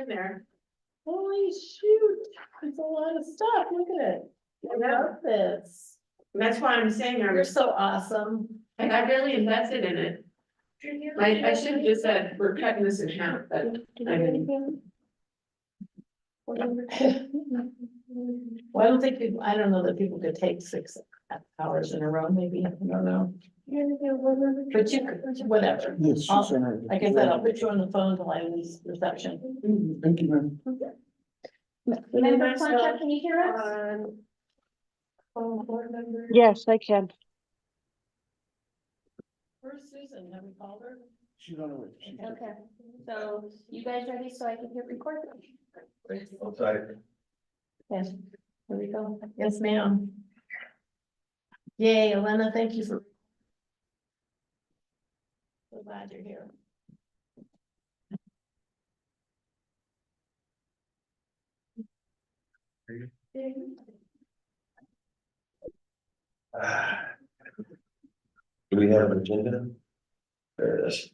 in there. Holy shoot, it's a lot of stuff, look at it. I love this. That's why I'm saying You're so awesome. I really invested in it. I should have just said, we're cutting this in half, but I didn't. Well, I don't think people, I don't know that people could take 6 hours in a row, maybe, I don't know. But you could, whatever. Yes, I'll- she's in her. Like I said, I'll put you on the phone till I lose reception. Thank you, ma'am. Member Concha, can you hear us? Board member. Yes, I can. Where's Susan? Have we called her? She's on her way. She's- Okay, so you guys ready so I can hit record? Outside. Yes, here we go. Yes, ma'am. Yay, Elena, thank you for. So glad you're here. Do we have an agenda? There it is.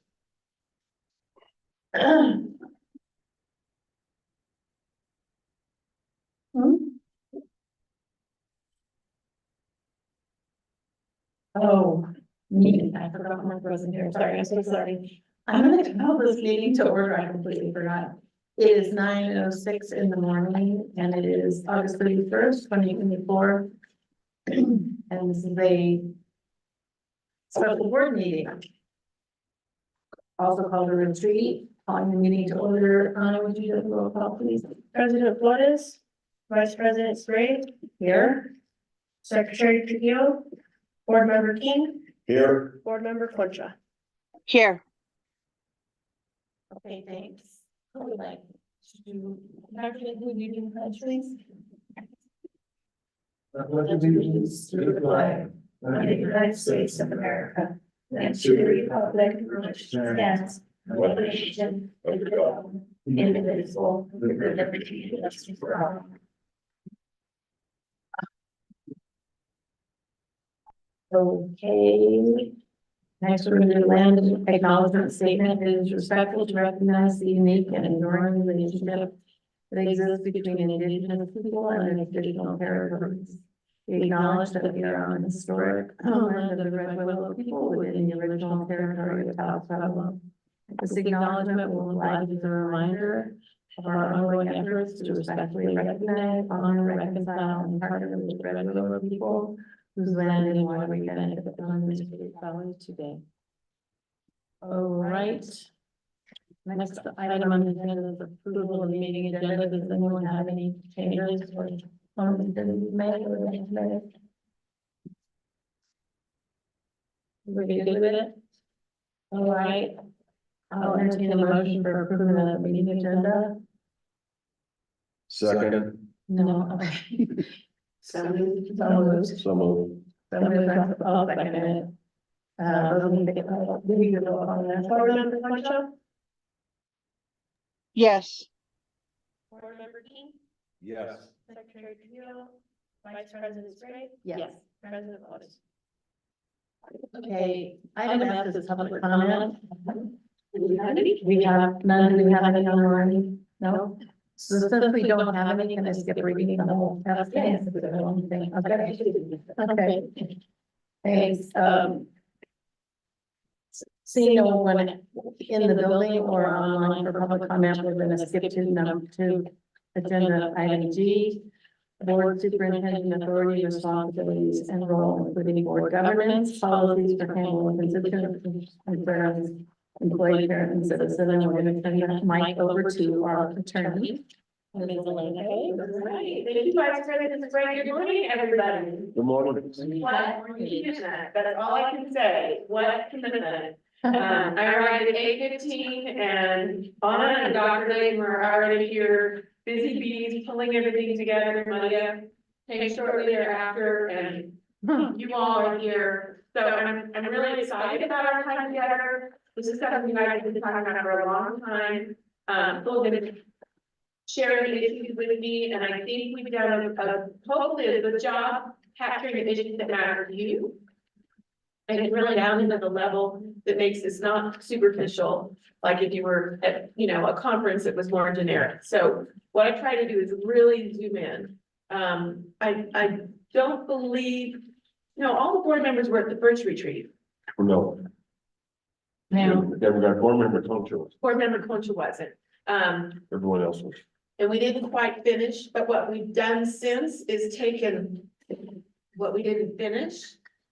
Oh, meeting, I forgot my wasn't here, sorry, I'm so sorry. I'm gonna call this meeting to order, I completely forgot. It is 9:06 in the morning, and it is August 31st, 2024. And this is a special board meeting. Also called a retreat, calling the meeting to order. Anna, would you do the roll call, please? President Flores, Vice President Spray, Here. Secretary Trujillo, Board Member King, Here. Board Member Concha. Here. Okay, thanks. I would like to, actually, would you do the pledge, please? Allegiance to the flag of the United States of America, and to the republic for which it stands, one nation, under God, indivisible, with liberty and justice for all. Okay. Next, we're going to do land acknowledgement statement. It is respectful to recognize the unique and enduring relationship that exists between indigenous people and their traditional territories. We acknowledge that we are on the historic homeland of the Red Willow people within the original territory of South Pueblo. This acknowledgement will provide as a reminder of our ongoing efforts to respectfully recognize, honor, reconcile, and partner with the Red Willow people whose land and water we benefit from this valley today. All right. Next item on the agenda is approval of the meeting agenda. Does anyone have any changes or comments that we made or anything? Everybody good with it? All right. I'll entertain a motion for approval of the meeting agenda. Second. No, okay. So moved. So moved. I'll second it. Did you go on that? Board Member Concha, Yes. Board Member King, Yes. Secretary Trujillo, Vice President Spray, Yes. President Flores. Okay, item F is public comment. We have none, do we have any online? No? So since we don't have any, can I skip reading the whole F? Yes. Okay. Thanks, seeing no one in the building or online for public comment, we're gonna skip to number 2, agenda item G. Board superintendent authority, responsibilities, and role, including board governance, policies for handling constituent concerns, employee, parent, and citizen, and we're gonna turn that mic over to our attorney. Ms. Elena. Right, thank you, Vice President Spray. Good morning, everybody. Good morning. What commitment, that's all I can say, what commitment. I arrived at 8:15 and Anna and Dr. Layton were already here, busy bees, pulling everything together. Maria came shortly thereafter, and you all are here. So I'm really excited about our time together. This is something that I've been talking about for a long time. Full of sharing issues with me, and I think we've done hopefully a good job capturing the issues that matter to you. and really down into the level that makes this not superficial, like if you were at, a conference that was more generic. So what I try to do is really zoom in. I don't believe, no, all the board members were at the first retreat. No. Now, Yeah, we got board member Concho, Board member Concha wasn't. everyone else was. And we didn't quite finish, but what we've done since is taken what we didn't finish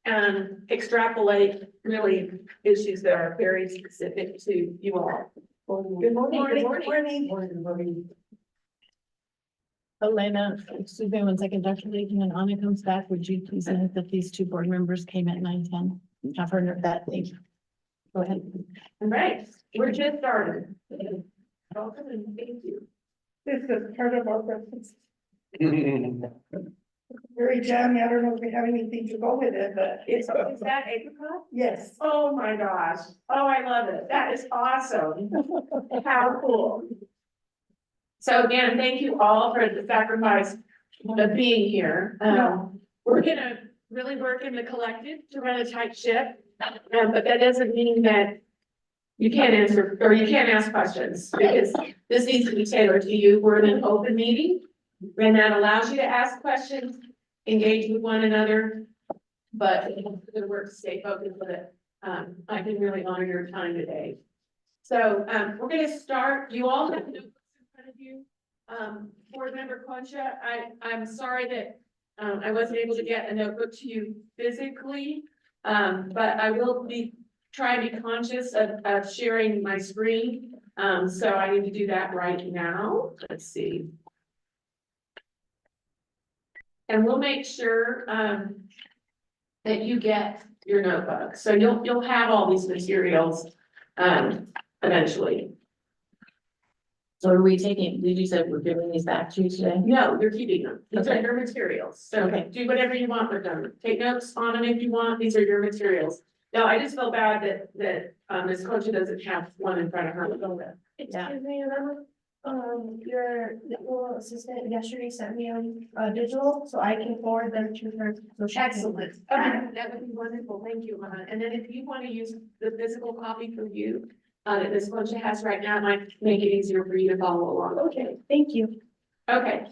and extrapolate really issues that are very specific to you all. Good morning, good morning. Elena, excuse me one second, Dr. Leakin, when Anna comes back, would you please note that these two board members came at 9:10? Have her note that, thank you. Go ahead. All right, we're just started. Welcome and thank you. This is part of our breakfast. Very jammy. I don't know if we have anything to go with it, but Is that apricot? yes. Oh my gosh. Oh, I love it. That is awesome. How cool. So again, thank you all for the sacrifice of being here. We're gonna really work in the collective to run a tight ship. But that doesn't mean that you can't answer, or you can't ask questions, because this needs to be tailored to you. We're in an open meeting, and that allows you to ask questions, engage with one another. But it's gonna work to stay focused with it. I can really honor your time today. So, we're gonna start, you all have notebooks in front of you. Board member Concha, I'm sorry that, I wasn't able to get a notebook to you physically. But I will be trying to be conscious of sharing my screen. So I need to do that right now. Let's see. And we'll make sure, that you get your notebook. So you'll have all these materials, eventually. So are we taking, did you say we're giving these back to you today? No, you're keeping them. These are Okay. your materials. So Okay. do whatever you want with them. Take notes on them if you want. These are your materials. No, I just feel bad that Ms. Concha doesn't have one in front of her. Yeah. Excuse me, Emma, your legal assistant yesterday sent me a digital, so I can forward them to her. So she can- Excellent. Okay, that would be wonderful. Thank you, Anna. And then if you want to use the physical copy for you, that Ms. Concha has right now, it might make it easier for you to follow along. Okay, thank you. Okay.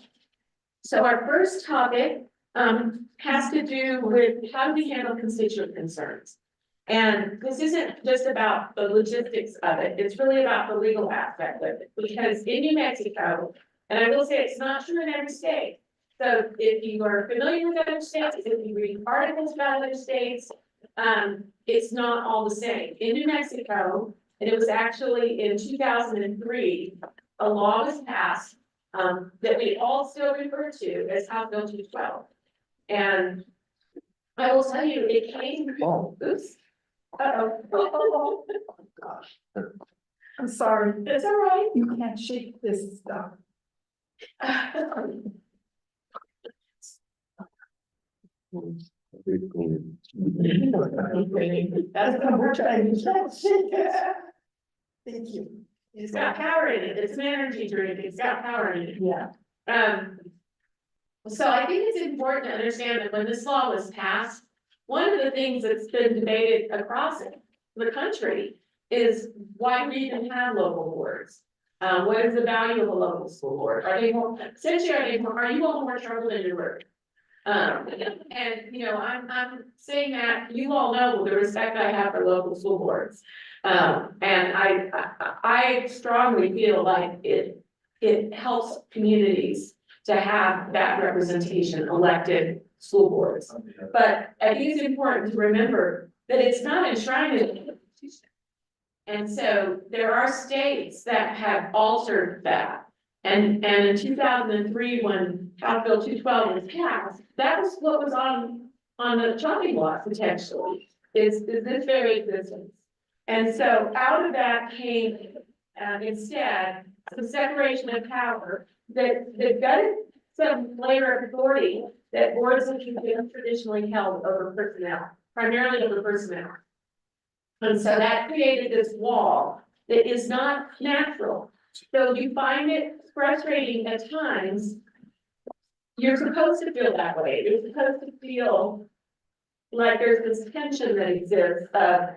So our first topic, has to do with how do we handle constituent concerns? And this isn't just about the logistics of it, it's really about the legal aspect of it, because in New Mexico, and I will say it's not true in every state. So if you are familiar with other states, if you read articles about other states, it's not all the same. In New Mexico, and it was actually in 2003, a law was passed, that we all still refer to as House Bill 212. And I will tell you, it came, oops. Uh-oh. Gosh. I'm sorry. It's all right. You can't shake this stuff. That's One more time. You can't shake it. Thank you. It's got power in it. It's an energy drink. It's got power in it. Yeah. So I think it's important to understand that when this law was passed, one of the things that's been debated across the country is why we even have local boards. What is the value of a local school board? Are you all more trouble than you're worth? And I'm saying that you all know the respect I have for local school boards. And I strongly feel like it helps communities to have that representation, elected school boards. But I think it's important to remember that it's not enshrined in the Constitution. And so there are states that have altered that. And in 2003, when House Bill 212 was passed, that was what was on the chopping block potentially, is this very existence. And so out of that came, instead, some separation of power that gutted some layer of authority that boards have been traditionally held over personnel, primarily over personnel. And so that created this wall that is not natural. So you find it frustrating at times. You're supposed to feel that way. You're supposed to feel like there's this tension that exists of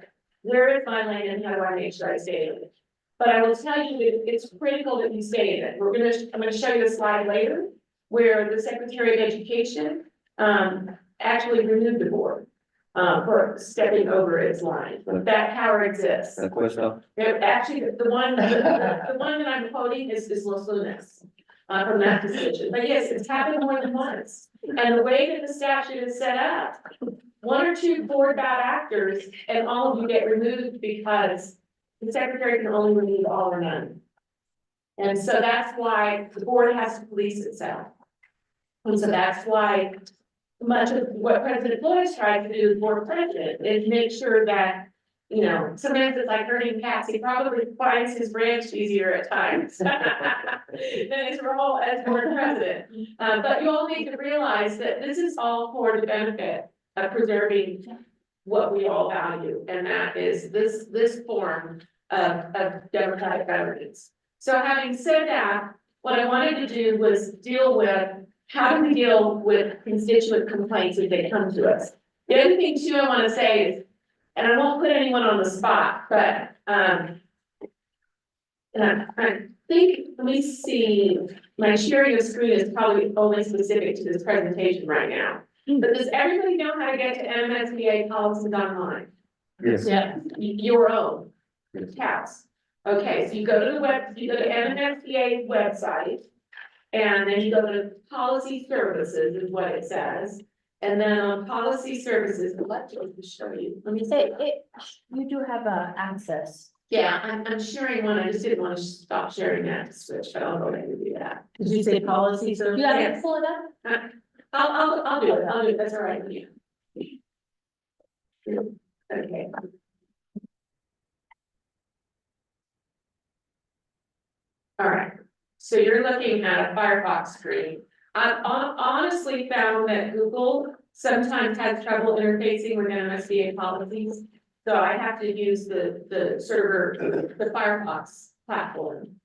where is my lane and how do I make sure I stay in it? But I will tell you that it's critical that you stay in it. I'm gonna show you a slide later where the Secretary of Education actually removed the board for stepping over its line. That power exists. Actually, the one that I'm quoting is Los Lunas from that decision. But yes, it's happened more than once. And the way that the statute is set up, one or two board bad actors and all of you get removed because the secretary can only remove all or none. And so that's why the board has to police itself. And so that's why much of what President Flores tried to do as board president is make sure that, you know, sometimes it's like herding cats. He probably finds his branch easier at times than his role as board president. But you all need to realize that this is all for the benefit of preserving what we all value, and that is this form of democratic governance. So having said that, what I wanted to do was deal with how do we deal with constituent complaints if they come to us. The other thing too I want to say is, and I won't put anyone on the spot, but and I think, let me see, my sharing of screen is probably only specific to this presentation right now. But does everybody know how to get to MSBA policies online? Yes. Yeah. Your own house. Okay, so you go to you go to MSBA website. And then you go to policy services is what it says. And then on policy services, let me show you. Let me say, You do have access. yeah, I'm sharing one. I just didn't want to stop sharing that to switch, but I'll go ahead and do that. Did you say policy service? You have Yes. to pull it up? I'll do it. I'll do it. That's all right with you. Okay. All right, so you're looking at a Firefox screen. I've honestly found that Google sometimes has trouble interfacing with MSBA policies. So I have to use the server, the Firefox platform.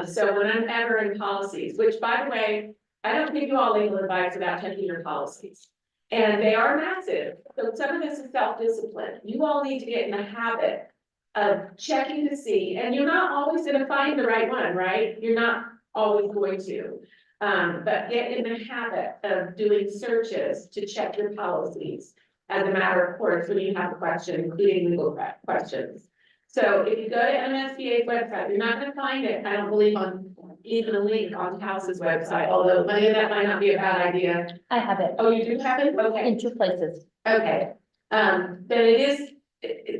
So when I'm entering policies, which by the way, I don't give you all legal advice about checking your policies. And they are massive, so some of this is self-discipline. You all need to get in the habit of checking to see, and you're not always gonna find the right one, right? You're not always going to. But get in the habit of doing searches to check your policies as a matter of course when you have a question, including legal questions. So if you go to MSBA's website, you're not gonna find it, I don't believe, on even a link on House's website, although maybe that might not be a bad idea. I have it Oh, you do have it? Okay. in 2 places. Okay, then it is,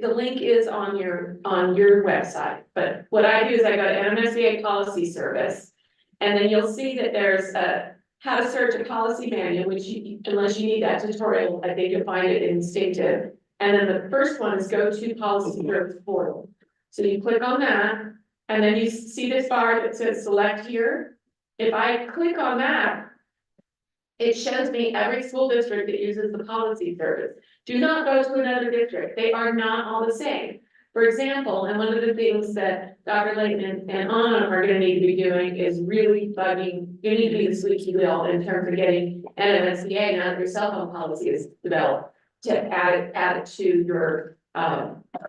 the link is on your website, but what I do is I go to MSBA policy service. And then you'll see that there's a how to search a policy manual, which you, unless you need that tutorial, I think you'll find it instinctive. And then the first one is go to policy service portal. So you click on that, and then you see this bar that says select here. If I click on that, it shows me every school district that uses the policy service. Do not go to another district. They are not all the same. For example, and one of the things that Dr. Layton and Anna are gonna need to be doing is really bugging, you need to be the squeaky wheel in terms of getting NMSBA, now that your cell phone policy is developed, to add it to your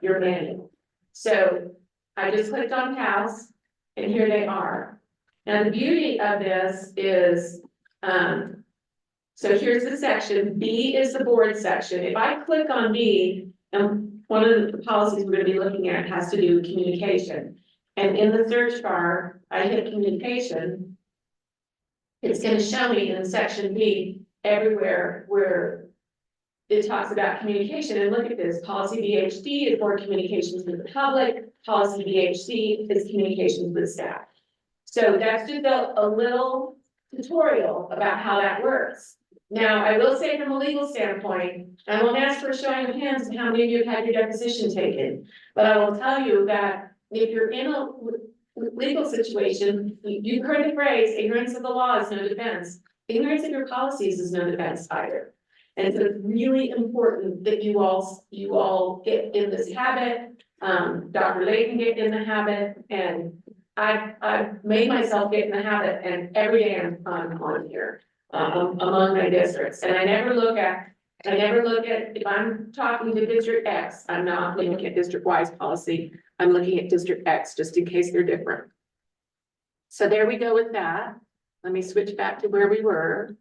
manual. So I just clicked on House, and here they are. Now the beauty of this is, so here's the section, B is the board section. If I click on B, and one of the policies we're gonna be looking at has to do with communication. And in the search bar, I hit communication. It's gonna show me in section B, everywhere where it talks about communication. And look at this, policy BHD is for communications with the public, policy BHC is communications with staff. So that's just a little tutorial about how that works. Now, I will say from a legal standpoint, I won't ask for a showing of hands of how many of you have had your deposition taken. But I will tell you that if you're in a legal situation, you've heard the phrase, ignorance of the law is no defense. Ignorance of your policies is no defense either. And so it's really important that you all get in this habit. Dr. Layton get in the habit, and I've made myself get in the habit, and every day I'm on here. Among my districts, and I never look at I never look at, if I'm talking to District X, I'm not looking at district-wise policy. I'm looking at District X, just in case they're different. So there we go with that. Let me switch back to where we were.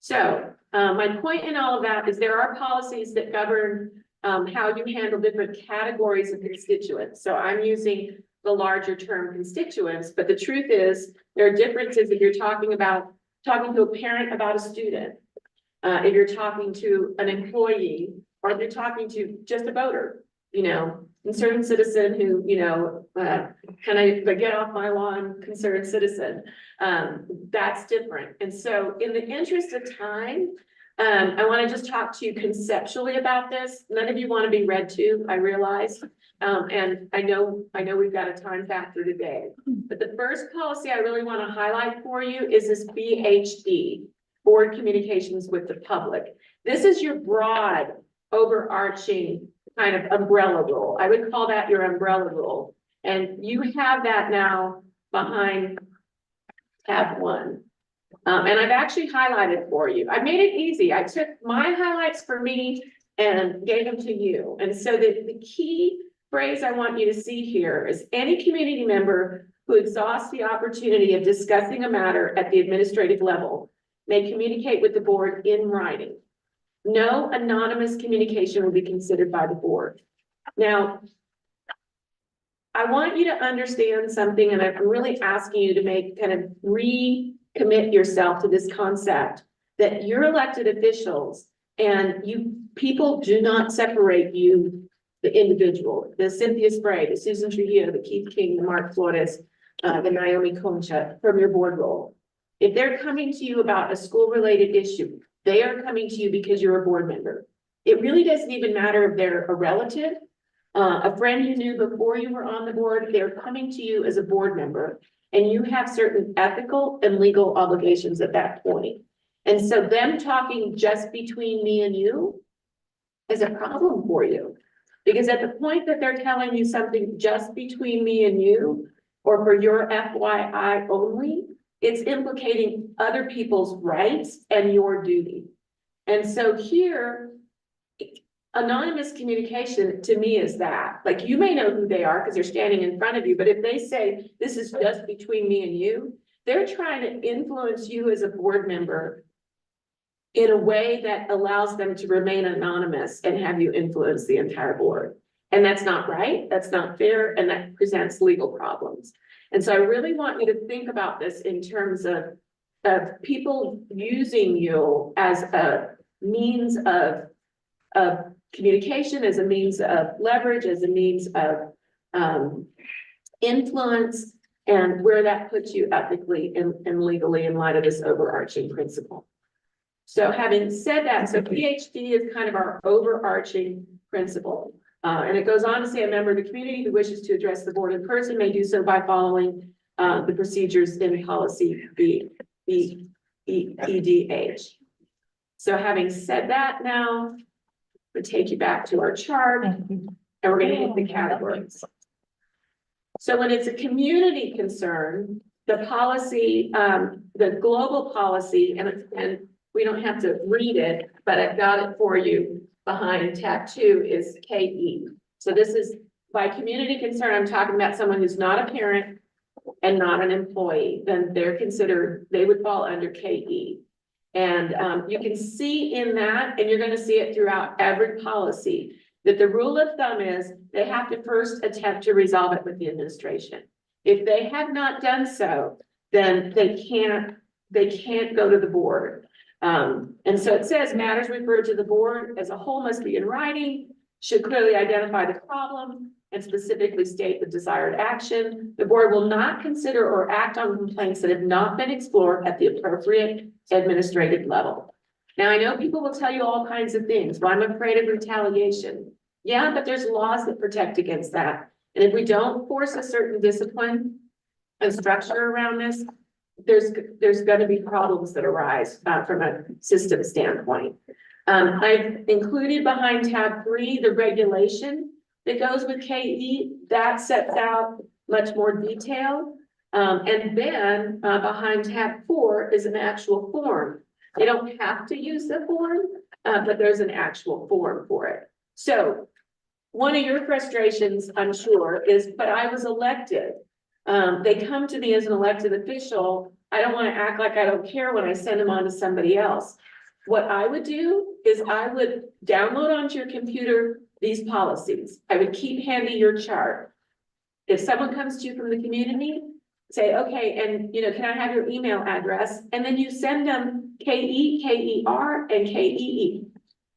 So, my point in all of that is there are policies that govern how you handle different categories of constituents. So I'm using the larger term constituents, but the truth is there are differences if you're talking to a parent about a student. If you're talking to an employee, or if you're talking to just a voter, concerned citizen who, can I get off my lawn, concerned citizen? That's different. And so in the interest of time, I want to just talk to you conceptually about this. None of you want to be read to, I realize. And I know we've got a time factor today, but the first policy I really want to highlight for you is this BHD, Board Communications with the Public. This is your broad, overarching kind of umbrella rule. I would call that your umbrella rule. And you have that now behind tab 1. And I've actually highlighted for you. I made it easy. I took my highlights for me and gave them to you. And so the key phrase I want you to see here is any community member who exhausts the opportunity of discussing a matter at the administrative level may communicate with the board in writing. No anonymous communication will be considered by the board. Now, I want you to understand something, and I'm really asking you to kind of recommit yourself to this concept that you're elected officials and people do not separate you, the individual, the Cynthia Spray, the Susan Trujillo, the Keith King, the Mark Flores, the Naomi Concha from your board role. If they're coming to you about a school-related issue, they are coming to you because you're a board member. It really doesn't even matter if they're a relative, a friend you knew before you were on the board. They're coming to you as a board member, and you have certain ethical and legal obligations at that point. And so them talking just between me and you is a problem for you. Because at the point that they're telling you something just between me and you, or for your FYI only, it's implicating other people's rights and your duty. And so here, anonymous communication to me is that, like, you may know who they are because they're standing in front of you, but if they say, this is just between me and you, they're trying to influence you as a board member in a way that allows them to remain anonymous and have you influence the entire board. And that's not right, that's not fair, and that presents legal problems. And so I really want you to think about this in terms of people using you as a means of communication, as a means of leverage, as a means of influence, and where that puts you ethically and legally in light of this overarching principle. So having said that, so PhD is kind of our overarching principle. And it goes on to say a member of the community who wishes to address the board in person may do so by following the procedures in policy EDH. So having said that, now we'll take you back to our chart and we're going to hit the categories. So when it's a community concern, the policy, the global policy, and we don't have to read it, but I've got it for you behind tab 2 is KE. So this is by community concern. I'm talking about someone who's not a parent and not an employee, then they're considered, they would fall under KE. And you can see in that, and you're going to see it throughout every policy, that the rule of thumb is they have to first attempt to resolve it with the administration. If they have not done so, then they can't go to the board. And so it says matters referred to the board as a whole must be in writing, should clearly identify the problem and specifically state the desired action. The board will not consider or act on complaints that have not been explored at the appropriate administrative level. Now, I know people will tell you all kinds of things. Well, I'm afraid of retaliation. Yeah, but there's laws that protect against that. And if we don't force a certain discipline and structure around this, there's going to be problems that arise from a system standpoint. I've included behind tab 3 the regulation that goes with KE that sets out much more detail. And then behind tab 4 is an actual form They don't have to use the form, but there's an actual form for it. So one of your frustrations, I'm sure, is, but I was elected. They come to me as an elected official. I don't want to act like I don't care when I send them on to somebody else. What I would do is I would download onto your computer these policies. I would keep handy your chart. If someone comes to you from the community, say, okay, and can I have your email address? And then you send them KE, KER, and KEE.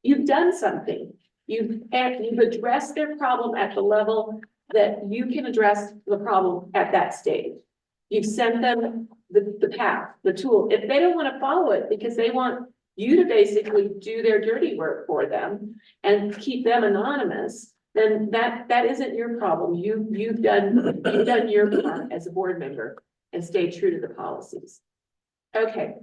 You've done something. You've addressed their problem at the level that you can address the problem at that stage. You've sent them the path, the tool. If they don't want to follow it because they want you to basically do their dirty work for them and keep them anonymous, then that isn't your problem. You've done your part as a board member and stayed true to the policies. Okay.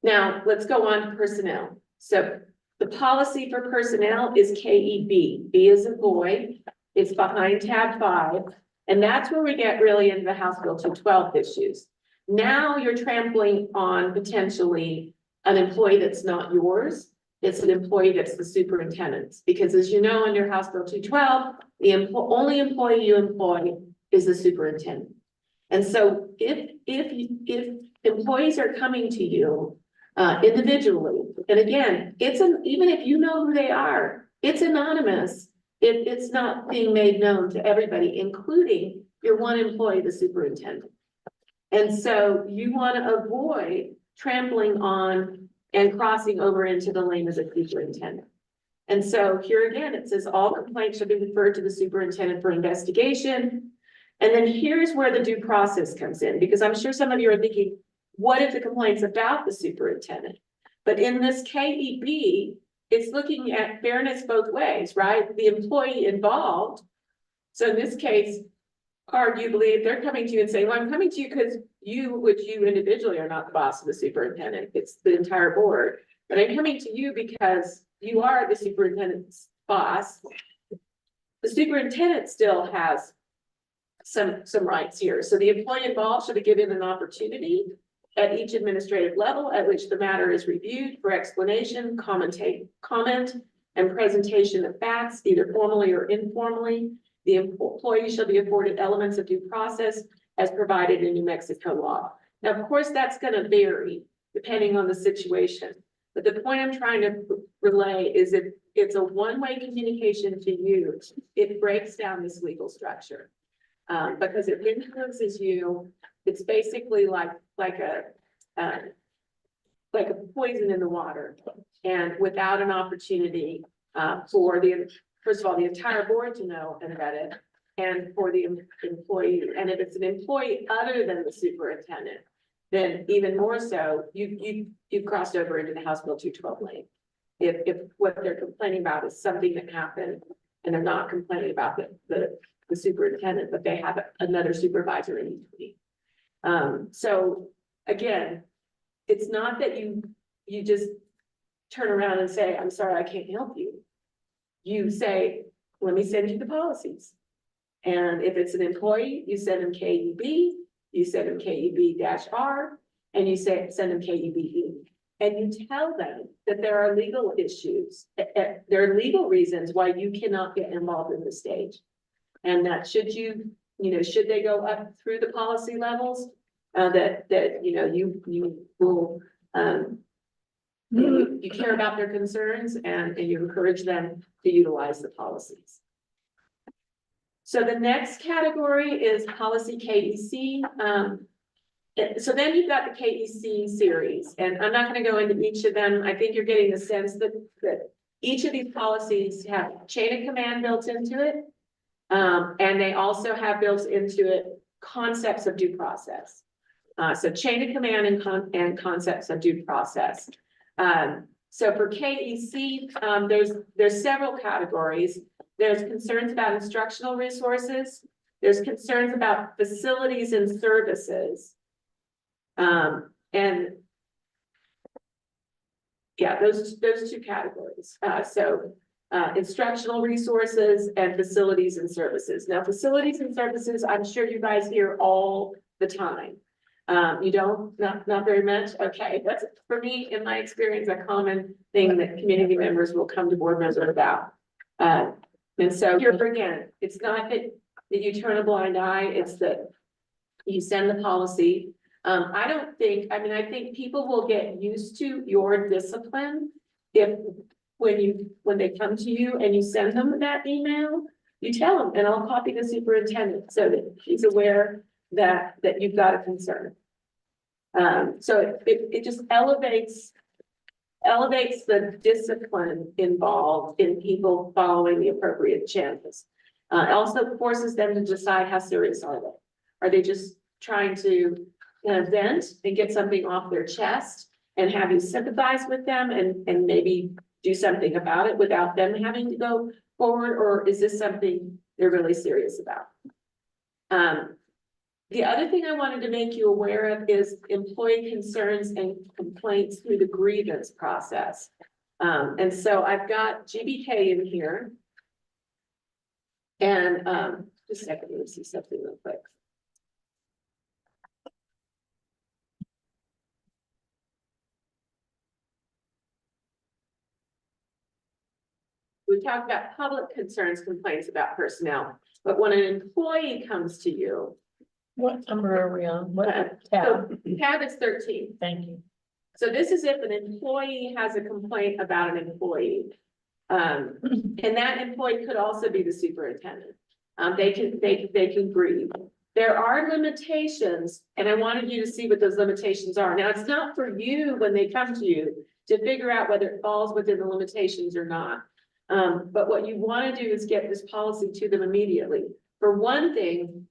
Now, let's go on to personnel. So the policy for personnel is KEB. B is a boy. It's behind tab 5. And that's where we get really into the House Bill 212 issues. Now you're trampling on potentially an employee that's not yours. It's an employee that's the superintendent's, because as you know, under House Bill 212, the only employee you employ is the superintendent. And so if employees are coming to you individually, and again, even if you know who they are, it's anonymous if it's not being made known to everybody, including your one employee, the superintendent. And so you want to avoid trampling on and crossing over into the lane of the superintendent. And so here again, it says all complaints should be referred to the superintendent for investigation. And then here's where the due process comes in, because I'm sure some of you are thinking, what if the complaint's about the superintendent? But in this KEB, it's looking at fairness both ways, right? The employee involved. So in this case, arguably, if they're coming to you and saying, well, I'm coming to you because you individually are not the boss of the superintendent, it's the entire board. But I'm coming to you because you are the superintendent's boss. The superintendent still has some rights here. So the employee involved should be given an opportunity at each administrative level at which the matter is reviewed for explanation, comment, and presentation of facts, either formally or informally. The employee shall be afforded elements of due process as provided in New Mexico law. Now, of course, that's going to vary depending on the situation. But the point I'm trying to relay is that it's a one-way communication to you. It breaks down this legal structure because it influences you. It's basically like a poison in the water, and without an opportunity for first of all, the entire board to know and vet it, and for the employee. And if it's an employee other than the superintendent, then even more so, you've crossed over into the House Bill 212 lane. If what they're complaining about is something that happened, and they're not complaining about the superintendent, but they have another supervisor in between. So again, it's not that you just turn around and say, I'm sorry, I can't help you. You say, let me send you the policies. And if it's an employee, you send them KEB, you send them KEB-R, and you send them KEBE. And you tell them that there are legal issues, there are legal reasons why you cannot get involved in the stage. And that should should they go up through the policy levels, that you will, you care about their concerns and you encourage them to utilize the policies. So the next category is policy KEC. So then you've got the KEC series, and I'm not going to go into each of them. I think you're getting the sense that each of these policies have chain of command built into it. And they also have built into it concepts of due process. So chain of command and concepts of due process. So for KEC, there's several categories. There's concerns about instructional resources. There's concerns about facilities and services. And yeah, those two categories. Instructional resources and facilities and services. Now, facilities and services, I'm sure you guys hear all the time. You don't, not very much, okay, that's, for me, in my experience, a common thing that community members will come to board members about. And so here again, it's not that you turn a blind eye, it's that you send the policy. I don't think, I mean, I think people will get used to your discipline if, when they come to you and you send them that email, you tell them, and I'll copy the superintendent so that she's aware that you've got a concern. So it just elevates the discipline involved in people following the appropriate channels. It also forces them to decide how serious are they? Are they just trying to vent and get something off their chest and have you sympathize with them and maybe do something about it without them having to go forward? Or is this something they're really serious about? The other thing I wanted to make you aware of is employee concerns and complaints through the grievance process. And so I've got GBK in here. And just a second, let me see something real quick. We talked about public concerns, complaints about personnel, but when an employee comes to you, What number are we on? What so tab? tab is 13. Thank you. So this is if an employee has a complaint about an employee. And that employee could also be the superintendent. They can grieve. There are limitations, and I wanted you to see what those limitations are. Now, it's not for you when they come to you to figure out whether it falls within the limitations or not. But what you want to do is get this policy to them immediately. For one thing,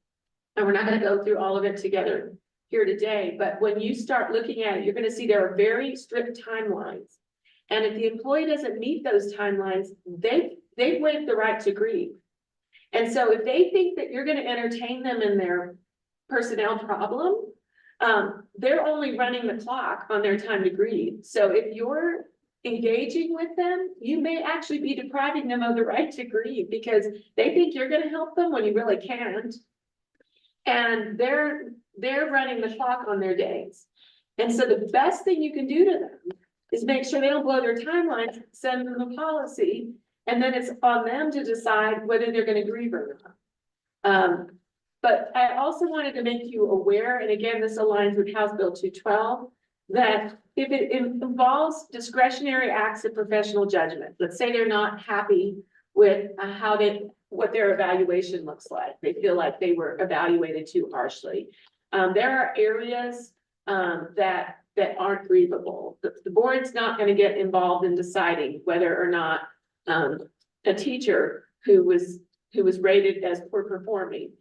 and we're not going to go through all of it together here today, but when you start looking at it, you're going to see there are very strict timelines. And if the employee doesn't meet those timelines, they waive the right to grieve. And so if they think that you're going to entertain them in their personnel problem, they're only running the clock on their time to grieve. So if you're engaging with them, you may actually be depriving them of the right to grieve because they think you're going to help them when you really can't. And they're running the clock on their days. And so the best thing you can do to them is make sure they don't blow their timelines, send them a policy, and then it's on them to decide whether they're going to grieve or not. But I also wanted to make you aware, and again, this aligns with House Bill 212, that if it involves discretionary acts of professional judgment, let's say they're not happy with what their evaluation looks like. They feel like they were evaluated too harshly. There are areas that aren't grievable. The board's not going to get involved in deciding whether or not a teacher who was rated as poor performing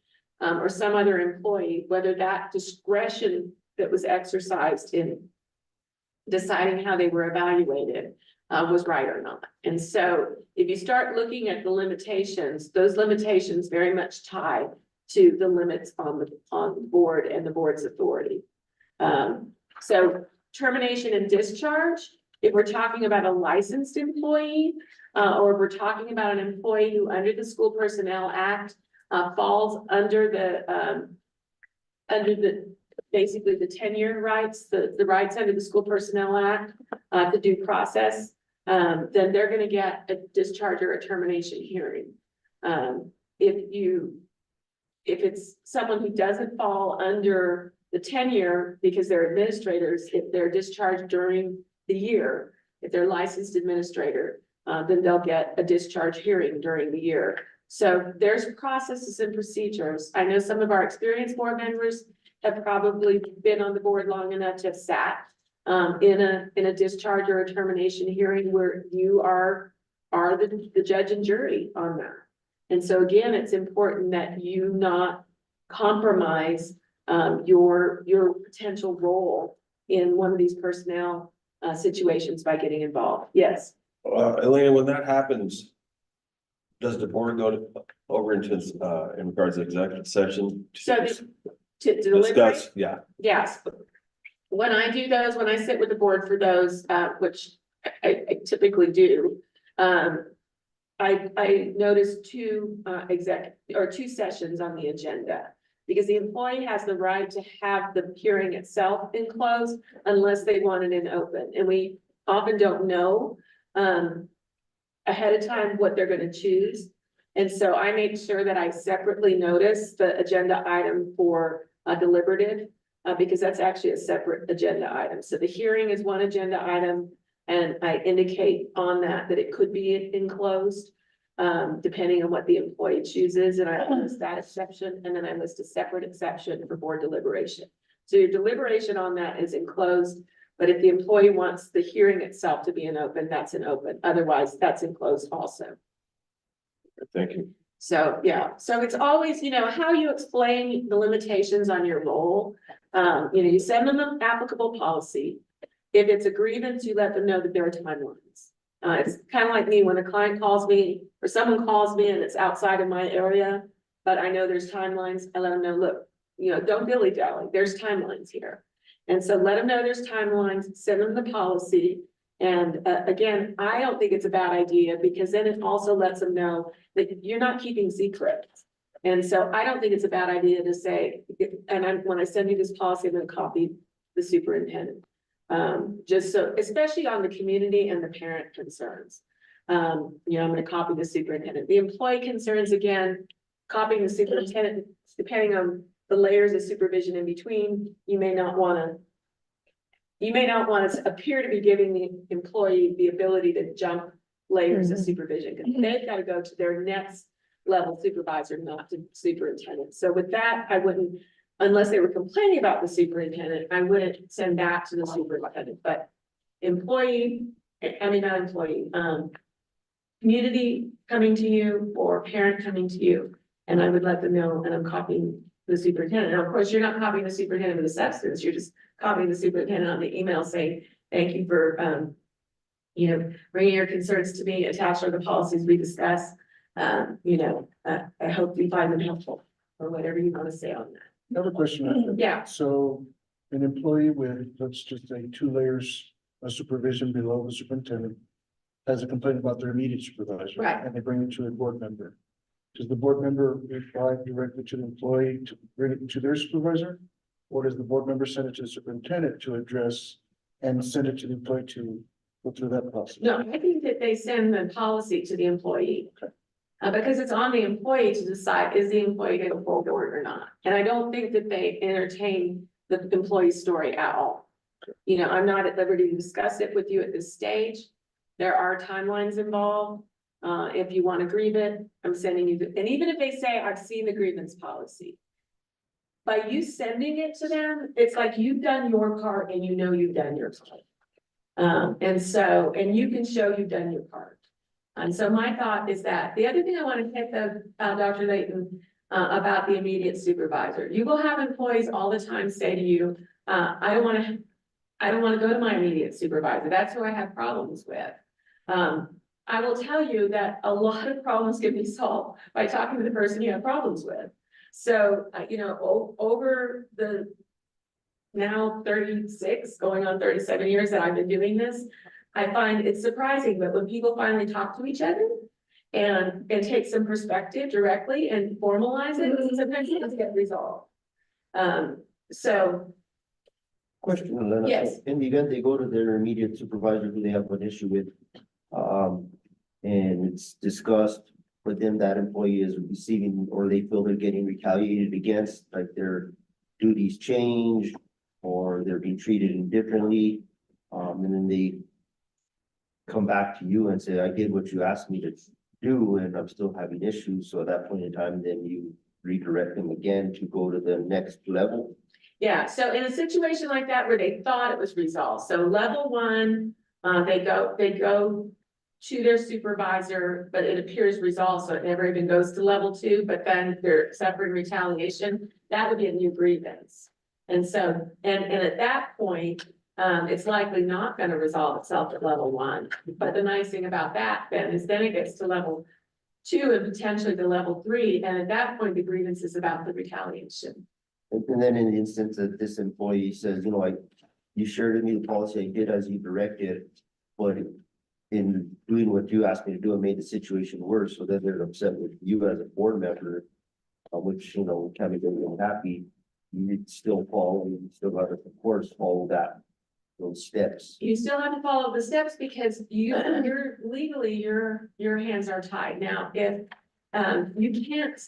or some other employee, whether that discretion that was exercised in deciding how they were evaluated was right or not. And so if you start looking at the limitations, those limitations very much tie to the limits on the board and the board's authority. So termination and discharge, if we're talking about a licensed employee, or if we're talking about an employee who under the School Personnel Act falls under basically the tenure rights, the rights under the School Personnel Act, the due process, then they're going to get a discharge or a termination hearing. If it's someone who doesn't fall under the tenure because they're administrators, if they're discharged during the year, if they're licensed administrator, then they'll get a discharge hearing during the year. So there's processes and procedures. I know some of our experienced board members have probably been on the board long enough to have sat in a discharge or a termination hearing where you are the judge and jury on that. And so again, it's important that you not compromise your potential role in one of these personnel situations by getting involved. Yes. Elena, when that happens, does the board go over into, in regards to executive session? So to deliberate, Discuss, yeah. yes. When I do those, when I sit with the board for those, which I typically do, I noticed two sessions on the agenda. Because the employee has the right to have the hearing itself in closed unless they want it in open, and we often don't know ahead of time what they're gonna choose. And so I made sure that I separately notice the agenda item for deliberative, because that's actually a separate agenda item. So the hearing is one agenda item, and I indicate on that that it could be enclosed, depending on what the employee chooses, and I list that exception, and then I list a separate exception for board deliberation. So your deliberation on that is enclosed, but if the employee wants the hearing itself to be an open, that's an open, otherwise that's enclosed also. Thank you. So, yeah, so it's always, how you explain the limitations on your role. You send them an applicable policy. If it's a grievance, you let them know that there are timelines. It's kind of like me, when a client calls me or someone calls me and it's outside of my area, but I know there's timelines, I let them know, look, don't dilly-dally, there's timelines here. And so let them know there's timelines, send them the policy. And again, I don't think it's a bad idea, because then it also lets them know that you're not keeping secrets. And so I don't think it's a bad idea to say, and when I send you this policy, I'm gonna copy the superintendent. Just so, especially on the community and the parent concerns. I'm gonna copy the superintendent. The employee concerns, again, copying the superintendent, depending on the layers of supervision in between, you may not want to appear to be giving the employee the ability to jump layers of supervision, because they've got to go to their next level supervisor, not to superintendent. So with that, I wouldn't, unless they were complaining about the superintendent, I wouldn't send that to the superintendent, but community coming to you or parent coming to you, and I would let them know, and I'm copying the superintendent. Now, of course, you're not copying the superintendent with the substance, you're just copying the superintendent on the email saying, thank you for, bringing your concerns to me, attached are the policies we discussed. I hope you find them helpful, or whatever you want to say on that. Another question. Yeah. So an employee with, let's just say, 2 layers of supervision below the superintendent has a complaint about their immediate supervisor. Right. And they bring it to a board member. Does the board member reply directly to the employee to bring it to their supervisor? Or does the board member send it to the superintendent to address and send it to the employee to go through that process? No, I think that they send the policy to the employee. Because it's on the employee to decide, is the employee going to go forward or not? And I don't think that they entertain the employee story at all. I'm not at liberty to discuss it with you at this stage. There are timelines involved. If you want to grieve it, I'm sending you, and even if they say, I've seen the grievance policy. By you sending it to them, it's like you've done your part and you've done your part. And you can show you've done your part. And so my thought is that the other thing I want to hit though, Dr. Layton, about the immediate supervisor, you will have employees all the time say to you, I don't want to go to my immediate supervisor. That's who I have problems with. I will tell you that a lot of problems can be solved by talking to the person you have problems with. So, over the now 36, going on 37 years that I've been doing this, I find it surprising that when people finally talk to each other and take some perspective directly and formalize it, sometimes it doesn't get resolved. Question, Elena. Yes. In the event they go to their immediate supervisor who they have an issue with, and it's discussed, but then that employee is receiving, or they feel they're getting retaliated against, like their duties change, or they're being treated indifferently, and then they come back to you and say, I did what you asked me to do, and I'm still having issues. So at that point in time, then you redirect them again to go to the next level. Yeah, so in a situation like that where they thought it was resolved, so level 1, they go to their supervisor, but it appears resolved, so it never even goes to level 2, but then they're suffering retaliation, that would be a new grievance. And so, and at that point, it's likely not going to resolve itself at level 1. But the nice thing about that then is then it gets to level 2 and potentially to level 3. And at that point, the grievance is about the retaliation. And then in the instance that this employee says, you shared with me the policy, I did as you directed, but in doing what you asked me to do, it made the situation worse. So then they're upset with you as a board member. which, you know, kind of get happy, you still follow, you still got to, of course, follow those steps. You still have to follow the steps because you're legally, your hands are tied. Now, if, you can't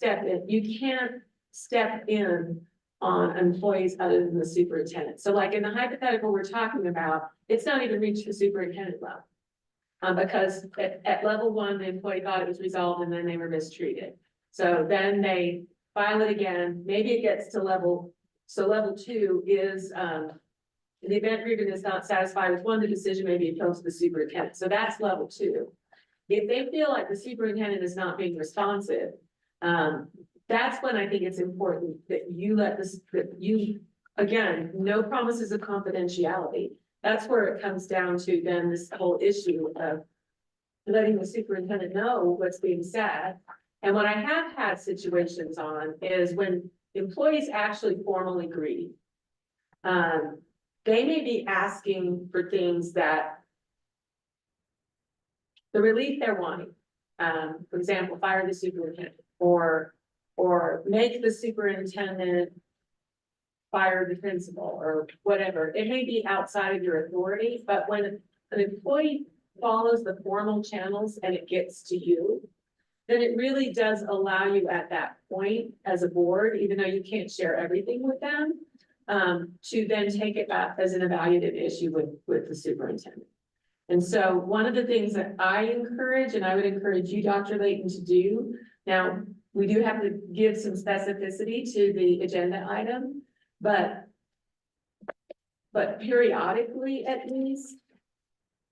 step in on employees other than the superintendent. So like in the hypothetical we're talking about, it's not even reached the superintendent level. Because at level one, the employee thought it was resolved and then they were mistreated. So then they file it again, maybe it gets to level, so level two is, in the event grievance is not satisfied with one, the decision may be appealed to the superintendent. So that's level two. If they feel like the superintendent is not being responsive, that's when I think it's important that you let this, that you, again, no promises of confidentiality. That's where it comes down to then this whole issue of letting the superintendent know what's being said. And what I have had situations on is when employees actually formally grieve. They may be asking for things that the relief they're wanting, for example, fire the superintendent or make the superintendent fire the principal or whatever. It may be outside of your authority, but when an employee follows the formal channels and it gets to you, then it really does allow you at that point as a board, even though you can't share everything with them, to then take it back as an evaluative issue with the superintendent. And so one of the things that I encourage, and I would encourage you, Dr. Layton, to do, now, we do have to give some specificity to the agenda item, but periodically at least,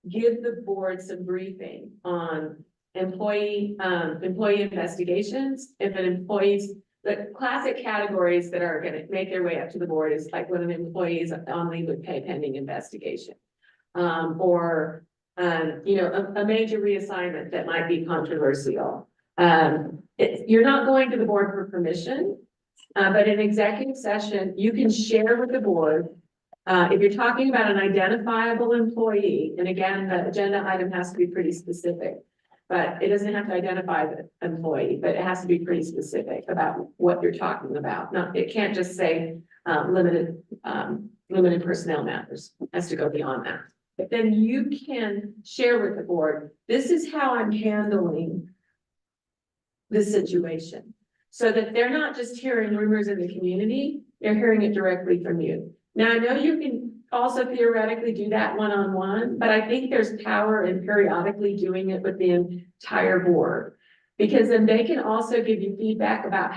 give the board some briefing on employee investigations. If an employee's, the classic categories that are gonna make their way up to the board is like when an employee is on leave with pay pending investigation. Or you know, a major reassignment that might be controversial. You're not going to the board for permission, but in executive session, you can share with the board. If you're talking about an identifiable employee, and again, the agenda item has to be pretty specific. But it doesn't have to identify the employee, but it has to be pretty specific about what you're talking about. No, it can't just say limited personnel matters. It has to go beyond that. But then you can share with the board, this is how I'm handling this situation. So that they're not just hearing rumors in the community, they're hearing it directly from you. Now, I know you can also theoretically do that one-on-one, but I think there's power in periodically doing it with the entire board. Because then they can also give you feedback about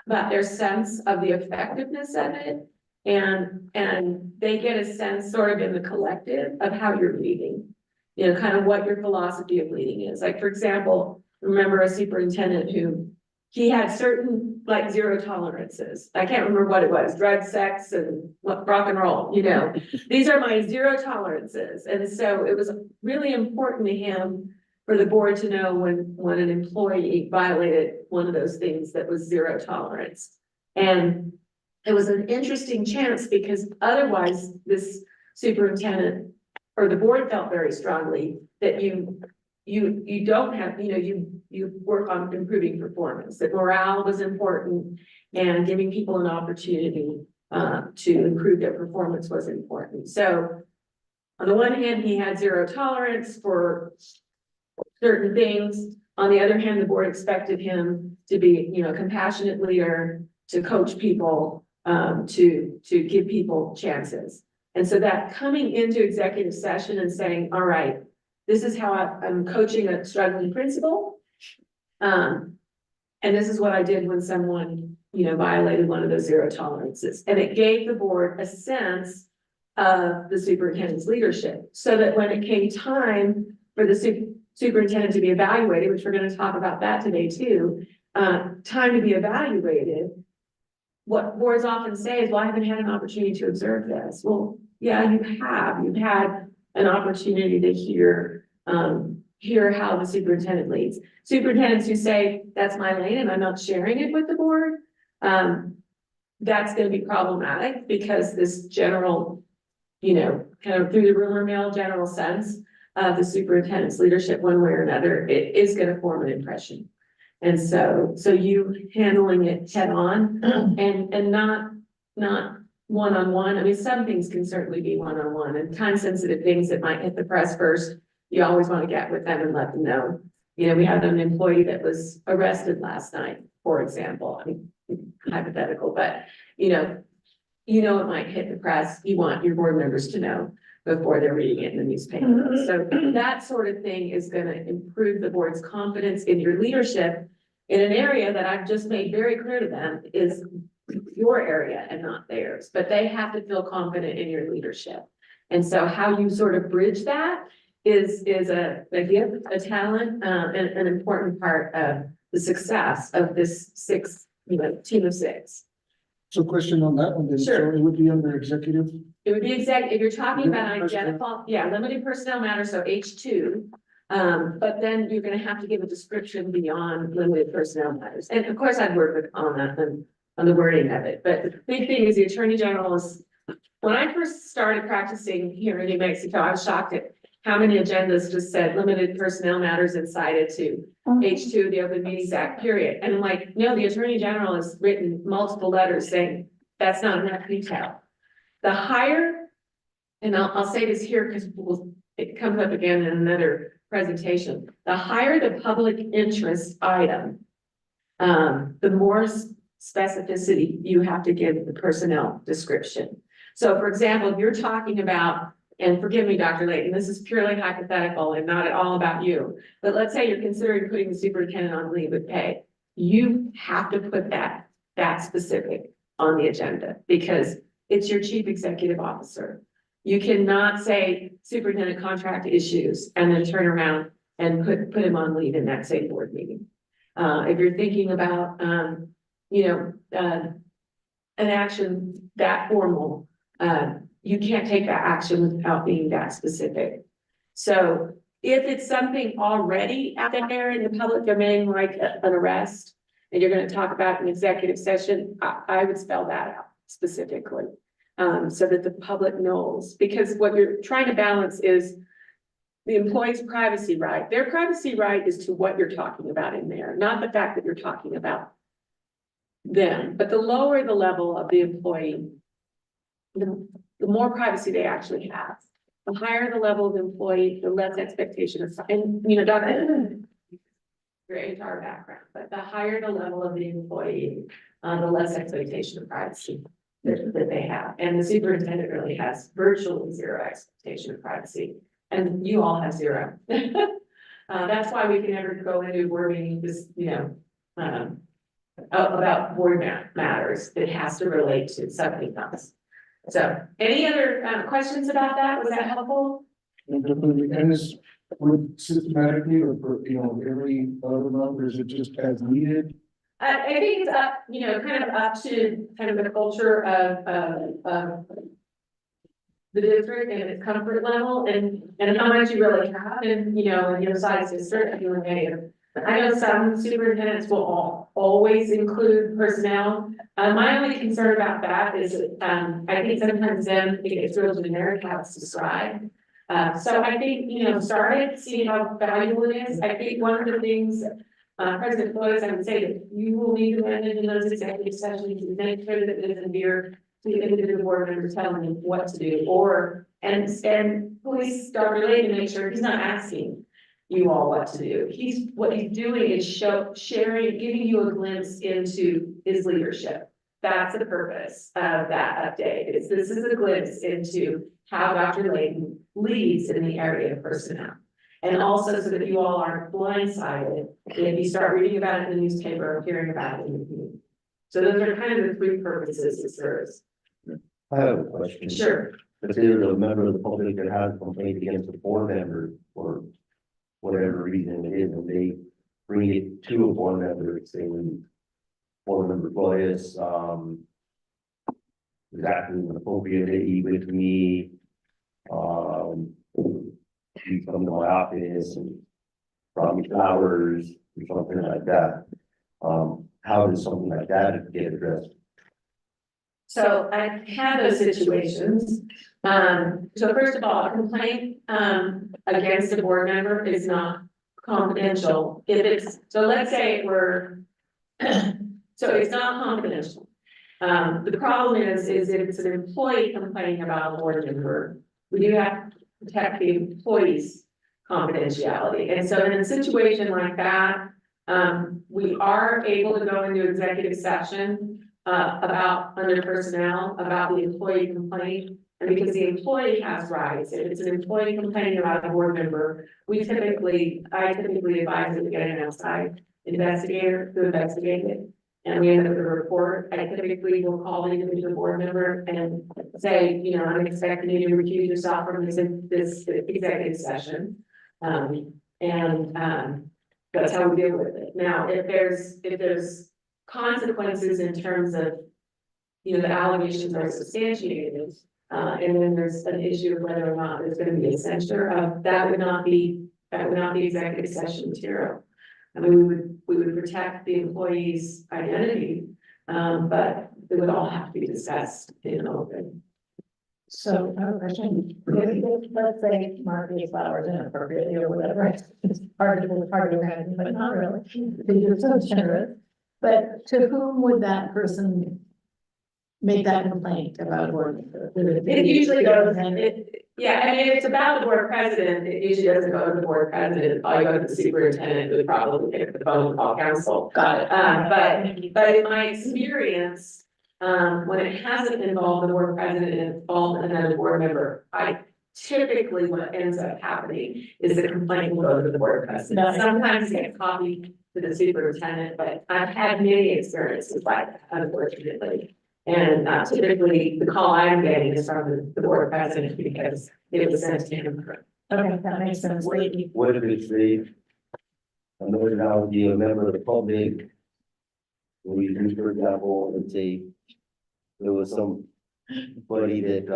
about their sense of the effectiveness of it. And they get a sense sort of in the collective of how you're leading, you know, kind of what your philosophy of leading is. Like, for example, remember a superintendent who he had certain like zero tolerances. I can't remember what it was, drugs, sex, and rock and roll, you know. These are my zero tolerances. And so it was really important to him for the board to know when an employee violated one of those things that was zero tolerance. And it was an interesting chance because otherwise this superintendent or the board felt very strongly that you don't have, you know, you work on improving performance, that morale was important and giving people an opportunity to improve their performance was important. So on the one hand, he had zero tolerance for certain things. On the other hand, the board expected him to be, you know, a compassionate leader, to coach people, to give people chances. And so that coming into executive session and saying, all right, this is how I'm coaching a struggling principal. And this is what I did when someone, you know, violated one of those zero tolerances. And it gave the board a sense of the superintendent's leadership so that when it came time for the superintendent to be evaluated, which we're going to talk about that today too, time to be evaluated. What boards often say is, well, I haven't had an opportunity to observe this. Well, yeah, you have. You've had an opportunity to hear how the superintendent leads. Superintendents who say, that's my lane and I'm not sharing it with the board, that's going to be problematic because this general, you know, kind of through the rumor mill general sense of the superintendent's leadership one way or another, it is going to form an impression. And so you handling it head on and not one-on-one. I mean, some things can certainly be one-on-one and time-sensitive things that might hit the press first. You always want to get with them and let them know. You know, we had an employee that was arrested last night, for example. I mean, hypothetical, but it might hit the press. You want your board members to know before they're reading it in the newspaper. So that sort of thing is going to improve the board's confidence in your leadership in an area that I've just made very clear to them is your area and not theirs, but they have to feel confident in your leadership. And so how you sort of bridge that is a gift, a talent, and an important part of the success of this team of 6. So question on that one then, so Sure. it would be under executive, It would be if you're talking about Limited personnel? identifying, limited personnel matters, so H2. But then you're gonna have to give a description beyond limited personnel matters. And of course, I'd work with on that and on the wording of it. But the big thing is the Attorney General is, when I first started practicing here in New Mexico, I was shocked at how many agendas just said limited personnel matters and cited to H2, the Open Meetings Act, period. And I'm like, no, the Attorney General has written multiple letters saying that's not enough detail. The higher, and I'll say this here because it comes up again in another presentation. The higher the public interest item, the more specificity you have to give the personnel description. So for example, if you're talking about, and forgive me, Dr. Layton, this is purely hypothetical and not at all about you, but let's say you're considering putting the superintendent on leave with pay. You have to put that specific on the agenda because it's your chief executive officer. You cannot say superintendent contract issues and then turn around and put him on leave in that same board meeting. If you're thinking about, an action that formal, you can't take that action without being that specific. So if it's something already out there in the public domain, like an arrest, and you're going to talk about an executive session, I would spell that out specifically. So that the public knows, because what you're trying to balance is the employee's privacy right. Their privacy right is to what you're talking about in there, not the fact that you're talking about them. But the lower the level of the employee, the more privacy they actually have. The higher the level of employee, the less expectation of, and Dr. your HR background, but the higher the level of the employee, the less expectation of privacy that they have. And the superintendent really has virtually zero expectation of privacy. And you all have zero. That's why we can never go into a board meeting, just, about board matters. It has to relate to something else. So any other questions about that? Was that helpful? and definitely, and this would systematically or, every other month, or is it just as needed? I think it's up, kind of up to kind of the culture of the district and its comfort level and how much you really have and, and your size district, if you're negative. I know some superintendents will always include personnel. My only concern about that is, I think sometimes then it gets real generic how it's described. So I think, start seeing how valuable it is. I think one of the things, President Flores, I would say that you will need to manage in those executive sessions to make sure that it isn't near to the individual board members telling him what to do, and please start relating to make sure he's not asking you all what to do. What he's doing is sharing, giving you a glimpse into his leadership. That's the purpose of that update. This is a glimpse into how Dr. Layton leads in the area of personnel. And also so that you all aren't blindsided if you start reading about it in the newspaper or hearing about it in the community. So those are kind of the three purposes it serves. I have a question. Sure. If there's a member of the public that has a complaint against a board member for whatever reason it is, and they bring it to a board member, say when board member Flores, exactly inappropriate, they eat with me, she come to my office and brought me flowers or something like that. How does something like that get addressed? So I had those situations. So first of all, a complaint against a board member is not confidential. If it's, so let's say it were, so it's not confidential. The problem is if it's an employee complaining about a board member, we do have to protect the employee's confidentiality. And so in a situation like that, we are able to go into executive session about under personnel, about the employee complaint. And because the employee has rights, if it's an employee complaining about a board member, I typically advise them to get an outside investigator to investigate it. And we end up with a report. I typically will call the individual board member and say, you know, I'm expecting you to recuse yourself from this executive session. That's how we deal with it. Now, if there's consequences in terms of, you know, the allegations are substantiated, and then there's an issue of whether or not there's going to be a censure, that would not be executive session material. I mean, we would protect the employee's identity, but it would all have to be discussed in open. So, I have a question. Let's say marketing flowers inappropriately or whatever, it's hard to imagine, but not really. Because you're so generous. But to whom would that person make that complaint about board member? It usually goes, yeah, I mean, if it's about the board president, it usually doesn't go to the board president, it probably go to the superintendent, who would probably pick up the phone and call council. Got it. But in my experience, when it hasn't involved the board president and it's involved another board member, typically what ends up happening is the complaint will go to the board president. Sometimes it gets copied to the superintendent, but I've had many experiences like that, unfortunately. And typically, the call I'm getting is from the board president because it was sent to him. Okay, that makes sense. Thank you. What if it's another analogy, a member of the public? We use, for example, let's say there was somebody that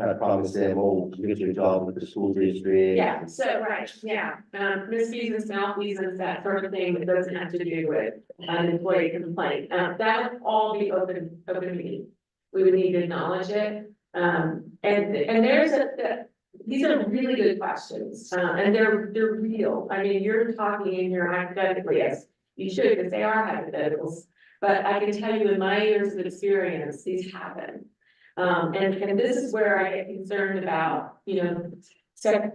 I promised them, oh, you get your job with the school district. Yeah, so, right, yeah, misfeasance, malfeasance, that sort of thing that doesn't have to do with an employee complaint. That would all be open meeting. We would need to acknowledge it. And there's these are really good questions, and they're real. I mean, you're talking in your hypothetically, yes, you should, because they are hypotheticals. But I can tell you in my years of experience, these happen. And this is where I get concerned about, you know, the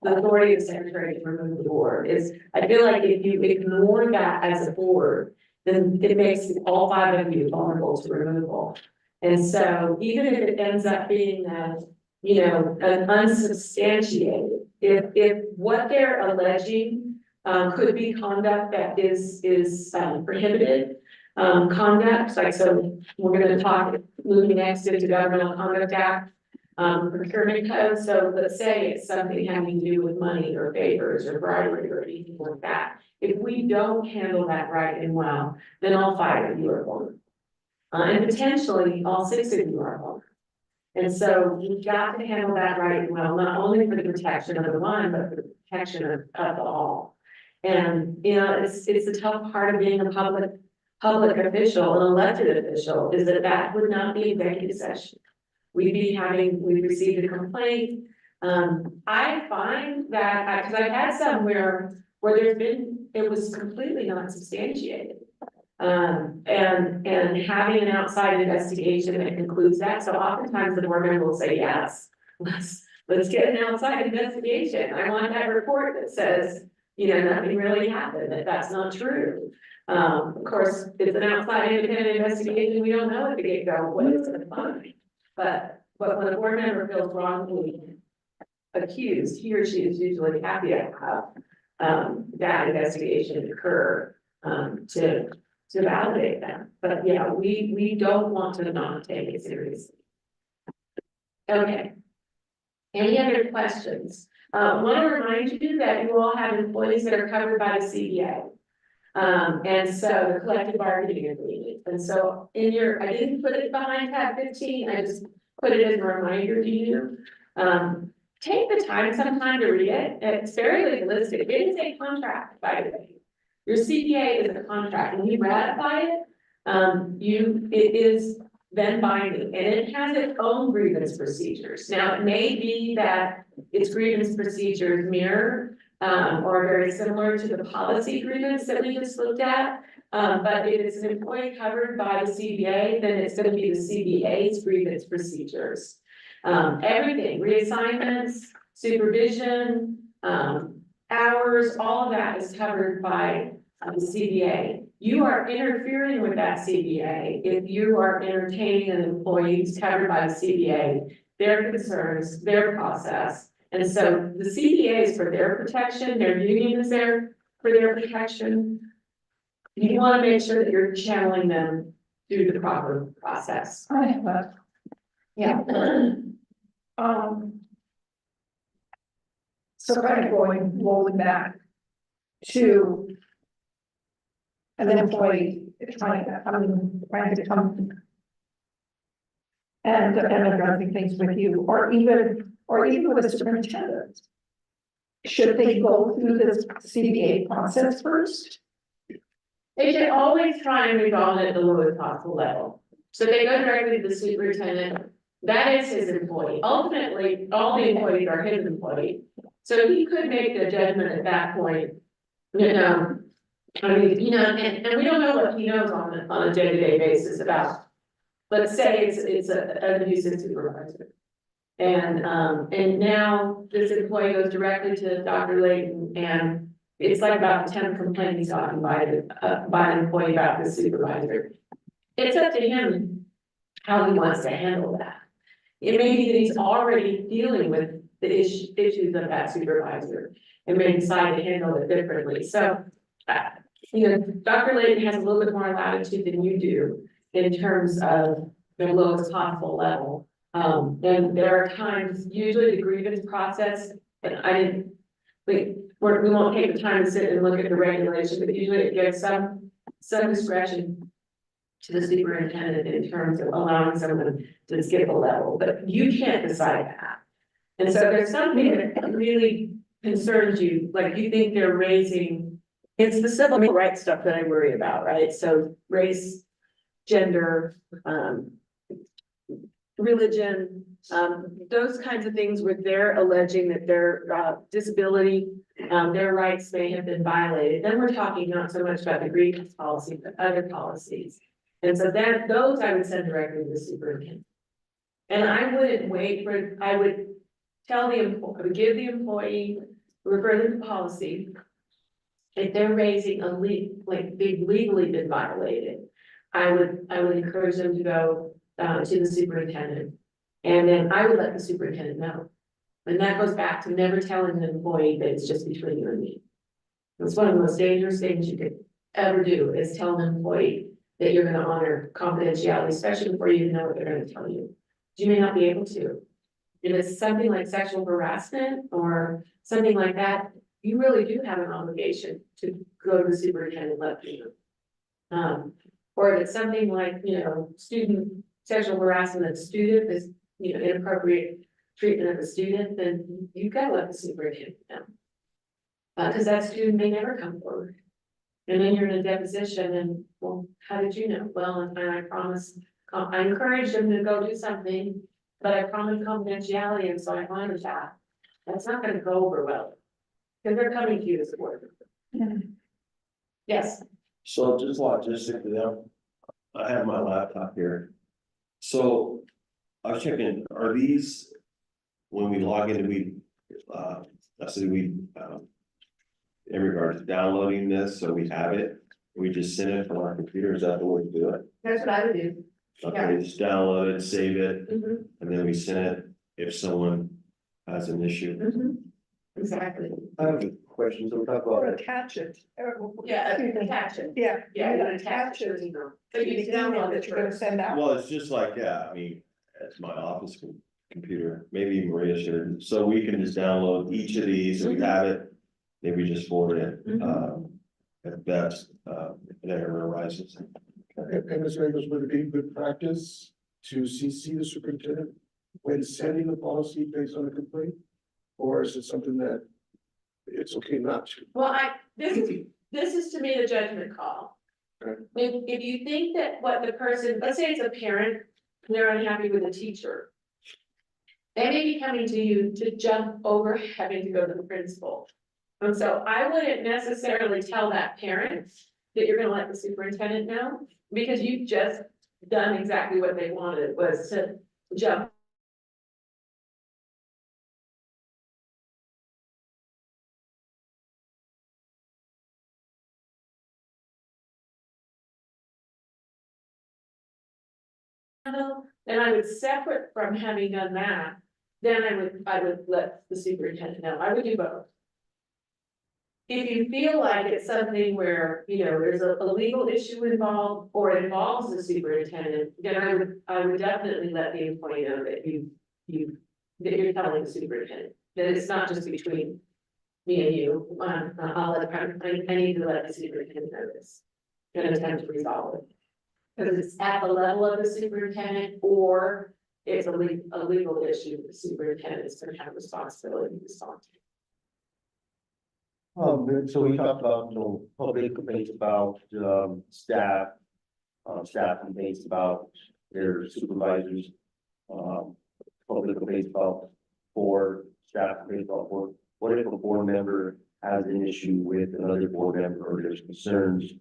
authority of the secretary to remove the board is, I feel like if you ignore that as a board, then it makes all 5 of you vulnerable to removal. And so even if it ends up being you know, an unsubstantiated, if what they're alleging could be conduct that is prohibited, conduct, like, so we're going to talk moving next into Governmental Conduct Act, procurement code. So let's say it's something having to do with money or favors or bribery or anything like that. If we don't handle that right and well, then all 5 of you are vulnerable. And potentially all 6 of you are vulnerable. And so you've got to handle that right and well, not only for the protection of the one, but for the protection of all. And, you know, it's a tough part of being a public official, an elected official, is that would not be executive session. We've received a complaint. I find that, because I've had some where it was completely not substantiated. And having an outside investigation that concludes that, so oftentimes the board member will say, yes, let's get an outside investigation. I want that report that says, you know, nothing really happened, that's not true. Of course, it's an outside independent investigation, we don't know at the get-go what it's gonna find. But when a board member feels wrongfully accused, he or she is usually happy to have that investigation occur to validate that. But yeah, we don't want to not take it seriously. Okay. Any other questions? Want to remind you that you all have employees that are covered by the CBA. And so the collective bargaining agreement. And so I didn't put it behind tab 15, I just put it as a reminder to you. Take the time sometime to read it. It's very legalistic. It is a contract, by the way. Your CBA is a contract. When you ratify it, it is then binding, and it has its own grievance procedures. Now, it may be that its grievance procedures mirror or very similar to the policy agreements that we just looked at. But if it's an employee covered by the CBA, then it's gonna be the CBA's grievance procedures. Everything, reassignments, supervision, hours, all of that is covered by the CBA. You are interfering with that CBA if you are entertaining an employee who's covered by the CBA, their concerns, their process. And so the CBA is for their protection, their union is there for their protection. You want to make sure that you're channeling them through the proper process. I have a, yeah. So kind of rolling back to an employee trying to come and addressing things with you, or even with a superintendent. Should they go through this CBA process first? They should always try and resolve it at the lowest possible level. So they go directly to the superintendent, that is his employee. Ultimately, all the employees are his employee. So he could make the judgment at that point, you know. I mean, you know, and we don't know what he knows on a day-to-day basis about. Let's say it's an abusive supervisor. And now this employee goes directly to Dr. Layton, and it's like about 10 complaints gotten by an employee about the supervisor. It's up to him how he wants to handle that. It may be that he's already dealing with the issues of that supervisor and may decide to handle it differently. So, you know, Dr. Layton has a little bit more latitude than you do in terms of the lowest possible level. And there are times, usually the grievance process, and we won't take the time to sit and look at the regulation, but usually it gives some discretion to the superintendent in terms of allowing someone to skip a level, but you can't decide that. And so there's something that really concerns you, like you think they're raising, it's the civil rights stuff that I worry about, right? So race, gender, religion, those kinds of things where they're alleging that their disability, their rights may have been violated. Then we're talking not so much about the grievance policy, but other policies. And so that those I would send directly to the superintendent. And I wouldn't wait for, I would tell the employee, I would give the employee, refer them to policy. If they're raising a like they've legally been violated, I would encourage them to go to the superintendent. And then I would let the superintendent know. And that goes back to never telling an employee that it's just between you and me. It's one of the most dangerous things you could ever do is tell an employee that you're gonna honor confidentiality, especially before you know what they're gonna tell you. You may not be able to. If it's something like sexual harassment or something like that, you really do have an obligation to go to the superintendent and let them know. Or if it's something like, you know, student sexual harassment of a student is, you know, inappropriate treatment of a student, then you've got to let the superintendent know. Because that student may never come forward. And then you're in a deposition and, well, how did you know? Well, and I promised, I encouraged them to go do something, but I promised confidentiality, and so I honored that. That's not gonna go over well. Because they're coming to you as a board. Yes, So just logistically, I have my laptop here. So I was checking, are these, when we log in, in regards to downloading this, so we have it, we just send it from our computer, is that the way to do it? that's what I would do. Okay, just download it, save it, Mhm, and then we send it if someone has an issue. mhm. Exactly. I have a question, so we're talking Or about, attach it. Yeah, attach it. Yeah. Yeah, you you attach attach it. it. But you download it that you're gonna first. send out. Well, it's just like, yeah, I mean, it's my office computer, maybe Maria should, so we can just download each of these, and we have it. Maybe just forward it, if that's, if it ever arises. And Ms. Ramos, would it be good practice to CC the superintendent when sending the policy based on a complaint? Or is it something that it's okay not to? Well, this is to me the judgment call. Okay. If you think that what the person, let's say it's a parent, and they're unhappy with a teacher. They may be coming to you to jump over having to go to the principal. And so I wouldn't necessarily tell that parent that you're gonna let the superintendent know, because you've just done exactly what they wanted, was to jump. Then I would, separate from having done that, then I would let the superintendent know. I would do both. If you feel like it's something where, you know, there's a legal issue involved, or it involves the superintendent, then I would definitely let the employee know that that you're telling the superintendent, that it's not just between me and you. I need to let the superintendent know this, and attempt to resolve it. Because it's at the level of the superintendent, or it's a legal issue, the superintendent is gonna have responsibility to respond to. So we talked about, you know, public complaints about, staff, staff complaints about their supervisors. Public complaints about board, staff complaints about board. What if a board member has an issue with another board member, or there's concerns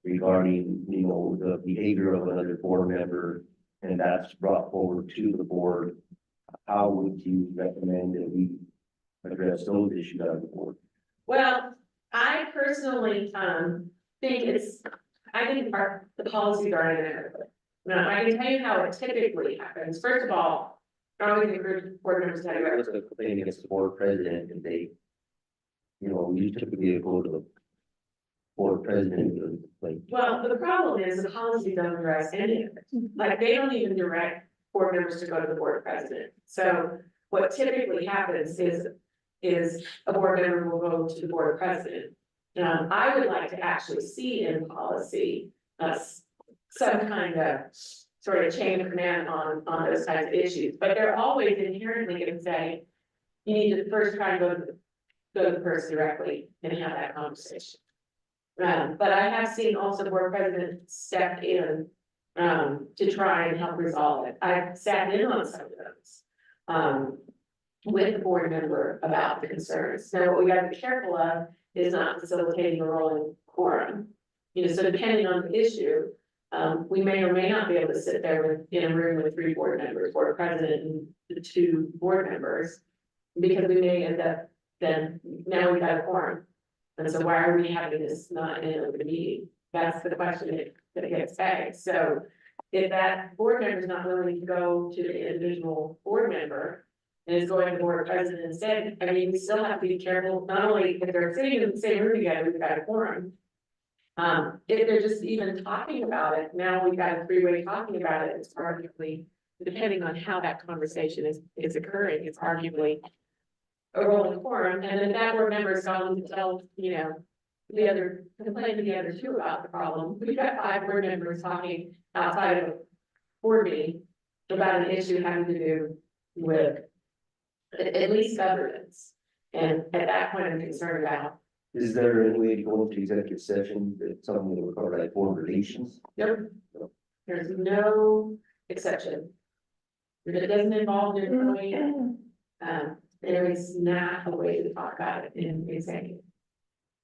regarding, you know, the behavior of another board member, and that's brought forward to the board? How would you recommend that we address those issues on the board? Well, I personally, think the policies are inadequate. Now, I can tell you how it typically happens. First of all, I always encourage board members to have There was a complaint against the board president, and they, you know, we typically go to the board president, and like, well, the problem is the policy doesn't address any of it. Like, they don't even direct board members to go to the board president. So what typically happens is a board member will go to the board president. I would like to actually see in policy, some kind of sort of chain of command on those kinds of issues, but they're always inherently gonna say, you need to first try and go to the person directly and have that conversation. But I have seen also board presidents step in, to try and help resolve it. I've sat in on some of those. With the board member about the concerns. Now, what we gotta be careful of is not facilitating a rolling quorum. You know, so depending on the issue, we may or may not be able to sit there in a room with 3 board members, board president and the 2 board members. Because we may end up, then now we've got a quorum. And so why are we having this not in an open meeting? That's the question that gets begged. So if that board member is not willing to go to the individual board member, and is going to the board president instead, I mean, we still have to be careful, not only if they're sitting in the same room together, we've got a quorum. If they're just even talking about it, now we've got a 3-way talking about it, it's arguably, depending on how that conversation is occurring, it's arguably a rolling quorum, and then that board member is going to tell, you know, complain to the other 2 about the problem. We've got 5 board members talking outside of a board meeting about an issue having to do with at least governance. And at that point, I'm concerned about. is there any way to go into executive session that something that would cover like board relations? Nope. There's no exception. If it doesn't involve the employee, there is not a way to talk about it in executive.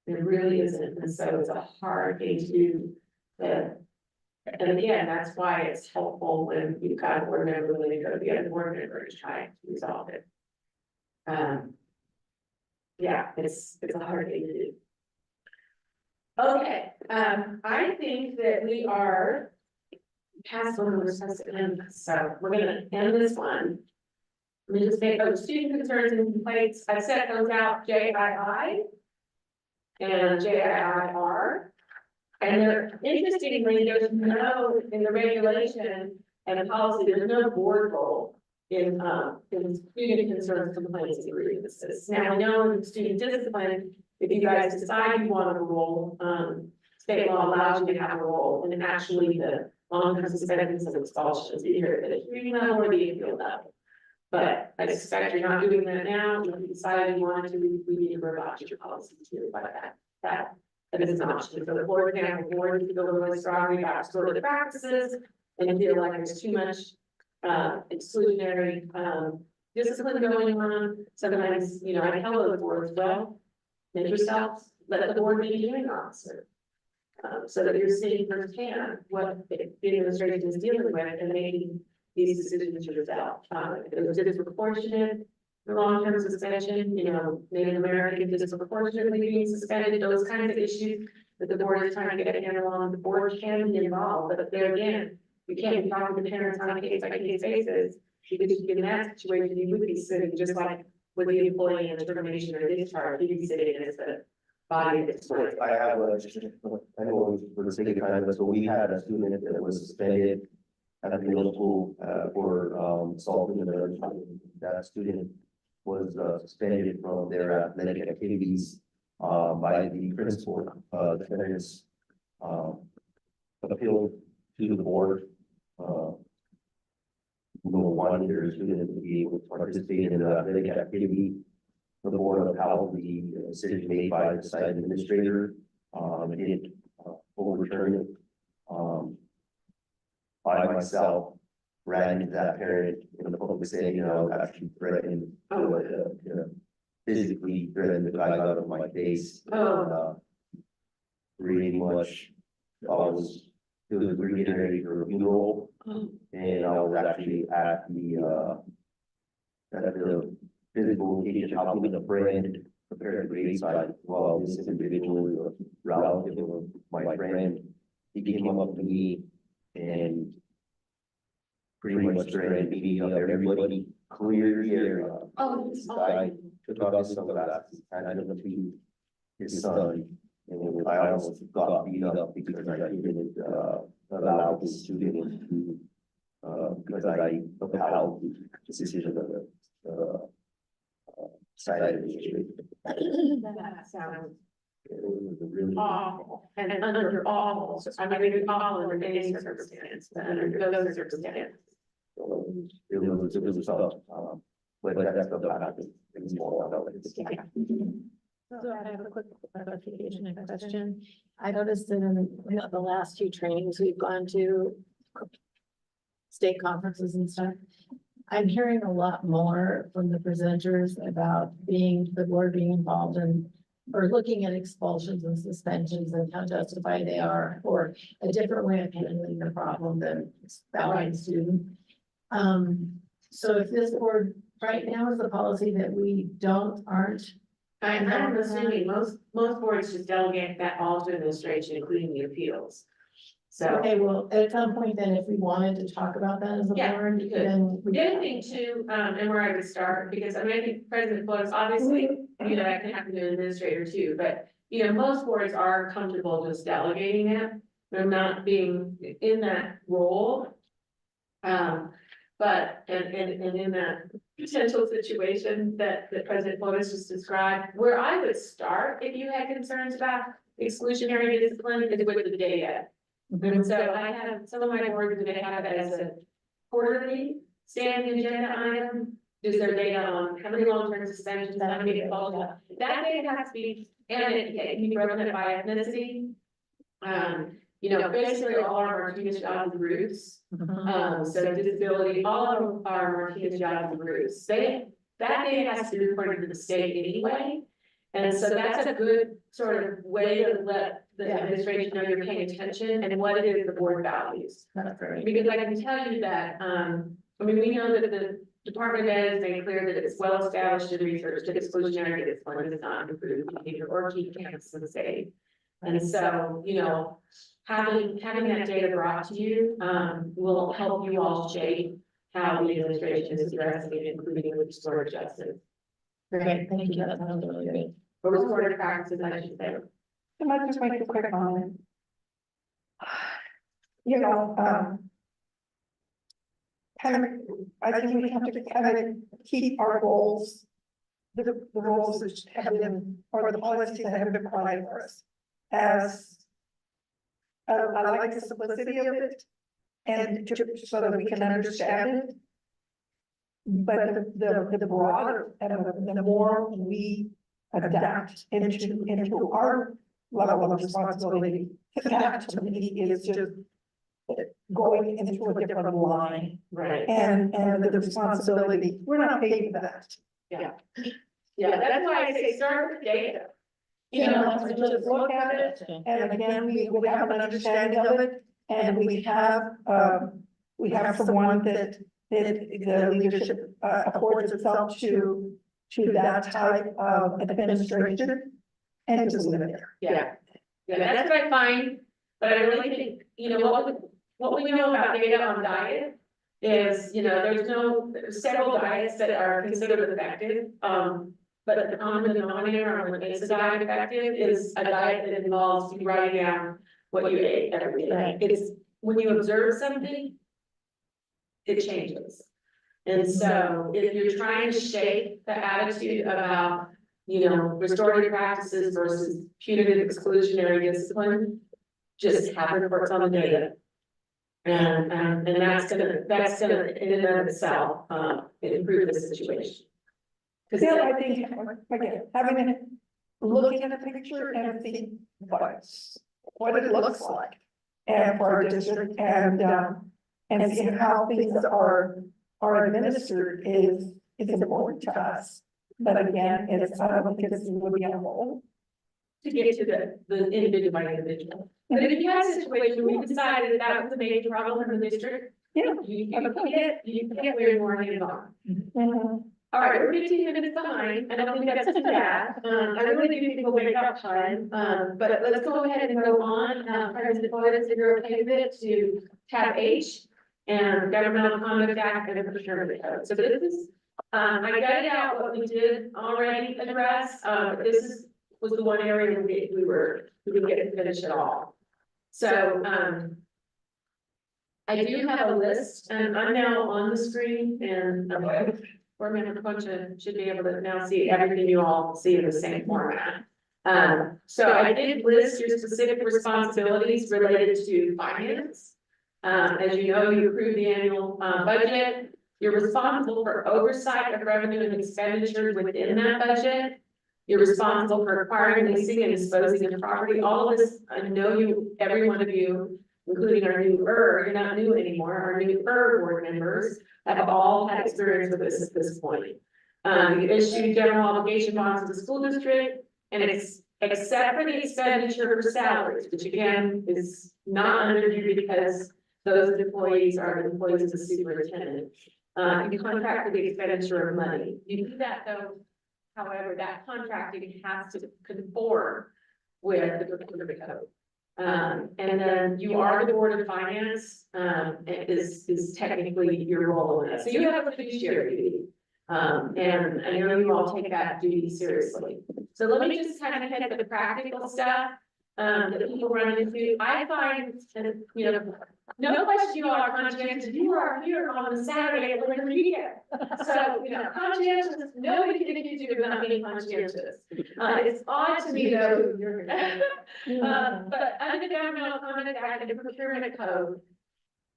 There really isn't, and so it's a hard thing to do. And again, that's why it's helpful when you've got a board member, when they go to the other board member to try to resolve it. Yeah, it's a hard thing to do. Okay, I think that we are past when we're supposed to end, so we're gonna end this one. Let me just make those student concerns and complaints. I sent those out JII and JIR. And they're interestingly, there's no, in the regulation and the policy, there's no board role in student concerns, complaints, and grievances. Now, I know in student discipline, if you guys decide you want a role, state law allows you to have a role, and actually the long-term suspensions and expulsions, either at the hearing level or the appeal level. But I suspect you're not doing that now. If you decide you want to, we need to revise your policy to reflect that is an option. So the board can have a board to feel really strongly about sort of practices and feel like there's too much exclusionary discipline going on. Sometimes, you know, I tell those boards, well, make yourself, let the board be the hearing officer. So that you're seeing firsthand what the administration is dealing with and making these decisions yourself. If it was disproportionate, the long-term suspension, you know, Native Americans disproportionately being suspended, those kinds of issues that the board is trying to get a handle on, the board can be involved, but there again, you can't be talking to parents on a case-by-case basis. Because in that situation, you would be sitting just like with the employee and the termination or discharge, you'd be sitting as the body of the employee. I have a, I know for the sake of time, but so we had a student that was suspended at the middle school, for, assaulting another child. That student was, suspended from their athletic activities, by the principal, the parents, appealed to the board, no one their student to be able to participate in the athletic activity. The board upheld the decision made by the site administrator, it didn't overturn it. I myself ran into that parent in the public setting, you know, actually threatened, physically threatened the guy out of my face. Pretty much, it was getting ready for a funeral, and I was actually at the physical location, helping a friend prepare the graveside while this individual, a relative of my friend, he came up to me and pretty much threatened me of everybody, clear the area. This guy took off his sunglasses, and I looked to his son, and I almost got beat up because I didn't, allow the student to, because I upheld the decision of the, site administrator. That sounds It was a really. awful and under awful, I mean, awful under any circumstance, but under those circumstances. It was tough, but that's the happened. Things more about it. So I have a quick clarification and question. I noticed that in the last few trainings we've gone to, state conferences and stuff, I'm hearing a lot more from the presenters about the board being involved in, or looking at expulsions and suspensions and how justified they are, or a different way of handling the problem than expelling a student. So if this board right now is the policy that we aren't. I'm assuming most boards just delegate that all to administration, including the appeals. So. Okay, well, at some point then, if we wanted to talk about that as a Yeah, board, we could. then. The other thing too, and where I would start, because I mean, I think President Flores, obviously, you know, that can happen to an administrator too, but. You know, most boards are comfortable just delegating it, they're not being in that role. But, and in that potential situation that President Flores just described, where I would start if you had concerns about exclusionary discipline is with the data. And so I have some of my boards, they have it as a quarterly standing agenda item. Is there data on how many long-term suspensions, how many called up? That data has to be, and it can be broken up by ethnicity. You know, basically all our Martinez jobs groups, so disability, all of our Martinez jobs groups, that data has to be reported to the state anyway. And so that's a good sort of way to let the administration know you're paying attention and what it is the board values. That's right. Because I can tell you that, I mean, we know that the Department of Ed has made clear that it's well established in research that exclusionary discipline does not improve behavior or keep campuses in the state. And so, you know, having that data brought to you, will help you all shape how the administration is addressing it, including with restorative justice. Great, thank you, that sounds really good. Or restorative practices, I should say. Can I just make a quick comment? You know, I think we have to kind of keep our goals, the roles that have been, or the policies that have been provided for us. As, I like the simplicity of it, and so that we can understand it. But the broader, and the more we adapt into our level of responsibility, that to me is just going into a different line. Right. And the responsibility, we're not paid for that. Yeah, that's why I say start with data. you know, let's just look at it. And again, we would have an understanding of it, and we have someone that the leadership affords itself to that type of administration. And just live there. Yeah, that's what I find, but I really think, you know, what we know about data on diet is, you know, there's several diets that are considered effective, but the common denominator on what makes a diet effective is a diet that involves you writing down what you ate every day. It's, when you observe something, it changes. And so if you're trying to shape the attitude about, you know, restorative practices versus punitive exclusionary discipline, just have reports on the data. And that's gonna in and of itself, improve the situation. Still, I think, again, looking at a picture and seeing what it looks like. And for our district and seeing how things are administered is important to us. But again, I don't think it's would be a whole. To get to the individual by individual. But if you had a situation where we decided that was a major problem in the district, Yeah. you can get where you're more hands-on. All right, we're 15 minutes behind. I don't think that's too bad. I really do think we'll make up time. But let's go ahead and go on. President Flores, if you're okay with it, to tab H and Governmental Conduct Act and the Procurement Code. So this is, I gutted out what we did already address. This was the one area we didn't get to finish at all. So, I do have a list, and I'm now on the screen, and board member Concha should be able to now see everything you all see in the same format. So I did list your specific responsibilities related to finance. As you know, you approve the annual budget. You're responsible for oversight of revenue and expenditures within that budget. You're responsible for acquiring, leasing, and disposing of property. All of this, I know you, every one of you, including our you're not new anymore, our newer board members have all had experience with this at this point. You issue general obligation bonds to the school district, and except for the expenditure for salaries, which again is not under you because those employees are employees of the superintendent. You contract for the expenditure of money. You do that though. However, that contracting has to conform with the procurement code. And then you are the Board of Finance, is technically your role in it. So you have a fiduciary duty. And I know you all take that duty seriously. So let me just kind of hit the practical stuff, that people run into. I find, you know, no question you all are conscientious. You are here on the Saturday at the weekend. So, you know, conscientious, nobody can accuse you of not being conscientious. It's odd to me though. But under the Governmental Conduct Act and the Procurement Code,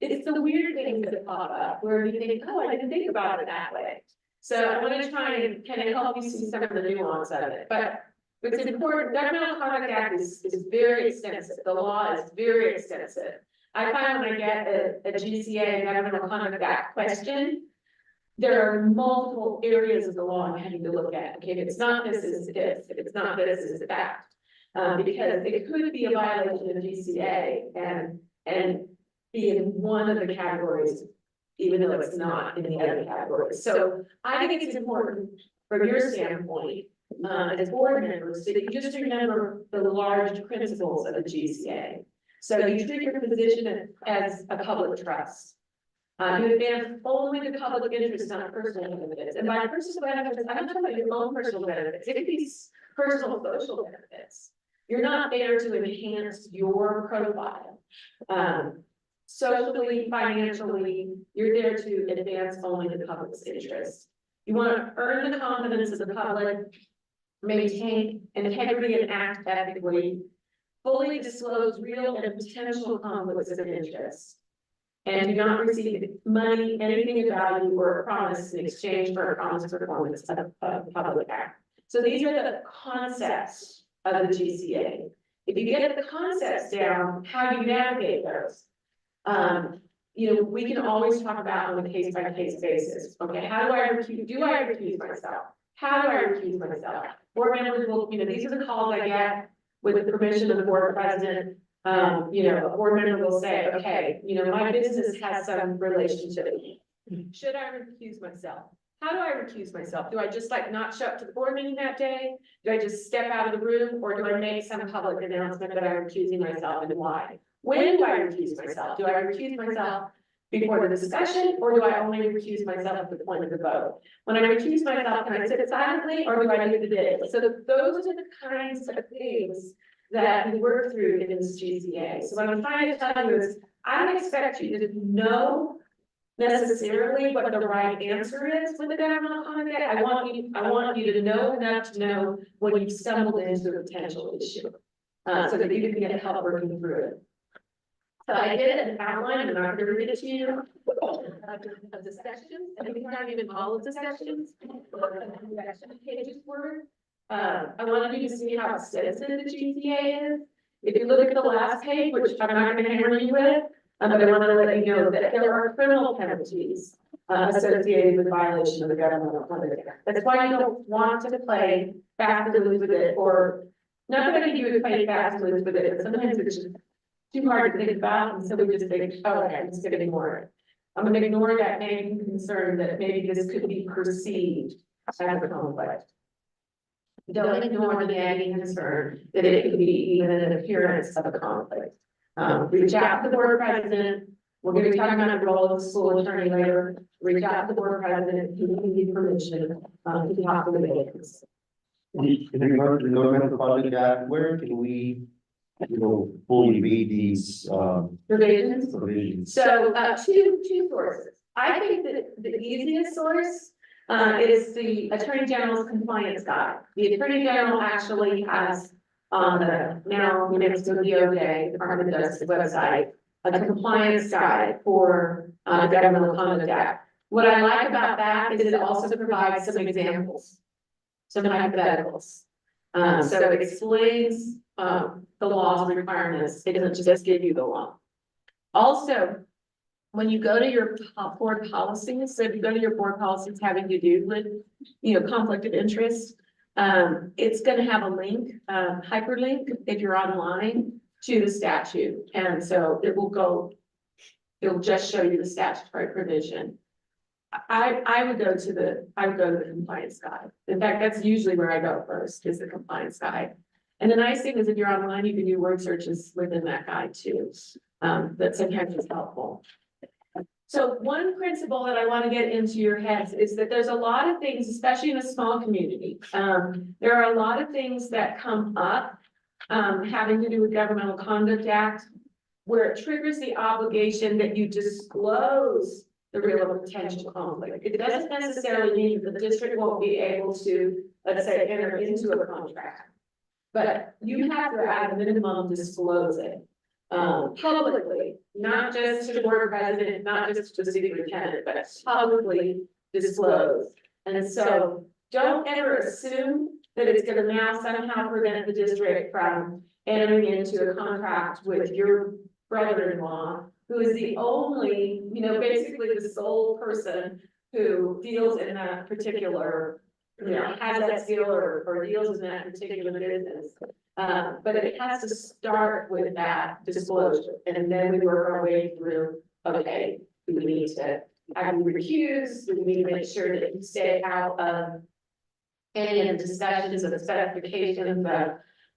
it's the weird things that pop up where you think, oh, I didn't think about it that way. So I want to try and kind of help you see some of the nuance of it, but it's important. Governmental Conduct Act is very extensive. The law is very extensive. I find when I get a GCA Governmental Conduct Act question, there are multiple areas of the law I'm having to look at. Okay, if it's not this, is this. If it's not this, is that. Because it could be a violation of GCA and be in one of the categories, even though it's not in the other categories. So I think it's important from your standpoint, as board members, that you just remember the large principles of the GCA. So you treat your position as a public trust. You advance only the public interest, not personal benefits. And by personal benefits, I'm not talking about your own personal benefits. It could be personal social benefits. You're not there to enhance your profile. Socially, financially, you're there to advance only the public's interest. You want to earn the confidence of the public, maintain integrity and act ethically, fully disclose real and potential conflicts of interest, and do not receive money, anything of value, or a promise in exchange for a promised performance of public act. So these are the concepts of the GCA. If you get the concepts down, how you navigate those. You know, we can always talk about on a case-by-case basis. Okay, how do I recuse myself? how do I recuse myself? Board members will, these are the calls I get with the permission of the board president. A board member will say, okay, my business has some relationship. Should I recuse myself? How do I recuse myself? Do I just like not show up to the board meeting that day? Do I just step out of the room, or do I make some public announcement that I'm recusing myself and why? When do I recuse myself? Do I recuse myself before the discussion, or do I only recuse myself at the point of the vote? When I recuse myself, can I sit silently, or do I do the bid? So those are the kinds of things that we work through in this GCA. So what I'm trying to tell you is, I don't expect you to know necessarily what the right answer is with the governmental conduct. I want you to know enough to know when you've stumbled into a potential issue, so that you can get help working through it. So I did an outline, and I'm going to read it to you, of the sections, and we can't even all of the sections. Pages were. I wanted you to see how extensive the GCA is. If you look at the last page, which I'm not going to hammer you with, but I want to let you know that there are criminal penalties associated with violation of the governmental conduct. That's why you don't want to play fast and loose with it, or not that I think you would play fast and loose with it, but sometimes it's just too hard to think about, and so we just think, oh, okay, I'm just gonna ignore it. I'm gonna ignore that nagging concern that maybe this could be perceived as a conflict. Don't ignore the nagging concern that it could be even an appearance of a conflict. Reach out to the board president. We're gonna be talking about the role of the school attorney later. Reach out to the board president, if you need permission, to talk to the victims. In regard to the governmental conduct act, where can we, fully read these, Provisions. provisions? So, two sources. I think that the easiest source, is the Attorney General's compliance guide. The Attorney General actually has on the now New Mexico DOJ, Department of Justice website, a compliance guide for, the Governmental Conduct Act. What I like about that is it also provides some examples, some hypotheticals. So it explains, the law's requirements. It doesn't just give you the law. Also, when you go to your board policies, so if you go to your board policies having to do with, conflict of interest, it's gonna have a link, hyperlink, if you're online, to the statute. And so it'll just show you the statutory provision. I would go to the compliance guide. In fact, that's usually where I go first, is the compliance guide. And the nice thing is if you're online, you can do word searches within that guide too. That sometimes is helpful. So one principle that I want to get into your heads is that there's a lot of things, especially in a small community. There are a lot of things that come up having to do with Governmental Conduct Act, where it triggers the obligation that you disclose the real potential conflict. It doesn't necessarily mean that the district won't be able to, let's say, enter into a contract. But you have to at a minimum disclose it publicly, not just to the board president, not just to the superintendent, but publicly disclose. And so don't ever assume that it's gonna now somehow prevent the district from entering into a contract with your brother-in-law, who is the only, basically the sole person who deals in that particular, has that skill or deals in that particular business. But it has to start with that disclosure, and then we work our way through, okay, do we need to have you recused? Do we need to make sure that you stay out of any of the discussions of the specifications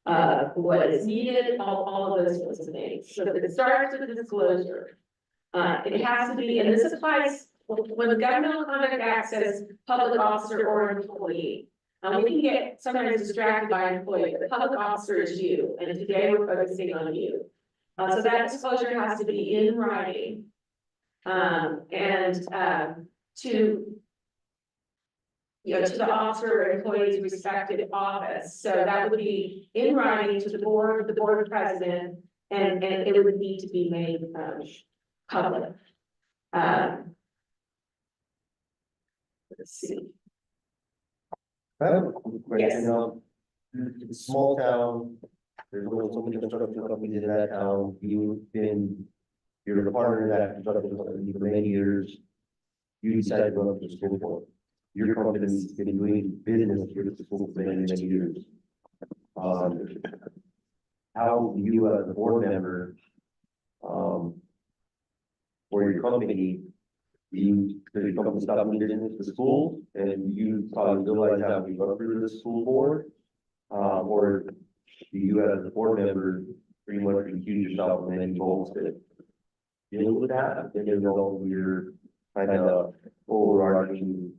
of what is needed, all of those sorts of things. So it starts with the disclosure. It has to be, and this applies when the Governmental Conduct Act says public officer or employee. We can get sometimes distracted by an employee, but the public officer is you, and today we're focusing on you. So that disclosure has to be in writing. To the officer or employee's respective office. So that would be in writing to the board president, and it would need to be made public. Let's see. I have a quick question. Yes. It's a small town. There's only so many construction companies in that town. You're a partner in that construction company for many years. You decided to go up to school board. your company's been doing business with the school for many, many years. How you as a board member, for your company, the company stopped doing business with the school, and you probably realize that we go through the school board? Or do you as a board member pretty much recuse yourself from any goals that deal with that? Then you know your kind of overarching,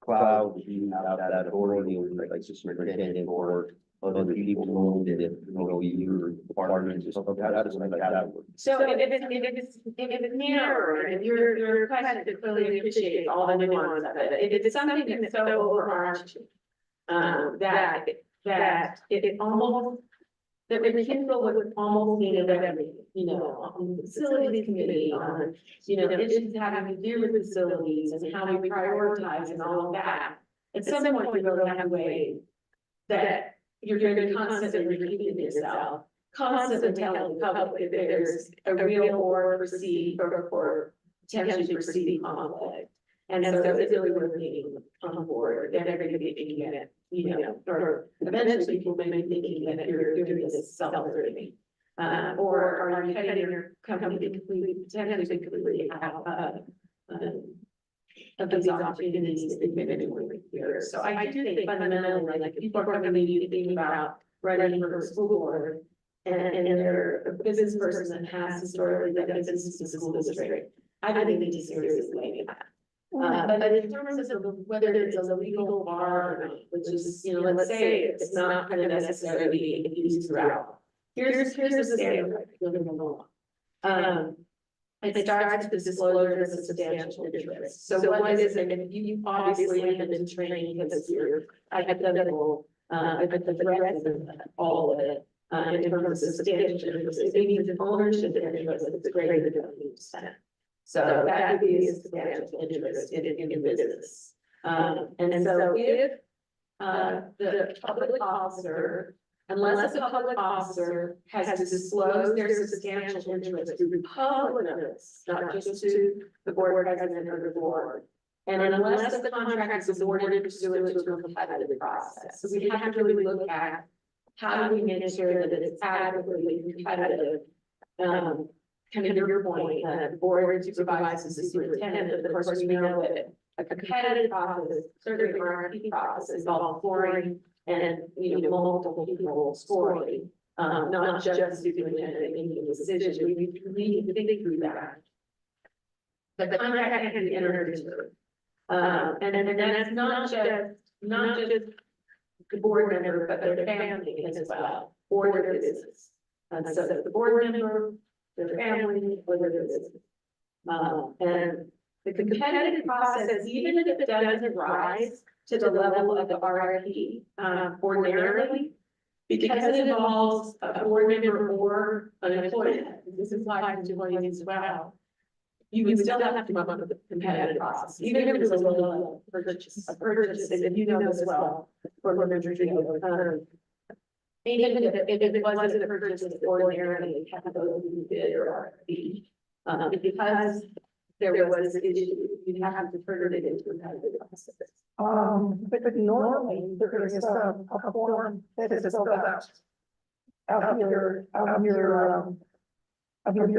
cloud, you have that authority or like superintendent or other people know that, you know, you're partners or something like that, that's like that. So if it's narrower and your question clearly appreciates all the nuance of it, if it's something that's so overarching. That it almost, that the Kindle would almost mean of everything, you know, on the facilities committee, on, you know, issues having to do with facilities and how we prioritize and all of that. At some point, we really have a way that you're going to be constantly repeating yourself, constantly telling the public that there's a real or perceived or potentially perceived conflict. And so it's really worth being on board, that everybody can get it, you know, or eventually people may be thinking that you're doing this self-serving. Or are you cutting your company to completely out of these opportunities that you've been doing here. So I do think fundamentally, like if people are coming to you thinking about running for a school board and they're a business person that has historically done business in the school district, I think they need to seriously weigh that. But in terms of whether it's a legal bar or not, which is, you know, let's say it's not kind of necessarily used throughout. Here's the standard within the law. It starts with disclosure of substantial interest. So what is it? And you obviously have been trained because you're hypothetical, but the rest of all of it, in terms of substantial interest, it means an ownership interest, it's greater than 50%. So that would be a substantial interest in business. And so if the public officer, unless the public officer has disclosed their substantial interest through public notice, not just to the board president or the board. And unless the contract is awarded pursuant to a competitive process. So we have to really look at how do we make sure that it's adequately competitive. Kind of your point, the board supervises the superintendent, but of course we know that a competitive process, certainly an RFP process involves scoring and, you know, multiple people scoring, not just the superintendent making the decision. We need to think through that. The contract can be entered into. And that's not just the board member, but their family as well, or their business. And so the board member, their family, or their business. And the competitive process, even if it doesn't rise to the level of the RFP, ordinarily, because it involves a board member or an employee, this applies to employees as well. You would still have to come up with a competitive process, even if it was a low level purchase, and you know as well, for board members, even if it wasn't a purchase that ordinarily had to go to bid or RFP, because there was an issue, you have to turn it into a competitive process. But normally there is a form that is filled out of your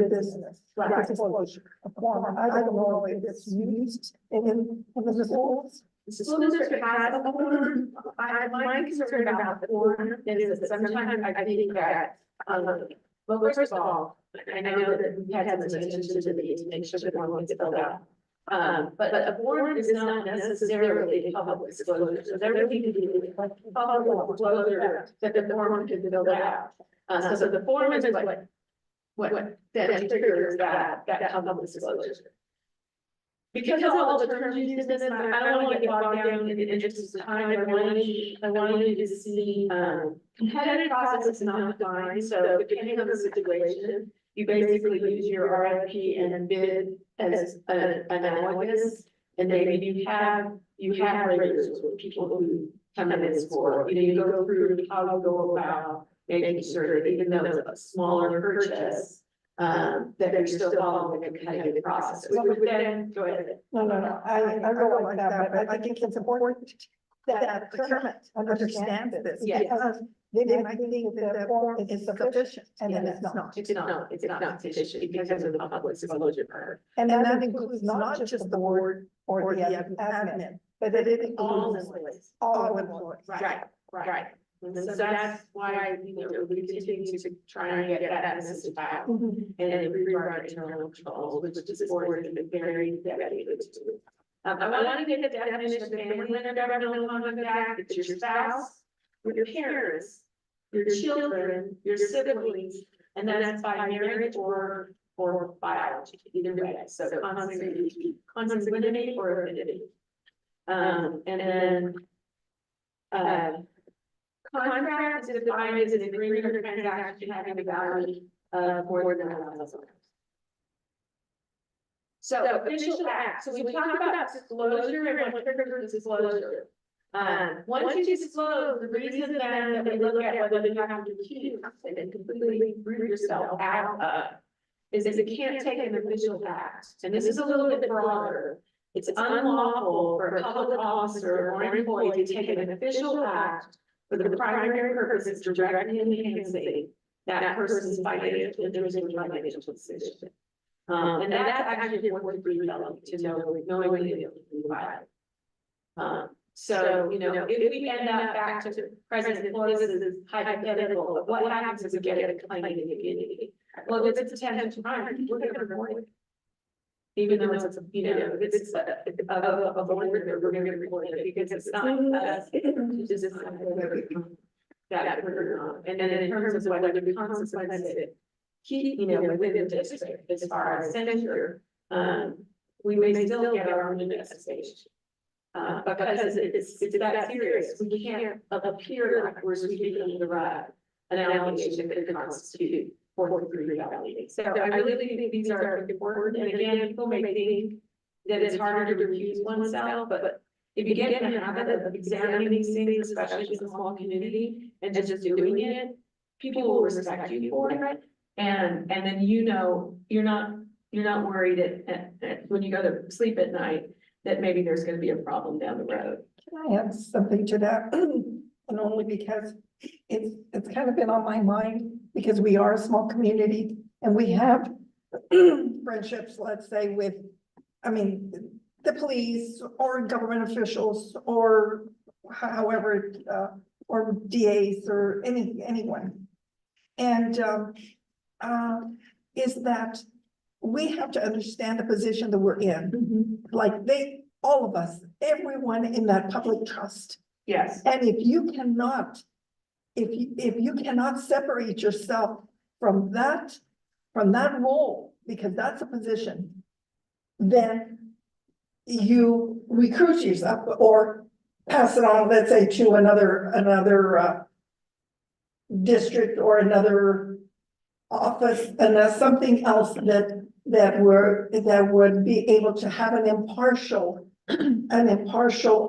business, like disclosure, a form. I don't know if it's used in the schools. The school district has a form. My concern about the form is that sometimes I think that, well, first of all, I know that we had some attention to the need to make sure that one gets filled out. But a form is not necessarily a public disclosure, so there would need to be a public disclosure that the form can be filled out. So the form is what then triggers that public disclosure. Because of all the terms used in this, I don't want to get bogged down in the interest of time. I wanted to see, competitive process is not defined, so depending on the situation, you basically use your RFP and bid as an analogous, and maybe you have raters with people who come in and score. You know, you go through how you go about making sure that even though it's a smaller purchase, that you're still following the competitive process. We would then, go ahead. No, I realize that, but I think it's important that procurement understands this. Yes. Because they might think that the form is sufficient, and then it's not. It's not sufficient because of the public disclosure part. And that includes not just the board or the admin, but it All includes employees. all employees. Right. And so that's why, we continue to try and get that message out. Mhm. And improve our internal controls, which this board has been very dedicated to. I want to get the definition of family and governmental contact. It's your spouse, your parents, your children, your siblings, and that's by marriage or biology, either way. So consanguinity or affinity. And then, contract is defined as an agreement or transaction having a value of more than $1,000. So official act, so we talked about disclosure and what triggers disclosure. Once you disclose, the reason then that we look at whether you have to accuse and completely root yourself out of is that you can't take an official act, and this is a little bit broader. It's unlawful for a public officer or employee to take an official act for the primary purpose of directly enhancing that person's financial interest or financial position. And that's actually important for you to know, knowing that. So, if we end up back to President Pelosi's hypothetical of what happens if we get a complaint in the community. Well, if it's a 10 crime, we're gonna report it. Even though it's, if it's a board, we're gonna report it because it's not us. It's just that we're not. And then in terms of whether the consequences it keep, within the district as far as censure, we may still get our own investigation. Because it's that serious, we can't appear like we're sweeping under the rug an allegation that could constitute 4-degree retaliation. So I really think these are important, and again, people may think that it's harder to recuse oneself, but if you get in the habit of examining these things, especially in a small community, and just doing it, people will respect you for it, and then you're not worried at when you go to sleep at night that maybe there's gonna be a problem down the road. Can I add something to that? And only because it's kind of been on my mind, because we are a small community and we have friendships, let's say, with, the police or government officials or however, or DAs or anyone. And is that we have to understand the position that we're in. Like all of us, everyone in that public trust. Yes. And if you cannot separate yourself from that role, because that's a position, then you recruit yourself or pass it on, let's say, to another district or another office, and that's something else that would be able to have an impartial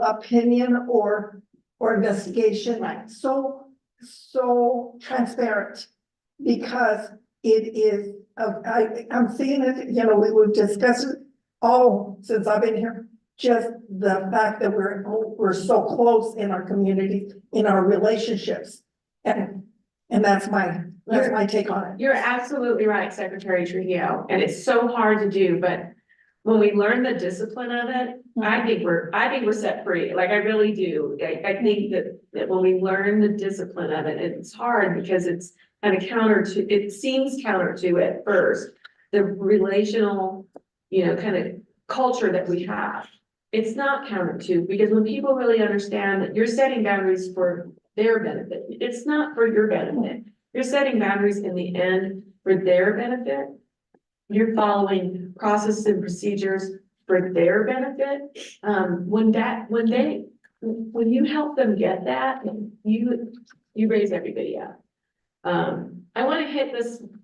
opinion or investigation. Right. So transparent, because it is, I'm seeing it, we've discussed it all since I've been here. Just the fact that we're so close in our community, in our relationships, and that's my take on it. You're absolutely right, Secretary Trujillo, and it's so hard to do, but when we learn the discipline of it, I think we're set free. Like, I really do. I think that when we learn the discipline of it, it's hard because it's kind of it seems counter to at first, the relational, kind of culture that we have. It's not counter to, because when people really understand that you're setting boundaries for their benefit, it's not for your benefit. You're setting boundaries in the end for their benefit. You're following processes and procedures for their benefit. When you help them get that, you raise everybody up. I want to hit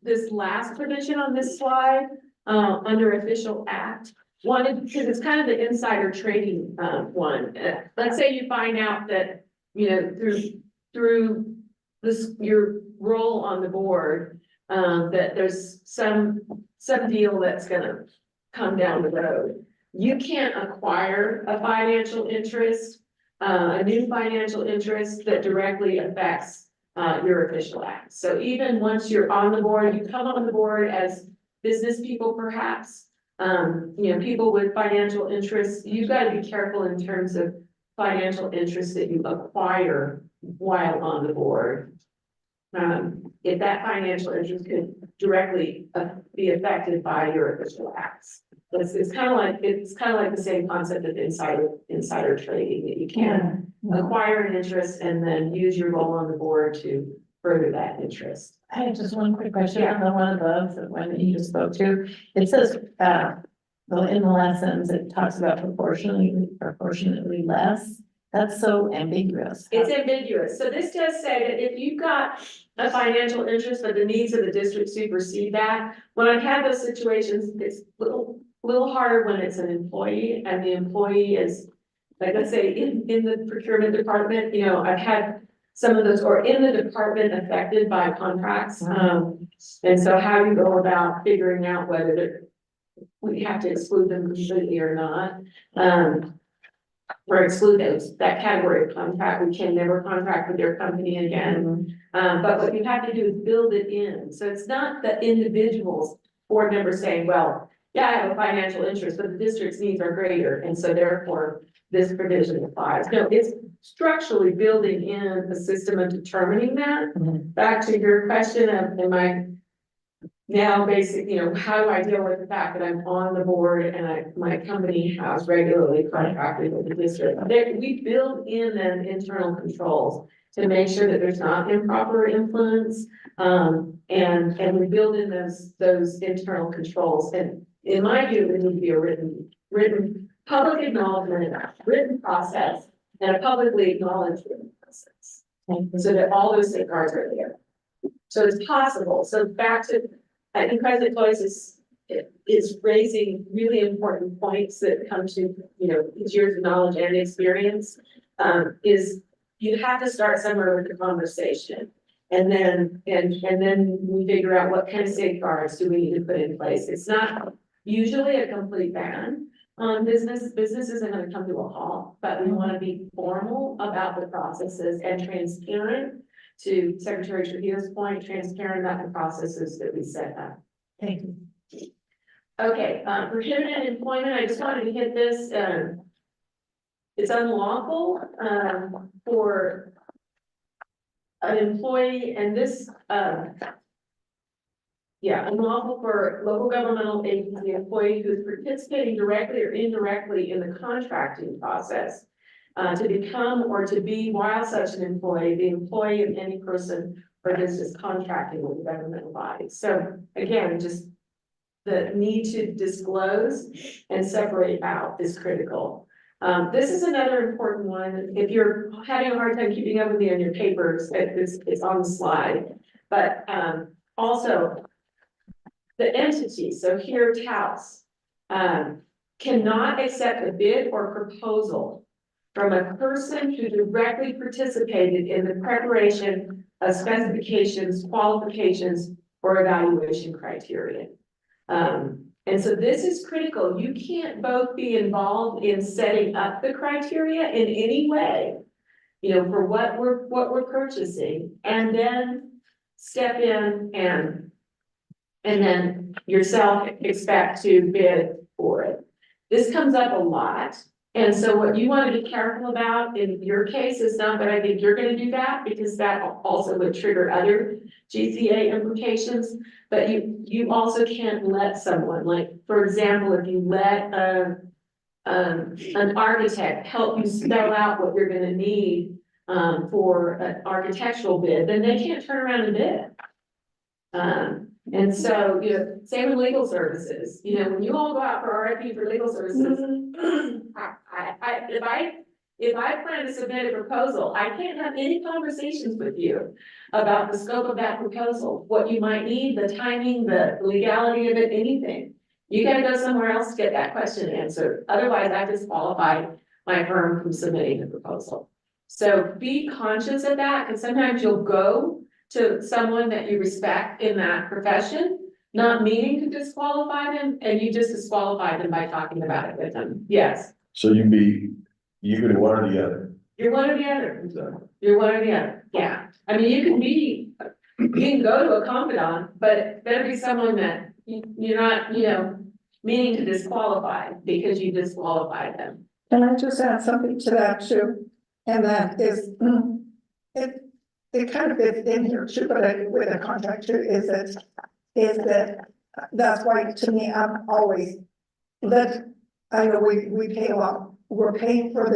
this last provision on this slide, under official act. Because it's kind of the insider trading, one. Let's say you find out that, through this, your role on the board, that there's some deal that's gonna come down the road. You can't acquire a financial interest, a new financial interest that directly affects your official act. So even once you're on the board, you come on the board as business people perhaps, people with financial interests, you've got to be careful in terms of financial interests that you acquire while on the board. If that financial interest could directly be affected by your official acts. It's kind of like the same concept of insider trading, that you can acquire an interest and then use your role on the board to further that interest. I have just one quick question on the one above, the one that you just spoke to. It says, well, in the last sentence, it talks about proportionately less. That's so ambiguous. It's ambiguous. So this does say that if you've got a financial interest, but the needs of the district supersede that, when I've had those situations, it's little harder when it's an employee and the employee is, like, let's say in the procurement department, I've had some of those, or in the department affected by contracts. And so how you go about figuring out whether we have to exclude them completely or not. Or exclude that category of contract, we can never contract with your company again. But what you have to do is build it in, so it's not the individuals, board members saying, well, yeah, I have a financial interest, but the district's needs are greater, and so therefore this provision applies. No, it's structurally building in a system of determining that. Back to your question of, am I now basic, how do I deal with the fact that I'm on the board and my company has regularly contracted with the district? We build in then internal controls to make sure that there's not improper influence. And we build in those internal controls. And in my view, there need to be a written public acknowledgement, written process, and a publicly acknowledged written process. So that all those safeguards are there. So it's possible. So back to, I think President Boyce is raising really important points that come to, his years of knowledge and experience, is you have to start somewhere with the conversation. And then we figure out what kind of safeguards do we need to put in place. It's not usually a complete ban on business. Business isn't going to come to a halt, but we want to be formal about the processes and transparent. To Secretary Trujillo's point, transparent about the processes that we set up. Thank you. Okay, prohibited employment, I just wanted to hit this, it's unlawful, for an employee, and this, unlawful for local governmental agency employee who is participating directly or indirectly in the contracting process to become or to be, while such an employee, the employee of any person or business contracting with the governmental body. So again, just the need to disclose and separate out is critical. This is another important one. If you're having a hard time keeping up with me on your papers, it's on the slide. But also the entity, so here Taos, cannot accept a bid or proposal from a person who directly participated in the preparation of specifications, qualifications, or evaluation criteria. And so this is critical. You can't both be involved in setting up the criteria in any way, for what we're purchasing, and then step in and then yourself expect to bid for it. This comes up a lot. And so what you want to be careful about in your case is not that I think you're going to do that, because that also would trigger other GCA implications. But you also can't let someone, like, for example, if you let an architect help you spell out what you're going to need for an architectural bid, then they can't turn around and bid. And so, same with legal services, when you all go out for RFP for legal services, if I plan to submit a proposal, I can't have any conversations with you about the scope of that proposal, what you might need, the timing, the legality of it, anything. You gotta go somewhere else to get that question answered. Otherwise, I disqualify my firm from submitting the proposal. So be conscious of that, because sometimes you'll go to someone that you respect in that profession, not meaning to disqualify them, and you just disqualify them by talking about it with them. Yes, So you could be one or the other. you're one or the other. So, You're one or the other, yeah. I mean, you can go to a confidant, but it better be someone that you're not, meaning to disqualify because you disqualified them. Can I just add something to that too? And that is, it kind of fits in here too, but with a contract too, is that, that's why to me, I'm always, I know we pay a lot, we're paying for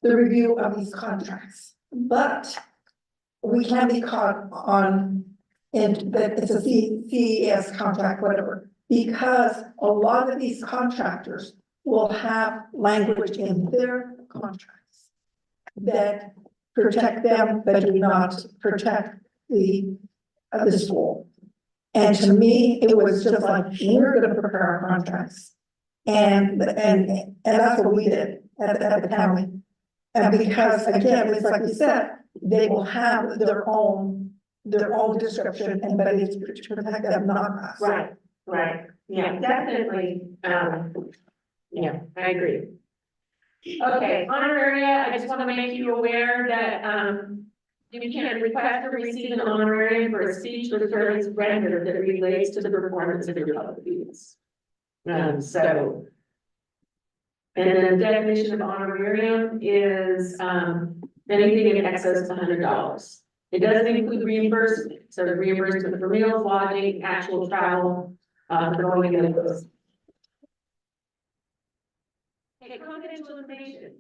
the review of these contracts, but we can be caught on, in that it's a CES contract, whatever, because a lot of these contractors will have language in their contracts that protect them, but do not protect the school. And to me, it was just like, we're gonna prepare our contracts. And that's what we did at the county. And because again, it's like you said, they will have their own description, and but it's to protect them, not us. Right, yeah, definitely, yeah, I agree. Okay, honoraria, I just wanna make you aware that, you can request or receive an honorarium for a speech or service rendered that relates to the performance of your public duties. So. And then the definition of honorarium is, anything in excess of $100. It doesn't include reimbursement, so the reimbursement for meals, lodging, actual travel, for going to those. Okay, confidential information.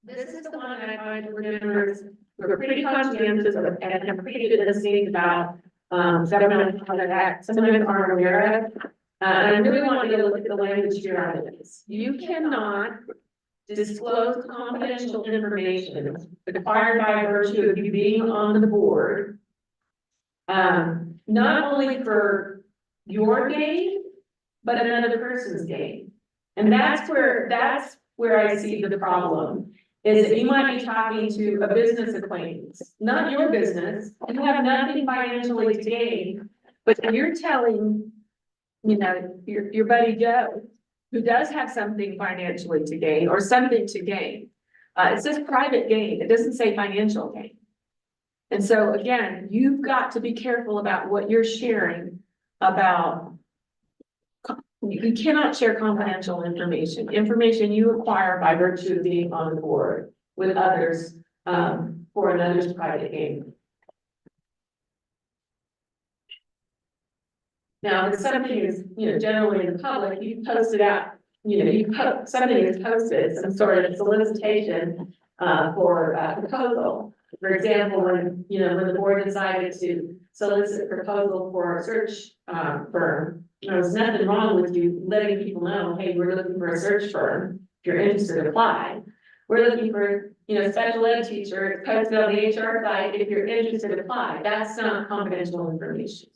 This is the one that I find for members who are pretty conscientious of and have pretty good listening about, government contract, sometimes aren't aware of. And I really want you to look at the language here on this. You cannot disclose confidential information acquired by virtue of you being on the board. Not only for your gain, but another person's gain. And that's where I see the problem, is that you might be talking to a business acquaintance, not your business, and you have nothing financially to gain, but you're telling, your buddy Joe, who does have something financially to gain or something to gain. It says private gain, it doesn't say financial gain. And so again, you've got to be careful about what you're sharing about. You cannot share confidential information you acquire by virtue of being on the board with others, for another's private gain. Now, if something is, generally in the public, you post it out, something is posted, some sort of solicitation, for a proposal. For example, when the board decided to solicit a proposal for a search, firm, there's nothing wrong with you letting people know, hey, we're looking for a search firm, if you're interested, apply. We're looking for, special ed teacher, it's posted on the HR site, if you're interested, apply. That's not confidential information.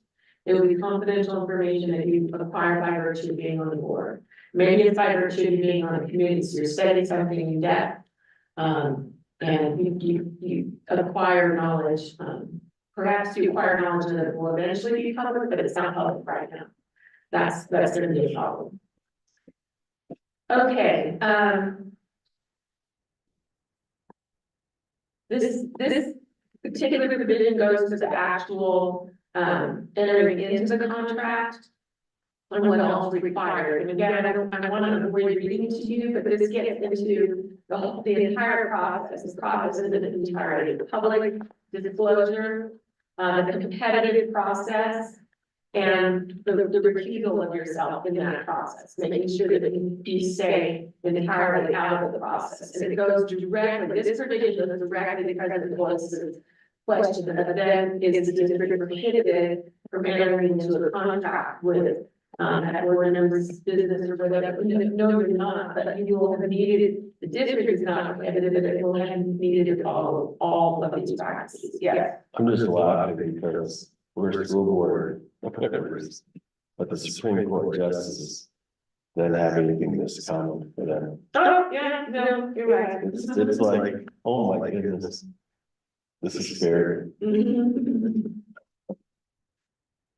It would be confidential information that you acquire by virtue of being on the board. Maybe it's by virtue of being on a committee, so you're studying something in depth. And you acquire knowledge, perhaps you acquire knowledge that will eventually be public, but it's not public right now. That's gonna be a problem. Okay, this particular provision goes to the actual entering into the contract and what else is required. And again, I want to avoid reading to you, but this gets into the entire process. This process is the entirety, the public disclosure, the competitive process, and the recusal of yourself in that process, making sure that you stay entirely out of the process. And it goes directly, this provision goes directly because it was question that then is the district prohibited from entering into a contract with a board member's business or whatever. No, you're not, but you will have needed, the district is not prohibited, but it will have needed to follow all of these practices. Yes. I'm just laughing because we're a school board members, but the Supreme Court justices then have anything this common for them. Oh, yeah, no, you're right. It's like, oh my goodness. This is scary. Mhm.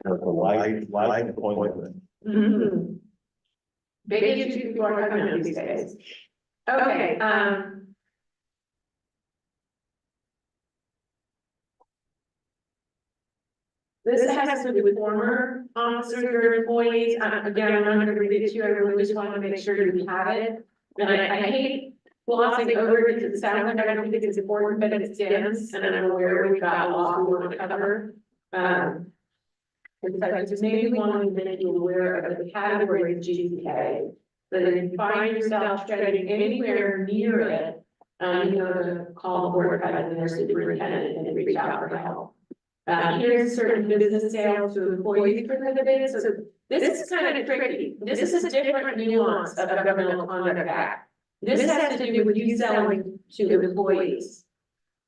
A live appointment. Mhm. Big issues people are coming up these days. Okay, this has to do with former officers or employees. Again, I'm not gonna read it to you, I really just want to make sure you have it. And I hate glossing over it because it sounds like I don't think it's important, but it's dense, and I'm aware we've got a lot we want to cover. In fact, I just maybe want to make you aware of the category of GCA. That if you find yourself treading anywhere near it, you know, to call the board president or superintendent and reach out for help. Here's certain business sales to employees prohibited, so this is kind of tricky. This is a different nuance of the Governmental Conduct Act. This has to do with you selling to employees.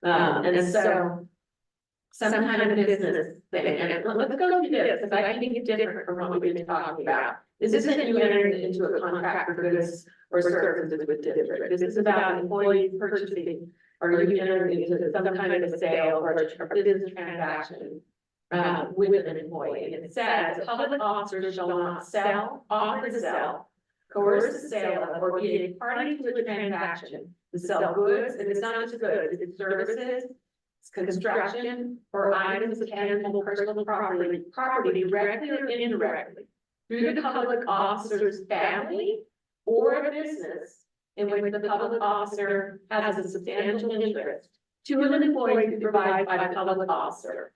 And so some kind of business thing, and let's go through this, because I think it's different from what we've been talking about. This isn't you entering into a contract for goods or services with district. This is about employees purchasing, or you entering into some kind of a sale or a business transaction with an employee. And it says, a public officer shall not sell, offer to sell, coerce the sale of, or be a party to a transaction to sell goods, and it's not just goods, it's services, it's construction, or items of tangible personal property directly or indirectly through the public officer's family or a business in which the public officer has a substantial interest to an employee to provide by the public officer.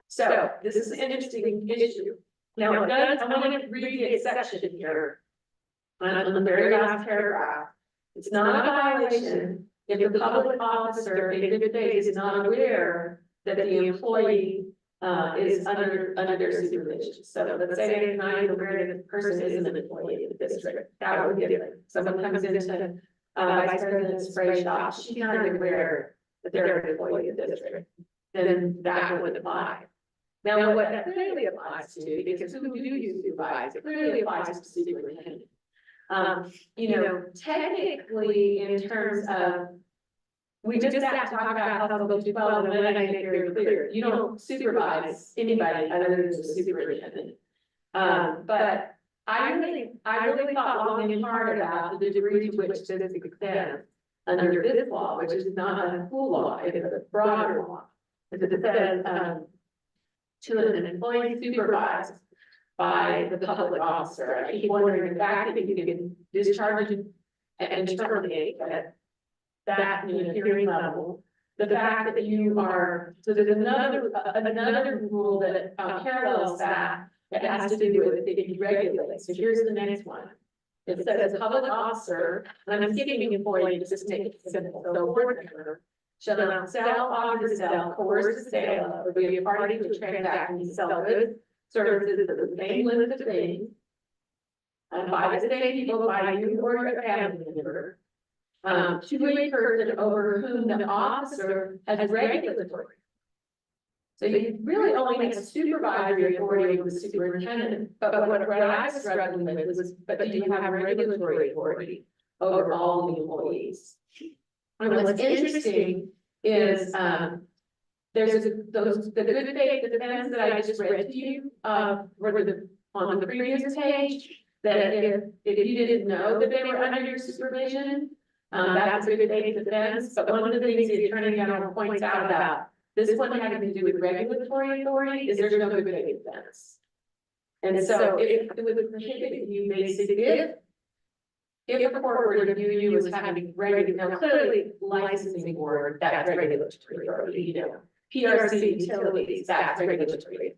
So this is an interesting issue. Now, it does, I want to read the exception here on the very last paragraph. It's not a violation if the public officer in good faith is not aware that the employee is under their supervision. So let's say they're not even aware that the person is an employee of the district. That would be different. Someone comes into Vice President's spray shop, she's not even aware that they're an employee of the district. Then that would apply. Now, what that clearly applies to, because who do you supervise? It clearly applies to superintendent. You know, technically, in terms of, we just have to talk about House Bill 212, and then I make it very clear, you don't supervise anybody other than the superintendent. But I really thought long and hard about the degree to which this extends under this law, which is not a full law, it is a broader law. It says, to an employee supervised by the public officer. I keep wondering, the fact that you can discharge and terminate at that, you know, hearing level, the fact that you are, so there's another rule that parallels that has to do with if you regulate. So here's the next one. It says a public officer, and I'm skipping employee to just make it simple, so board member shall not sell, offer to sell, coerce the sale of, or be a party to a transaction to sell goods, services of the same list of things, by the same people, by you or your family member, to a person over whom the officer has regulatory. So you really only have supervisory authority over the superintendent, but what I was struggling with was, but do you have regulatory authority over all the employees? And what's interesting is, there's the good faith defense that I just read to you, on the previous page, that if you didn't know that they were under your supervision, that's a good faith defense. But one of the things the Attorney General points out about this one having to do with regulatory authority is there's no good faith defense. And so if it would prohibit you basically, if a court were to view you as having now clearly licensing board, that's regulatory authority, you know, PRC utilities, that's regulatory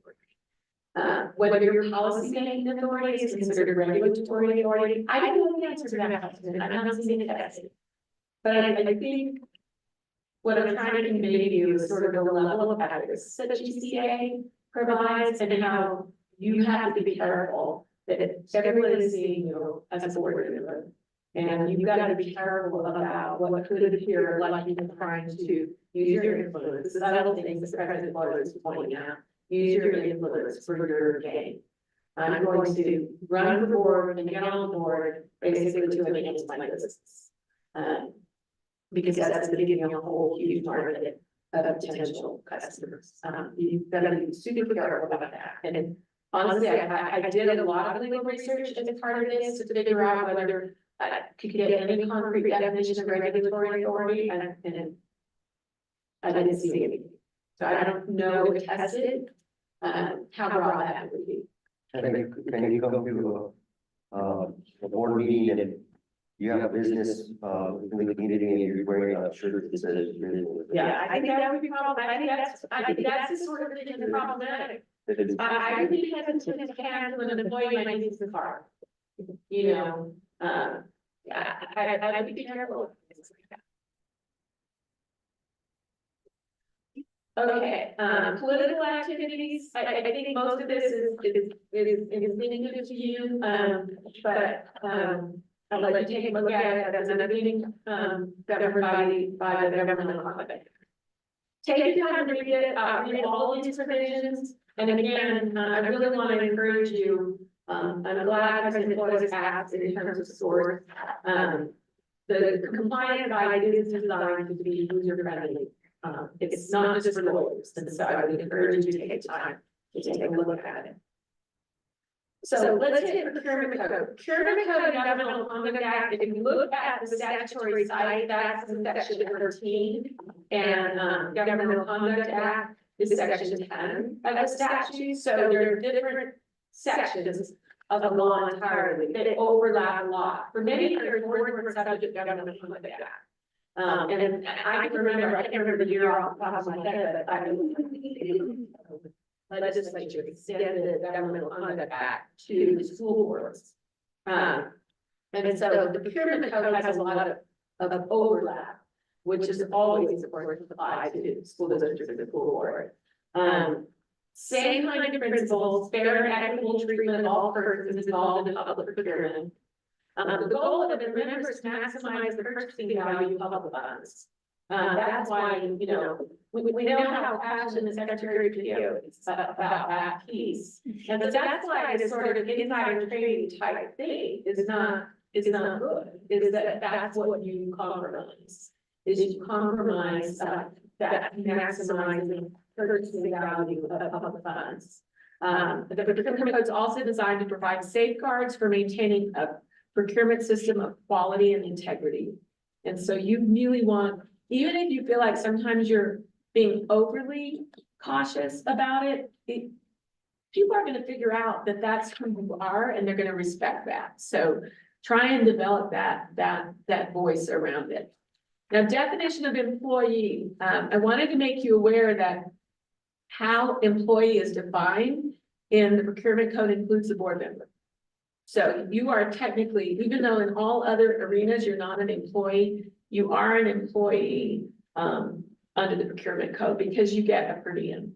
authority. Whether your policy making authority is considered regulatory authority, I don't know the answer to that question, I'm not seeing it tested. But I think what I'm trying to convey to you is sort of the level of ethics that GCA provides and how you have to be careful that everyone is seeing you as a board member. And you've got to be careful about what could appear like you're trying to use your influence, the subtle things that President Butler is pointing out, use your influence for your gain. I'm going to run the board and get on board basically to enhance my business. Because that's the beginning of a whole huge part of it. of potential customers. You've got to be super careful about that. And honestly, I did a lot of legal research as part of this to figure out whether I could get any concrete definition of regulatory authority, and I didn't see anything. So I don't know if tested, how broad that would be. Can you come to a board meeting and you have a business, in the community and you're wearing a shirt that says you're in with it? Yeah, I think that would be problematic. I think that's the sort of thing that's problematic. I would be hesitant to handle an employee might use the car. You know, yeah, I would be careful. with things like that. Okay, political activities, I think most of this is meaningful to you, but, I'd like to take a look at it as another meeting, governed by the governmental conduct. Take your time to read it, read all of these provisions, and again, I really want to encourage you, I'm glad President Flores asked in terms of source. The compliance guide is designed to be user friendly. It's not just for lawyers, and so I would encourage you to take time to take a look at it. So let's hit procurement code. Procurement code and governmental conduct act, if you look at the statutory side, that's in section 13. And governmental conduct act is section 10 of the statute. So there are different sections of the law entirely that overlap a lot. For many years, boards were subject to governmental conduct act. And I can remember, I can't remember the year off the top of my head, but legislature extended the governmental conduct act to the school boards. And so the procurement code has a lot of overlap, which is always important to apply to school districts and the school board. Same kind of principles, fair and equitable treatment of all persons involved in public procurement. The goal of it, remember, is to maximize the purchasing value of public funds. That's why, you know, we know how passionate the Secretary of State is about that piece. And so that's why this sort of insider trading type thing is not good, is that's what you compromise. Is you compromise that maximizing purchasing value of public funds. The procurement code is also designed to provide safeguards for maintaining a procurement system of quality and integrity. And so you really want, even if you feel like sometimes you're being overly cautious about it, people are going to figure out that that's who you are and they're going to respect that. So try and develop that voice around it. Now, definition of employee, I wanted to make you aware that how employee is defined in the procurement code includes the board member. So you are technically, even though in all other arenas, you're not an employee, you are an employee under the procurement code because you get a per diem,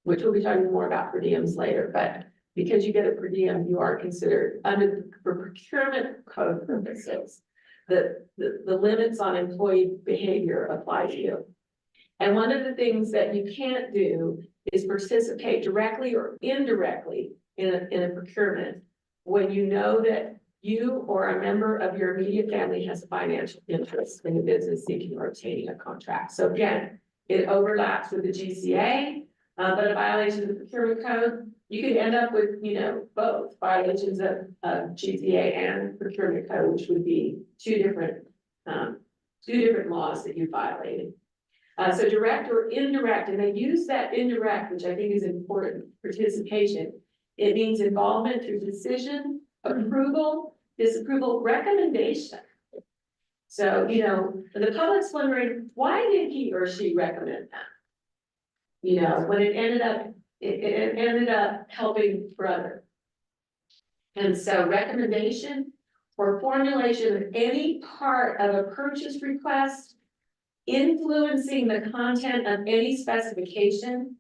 which we'll be talking more about per diems later, but because you get a per diem, you are considered under the procurement code purposes. The limits on employee behavior apply to you. And one of the things that you can't do is participate directly or indirectly in a procurement when you know that you or a member of your immediate family has a financial interest in the business seeking or obtaining a contract. So again, it overlaps with the GCA, but a violation of the procurement code, you could end up with, you know, both violations of GCA and procurement code, which would be two different laws that you violated. So direct or indirect, and they use that indirect, which I think is important, participation. It means involvement through decision, approval, disapproval, recommendation. So, you know, the public's wondering, why did he or she recommend that? You know, when it ended up helping brother. And so recommendation or formulation of any part of a purchase request influencing the content of any specification,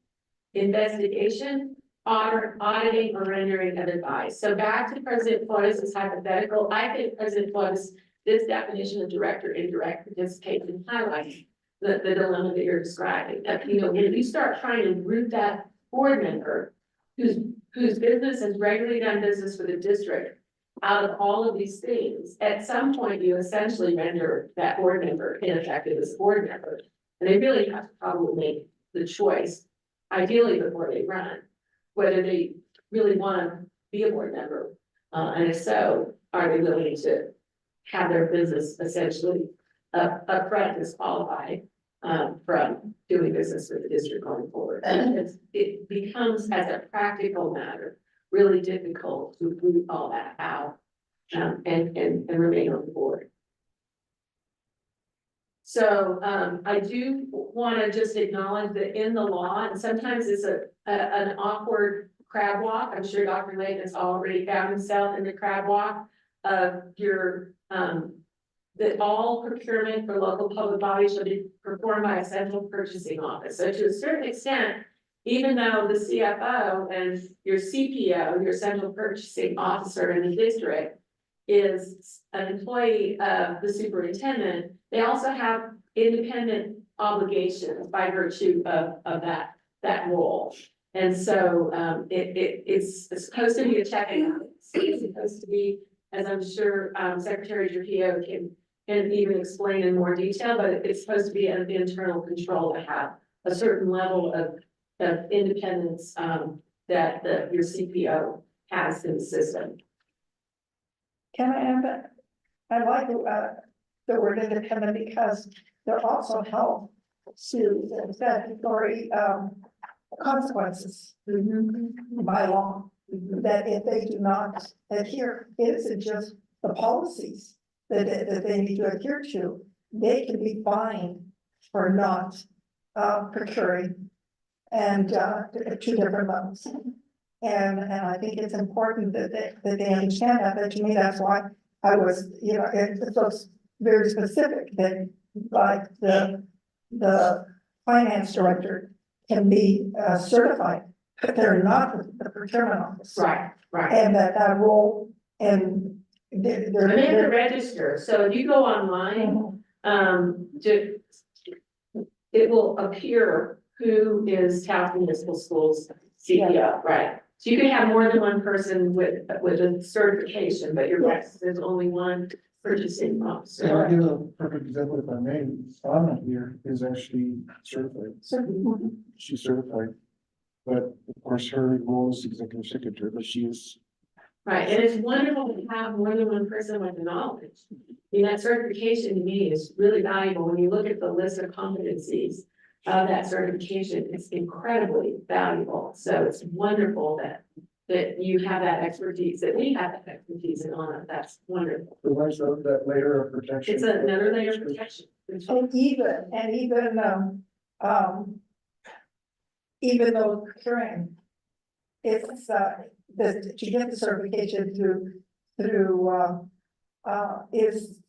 investigation, auditing, or rendering of advice. So back to President Flores' hypothetical, I think President Flores, this definition of direct or indirect participation highlights the dilemma that you're describing. That, you know, when you start trying to root that board member whose business has regularly done business with the district out of all of these things, at some point you essentially render that board member ineffective as a board member. And they really have to probably make the choice, ideally before they run, whether they really want to be a board member. And if so, are they willing to have their business essentially upfront disqualified from doing business with the district going forward? And it becomes, as a practical matter, really difficult to root all that out and remain on the board. So I do want to just acknowledge that in the law, and sometimes it's an awkward crab walk. I'm sure Dr. Layton has already found himself in the crab walk of your that all procurement for local public bodies shall be performed by a central purchasing office. So to a certain extent, even though the CFO and your CPO, your central purchasing officer in the district, is an employee of the superintendent, they also have independent obligations by virtue of that role. And so it's supposed to be a check and balance. It's supposed to be, as I'm sure Secretary Trujillo can even explain in more detail, but it's supposed to be an internal control to have a certain level of independence that your CPO has in the system. Can I add that? I like the word independent because they're also held to the statutory consequences by law. That if they do not adhere, it isn't just the policies that they need to adhere to, they can be fined for not procuring and two different levels. And I think it's important that they understand that, but to me, that's why I was, it's so very specific that like the finance director can be certified, but they're not the procurement office. Right. And that role and they're. And they have to register, so if you go online, it will appear who is Taft Municipal Schools CPO, right? So you can have more than one person with a certification, but you're right, there's only one purchasing officer. So I'll give a perfect example if I may. Anna here is actually certified. She's certified. But of course, her role is executive secretary, but she is. Right, and it's wonderful to have more than one person with the knowledge. I mean, that certification to me is really valuable. When you look at the list of competencies of that certification, it's incredibly valuable. So it's wonderful that you have that expertise, that we have that expertise in on it. That's wonderful. Provides that layer of protection. It's another layer of protection. And even though procuring, it's to get the certification through is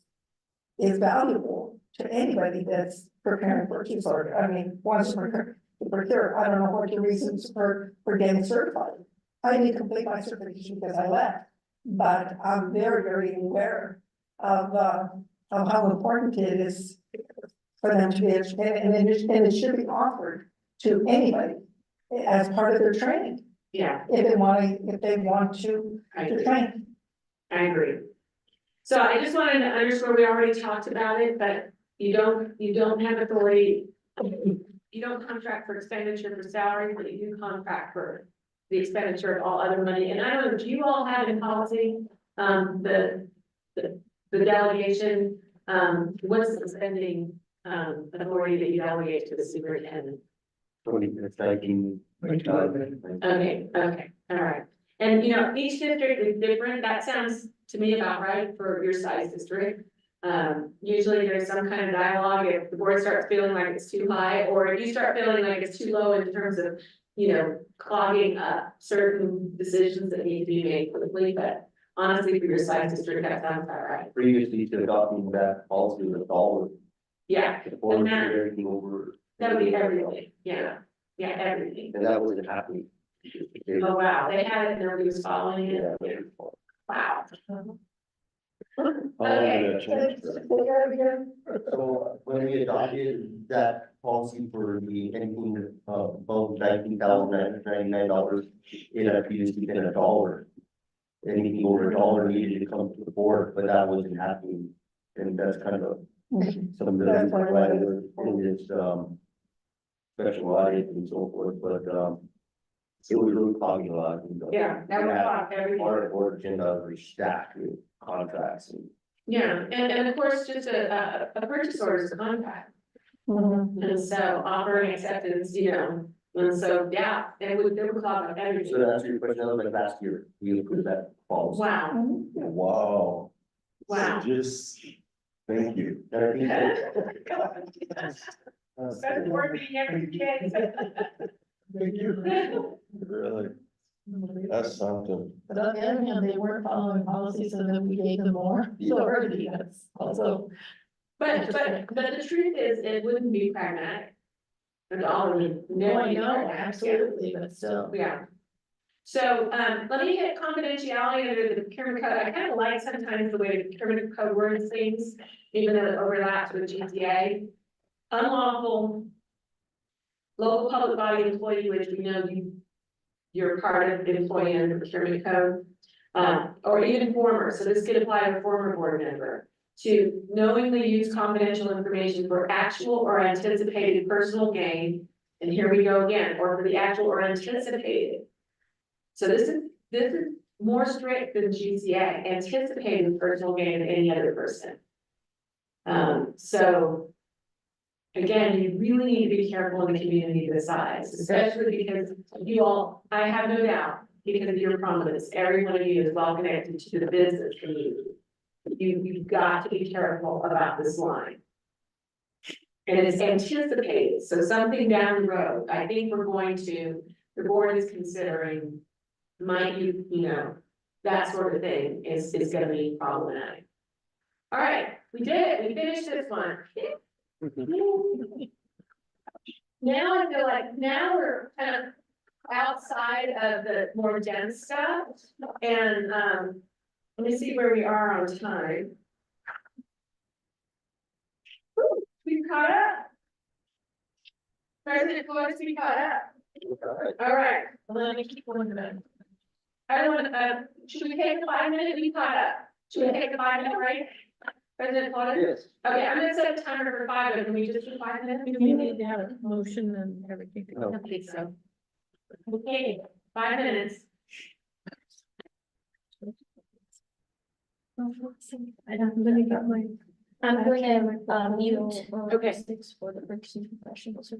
valuable to anybody that's preparing for a order. I mean, wants to procure, I don't know what your reasons for getting certified. I didn't complete my certification because I left, but I'm very, very aware of how important it is for them to be educated, and it should be offered to anybody as part of their training, Yeah, if they want to I agree. train. I agree. So I just wanted to underscore, we already talked about it, but you don't have authority. You don't contract for expenditure for salary, but you do contract for the expenditure of all other money. And I don't know, do you all have in policy, the delegation, what's the spending, authority that you delegate to the superintendent? 19. Okay, all right. And each district is different. That sounds to me about right for your size district. Usually there's some kind of dialogue if the board starts feeling like it's too high, or if you start feeling like it's too low in terms of, clogging up certain decisions that need to be made quickly. But honestly, for your size district, that sounds about right. Previously to adopting that policy with all of Yeah, the board, And that- everything over. that would be everything. Yeah, everything. And that wasn't happening. Oh, wow. They had it, nobody was following it. Yeah. Wow. How long did that change? So when we adopted that policy for the anything above $19,999, it had previously been $1. Anything over $1 needed to come to the board, but that wasn't happening. And that's kind of some of the provided in this, special audit and so forth, but, it was really clogging a lot. Yeah, that would pop everything. Our agenda was stacked with contracts and. Yeah, and of course, just a purchase order is a contract. Mhm. And so offering acceptance, and so, yeah, it would clog up So everything. to answer your question, I was like last year, we approved that policy. Wow, Wow. wow. Just, thank you. And I think that, Better board meeting every day. Thank you. Really, that's something. But on the other hand, they weren't following policy, so then we gave them more authority, that's also. But the truth is, it wouldn't be pragmatic. At all, No, I know, absolutely, but still. Yeah. So, let me hit confidentiality under the procurement code. I kind of like sometimes the way the procurement code words things, even though it overlaps with GTA. Unlawful. Local public body employee, which we know you're part of the employee under the procurement code. Or even former, so this could apply to a former board member. To knowingly use confidential information for actual or anticipated personal gain. And here we go again, or for the actual or anticipated. So this is more strict than GCA, anticipated personal gain of any other person. So. Again, you really need to be careful in the community this size, especially because you all, I have no doubt, because of your prominence, every one of you is well connected to the business community. You've got to be careful about this line. And it's anticipated, so something down the road, I think the board is considering, might that sort of thing is gonna be problematic. All right, we did it, we finished this one. Now I feel like, now we're kind of outside of the more dense stuff, and, let me see where we are on time. Whew, we caught up. President Flores, we caught up. All right, let me keep going then. I don't want, should we take a 5 minute, we caught up? Should we take a 5 minute break? President Flores? yes, Okay, I'm gonna set a timer for 5, but can we just do 5 minutes? We need to have a motion and everything. No. I think so. Okay, 5 minutes. I don't, let me get my. I'm going to mute. Okay. For the purchasing professionals.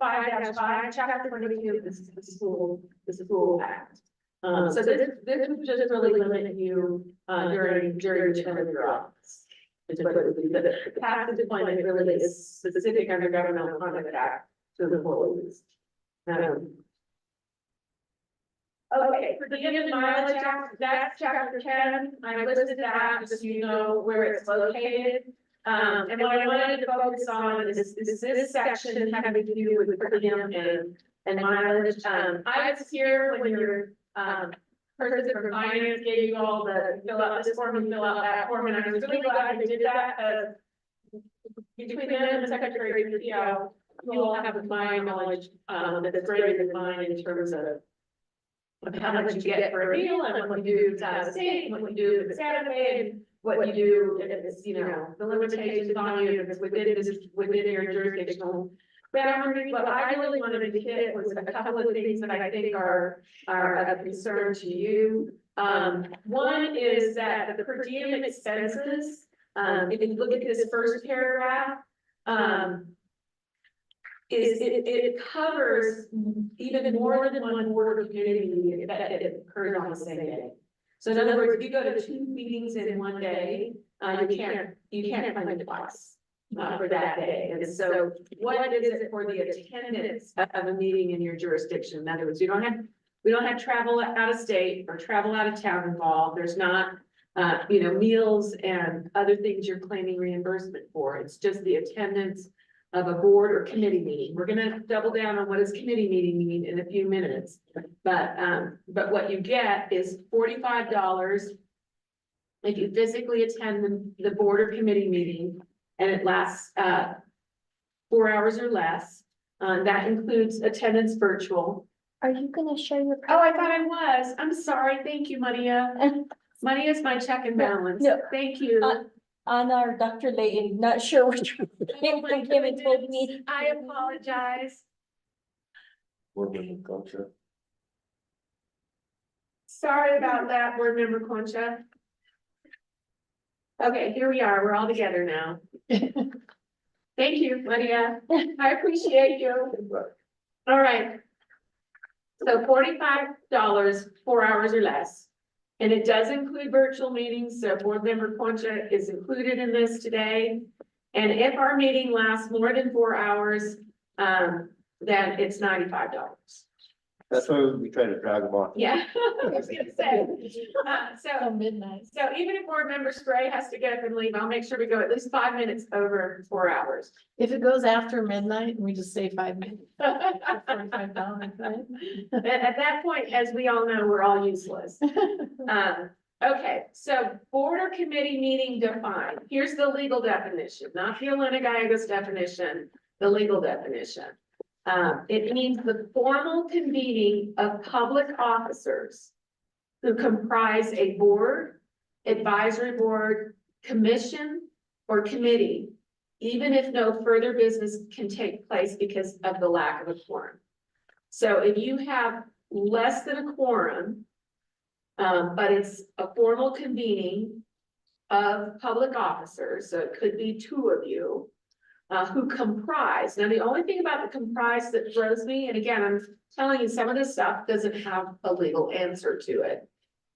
5-5, chapter 22 of the school act. So this would just really limit you, during the term of your office. Is what it would be. The passive deployment really is specific under governmental conduct act to the employees. Okay, for the end mileage act, that's chapter 10, I listed that, just so you know where it's located. And what I wanted to focus on is this section having to do with per diem and mileage. I was here when your, person from finance gave you all the, fill out this form and fill out that form, and I was really glad they did that, between them and the secretary of the PO, you all have my knowledge, that's greater than mine in terms of how much you get for a meal, and what you do is out of state, and what you do if it's Saturday, and what you do if it's, you know, the limitations on you, if it's within your jurisdictional boundaries. What I really wanted to hit was a couple of things that I think are of concern to you. One is that the per diem expenses, if you look at this first paragraph, it covers even more than one board of community meeting that it occurs on the same day. So in other words, if you go to 2 meetings in one day, you can't claim it twice for that day. And so what is it for the attendance of a meeting in your jurisdiction? In other words, we don't have travel out of state or travel out of town involved. There's not meals and other things you're claiming reimbursement for. It's just the attendance of a board or committee meeting. We're gonna double down on what does committee meeting mean in a few minutes. But what you get is $45 if you physically attend the board or committee meeting and it lasts 4 hours or less. That includes attendance virtual. Are you gonna share your? Oh, I thought I was. I'm sorry. Thank you, Maria. Maria is my check and balance. No. Thank you. Anna or Dr. Layton, not sure which one came from Kim and told me. I apologize. Board member culture. Sorry about that, board member Concha. Okay, here we are. We're all together now. Thank you, Maria. I appreciate you. All right. So $45, 4 hours or less. And it does include virtual meetings, so board member Concha is included in this today. And if our meeting lasts more than 4 hours, then it's $95. That's why we try to drag them on. Yeah, I was gonna say. So midnight. So even if board member Spray has to get up and leave, I'll make sure we go at least 5 minutes over 4 hours. If it goes after midnight, we just say 5 minutes. $45, right? At that point, as we all know, we're all useless. Okay, so board or committee meeting defined. Here's the legal definition, not the Elena Gallegos definition, the legal definition. It means the formal convening of public officers who comprise a board, advisory board, commission, or committee, even if no further business can take place because of the lack of a quorum. So if you have less than a quorum, but it's a formal convening of public officers, so it could be 2 of you, who comprise. Now, the only thing about the comprise that throws me, and again, I'm telling you, some of this stuff doesn't have a legal answer to it.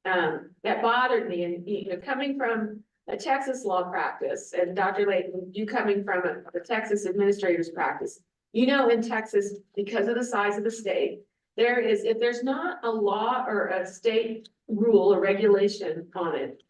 That bothered me, and coming from a Texas law practice, and Dr. Layton, you coming from a Texas administrator's practice, in Texas, because of the size of the state, if there's not a law or a state rule or regulation on it,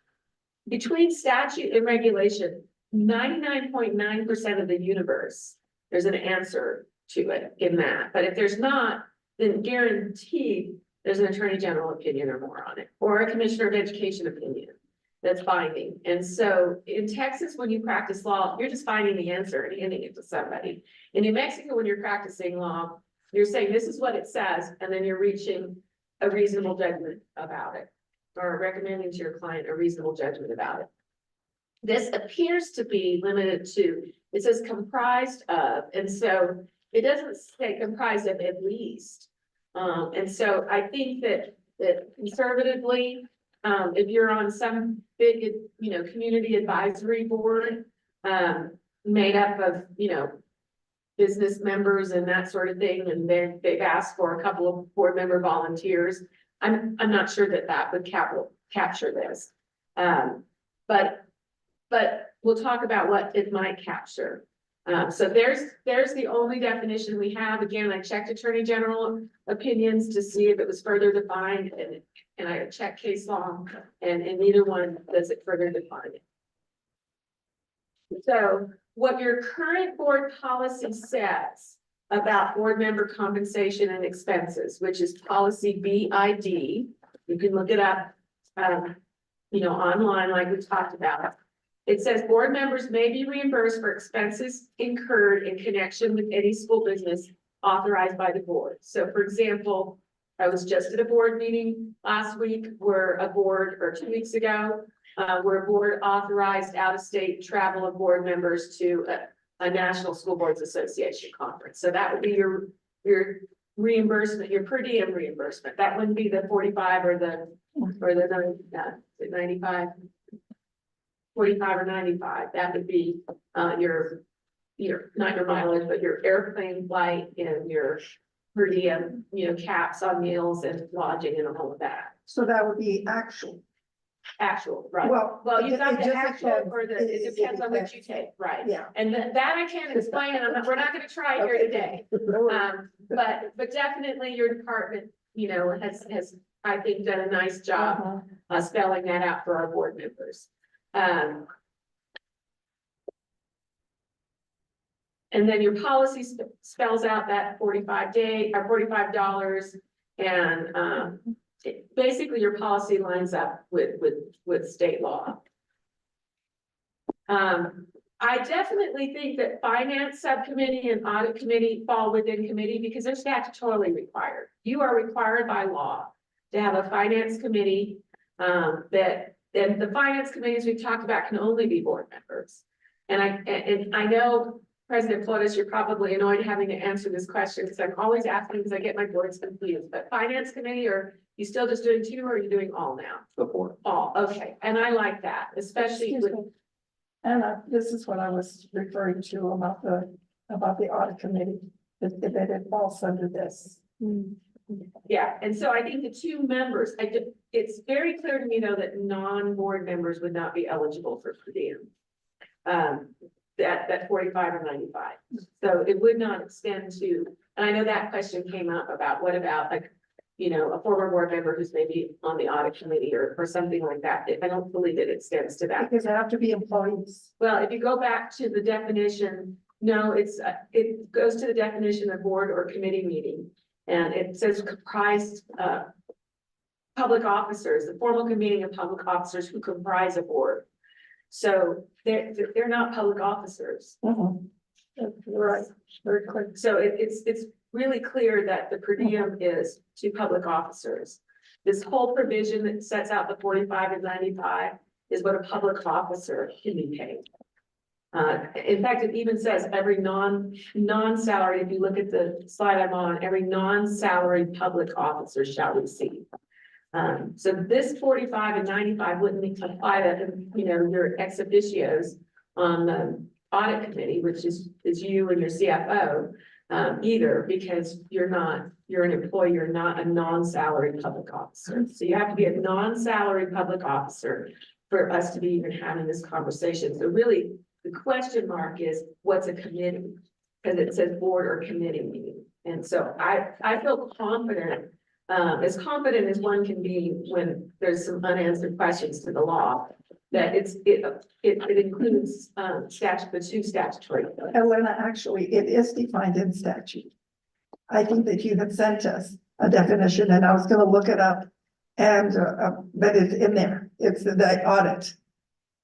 between statute and regulation, 99.9% of the universe, there's an answer to it in that. But if there's not, then guaranteed there's an attorney general opinion or more on it, or a commissioner of education opinion that's binding. And so in Texas, when you practice law, you're just finding the answer and handing it to somebody. In New Mexico, when you're practicing law, you're saying this is what it says, and then you're reaching a reasonable judgment about it, or recommending to your client a reasonable judgment about it. This appears to be limited to, it says comprised of, and so it doesn't say comprised of at least. And so I think that conservatively, if you're on some big, community advisory board, made up of, business members and that sort of thing, and they've asked for a couple of board member volunteers. I'm not sure that that would capture this. But we'll talk about what it might capture. So there's the only definition we have. Again, I checked Attorney General opinions to see if it was further defined, and I checked case law, and neither one does it further define it. So what your current board policy says about board member compensation and expenses, which is policy BID, you can look it up, online like we talked about. It says board members may be reimbursed for expenses incurred in connection with any school business authorized by the board. So for example, I was just at a board meeting last week where a board, or 2 weeks ago, where a board authorized out-of-state travel of board members to a National School Boards Association conference. So that would be your reimbursement, your per diem reimbursement. That wouldn't be the 45 or the 95. 45 or 95, that would be your not your mileage, but your airplane flight and your per diem, caps on meals and lodging and all of that. So that would be actual. Right. Well, you've got it the just actual depends. or it depends on which you take, right? Yeah. And that I can't explain, and we're not gonna try here today. But definitely your department, has, I think, done a nice job spelling that out for our board members. And then your policy spells out that 45-day or $45, and basically your policy lines up with state law. I definitely think that finance subcommittee and audit committee fall within committee because they're statutorily required. You are required by law to have a finance committee, then the finance committees we've talked about can only be board members. And I know, President Flores, you're probably annoyed having to answer this question because I'm always asking because I get my boards confused. But finance committee, are you still just doing 2 or are you doing all now? Before. All, okay. And I like that, especially Excuse with, me. Anna, this is what I was referring to about the audit committee, that it falls under this. yeah. And so I think the 2 members, it's very clear to me though that non-board members would not be eligible for per diem. That 45 or 95. So it would not extend to, and I know that question came up about what about like, a former board member who's maybe on the audit committee or something like that. I don't believe it extends to that. Because they have to be employees. Well, if you go back to the definition, no, it goes to the definition of board or committee meeting. And it says comprised, public officers, the formal convening of public officers who comprise a board. So they're not public officers. Right, very quick. So it's really clear that the per diem is to public officers. This whole provision that sets out the 45 and 95 is what a public officer can be paid. In fact, it even says every non-salary, if you look at the slide I'm on, every non-salaried public officer shall receive. So this 45 and 95 wouldn't apply to, your ex officios on the audit committee, which is you and your CFO, either, because you're an employee, you're not a non-salaried public officer. So you have to be a non-salaried public officer for us to be even having this conversation. So really, the question mark is, what's a committee? Because it says board or committee meeting. And so I feel confident, as confident as one can be when there's some unanswered questions to the law, that it includes the 2 statutory. Elena, actually, it is defined in statute. I think that you had sent us a definition and I was gonna look it up. And, but it's in there. It's the audit.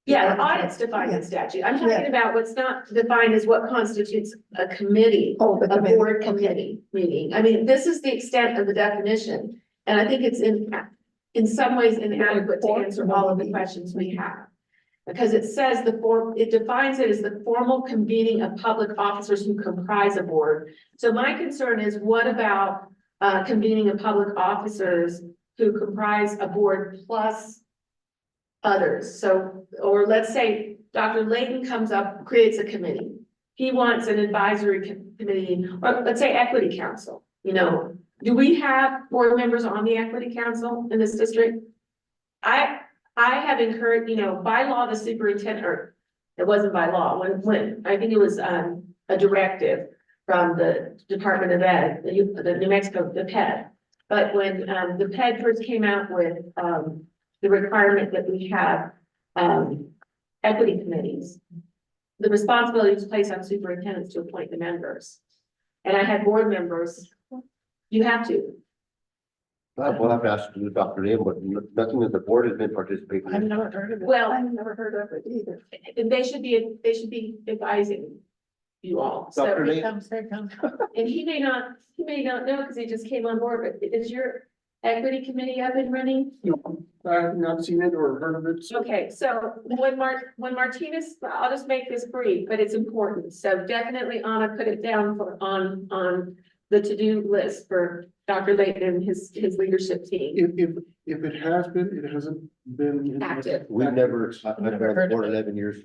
Yeah, the audit's defined in statute. I'm talking about what's not defined as what constitutes a committee. Oh, the A committee. board committee meeting. I mean, this is the extent of the definition, and I think it's in some ways inadequate to answer all of the questions we have. Because it says it defines it as the formal convening of public officers who comprise a board. So my concern is, what about convening of public officers who comprise a board plus others? So, or let's say Dr. Layton comes up, creates a committee. He wants an advisory committee, or let's say equity council, you know, do we have board members on the equity council in this district? I have encouraged, you know, by law, the superintendent, or it wasn't by law, when, I think it was, a directive from the Department of Ed, the New Mexico, the PED. But when, the PED first came out with, the requirement that we have, equity committees, the responsibility was placed on superintendents to appoint the members. And I had board members, you have to. We'll have to ask Dr. Lane, but nothing that the board has been participating I've in. never heard of it. Well- I've never heard of it either. And they should be advising you all, so. Dr. Lane, And he may not know because he just came on board, but is your equity committee up and running? I have not seen it or heard of it. So Okay, so when Martinez, I'll just make this brief, but it's important, so definitely Anna put it down for, on the to-do list for Dr. Layton and his leadership team. if it has been, it hasn't been. Active. we've never, I've been on the board 11 years.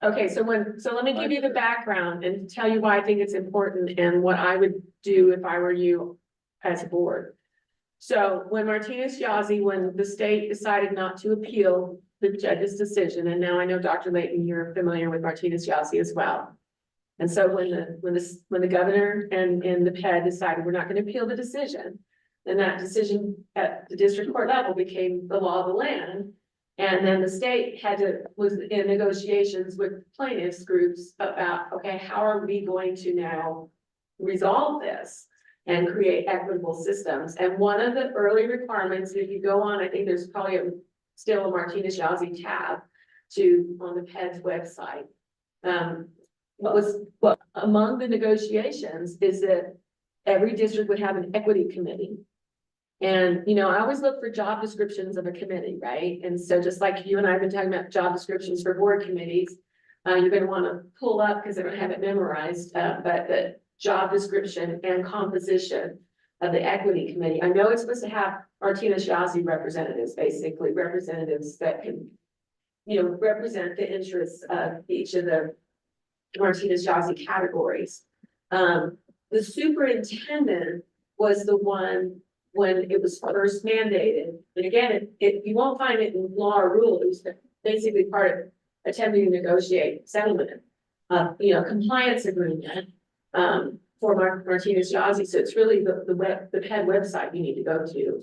Okay, so let me give you the background and tell you why I think it's important and what I would do if I were you as a board. So when Martinez Yazzie, when the state decided not to appeal the judge's decision, and now I know Dr. Layton, you're familiar with Martinez Yazzie as well. And so when the governor and the PED decided we're not going to appeal the decision, then that decision at the district court level became the law of the land. And then the state was in negotiations with plaintiffs groups about, okay, how are we going to now resolve this and create equitable systems? And one of the early requirements, if you go on, I think there's probably still a Martinez Yazzie tab on the PED's website. What among the negotiations is that every district would have an equity committee. And, you know, I always look for job descriptions of a committee, right? And so just like you and I have been talking about job descriptions for board committees, you're gonna wanna pull up, because I don't have it memorized, but the job description and composition of the equity committee. I know it's supposed to have Martinez Yazzie representatives, basically representatives that can, you know, represent the interests of each of the Martinez Yazzie categories. The superintendent was the one when it was first mandated. And again, you won't find it in law or rule. It was basically part of attempting to negotiate settlement, you know, compliance agreement, for Martinez Yazzie. So it's really the PED website you need to go to.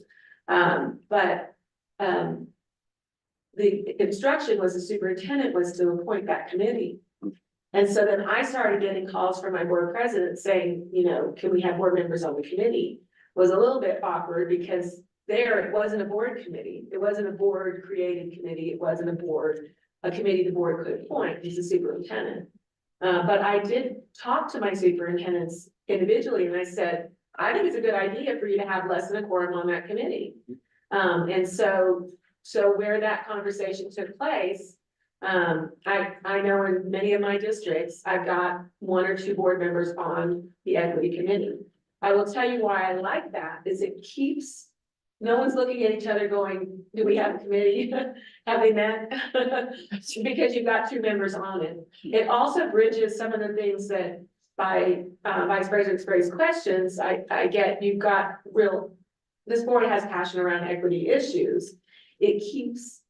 The instruction was the superintendent was to appoint that committee. And so then I started getting calls from my board president saying, you know, can we have board members on the committee? Was a little bit awkward because it wasn't a board committee. It wasn't a board created committee. It wasn't a committee the board could appoint. He's a superintendent. But I did talk to my superintendents individually and I said, I think it's a good idea for you to have less than a quorum on that committee. And so where that conversation took place, I know in many of my districts, I've got 1 or 2 board members on the equity committee. I will tell you why I like that is it keeps, no one's looking at each other going, do we have a committee? Have they met? Because you've got 2 members on it. It also bridges some of the things that by Vice President Spray's questions, I get, you've got this board has passion around equity issues. It keeps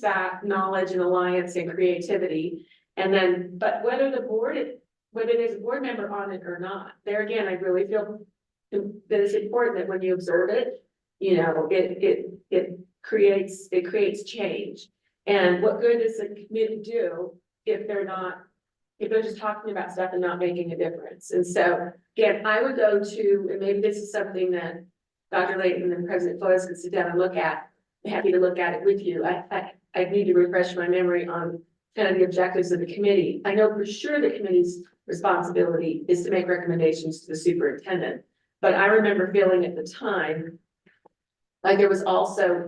that knowledge and alliance and creativity. And then, but whether there's a board member on it or not, there again, I really feel that it's important that when you observe it, you know, it creates change. And what good does a committee do if they're just talking about stuff and not making a difference? And so, again, I would go to, and maybe this is something that Dr. Layton and President Flores could sit down and look at. I'm happy to look at it with you. I need to refresh my memory on kind of the objectives of the committee. I know for sure the committee's responsibility is to make recommendations to the superintendent. But I remember feeling at the time, like there was also,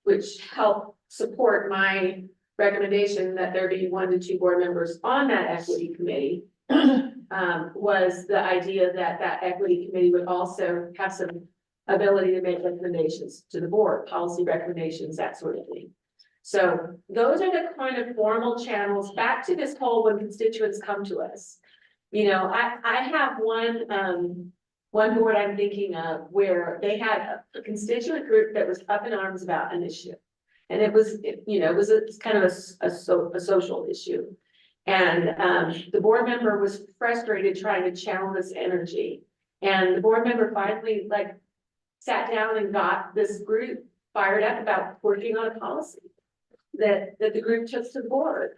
which helped support my recommendation that there be 1 to 2 board members on that equity committee, was the idea that that equity committee would also have some ability to make recommendations to the board, policy recommendations, that sort of thing. So those are the kind of formal channels back to this whole when constituents come to us. You know, I have one board I'm thinking of where they had a constituent group that was up in arms about an issue. And it was, you know, it was kind of a social issue. And, the board member was frustrated trying to channel this energy. And the board member finally sat down and got this group fired up about working on a policy that the group took to the board.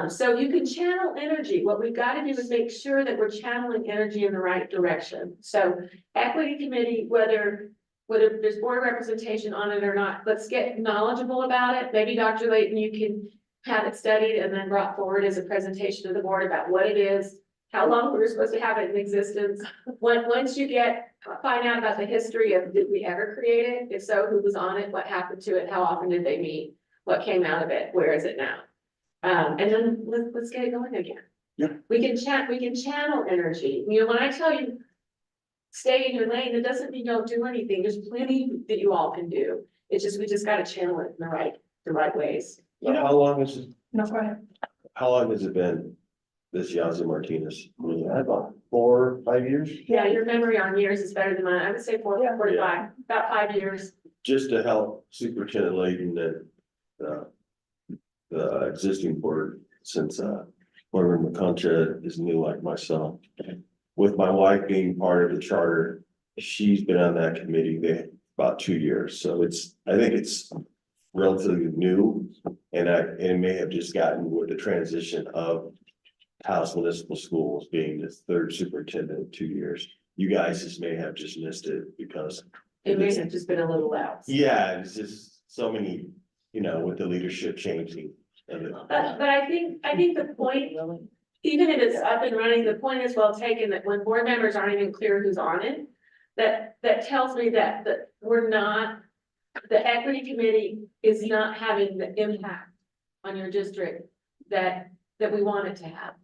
So you can channel energy. What we've got to do is make sure that we're channeling energy in the right direction. So equity committee, whether there's board representation on it or not, let's get knowledgeable about it. Maybe Dr. Layton, you can have it studied and then brought forward as a presentation to the board about what it is, how long we were supposed to have it in existence. Once you find out about the history of, did we ever create it? If so, who was on it? What happened to it? How often did they meet? What came out of it? Where is it now? And then let's get it going again. Yeah. We can channel energy. You know, when I tell you, stay in your lane, it doesn't mean don't do anything. There's plenty that you all can do. It's just, we just gotta channel it in the right ways. How long has it, No, go ahead. how long has it been, this Yazzie Martinez? About 4 or 5 years. Yeah, your memory on years is better than mine. I would say 45, about 5 years. Just to help Superintendent Layton and, the existing board, since, Board Member Concha is new like myself. With my wife being part of the charter, she's been on that committee about 2 years, so I think it's relatively new. And it may have just gotten with the transition of Taos Municipal Schools being the third superintendent in 2 years. You guys just may have just missed it because. It may have just been a little loud. Yeah, it's just so many, you know, with the leadership changing. But I think the point, even if it's up and running, the point is well taken, that when board members aren't even clear who's on it, that tells me that we're not, the equity committee is not having the impact on your district that we want it to have.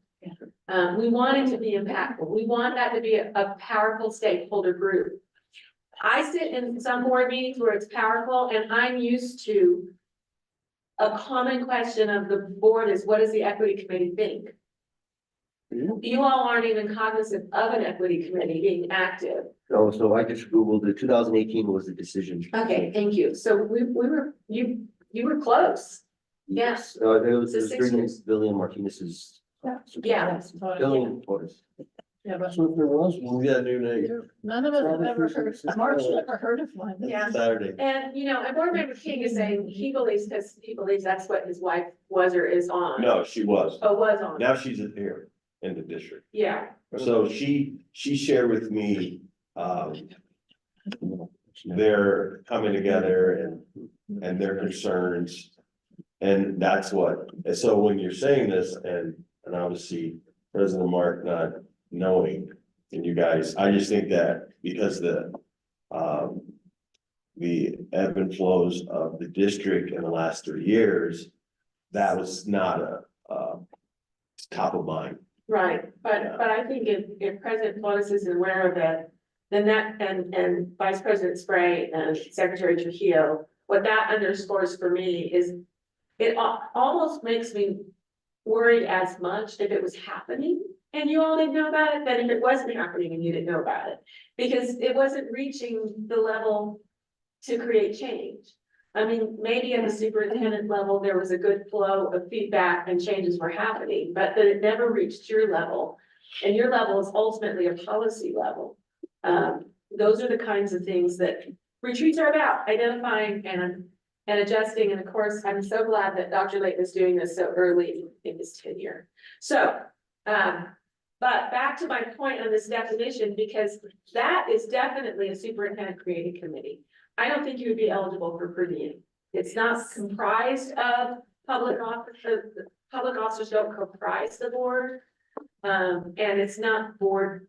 We want it to be impactful. We want that to be a powerful stakeholder group. I sit in some board meetings where it's powerful, and I'm used to a common question of the board is, what does the equity committee think? You all aren't even cognizant of an equity committee being active. So I just Googled it. 2018 was the decision. Okay, thank you. So we were, you were close. Yes, it was So 6 during years. Billion Martinez's. Yeah. Billion was. Yeah, but So if there was one. We got a new name, none of us have ever heard, Mark's never heard of one. Yeah. Saturday. And, you know, and board member King is saying he believes that's what his wife was or is on. No, she was. Oh, was on. Now she's here in the district. Yeah, So she shared with me, they're coming together and their concerns. And that's what, and so when you're saying this and obviously President Mark not knowing, and you guys, I just think that because the ebb and flows of the district in the last 3 years, that was not a top of mind. right. But I think if President Flores is aware of it, then that, and Vice President Spray and Secretary Trujillo, what that underscores for me is it almost makes me worried as much if it was happening and you all didn't know about it, than if it wasn't happening and you didn't know about it. Because it wasn't reaching the level to create change. I mean, maybe at the superintendent level, there was a good flow of feedback and changes were happening, but that it never reached your level. And your level is ultimately a policy level. Those are the kinds of things that retreats are about, identifying and adjusting. And of course, I'm so glad that Dr. Layton is doing this so early in his tenure. So, but back to my point on this definition, because that is definitely a superintendent created committee. I don't think you would be eligible for per diem. It's not comprised of public officers. Public officers don't comprise the board. And it's not board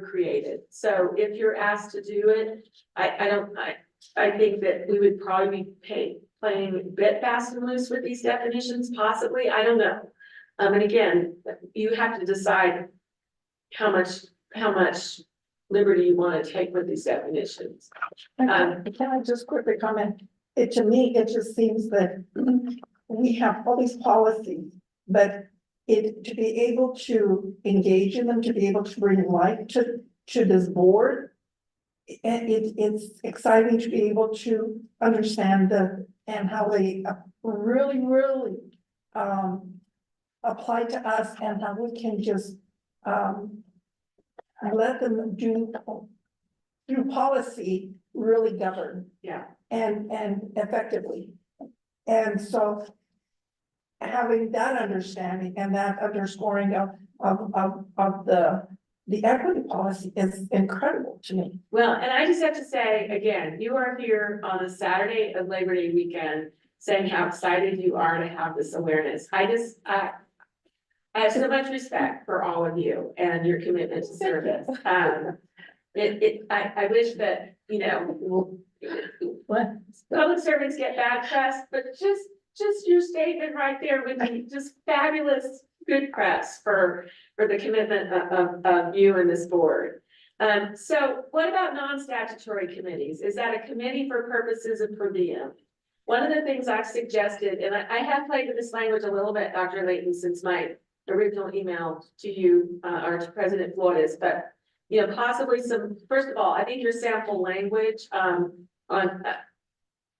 created. So if you're asked to do it, I think that we would probably be playing a bit fast and loose with these definitions, possibly, I don't know. And again, you have to decide how much liberty you want to take with these definitions. Can I just quickly comment? To me, it just seems that we have all these policies, but to be able to engage in them, to be able to bring light to this board. And it's exciting to be able to understand and how they really, apply to us and how we can just, let them do through policy, really govern Yeah, and effectively. And so having that understanding and that underscoring of the equity policy is incredible to me. well, and I just have to say, again, you are here on a Saturday of Labor Day weekend saying how excited you are to have this awareness. I have so much respect for all of you and your commitment to service. I wish that, you know, What? public servants get bad press, but just your statement right there would be just fabulous, good press for the commitment of you and this board. So what about non-statutory committees? Is that a committee for purposes of per diem? One of the things I've suggested, and I have played with this language a little bit, Dr. Layton, since my original email to you, or to President Flores, but you know, possibly some, first of all, I think your sample language,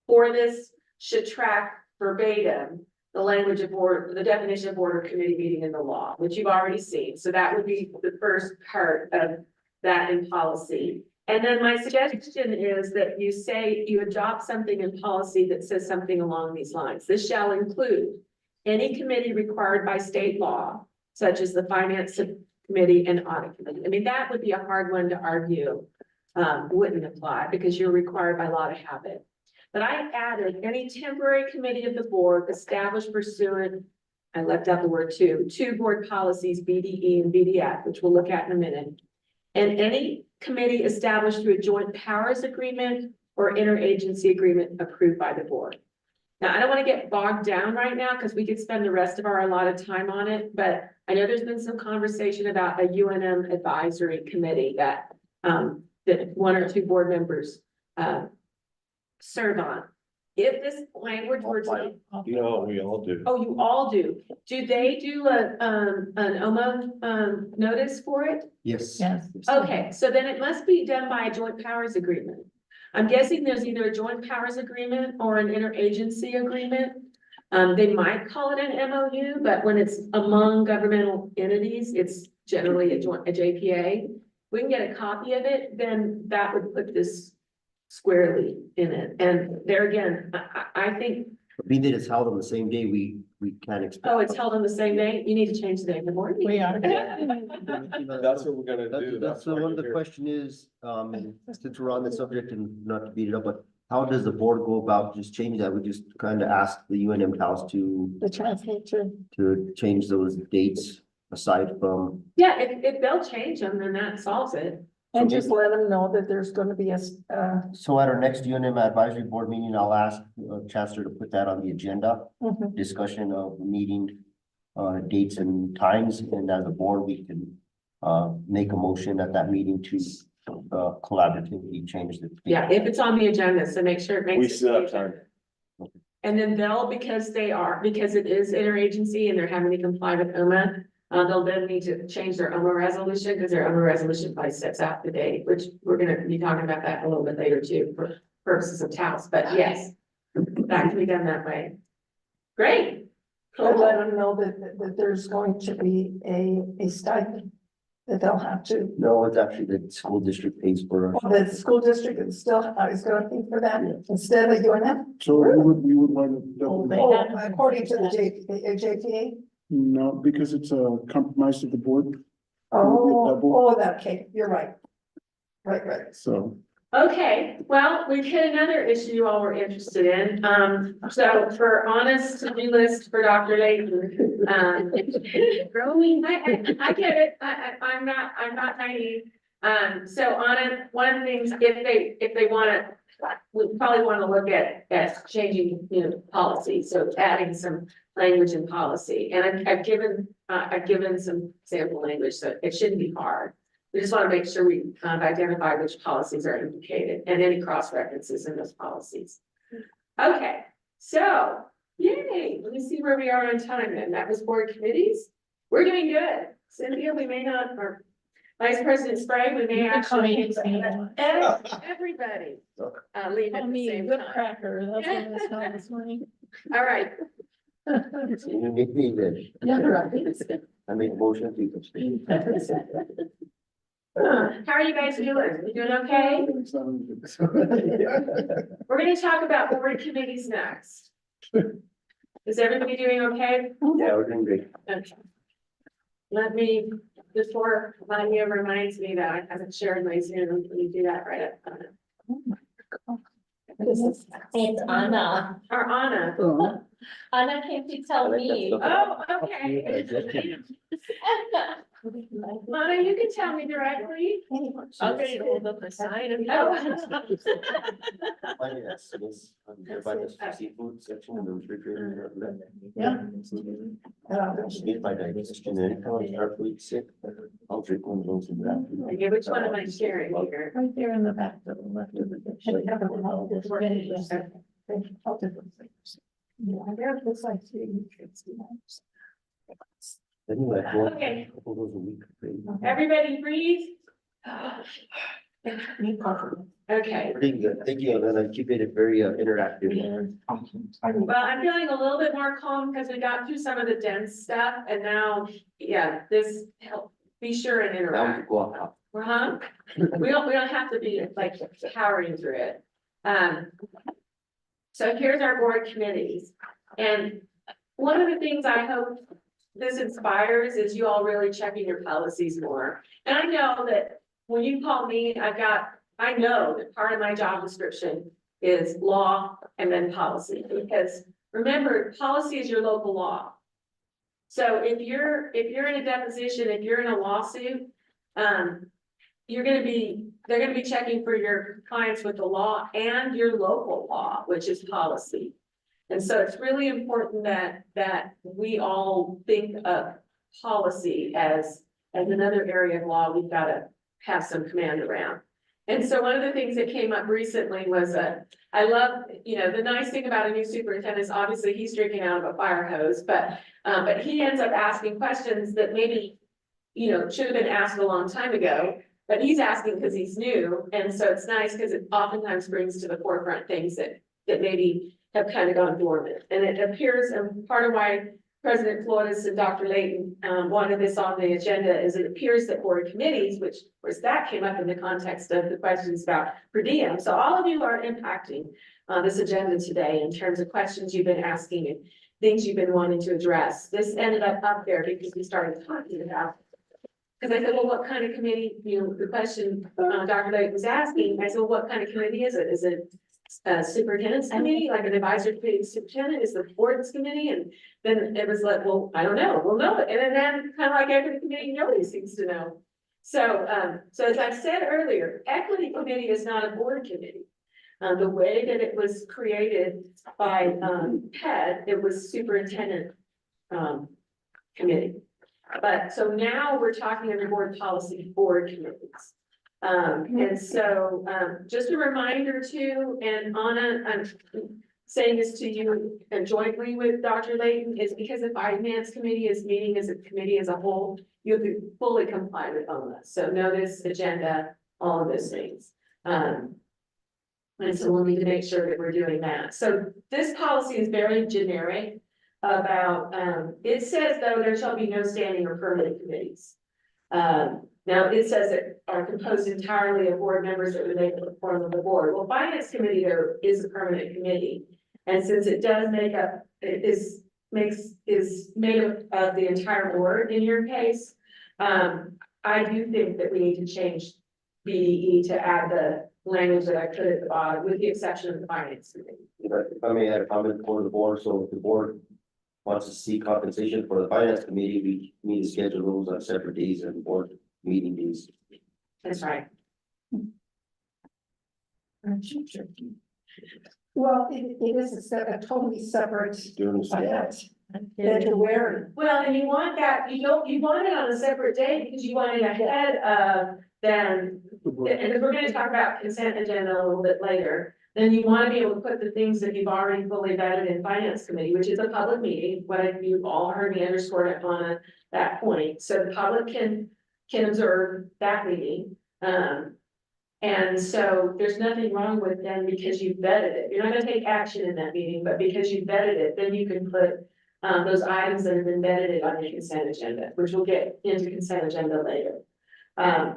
for this should track verbatim the language of board, the definition of board or committee meeting in the law, which you've already seen. So that would be the first part of that in policy. And then my suggestion is that you say you adopt something in policy that says something along these lines. This shall include any committee required by state law, such as the finance committee and audit committee. I mean, that would be a hard one to argue, wouldn't apply because you're required by law to have it. But I added any temporary committee of the board established pursuant, I left out the word two board policies, BDE and BDF, which we'll look at in a minute. And any committee established through a joint powers agreement or interagency agreement approved by the board. Now, I don't want to get bogged down right now because we could spend the rest of our allotted time on it, but I know there's been some conversation about a UNM advisory committee that that one or two board members serve on. If this language were to, You know, we all do. oh, you all do. Do they do an OMA notice for it? Yes. Yes. Okay, so then it must be done by a joint powers agreement. I'm guessing there's either a joint powers agreement or an interagency agreement. They might call it an MOU, but when it's among governmental entities, it's generally a JPA. We can get a copy of it, then that would put this squarely in it. And there again, I think, Being that it's held on the same day, we can't expect. oh, it's held on the same day. You need to change the day of the board. We are. That's what we're gonna do. That's why one of we're the here. question is, since we're on the subject and not to beat it up, but how does the board go about just changing that? We just kind of ask the UNM house The translator. to change those dates aside from. Yeah, if they'll change them, then that solves it. And just let them know that there's gonna be a, So at our next UNM advisory board meeting, I'll ask Chancellor to put that on the agenda, discussion of meeting dates and times, and as a board, we can make a motion at that meeting to collaboratively change the. Yeah, if it's on the agenda, so make sure it makes. We it still have to the time. agenda. And then they'll, because it is interagency and they're having to comply with OMA, they'll then need to change their OMA resolution because their OMA resolution probably sets out the date, which we're gonna be talking about that a little bit later too, for purposes of TAUS, but yes, that can be done that way. Great. But let them know that there's going to be a stipend that they'll have to, No, it's actually the school district pays for. the school district is still, is going to pay for that instead of UNM. So we would want to. Oh, they Oh, have- according to the JPA? No, because it's a compromise of the board, Oh, okay, you're right. Right. so. Okay, well, we've hit another issue you all were interested in. So for honest to-do list for Dr. Layton, growing, I get it. I'm not naive. So on it, one of the things, if they wanna, we probably wanna look at changing, policy, so adding some language in policy. And I've given some sample language, so it shouldn't be hard. We just want to make sure we identify which policies are implicated and any cross references in those policies. Okay, so, yay, let me see where we are on time then. That was board committees. We're doing good. Cynthia, we may not, or Vice President Sprague, we may You can call me actually. anything. Everybody, leave Call at the me a same good time. cracker, that's what I was called this morning. All right, You make me then. Yeah, right. I make a motion to abstain. how are you guys doing? You doing okay? We're gonna talk about board committees next. Is everybody doing okay? Yeah, we're doing great. Okay. Let me, before Maya reminds me that I haven't shared my Zoom, let me do that right up front. It's Anna. Or Anna. Anna came to tell me. Oh, okay. Anna, you can tell me directly. I'll get to hold up the sign and. Finance, yes, the finance seafood section of the refrigerator. Yeah. Get my digestion in, I'll start week sick, I'll drink one of those in that. Okay, which one am I sharing here? Right there in the back to the left of the picture. Anyway, Okay. couple of those a week. Everybody breathe. Okay, Pretty good, thank you, and I keep it very interactive. well, I'm feeling a little bit more calm because we got through some of the dense stuff and now, yeah, this help, be sure and Now we interact. can go off. Uh-huh. We don't have to be like powering through it. So here's our board committees. And one of the things I hope this inspires is you all really checking your policies more. And I know that when you call me, I know that part of my job description is law and then policy, because remember, policy is your local law. So if you're in a deposition, if you're in a lawsuit, they're gonna be checking for your compliance with the law and your local law, which is policy. And so it's really important that we all think of policy as another area of law we've gotta have some command around. And so one of the things that came up recently was, I love, the nice thing about a new superintendent is obviously he's drinking out of a fire hose, but he ends up asking questions that maybe, should have been asked a long time ago. But he's asking because he's new, and so it's nice because it oftentimes brings to the forefront things that maybe have kind of gone dormant. And it appears, and part of why President Flores and Dr. Layton wanted this on the agenda is it appears that board committees, which of course that came up in the context of the questions about per diem. So all of you are impacting this agenda today in terms of questions you've been asking and things you've been wanting to address. This ended up there because we started talking about. Because I said, well, what kind of committee, the question Dr. Layton was asking, I said, well, what kind of committee is it? Is it a superintendent's committee, like an advisory committee of superintendent, is the board's committee? And then it was like, well, I don't know, we'll know it. And then kind of like every committee, nobody seems to know. So, so as I said earlier, equity committee is not a board committee. The way that it was created by PED, it was superintendent committee. But so now we're talking under board policy board committees. And so, just a reminder too, and Anna, I'm saying this to you and jointly with Dr. Layton, is because the finance committee is meeting as a committee as a whole, you have to fully comply with OMA. So notice, agenda, all of those things. And so we'll need to make sure that we're doing that. So this policy is very generic about, it says though, there shall be no standing or permanent committees. Now it says that are composed entirely of board members that would make the form of the board. Well, finance committee there is a permanent committee. And since it does make up, is made up of the entire board in your case, I do think that we need to change BDE to add the language that I put at the bottom, with the exception of the finance committee. If I may add a comment for the board, so if the board wants to see compensation for the finance committee, we need to schedule those on separate days and board meeting days. That's right. Well, it is a totally separate During the event that you're wearing. Well, and you want that, you want it on a separate day because you want it ahead of then, and we're gonna talk about consent agenda a little bit later. then you want to be able to put the things that you've already fully vetted in finance committee, which is a public meeting, what you've all heard me underscore it on that point, so the public can observe that meeting. And so there's nothing wrong with them because you vetted it. You're not gonna take action in that meeting, but because you vetted it, then you can put those items that have been vetted on your consent agenda, which we'll get into consent agenda later.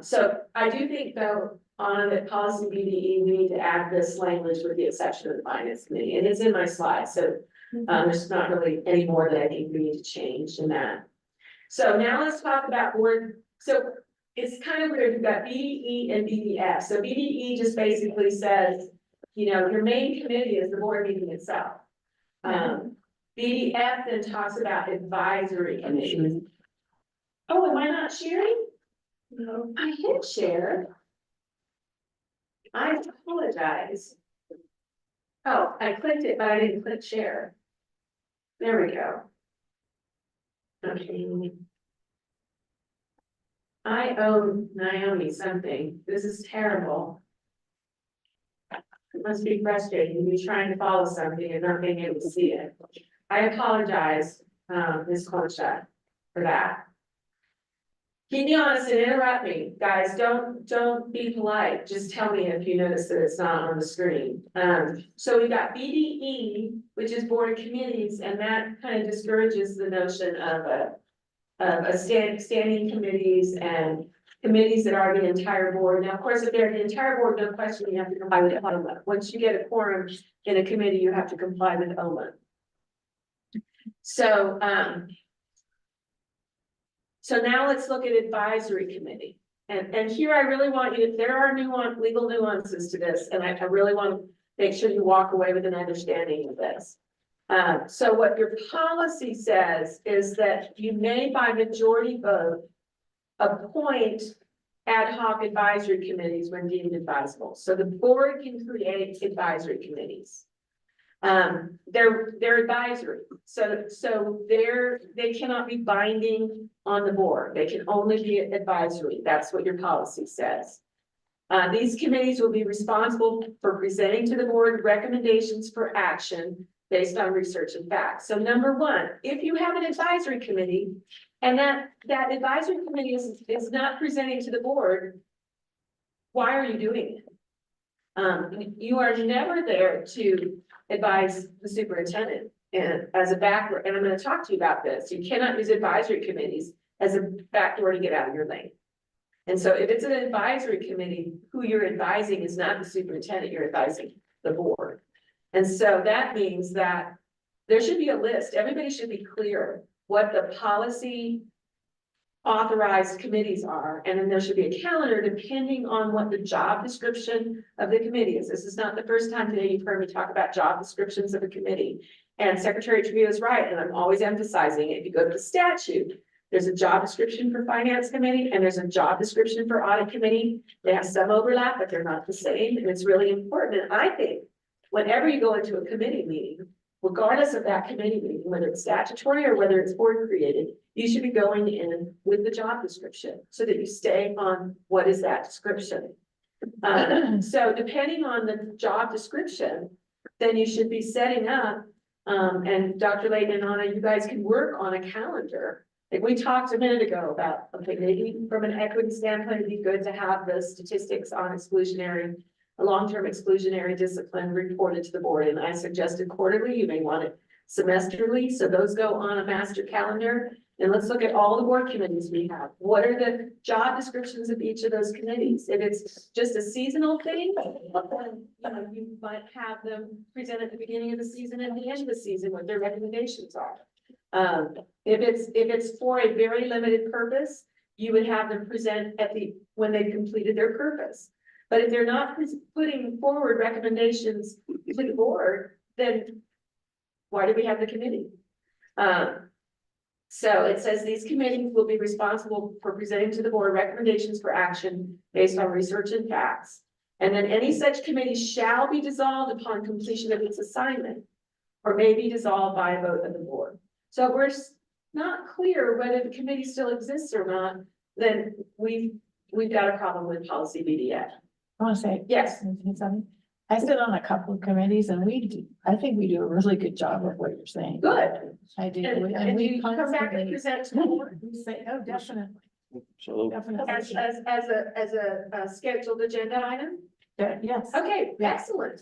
So I do think though, on the policy BDE, we need to add this language with the exception of the finance committee, and it's in my slides, so there's not really any more that I think we need to change in that. So now let's talk about board, so it's kind of weird, you've got BDE and BDF. So BDE just basically says, you know, your main committee is the board meeting itself. BDF then talks about advisory committees. Oh, am I not sharing? No. I hit share. I apologize. Oh, I clicked it, but I didn't click share. There we go. Okay. I owe Naomi something. This is terrible. It must be frustrating, me trying to follow something and not being able to see it. I apologize, Ms. Concha, for that. Keep me honest and interrupt me, guys. Don't be polite. Just tell me if you notice that it's not on the screen. So we got BDE, which is board committees, and that kind of discourages the notion of standing committees and committees that are the entire board. Now, of course, if they're the entire board, no question, you have to comply with OMA. Once you get a quorum in a committee, you have to comply with OMA. So, so now let's look at advisory committee. And here I really want you, there are legal nuances to this, and I really want to make sure you walk away with an understanding of this. So what your policy says is that you may by majority vote appoint ad hoc advisory committees when deemed advisable. So the board can create advisory committees. They're advisory, so they cannot be binding on the board. They can only be advisory. That's what your policy says. These committees will be responsible for presenting to the board recommendations for action based on research and facts. So number one, if you have an advisory committee and that advisory committee is not presenting to the board, why are you doing it? You are never there to advise the superintendent, and as a backdoor, and I'm going to talk to you about this. You cannot use advisory committees as a backdoor to get out of your lane. And so if it's an advisory committee, who you're advising is not the superintendent, you're advising the board. And so that means that there should be a list. Everybody should be clear what the policy authorized committees are, and then there should be a calendar depending on what the job description of the committee is. This is not the first time today you've heard me talk about job descriptions of a committee. And Secretary Trujillo is right, and I'm always emphasizing it. If you go to the statute, there's a job description for finance committee and there's a job description for audit committee. They have some overlap, but they're not the same, and it's really important. And I think whenever you go into a committee meeting, regardless of that committee meeting, whether it's statutory or whether it's board created, you should be going in with the job description so that you stay on what is that description. So depending on the job description, then you should be setting up, and Dr. Layton and Anna, you guys can work on a calendar. Like we talked a minute ago about, okay, maybe from an equity standpoint, it'd be good to have the statistics on exclusionary, a long-term exclusionary discipline reported to the board. And I suggested quarterly, you may want it semesterly. So those go on a master calendar. And let's look at all the board committees we have. What are the job descriptions of each of those committees? If it's just a seasonal thing, then you might have them present at the beginning of the season and the end of the season what their recommendations are. If it's for a very limited purpose, you would have them present when they've completed their purpose. But if they're not putting forward recommendations to the board, then why do we have the committee? So it says these committees will be responsible for presenting to the board recommendations for action based on research and facts. And then any such committee shall be dissolved upon completion of its assignment or may be dissolved by a vote of the board. So if we're not clear whether the committee still exists or not, then we've got a problem with policy BDF. I want to say. Yes. Something. I sit on a couple of committees and I think we do a really good job of what you're saying. Good. I do. And we you come back and constantly present to the board we say, oh, definitely, So definitely. as a scheduled agenda item? Yeah, yes, Okay, Yeah. excellent.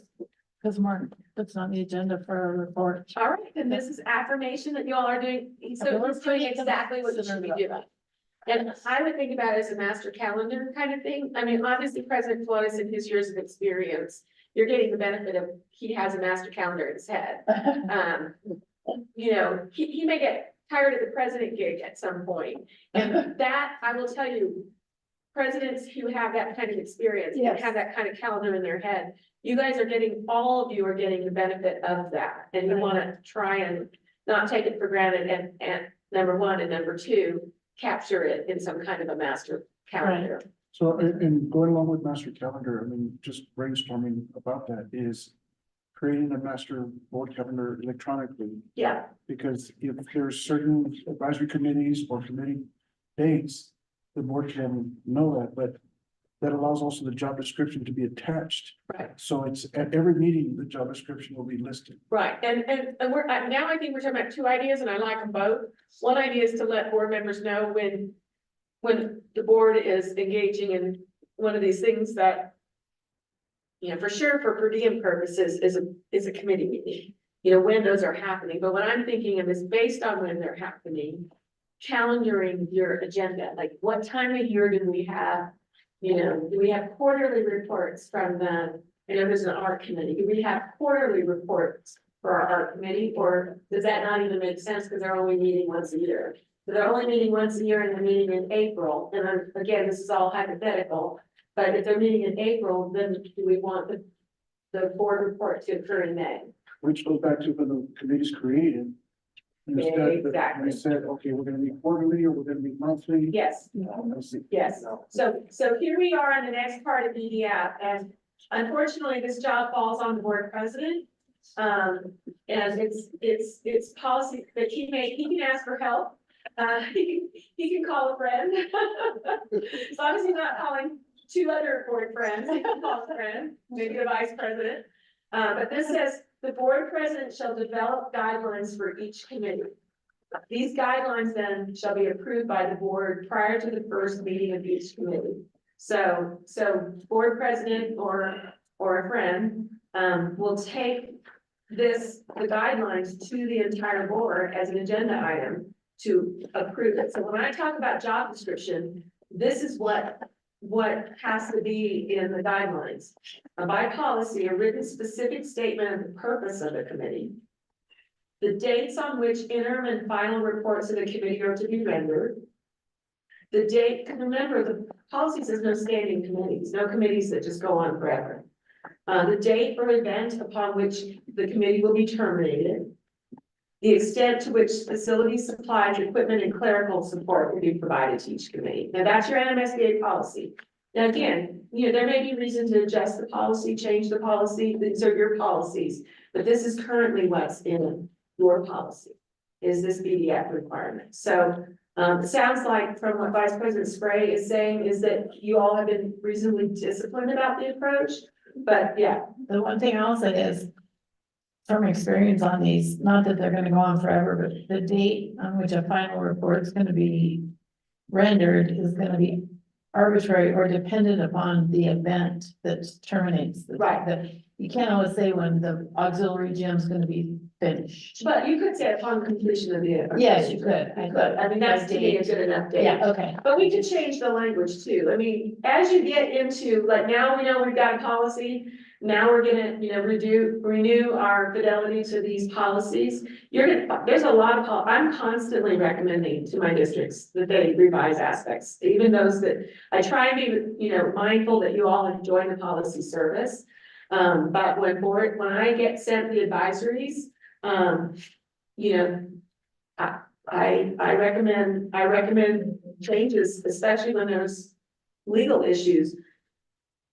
because Mark puts on the agenda for a report. All right, then this is affirmation that you all are doing, so we're doing exactly what you should be doing. And I would think about it as a master calendar kind of thing. I mean, obviously President Flores in his years of experience, you're getting the benefit of, he has a master calendar in his head. You know, he may get tired of the president gig at some point. And that, I will tell you, presidents who have that kind of experience, and Yes. have that kind of calendar in their head, you guys are getting, all of you are getting the benefit of that. And you wanna try and not take it for granted and number one, and number two, capture it in some kind of a master calendar. So, and going along with master calendar, I mean, just brainstorming about that is creating a master board calendar electronically, Yeah, because if there's certain advisory committees or committee dates, the board can know that, but that allows also the job description to be attached. right. So it's at every meeting, the job description will be listed. Right, and we're, now I think we're talking about two ideas, and I like them both. One idea is to let board members know when the board is engaging in one of these things that, you know, for sure, for per diem purposes, is a committee meeting. You know, when those are happening, but what I'm thinking of is based on when they're happening, calendaring your agenda, like what time of year do we have? You know, do we have quarterly reports from the, I know there's an art committee, do we have quarterly reports for our art committee, or does that not even make sense, because they're only meeting once a year? So they're only meeting once a year and they're meeting in April, and again, this is all hypothetical, but if they're meeting in April, then do we want the board report to occur in May? Which goes back to when the committee's created. Exactly. We said, okay, we're gonna meet quarterly or we're gonna meet monthly. Yes, I see. yes. So here we are on the next part of EDF, and unfortunately, this job falls on the board president. And it's policy that he can ask for help. He can call a friend. As long as he's not calling two other board friends, he can call a friend, maybe the vice president. But this says, the board president shall develop guidelines for each committee. These guidelines then shall be approved by the board prior to the first meeting of each committee. So board president or a friend, will take the guidelines to the entire board as an agenda item to approve it. So when I talk about job description, this is what has to be in the guidelines. By policy, a written specific statement of the purpose of the committee, the dates on which interim and final reports to the committee are to be rendered, the date, remember, the policy says no standing committees, no committees that just go on forever. The date or event upon which the committee will be terminated, the extent to which facilities, supplies, equipment, and clerical support will be provided to each committee. Now, that's your NMSBA policy. Now, again, you know, there may be reason to adjust the policy, change the policy, these are your policies, but this is currently what's in your policy, is this BDF requirement. So, it sounds like from what Vice President Spray is saying is that you all have been reasonably disciplined about the approach, but yeah. The one thing I'll say is, from experience on these, not that they're gonna go on forever, but the date on which a final report is gonna be rendered is gonna be arbitrary or dependent upon the event that terminates. Right. You can't always say when the auxiliary gym is gonna be finished. But you could say upon completion of the. Yes, you could. You could, I mean, that's to me a good enough date. Yeah, okay. But we could change the language too. I mean, as you get into, like, now we know we've got a policy. Now we're gonna, you know, renew our fidelity to these policies. There's a lot of, I'm constantly recommending to my districts that they revise aspects, even those that, I try and be, you know, mindful that you all enjoy the policy service. But when I get sent the advisories, you know, I recommend changes, especially when there's legal issues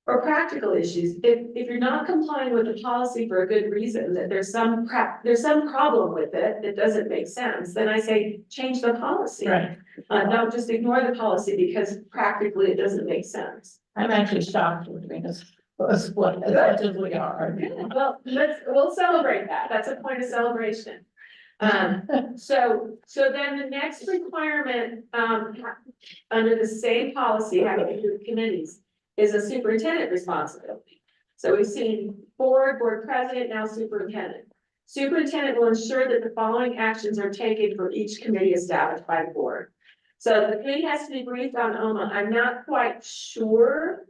or practical issues. If you're not complying with the policy for a good reason, that there's some problem with it, that doesn't make sense, then I say, change the policy. Right. Don't just ignore the policy because practically it doesn't make sense. I'm actually shocked with Venus. That's what, that's what we are. Well, we'll celebrate that. That's a point of celebration. So then the next requirement, under the same policy, having to do with committees, is a superintendent responsibility. So we've seen board president, now superintendent. Superintendent will ensure that the following actions are taken for each committee established by the board. So the committee has to be briefed on OMA. I'm not quite sure,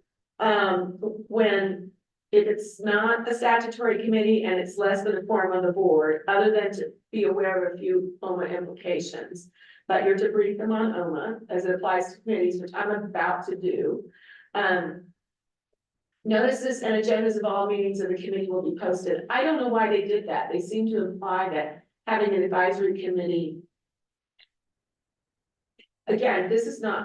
if it's not a statutory committee and it's less than a quorum of the board, other than to be aware of a few OMA implications. But you're to brief them on OMA as it applies to committees, which I'm about to do. Notices and agendas of all meetings of the committee will be posted. I don't know why they did that. They seem to imply that having an advisory committee. Again,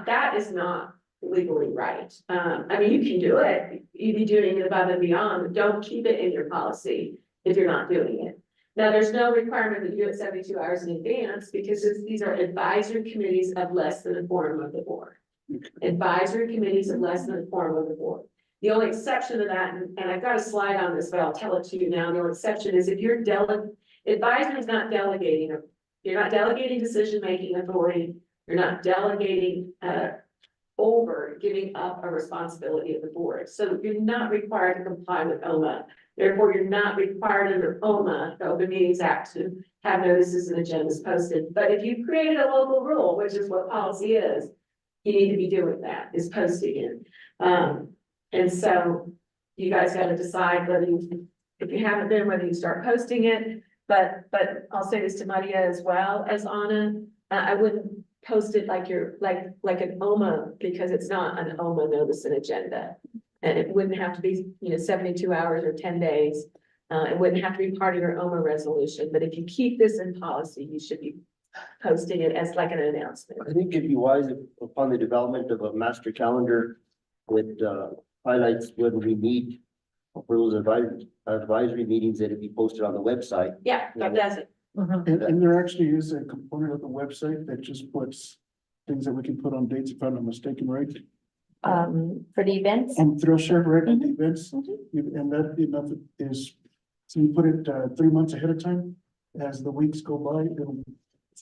that is not legally right. I mean, you can do it. You'd be doing it above and beyond, but don't keep it in your policy if you're not doing it. Now, there's no requirement that you do it 72 hours in advance because these are advisory committees of less than a quorum of the board. Advisory committees of less than a quorum of the board. The only exception to that, and I've got a slide on this, but I'll tell it to you now. The only exception is if you're advisory is not delegating, you're not delegating decision-making authority. You're not delegating, over giving up a responsibility of the board. So you're not required to comply with OMA. Therefore, you're not required under OMA, the Open Meetings Act, to have notices and agendas posted. But if you created a local rule, which is what policy is, you need to be doing that, is posting it. And so you guys got to decide whether you, if you haven't been, whether you start posting it. But I'll say this to Maria as well as Anna, I wouldn't post it like you're like an OMA, because it's not an OMA notice and agenda. And it wouldn't have to be, 72 hours or 10 days. It wouldn't have to be part of your OMA resolution, but if you keep this in policy, you should be posting it as like an announcement. I think it'd be wise if upon the development of a master calendar with highlights when we meet for those advisory meetings, that it be posted on the website. Yeah, that does it. And there actually is a component of the website that just puts things that we can put on dates, if I'm not mistaken, right? For the events. And thrill share, right, Mhm. events, and that enough is, so you put it 3 months ahead of time, as the weeks go by, it'll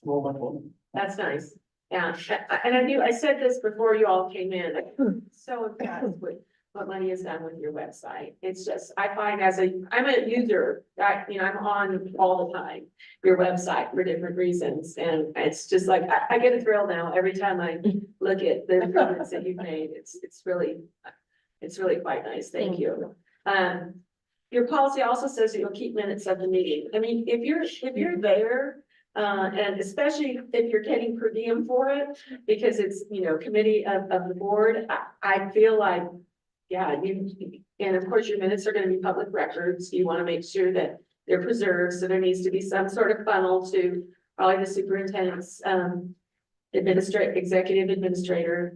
roll up on. That's nice. Yeah, and I said this before you all came in, I'm so impressed with what Money has done with your website. It's just, I find I'm a user, I'm on all the time, your website for different reasons. And it's just like, I get a thrill now every time I look at the improvements that you've made. It's really quite nice. Thank you. Your policy also says that you'll keep minutes of the meeting. I mean, if you're there, and especially if you're getting per diem for it, because it's, committee of the board, I feel like, yeah, and of course your minutes are gonna be public records. You wanna make sure that they're preserved, so there needs to be some sort of funnel to probably the superintendent's, executive administrator,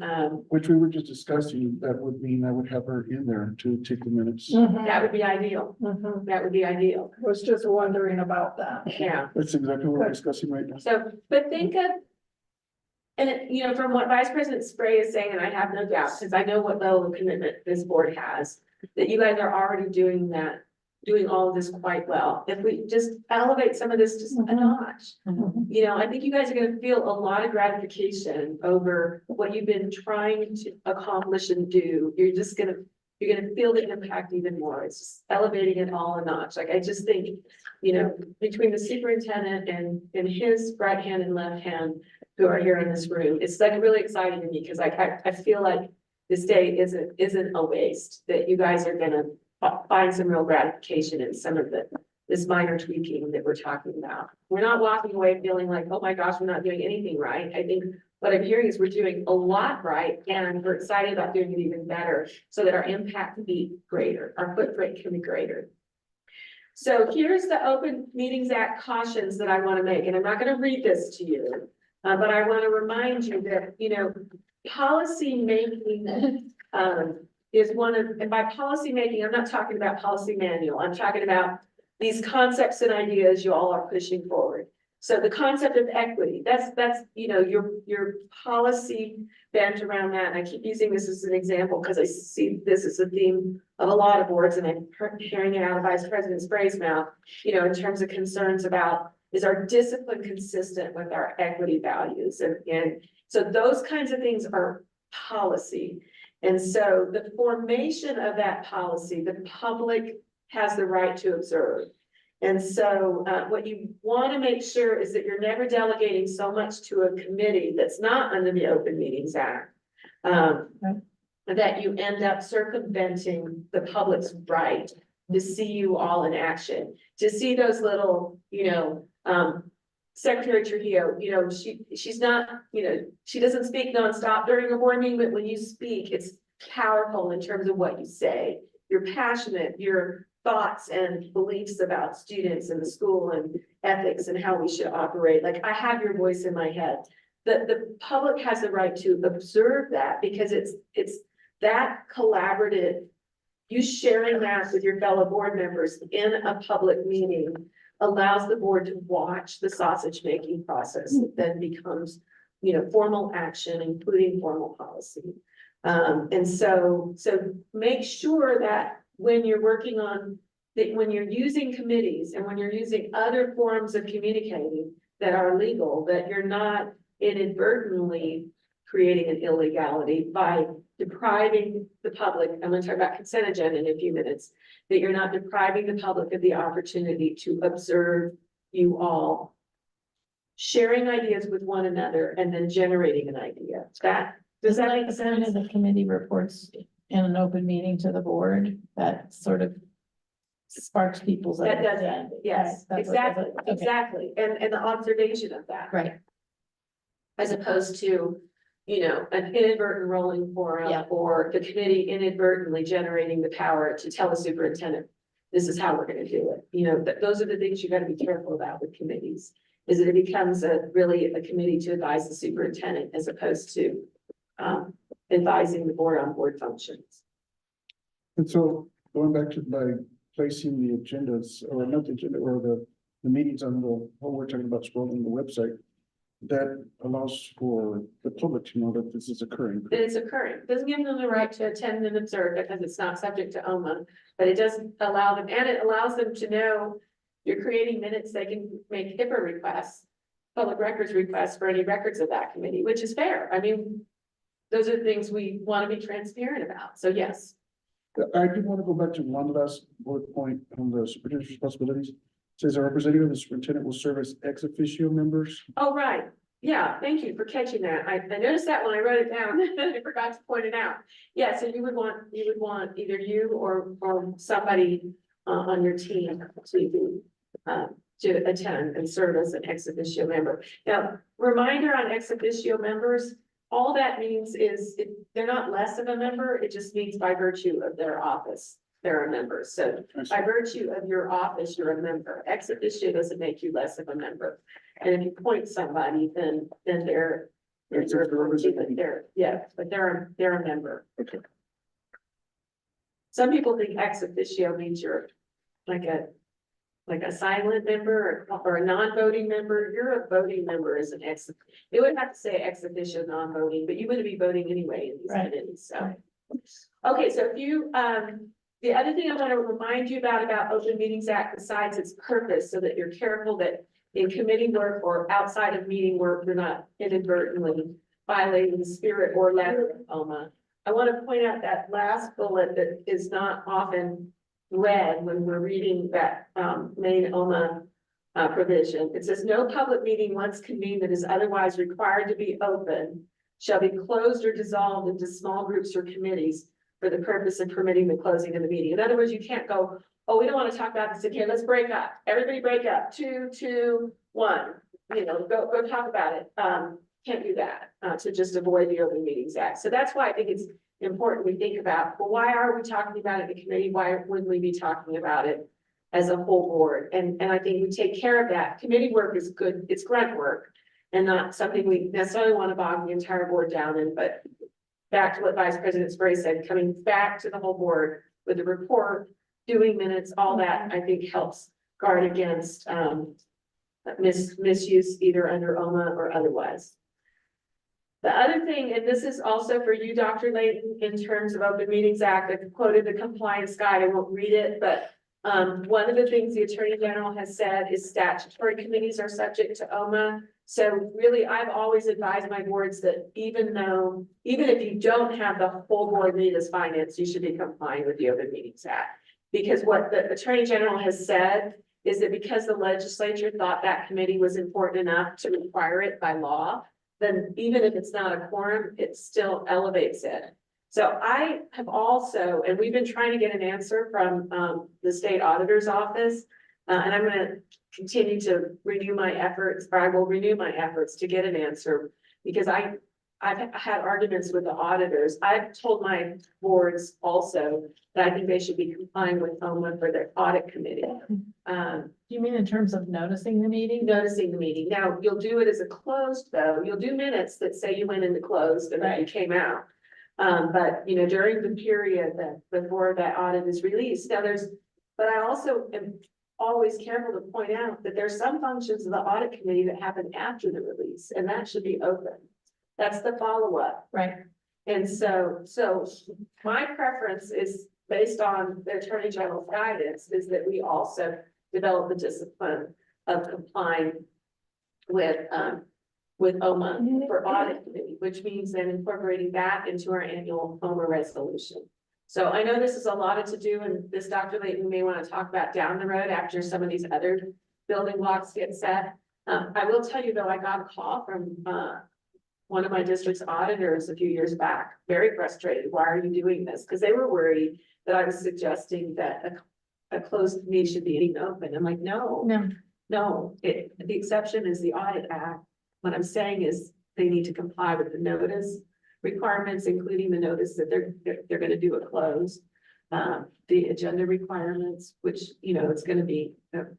Which we were just discussing, that would mean I would have her in there to take the minutes. that would be ideal. Mhm. That would be ideal, Was just wondering about that. yeah. That's exactly what we're discussing right now. So, but think of, and from what Vice President Spray is saying, and I have no doubt, because I know what level of commitment this board has, that you guys are already doing all of this quite well. If we just elevate some of this just a notch, I think you guys are gonna feel a lot of gratification over what you've been trying to accomplish and do. You're gonna feel the impact even more. It's just elevating it all a notch. Like, I just think, between the superintendent and his right hand and left hand who are here in this room, it's like really exciting to me, because I feel like this day isn't a waste, that you guys are gonna find some real gratification in some of this minor tweaking that we're talking about. We're not walking away feeling like, oh my gosh, we're not doing anything right. I think what I'm hearing is we're doing a lot right, and we're excited about doing it even better, so that our impact can be greater, our footprint can be greater. So here's the Open Meetings Act cautions that I want to make, and I'm not going to read this to you, but I want to remind you that, policy making is one of, and by policy making, I'm not talking about policy manual, I'm talking about these concepts and ideas you all are pushing forward. So the concept of equity, that's, your policy bent around that. And I keep using this as an example because I see this as a theme of a lot of boards and I'm hearing it out of Vice President Spray's mouth, in terms of concerns about, is our discipline consistent with our equity values? And so those kinds of things are policy. And so the formation of that policy, the public has the right to observe. And so what you want to make sure is that you're never delegating so much to a committee that's not under the Open Meetings Act. That you end up circumventing the public's right to see you all in action, to see those little, Secretary Trujillo, she's not, she doesn't speak nonstop during a board meeting, but when you speak, it's powerful in terms of what you say. You're passionate, your thoughts and beliefs about students and the school and ethics and how we should operate. Like, I have your voice in my head. The public has the right to observe that because it's that collaborative. You sharing that with your fellow board members in a public meeting allows the board to watch the sausage making process that then becomes, formal action, including formal policy. And so make sure that when you're working on, that when you're using committees and when you're using other forms of communicating that are legal, that you're not inadvertently creating an illegality by depriving the public, I'm gonna talk about consent agenda in a few minutes, that you're not depriving the public of the opportunity to observe you all sharing ideas with one another and then generating an idea. Does that make sense? The committee reports in an open meeting to the board, that sort of sparks people's. That does that, understanding. yes, Right, that's what exactly, does it. Okay. exactly, and the observation of that. Right, As opposed to, an inadvertent rolling forum Yeah. or the committee inadvertently generating the power to tell the superintendent, this is how we're gonna do it. Those are the things you gotta be careful about with committees, is that it becomes really a committee to advise the superintendent as opposed to advising the board on board functions. And so going back to by placing the agendas, or not the agenda, or the meetings on the, what we're talking about scrolling the website, that allows for the public to know that this is occurring. That it's occurring, doesn't give them the right to attend and observe because it's not subject to OMA, but it does allow them, and it allows them to know you're creating minutes, they can make HIPAA requests, public records requests for any records of that committee, which is fair. I mean, those are things we want to be transparent about, so yes. I do want to go back to one last bullet point on the superintendent's responsibilities. It says a representative of the superintendent will serve as ex officio members. Oh, right. Yeah, thank you for catching that. I noticed that when I wrote it down, I forgot to point it out. Yeah, so you would want either you or somebody on your team to attend and serve as an ex officio member. Now, reminder on ex officio members, all that means is they're not less of a member, it just means by virtue of their office, they're a member. So by virtue of your office, you're a member. Ex officio doesn't make you less of a member. And if you appoint somebody, then they're a member. Okay. Some people think ex officio means you're like a silent member or a non-voting member. You're a voting member as an ex. It would have to say ex officio non-voting, but you wouldn't be voting anyway in these Right. committees, so. Okay, so if you, the other thing I want to remind you about Open Meetings Act, besides its purpose, so that you're careful that in committee work or outside of meeting work, you're not inadvertently violating the spirit or letter of OMA. I want to point out that last bullet that is not often read when we're reading that main OMA provision. It says, no public meeting once convened that is otherwise required to be open shall be closed or dissolved into small groups or committees for the purpose of permitting the closing of the meeting. In other words, you can't go, oh, we don't want to talk about this again, let's break up. Everybody break up, 2, 2, 1, go talk about it. Can't do that to just avoid the Open Meetings Act. So that's why I think it's important we think about, well, why are we talking about it in the committee? Why wouldn't we be talking about it as a whole board? And I think we take care of that. Committee work is good, it's grunt work and not something we necessarily want to bog the entire board down in, but back to what Vice President Spray said, coming back to the whole board with the report, doing minutes, all that, I think helps guard against misuse either under OMA or otherwise. The other thing, and this is also for you, Dr. Layton, in terms of Open Meetings Act, I quoted the compliance guide, I won't read it, but one of the things the Attorney General has said is statutory committees are subject to OMA. So really, I've always advised my boards that even if you don't have the full board need as finance, you should be complying with the Open Meetings Act. Because what the Attorney General has said is that because the legislature thought that committee was important enough to require it by law, then even if it's not a quorum, it still elevates it. So I have also, and we've been trying to get an answer from the state auditor's office, and I'm gonna continue to renew my efforts, or I will renew my efforts to get an answer, because I've had arguments with the auditors. I've told my boards also that I think they should be complying with OMA for their audit committee. You mean in terms of noticing the meeting? Noticing the meeting. Now, you'll do it as a closed though. You'll do minutes that say you went into closed and then you came out. But you know, during the period that before that audit is released, but I also am always careful to point out that there's some functions of the audit committee that happen after the release, and that should be open. That's the follow-up. Right. And so my preference is based on the Attorney General's guidance is that we also develop the discipline of complying with OMA for audit committee, which means then incorporating that into our annual OMA resolution. So I know this is a lot to do, and this Dr. Layton may want to talk about down the road after some of these other building blocks get set. I will tell you though, I got a call from one of my district's auditors a few years back, very frustrated. Why are you doing this? Because they were worried that I was suggesting that a closed meeting should be open. I'm like, no, the exception is the Audit Act. What I'm saying is they need to comply with the notice requirements, including the notice that they're going to do a close. The agenda requirements, which, you know, it's going to be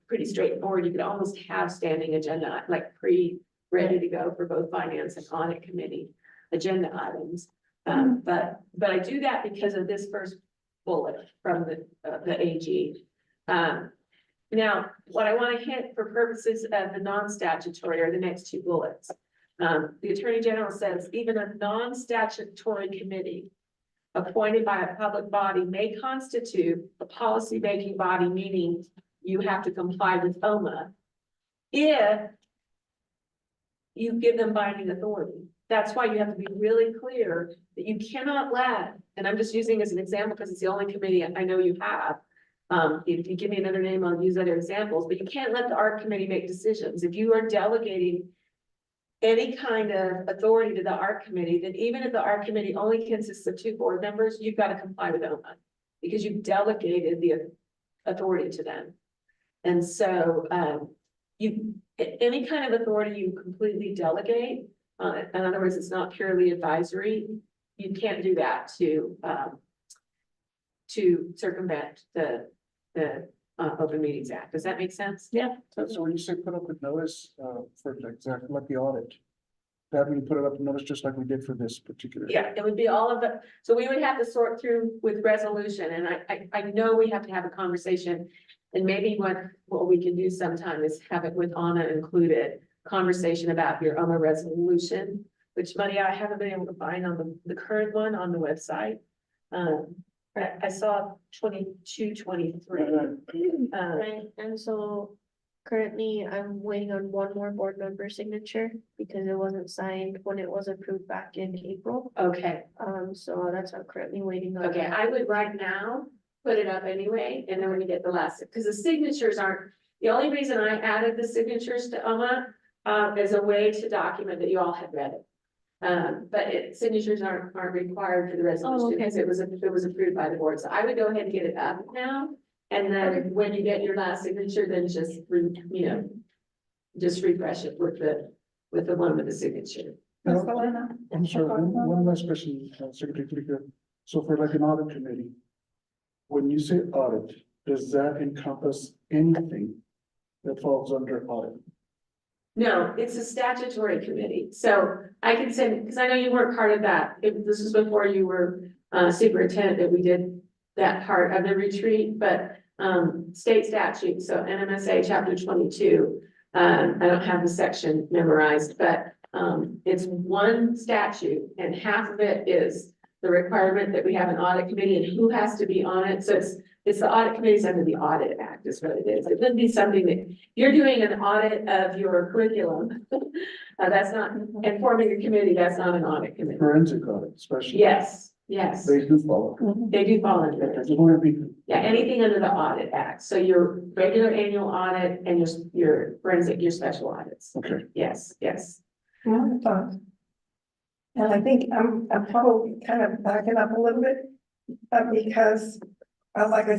pretty straightforward. You could almost have standing agenda, like ready to go for both finance and audit committee agenda items. But I do that because of this first bullet from the AG. Now, what I want to hit for purposes of the non-statutory are the next two bullets. The Attorney General says even a non-statutory committee appointed by a public body may constitute a policy-making body, meaning you have to comply with OMA if you give them binding authority. That's why you have to be really clear that you cannot let, and I'm just using as an example because it's the only committee I know you have. If you give me another name, I'll use other examples, but you can't let the art committee make decisions. If you are delegating any kind of authority to the art committee, then even if the art committee only consists of 2 board members, you've got to comply with OMA because you've delegated the authority to them. And so any kind of authority you completely delegate, in other words, it's not purely advisory, you can't do that to circumvent the Open Meetings Act. Does that make sense? Yeah. So when you say put up a notice, for exactly like the audit, that means put it up a notice just like we did for this particular. Yeah, it would be all of the, so we would have to sort through with resolution, and I know we have to have a conversation. And maybe what we can do sometime is have it with Anna included, conversation about your OMA resolution, which Maria, I haven't been able to find on the current one on the website. I saw 2223. Right, and so currently I'm waiting on one more board member signature because it wasn't signed when it was approved back in April. Okay, So that's what I'm currently waiting on. okay, I would right now put it up anyway, and then when you get the last, because the signatures aren't, the only reason I added the signatures to OMA is a way to document that you all had read it. But signatures aren't required for the resolution because it was approved by the board. So I would go ahead and get it up now. And then when you get your last signature, then just just refresh it with the one with the signature. Ms. Helena? I'm sorry, one last question, Secretary Flicker. So for like an audit committee, when you say audit, does that encompass anything that falls under audit? No, it's a statutory committee. So I can send, because I know you weren't part of that. This was before you were superintendent that we did that part of the retreat, but state statute, so NMSA chapter 22 I don't have the section memorized, but, it's one statute and half of it is the requirement that we have an audit committee and who has to be on it. So it's the audit committees under the Audit Act is what it is. It wouldn't be something that you're doing an audit of your curriculum. That's not, and forming a committee, that's not an audit committee. Forensic audit, especially. Yes, yes, They do follow. they do fall under it. It's going to be, Yeah, anything under the Audit Act. So your regular annual audit and your forensic, your special audits. okay. Yes, yes. And I think I'm probably kind of backing up a little bit, because, like I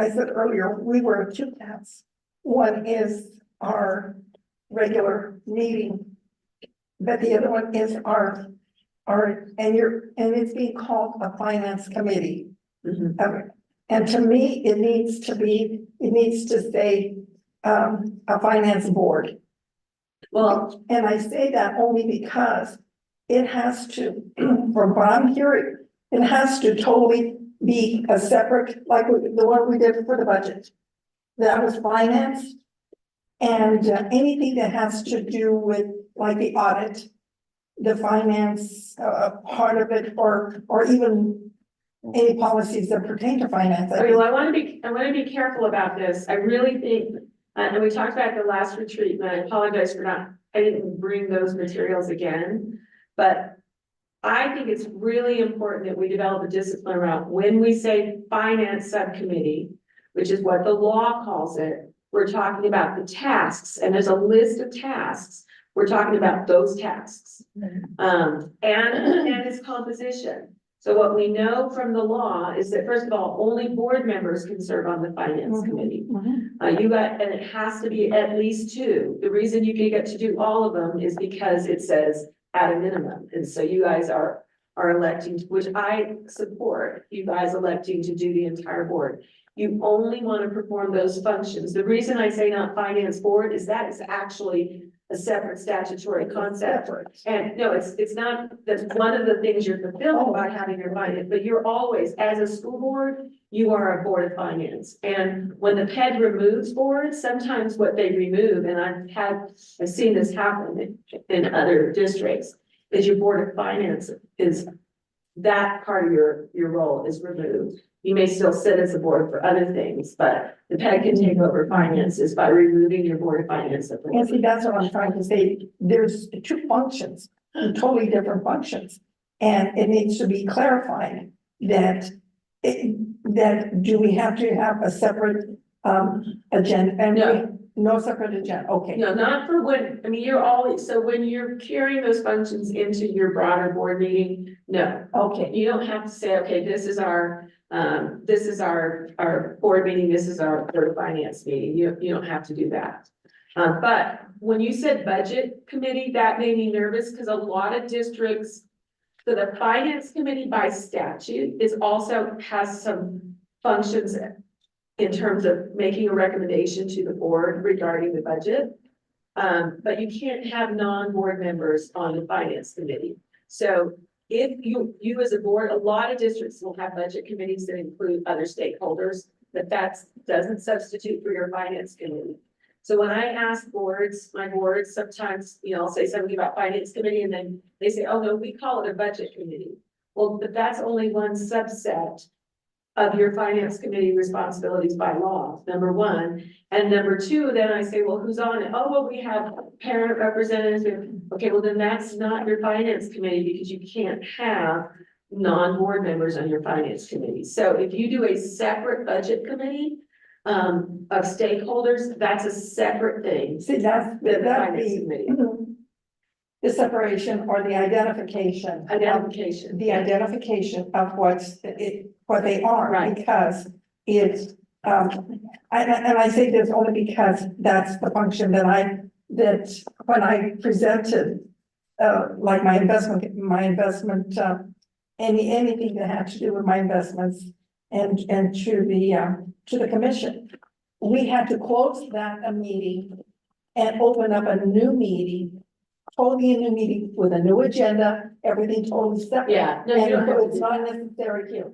said earlier, we wear two hats. One is our regular meeting, but the other one is our, and it's being called a finance committee. Mhm. And to me, it needs to say, a finance board. Well, And I say that only because it has to, from what I'm hearing, it has to totally be a separate, like the one we did for the budget. That was finance. And anything that has to do with like the audit, the finance, part of it, or even any policies that pertain to finance. I okay, think well, I want to be careful about this. I really think, and we talked about the last retreat, and I apologize for not, I didn't bring those materials again. But I think it's really important that we develop a discipline around when we say finance subcommittee, which is what the law calls it, we're talking about the tasks, and there's a list of tasks. We're talking about those tasks. And its composition. So what we know from the law is that, first of all, only board members can serve on the finance committee. And it has to be at least two. The reason you can get to do all of them is because it says at a minimum. And so you guys are electing, which I support, you guys electing to do the entire board. You only want to perform those functions. The reason I say not finance board is that is actually a separate statutory concept. And no, it's not, that's one of the things you're fulfilling by having your finance, but you're always, as a school board, you are a board of finance. And when the PED removes boards, sometimes what they remove, and I've seen this happen in other districts, is your board of finance is, that part of your role is removed. You may still sit as a board for other things, but the PED can take over finances by removing your board of finance. And see, that's what I'm trying to say. There's two functions, totally different functions. And it needs to be clarified that that do we have to have a separate agenda? And No. No separate agenda, okay. No, not for when, I mean, you're always, so when you're carrying those functions into your broader board meeting, no. Okay, You don't have to say, okay, this is our board meeting, this is our board of finance meeting. You don't have to do that. But when you said budget committee, that made me nervous because a lot of districts, so the finance committee by statute is also has some functions in terms of making a recommendation to the board regarding the budget. But you can't have non-board members on the finance committee. So if you as a board, a lot of districts will have budget committees that include other stakeholders, but that doesn't substitute for your finance committee. So when I ask boards, my boards, sometimes, I'll say something about finance committee and then they say, oh no, we call it a budget committee. Well, but that's only one subset of your finance committee responsibilities by law, number one. And number two, then I say, well, who's on it? Oh, well, we have parent representatives. Okay, well, then that's not your finance committee because you can't have non-board members on your finance committee. So if you do a separate budget committee of stakeholders, that's a separate thing. see, that's than the the finance committee. the separation or the identification. Identification. The identification of what they are, Right. because it's, and I say this only because that's the function that when I presented, like my investment, anything that had to do with my investments and to the commission, we had to close that meeting and open up a new meeting, totally a new meeting with a new agenda, everything totally separate. Yeah, no, you And don't have to it's do not that. necessary here.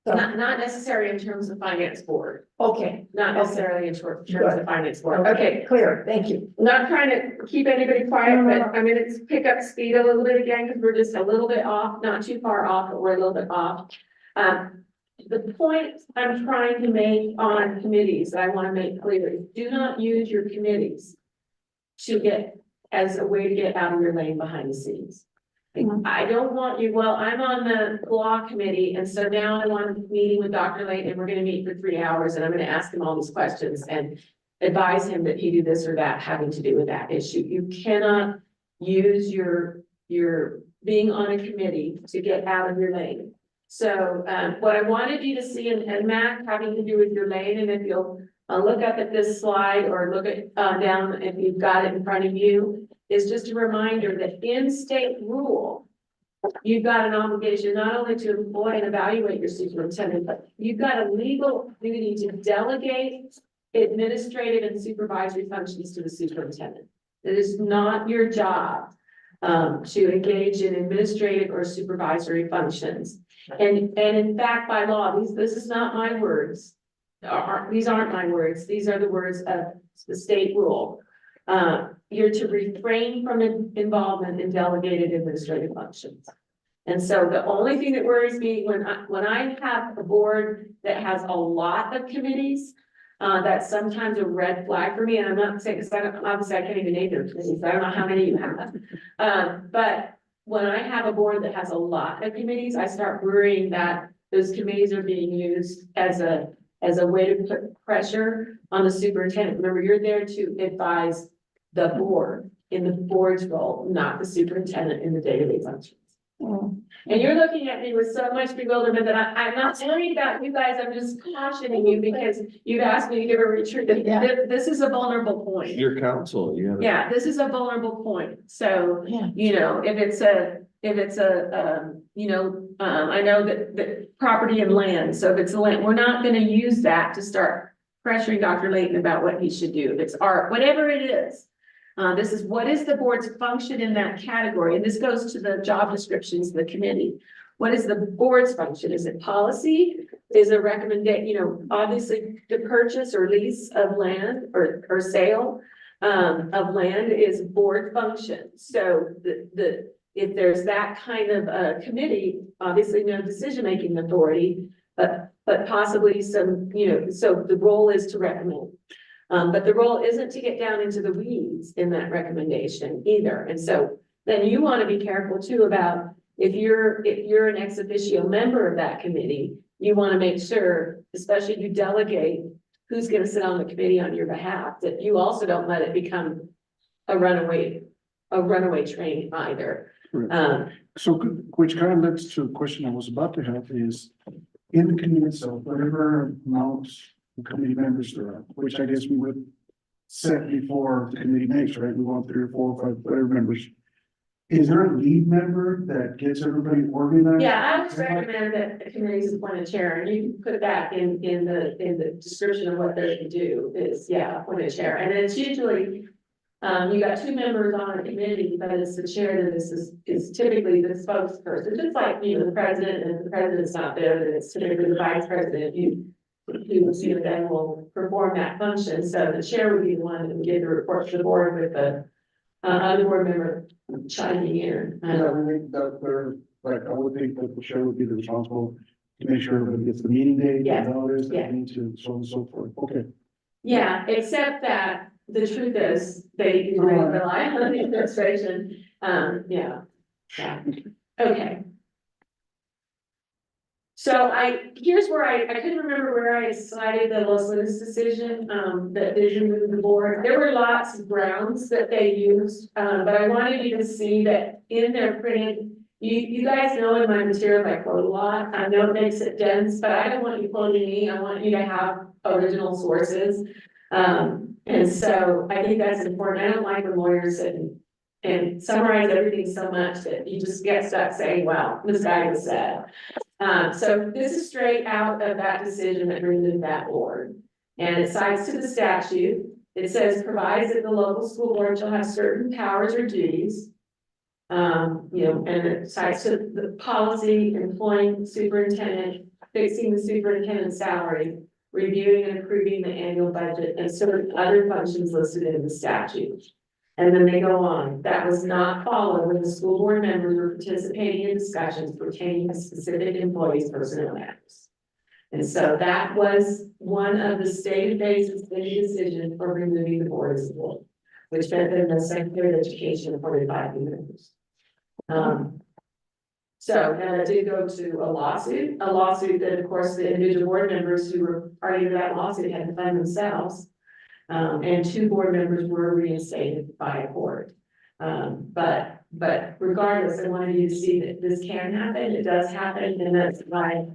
So, Not necessary in terms of finance board, okay, not necessarily in terms of finance board. Okay, clear, thank you. not trying to keep anybody quiet, but I'm gonna pick up speed a little bit again, because we're just a little bit off, not too far off, but we're a little bit off. The point I'm trying to make on committees, that I wanna make clear, is do not use your committees to get, as a way to get out of your lane behind the scenes. I don't want you, well, I'm on the law committee, and so now I'm on meeting with Dr. Layton, and we're gonna meet for 3 hours, and I'm gonna ask him all these questions and advise him that he do this or that having to do with that issue. You cannot use your being on a committee to get out of your lane. So, what I wanted you to see, and Mac, having to do with your lane, and if you'll look up at this slide or look at, down, if you've got it in front of you, is just a reminder that in state rule, you've got an obligation not only to employ and evaluate your superintendent, but you've got a legal duty to delegate administrative and supervisory functions to the superintendent. It is not your job to engage in administrative or supervisory functions. And in fact, by law, this is not my words. These aren't my words. These are the words of the state rule. You're to refrain from involvement in delegated administrative functions. And so the only thing that worries me when I have a board that has a lot of committees, that's sometimes a red flag for me, and I'm not saying, because obviously I can't even name their committees, I don't know how many you have. But when I have a board that has a lot of committees, I start worrying that those committees are being used as a way to put pressure on the superintendent. Remember, you're there to advise the board in the board's role, not the superintendent in the day-to-day functions. And you're looking at me with so much bewilderment that I'm not worried about you guys, I'm just cautioning you because you've asked me to give a retreat. This is a vulnerable point. Your counsel, you have. Yeah, this is a vulnerable point, so, Yeah. you know, if it's a, I know that property and land, so if it's land, we're not gonna use that to start pressuring Dr. Layton about what he should do, if it's art, whatever it is. This is, what is the board's function in that category, and this goes to the job descriptions of the committee. What is the board's function? Is it policy? Is a recommendation, obviously the purchase or lease of land or sale of land is board function. So if there's that kind of a committee, obviously no decision-making authority, but possibly some, so the role is to recommend. But the role isn't to get down into the weeds in that recommendation either. And so then you want to be careful too about if you're an ex officio member of that committee, you want to make sure, especially if you delegate who's going to sit on the committee on your behalf, that you also don't let it become a runaway train either. So, which kind of leads to a question I was about to have is, in the committee itself, whatever amount the committee members there are, which I guess we would set before the committee makes, right? We want 3 or 4 or 5, whatever members. Is there a lead member that gets everybody organized? Yeah, I would recommend that the committees appoint a chair, and you can put that in the description of what they're to do is, appoint a chair, and it's usually. You got 2 members on a committee, but it's the chair that is typically the spokesperson, just like, the president, and if the president's not there, then it's typically the vice president, who then will perform that function, so the chair would be the one that would give the report to the board with the other board member chiming in. Yeah, I think that they're, like, I would think that the chair would be the responsible to make sure everybody gets the meeting date Yeah, and all this, yeah. that need to, so on and so forth. Okay. Yeah, except that the truth is, they rely on the administration, yeah. Okay. So here's where I couldn't remember where I cited the Los Lunas decision, that they removed the board. There were lots of grounds that they used, but I wanted you to see that in their printed, you guys know in my material I quote a lot. I know it makes it dense, but I don't want you quoting me. I want you to have original sources. And so I think that's important. I don't like when lawyers and summarize everything so much that you just get stuck saying, well, this guy was said. So this is straight out of that decision that removed that board. And it cites to the statute. It says provides that the local school board shall have certain powers or duties. And it cites to the policy employing superintendent fixing the superintendent's salary, reviewing and approving the annual budget, and certain other functions listed in the statute. And then they go on, that was not followed when the school board members were participating in discussions pertaining to specific employees' personnel matters. And so that was one of the stated basis of the decision for removing the board as a board, which benefited the Secretary of Education appointed by the members. So now that did go to a lawsuit that, of course, the individual board members who were party to that lawsuit had to fund themselves. And 2 board members were reinstated by a court. But regardless, I wanted you to see that this can happen, it does happen, and that's why,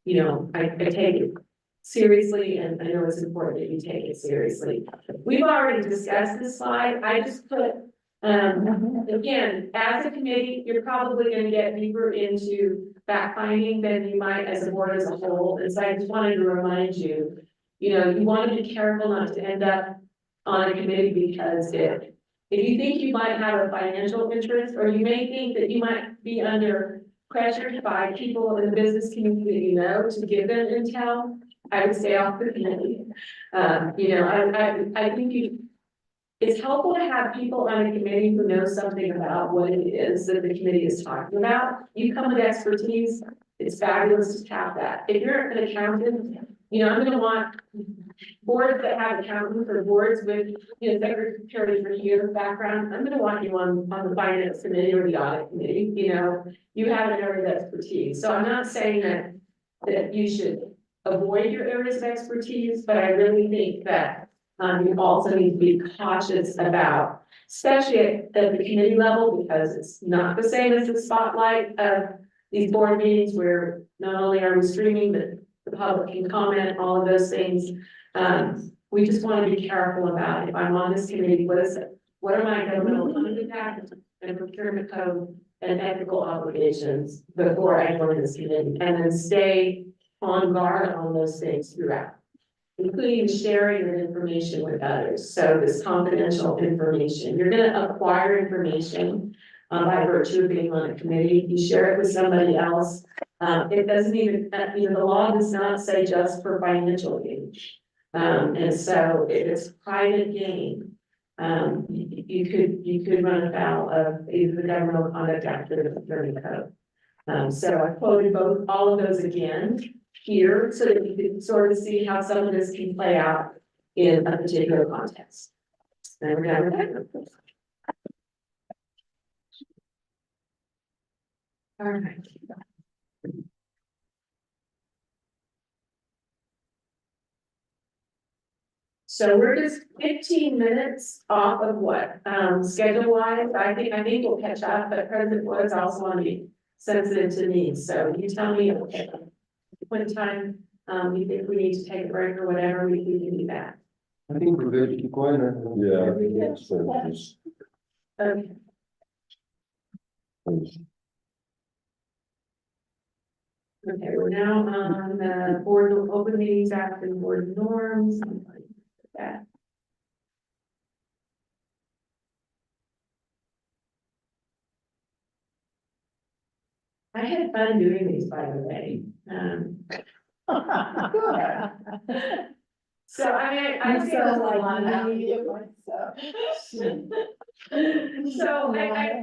you know, I take it seriously, and I know it's important that you take it seriously. We've already discussed this slide, I just put, again, as a committee, you're probably gonna get deeper into fact finding than you might as a board as a whole, and so I just wanted to remind you, you know, you want to be careful not to end up on a committee because if you think you might have a financial interest, or you may think that you might be under pressure by people in the business community, you know, to give them intel, I would stay off the committee. You know, I think it's helpful to have people on a committee who know something about what it is that the committee is talking about. You come with expertise, it's fabulous to have that. If you're an accountant, you know, I'm gonna want boards that have accountants or boards with, you know, secretary for your background. I'm gonna want you on the finance committee or the audit committee, you know, you have an area of expertise. So I'm not saying that you should avoid your areas of expertise, but I really think that you also need to be cautious about, especially at the committee level, because it's not the same as the spotlight of these board meetings where not only are we streaming, but the public can comment, all of those things. We just want to be careful about, if I'm on this committee, what are my governmental conduct and procurement code and ethical obligations before I join this committee, and then stay on guard on those things throughout, including sharing of information with others. So this confidential information, you're gonna acquire information by virtue of being on a committee, you share it with somebody else. It doesn't even, you know, the law does not say just for financial gain. And so if it's private gain, you could run afoul of either the governmental conduct act or the procurement code. So I quoted all of those again here, so that you can sort of see how some of this can play out in a particular context. And we're done with that. All right. So we're just 15 minutes off of what, schedule wise, I think we'll catch up, but President Woods also want to be sensitive to needs, so you tell me at what time, you think we need to take a break or whatever, we can do that. I think we're good to keep going. Yeah. Okay. Okay, we're now on the board of open meetings act and board norms. That. I had fun doing these, by the way. So I feel like. So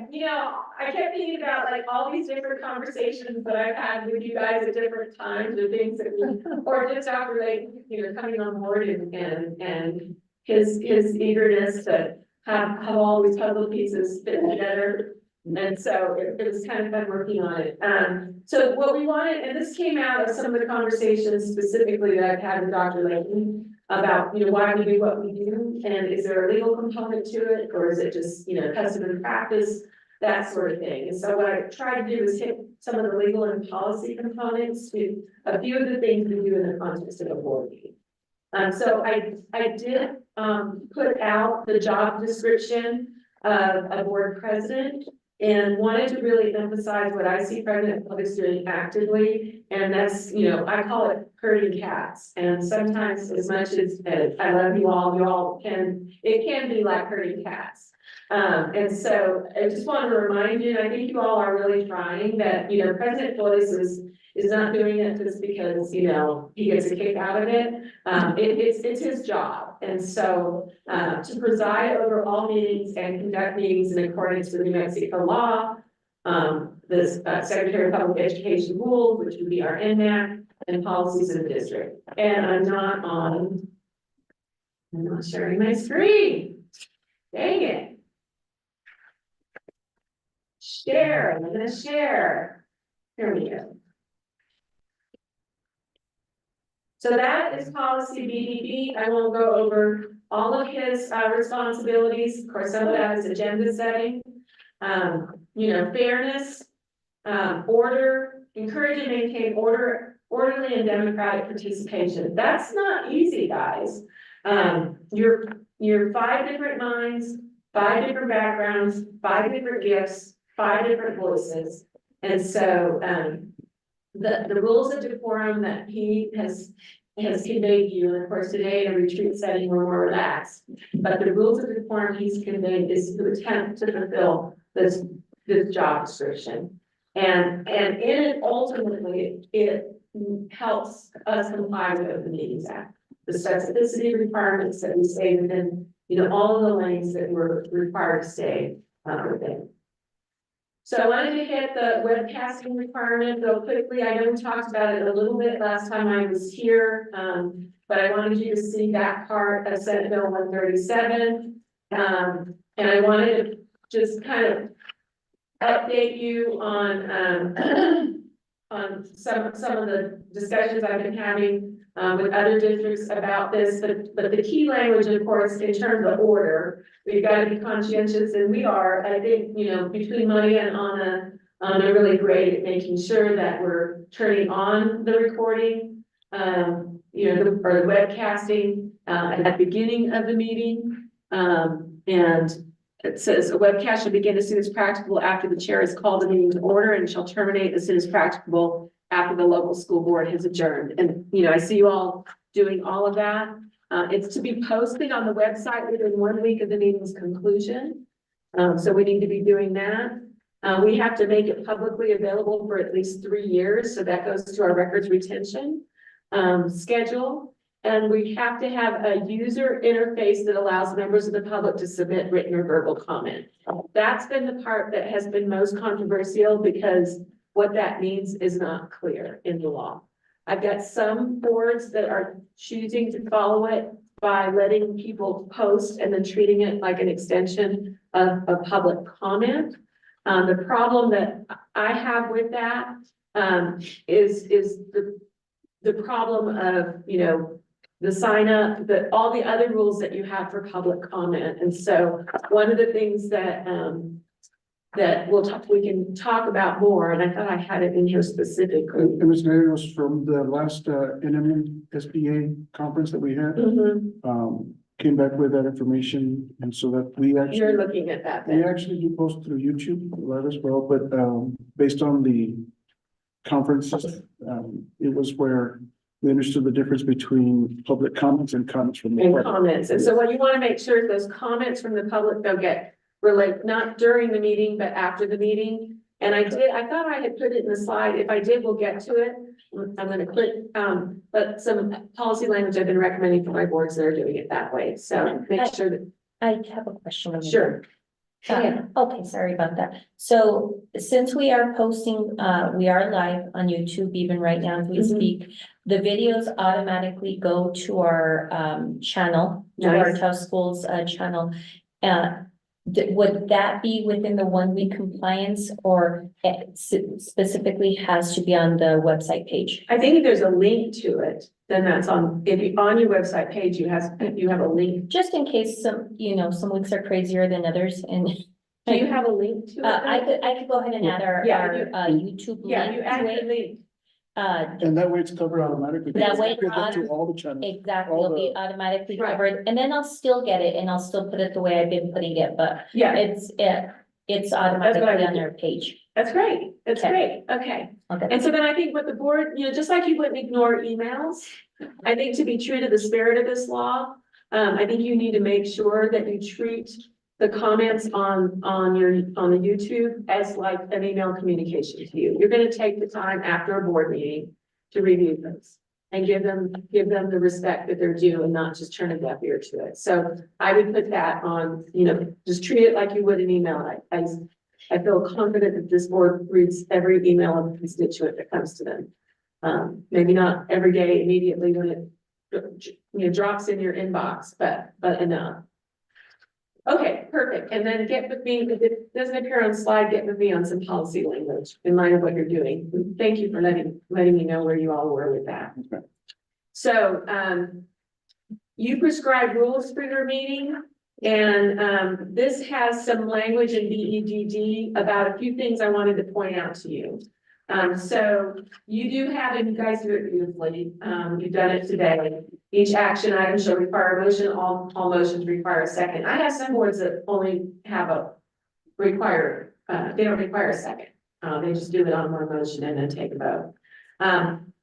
you know, I kept thinking about like all these different conversations that I've had with you guys at different times, or things that we, or just after like, you know, coming on board and his eagerness to have all these puzzle pieces fit together. And so it was kind of fun working on it. So what we wanted, and this came out of some of the conversations specifically that I've had with Dr. Layton about, you know, why we do what we do, and is there a legal component to it, or is it just, you know, custom and practice, that sort of thing. And so what I tried to do is hit some of the legal and policy components to a few of the things we do in the context of a board meeting. So I did put out the job description of a board president, and wanted to really emphasize what I see President Publix doing actively, and that's, you know, I call it herding cats. And sometimes, as much as I love you all can be like herding cats. And so I just wanted to remind you, and I think you all are really trying that, President Boyce is not doing it just because, he gets a kick out of it. It's his job. And so, to preside over all meetings and conduct meetings in accordance with New Mexico law, the Secretary of Public Education rules, which would be our NMAC, and policies of the district. And I'm not sharing my screen. Dang it. Share, I'm gonna share. Here we go. So that is policy BDB. I won't go over all of his responsibilities. Of course, some of that is agenda setting. Fairness, order, encourage and maintain orderly and democratic participation. That's not easy, guys. You're 5 different minds, 5 different backgrounds, 5 different gifts, 5 different voices. And so, the rules of decorum that he has conveyed you, and of course, today in a retreat setting, we're more relaxed. But the rules of decorum he's conveyed is to attempt to fulfill this job description. And in it, ultimately, it helps us comply with the Open Meetings Act. The specificity requirements that we stay within, all of the lanes that we're required to stay within. So I wanted to hit the webcasting requirement real quickly. I know we talked about it a little bit last time I was here, but I wanted you to see that part of Senate Bill 137. And I wanted to just kind of update you on some of the discussions I've been having with other districts about this, but the key language, of course, in terms of order, we've got to be conscientious, and we are, I think, between Maria and Anna, they're really great at making sure that we're turning on the recording, or the webcasting, at the beginning of the meeting. And it says a webcast should begin as soon as practicable after the chair has called the meeting to order and shall terminate as soon as practicable after the local school board has adjourned. And, I see you all doing all of that. It's to be posted on the website within 1 week of the meeting's conclusion. So we need to be doing that. We have to make it publicly available for at least 3 years. So that goes to our records retention schedule. And we have to have a user interface that allows members of the public to submit written or verbal comment. That's been the part that has been most controversial because what that means is not clear in the law. I've got some boards that are choosing to follow it by letting people post and then treating it like an extension of public comment. The problem that I have with that is the problem of, the sign up, all the other rules that you have for public comment. And so one of the things that we can talk about more, and I thought I had it in here specifically. It was narratives from the last NMSBA conference that we had. Came back with that information, and so that we actually. You're looking at that We then. actually do post through YouTube live as well, but based on the conferences, it was where we understood the difference between public comments and comments from the And public. comments. And so what you want to make sure is those comments from the public, they'll get relayed, not during the meeting, but after the meeting. And I thought I had put it in the slide. If I did, we'll get to it. I'm going to click, but some policy language I've been recommending for my boards that are doing it that way. So make sure that. I have a question. Sure. Okay, sorry about that. So since we are posting, we are live on YouTube even right now as we Mhm. speak. The videos automatically go to our channel, to our Nice. Taos Schools channel. Would that be within the 1 week compliance or it specifically has to be on the website page? I think if there's a link to it, then that's on, if you, on your website page, you have a link. Just in case some weeks are crazier than others and. Do you have a link to it? I could go ahead and add our YouTube Yeah, link you to add it. the link. And that way it's covered automatically. That way It's covered to all the channels. Exactly, All it'll be the- automatically Right. covered, and then I'll still get it, and I'll still put it the way I've been putting it, but Yeah, it's automatically I on did. their page. that's great. That's Okay. great. Okay. Okay. And so then I think what the board, just like you wouldn't ignore emails, I think to be true to the spirit of this law, I think you need to make sure that you treat the comments on the YouTube as like an email communication to you. You're gonna take the time after a board meeting to review those and give them the respect that they're due and not just turn a deaf ear to it. So I would put that on, just treat it like you would an email. I feel confident that this board reads every email of a constituent that comes to them. Maybe not every day immediately when it drops in your inbox, but enough. Okay, perfect. And then get with me, if it doesn't appear on slide, get with me on some policy language in line with what you're doing. Thank you for letting me know where you all were with that. Okay. So, you prescribed rules for your meeting. And, this has some language in BEDD about a few things I wanted to point out to you. So you do have, and you guys do it beautifully, you've done it today. Each action item shall require a motion, all motions require a second. I have some boards that only have they don't require a second. They just do it on one motion and then take a vote.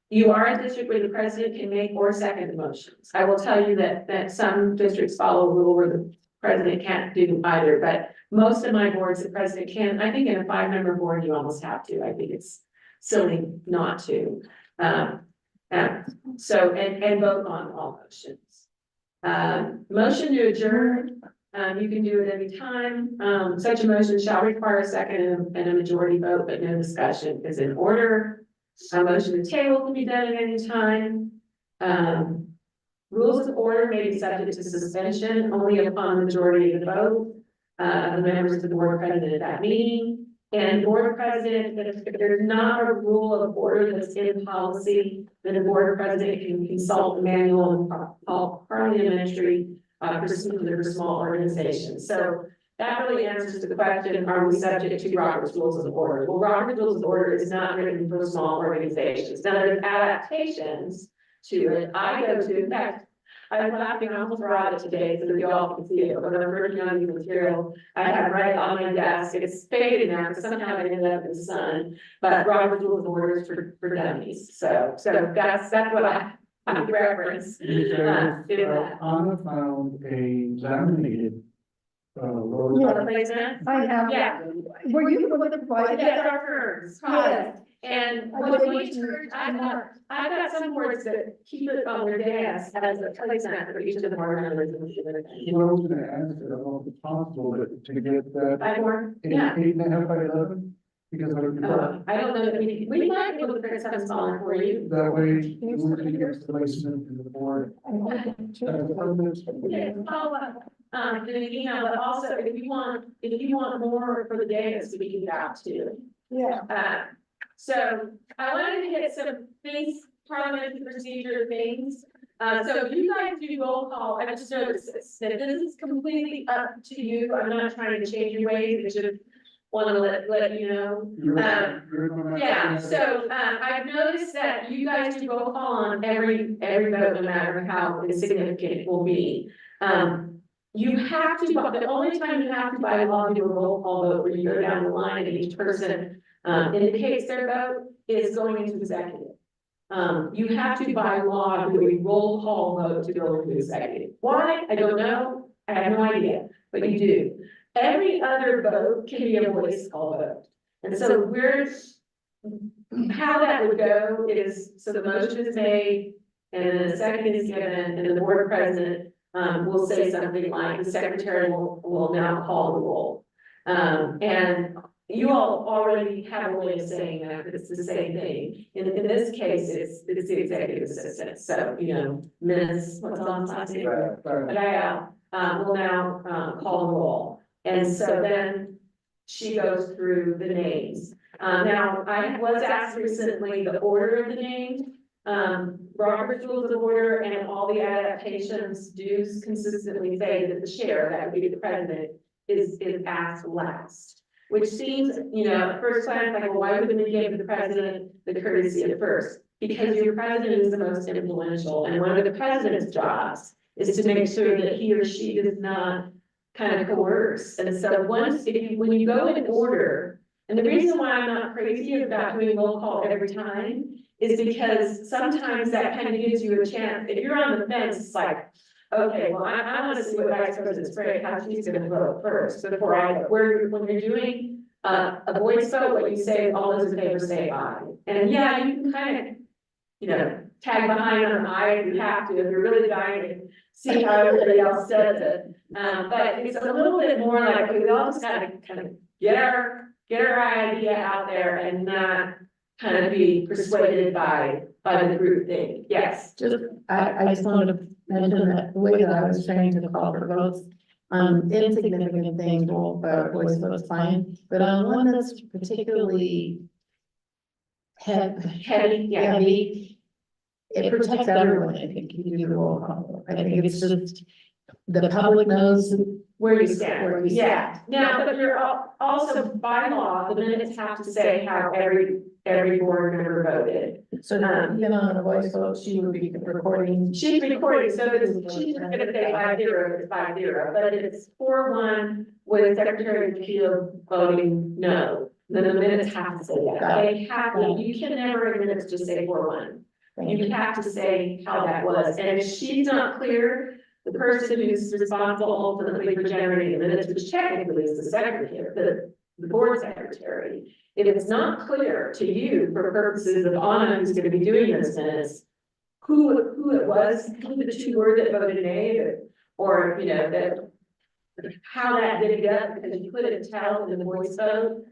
You are a district where the president can make or second the motions. I will tell you that some districts follow a rule where the president can't do either, but most of my boards, the president can. I think in a 5-member board, you almost have to. I think it's silly not to. So, and vote on all motions. Motion to adjourn, you can do it any time. Such a motion shall require a second and a majority vote, but no discussion is in order. A motion to table can be done at any time. Rules of order may be subject to suspension only upon the majority of the vote of the members of the board present at that meeting. And board president, if there's not a rule of order that's in policy, then the board president can consult the manual and parliamentary procedure for small organizations. So that really answers the question, are we subject to Robert's Rules of Order? Well, Robert's Rules of Order is not written for small organizations. Now, there's adaptations to it. I go to, in fact, I'm laughing, I almost brought it today so that you all can see it, but I'm working on the material I have right on my desk. It's faded now, because somehow it ended up in the sun, but Robert's Rules of Order is for dummies. So that's what I reference. You said, Anna found a laminated, Placement? I have. Yeah. Were you the one that provided Yes, that? our firms, yes. And what we encourage, I've got some boards that keep it on their desk as a placemat for each of the board members. you know, I was gonna ask, I don't know if it's possible, but to get that By board, eight, yeah. 8.5 by 11, because I would. I don't know that we might be able to print something smaller for you. That way, we can get placement in the board. Yeah, follow up, in an email, but also if you want more for the days, we can do that too. Yeah. So I wanted to hit some things, parliamentary procedure things. So if you guys do roll call, I just noticed that this is completely up to you. I'm not trying to change your ways. I just want to let you know. Yeah, so, I've noticed that you guys do roll call on every vote, no matter how insignificant it will be. You have to, but the only time you have to by law do a roll call vote where you go down the line and each person indicates their vote is going into executive. You have to by law do a roll call vote to go into executive. Why? I don't know. I have no idea, but you do. Every other vote can be a voice call vote. And so how that would go is, so the motion is made and then a second is given and the board president will say something like the secretary will now call the roll. And you all already have a way of saying that, but it's the same thing. In this case, it's the executive assistant. So, Ms. what's on last name? Will now call the roll. And so then she goes through the names. Now, I was asked recently the order of the names. Robert's Rules of Order and all the adaptations do consistently say that the chair, that would be the president, is asked last. Which seems, at first glance, like, well, why wouldn't we give the president the courtesy at first? Because your president is the most influential, and one of the president's jobs is to make sure that he or she does not kind of coerce. And so when you go in order, and the reason why I'm not crazy about doing roll call every time is because sometimes that kind of gives you a chance. If you're on the fence, it's like, okay, well, I wanna see what Vice President Sprague, how she's gonna vote first, before I, when you're doing a voice vote, what you say, all those in favor say aye. And yeah, you can kind of, you know, tag behind on aye if you have to, if you're really dying to see how everybody else says it. But it's a little bit more like, we all just gotta kind of get our idea out there and not kind of be persuaded by the group thing, yes. Just, I just wanted to mention that the way that I was trained to call for votes, insignificant things, voice votes fine, but on one that's particularly Heavy, yeah. heavy, it protects everyone, I think, if you do the roll call. I think it's just, the public knows Where you stand, yeah. Now, but you're also by law, the minutes have to say how every board member voted. so that even on a voice vote, she would be recording. She's recording, so she's not gonna say 5-0, it's 5-0, but if it's 4-1 with Secretary of the Field voting no, then the minutes have to say that. They have to, you can never in minutes just say 4-1. You have to say how that was, and if she's not clear, the person who's responsible ultimately for generating the minutes, which technically is the secretary, the board secretary. If it's not clear to you for purposes of Anna, who's gonna be doing those minutes, who it was, who the two were that voted nay, or, you know, that how that did get, because you couldn't tell in the voice vote,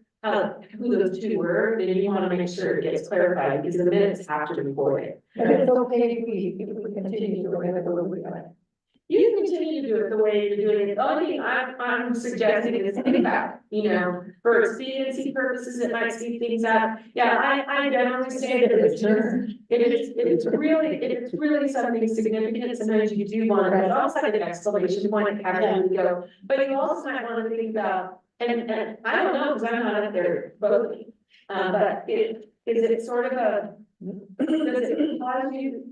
who those two were, then you wanna make sure it gets clarified, because the minutes have to record it. And it's okay if we continue to whatever we're doing. You can continue to do it the way you're doing it. The only thing I'm suggesting is think about, you know, for expediency purposes, it might speed things up. Yeah, I generally say that it's it's really something significant, sometimes you do want to, it's also like an exclamation point, have it go. But you also might want to think about, and I don't know, because I'm not up there voting. But is it sort of a, does it cause you,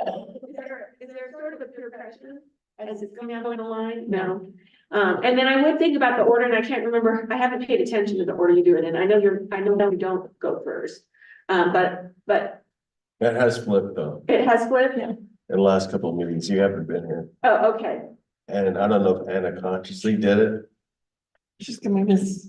is there sort of a pure pressure? As it's coming out on the line? No. And then I would think about the order, and I can't remember, I haven't paid attention to the order you do it in. I know you don't go first. But That has flipped though. it has flipped? In the last couple of meetings, you haven't been here. Oh, okay. And I don't know if Anna consciously did it. She's gonna miss.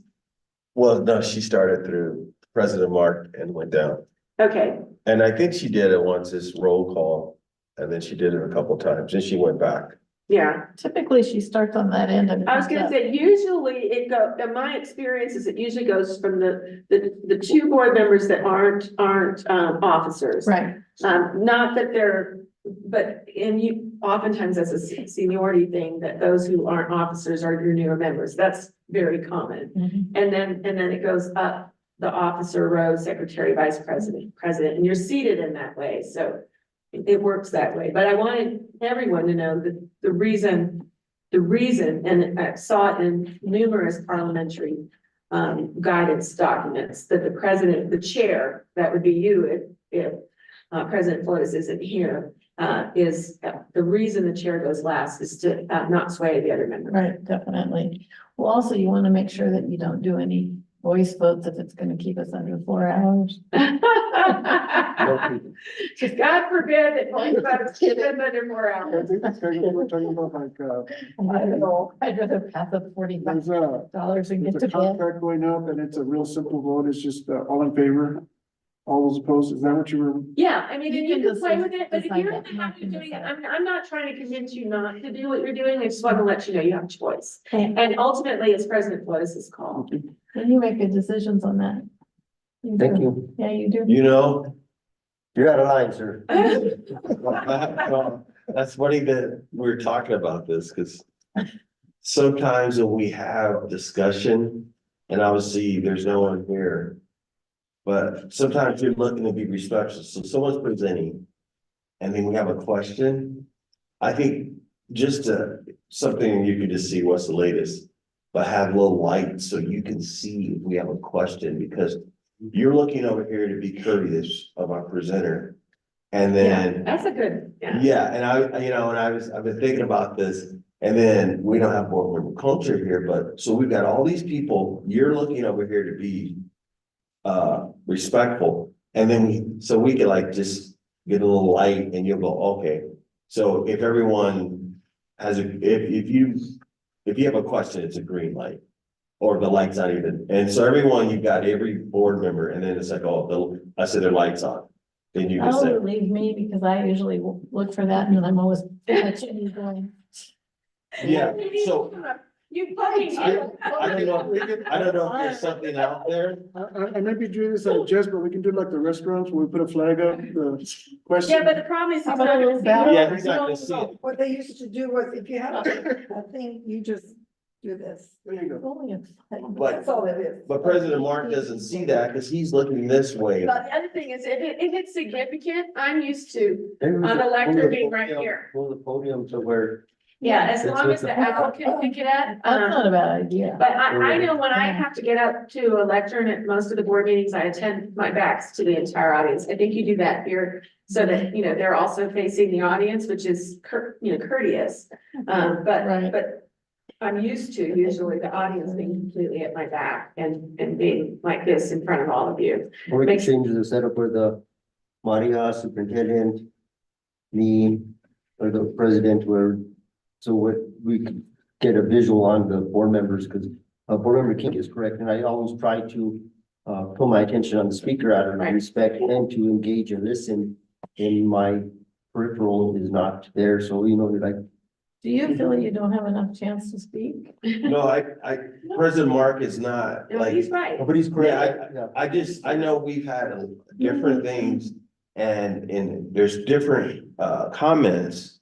Well, no, she started through President Mark and went down. Okay, And I think she did it once as roll call, and then she did it a couple times, and she went back. yeah. Typically, she starts on that end and. I was gonna say, usually it in my experience is it usually goes from the two board members that aren't officers. Right. Not that they're, but, and you, oftentimes that's a seniority thing, that those who aren't officers are your newer members, that's very common. Mhm. And then it goes up the officer row, secretary, vice president, and you're seated in that way, so it works that way, but I wanted everyone to know that the reason, and I saw it in numerous parliamentary guidance documents, that the president, the chair, that would be you if President Flores isn't here, is the reason the chair goes last is to not sway the other members. Right, definitely. Well, also, you want to make sure that you don't do any voice votes if it's gonna keep us under 4 hours. Just God forbid that voice votes keep us under 4 I hours. think that's kind of what we're talking about, like, I don't know, I'd rather pass up $45 there's and get a to bed. contract going up and it's a real simple vote. It's just all in favor. All those opposed. Is that what you were? Yeah, I mean, and you can play with it, but if decide you're in that. the habit of doing it, I'm not trying to convince you not to do what you're doing, I just want to let you know you have a choice. Okay. And ultimately, it's President Flores' call. And you make good decisions on that. Thank do. you. Yeah, you do. You know, You're out of line, sir. that's funny that we're talking about this, because sometimes when we have discussion, and obviously there's no one here, but sometimes you're looking to be respectful, so someone's presenting, and then we have a question. I think just something you can just see what's the latest, but have a little light so you can see if we have a question, because you're looking over here to be courteous of our presenter. And then, That's a good, yeah. yeah, and I've been thinking about this, and then we don't have board member culture here, but, so we've got all these people, you're looking over here to be respectful, and then so we could like just get a little light and you'll go, okay. So if everyone has a, if you have a question, it's a green light. Or the light's not even, and so everyone, you've got every board member, and then it's like, oh, I said their light's on. Then you just Oh, say, leave me, because I usually look for that, and then I'm always going. yeah, so You fucking. I don't know if there's something out there. I might be doing this out of jest, but we can do like the restaurants where we put a flag up, the question. Yeah, but the problem is. How about a little ballot? Yeah, he's not gonna see it. What they used to do was if you had a thing, you just do this. There you go. Only a- But- That's all it is. But President Mark doesn't see that because he's looking this way. But the other thing is, if it's significant, I'm used to, Maybe we on the should lectern move the being right podium- here. Move the podium to where, Yeah, as That's long what as the the- applicant can get at. That's not a bad idea. But I know when I have to get up to a lectern at most of the board meetings, I attend my backs to the entire audience. I think you do that here so that, you know, they're also facing the audience, which is courteous. Right. But I'm used to usually the audience being completely at my back and being like this in front of all of you. or we can Makes- change the setup where the Maria superintendent, me, or the president, where, so what, we can get a visual on the board members, because board member King is correct, and I always try to put my attention on the speaker out of Right. respect and to engage and listen, and my peripheral is not there, so, you know, like, Do you feel you don't have enough chance to speak? No, President Mark is not No, like, he's right. nobody's correct. Yeah, I know we've had different things and there's different comments.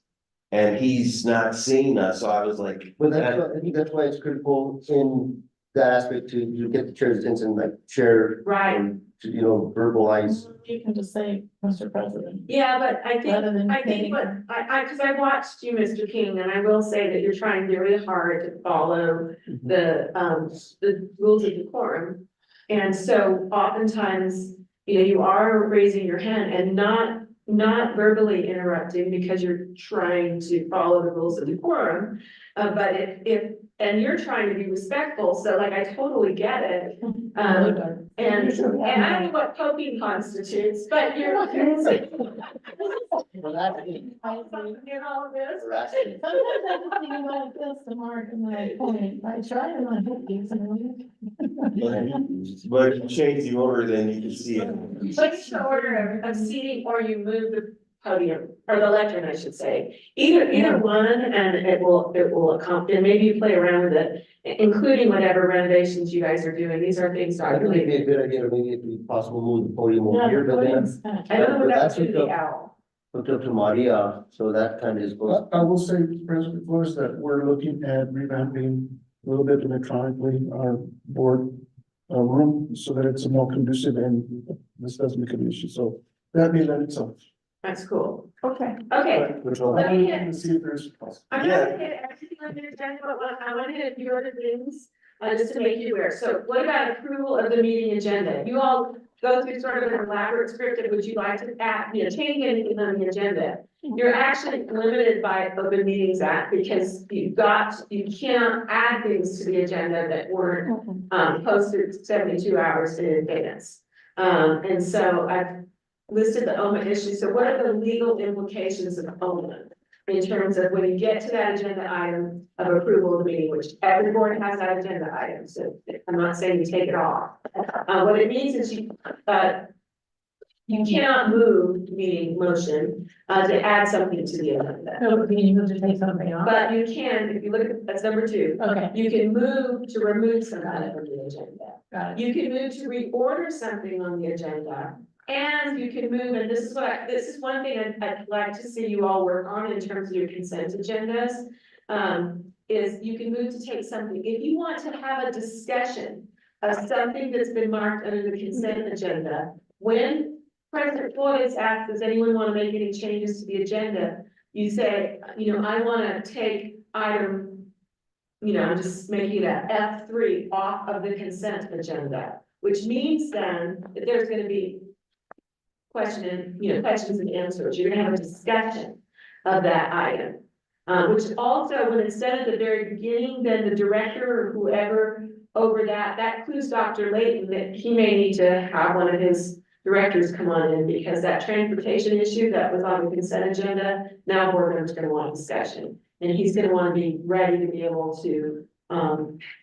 And he's not seeing us, so I was like. But I think that's why it's critical in that aspect to get the chair's attention, like share. Right. and to, you know, verbalize. You can just say, Mr. President. Yeah, but I Rather than think saying- what, cause I watched you, Mr. King, and I will say that you're trying really hard to follow the rules of decorum. And so oftentimes, you know, you are raising your hand and not verbally interrupting because you're trying to follow the rules of decorum. But and you're trying to be respectful, so like, I totally get it. And I don't know what coping constitutes, but you're. Well, that's it. In all of this. Harassment. Sometimes I just think like this, the mark and the point, I try to not hit these and. But if you change the order, then you can see it. What's the order of seating, or you move the podium, or the lectern, I should say, either one, and it will accomplish, and maybe you play around with it, including whatever renovations you guys are doing, these are things I I think it'd really. be a good idea, maybe if we possible move the podium over Yeah, here, the but then podium's kind of- I don't know But that that's to the what the- owl. hooked up to Maria, so that kind of is goes. I will say, President Flores, that we're looking at revamping a little bit electronically our board room so that it's more conducive and this doesn't become an issue. So that being that itself. That's cool. Okay. Okay, But Let me I'm gonna see if there's. I'm not gonna hit everything on the agenda, but I want to hit a few other things, just to make you aware. So what about approval of the meeting agenda? You all go through sort of an elaborate script of would you like to add, change anything on the agenda? You're actually limited by Open Meetings Act because you can't add things to the agenda that weren't posted 72 hours in advance. And so I've listed the OMA issues. So what are the legal implications of OMA? In terms of when you get to that agenda item of approval of the meeting, which every board has that agenda item, so I'm not saying you take it off. What it means is you cannot move meeting motion, to add something to the agenda. So can you move to take something off? But you can, if you look at, that's number 2, Okay, you can move to remove something from the agenda. got it. You can move to reorder something on the agenda. And you can move, and this is one thing I'd like to see you all work on in terms of your consent agendas. Is you can move to take something, if you want to have a discussion of something that's been marked under the consent agenda. When President Floyd is asked, does anyone want to make any changes to the agenda? You say, I want to take item, I'm just making that F3 off of the consent agenda. Which means then that there's gonna be questions and answers. You're gonna have a discussion of that item. Which also, when it's said at the very beginning, then the director or whoever over that includes Dr. Layton, that he may need to have one of his directors come on in because that transportation issue that was on the consent agenda, now board members are gonna want discussion. And he's gonna wanna be ready to be able to,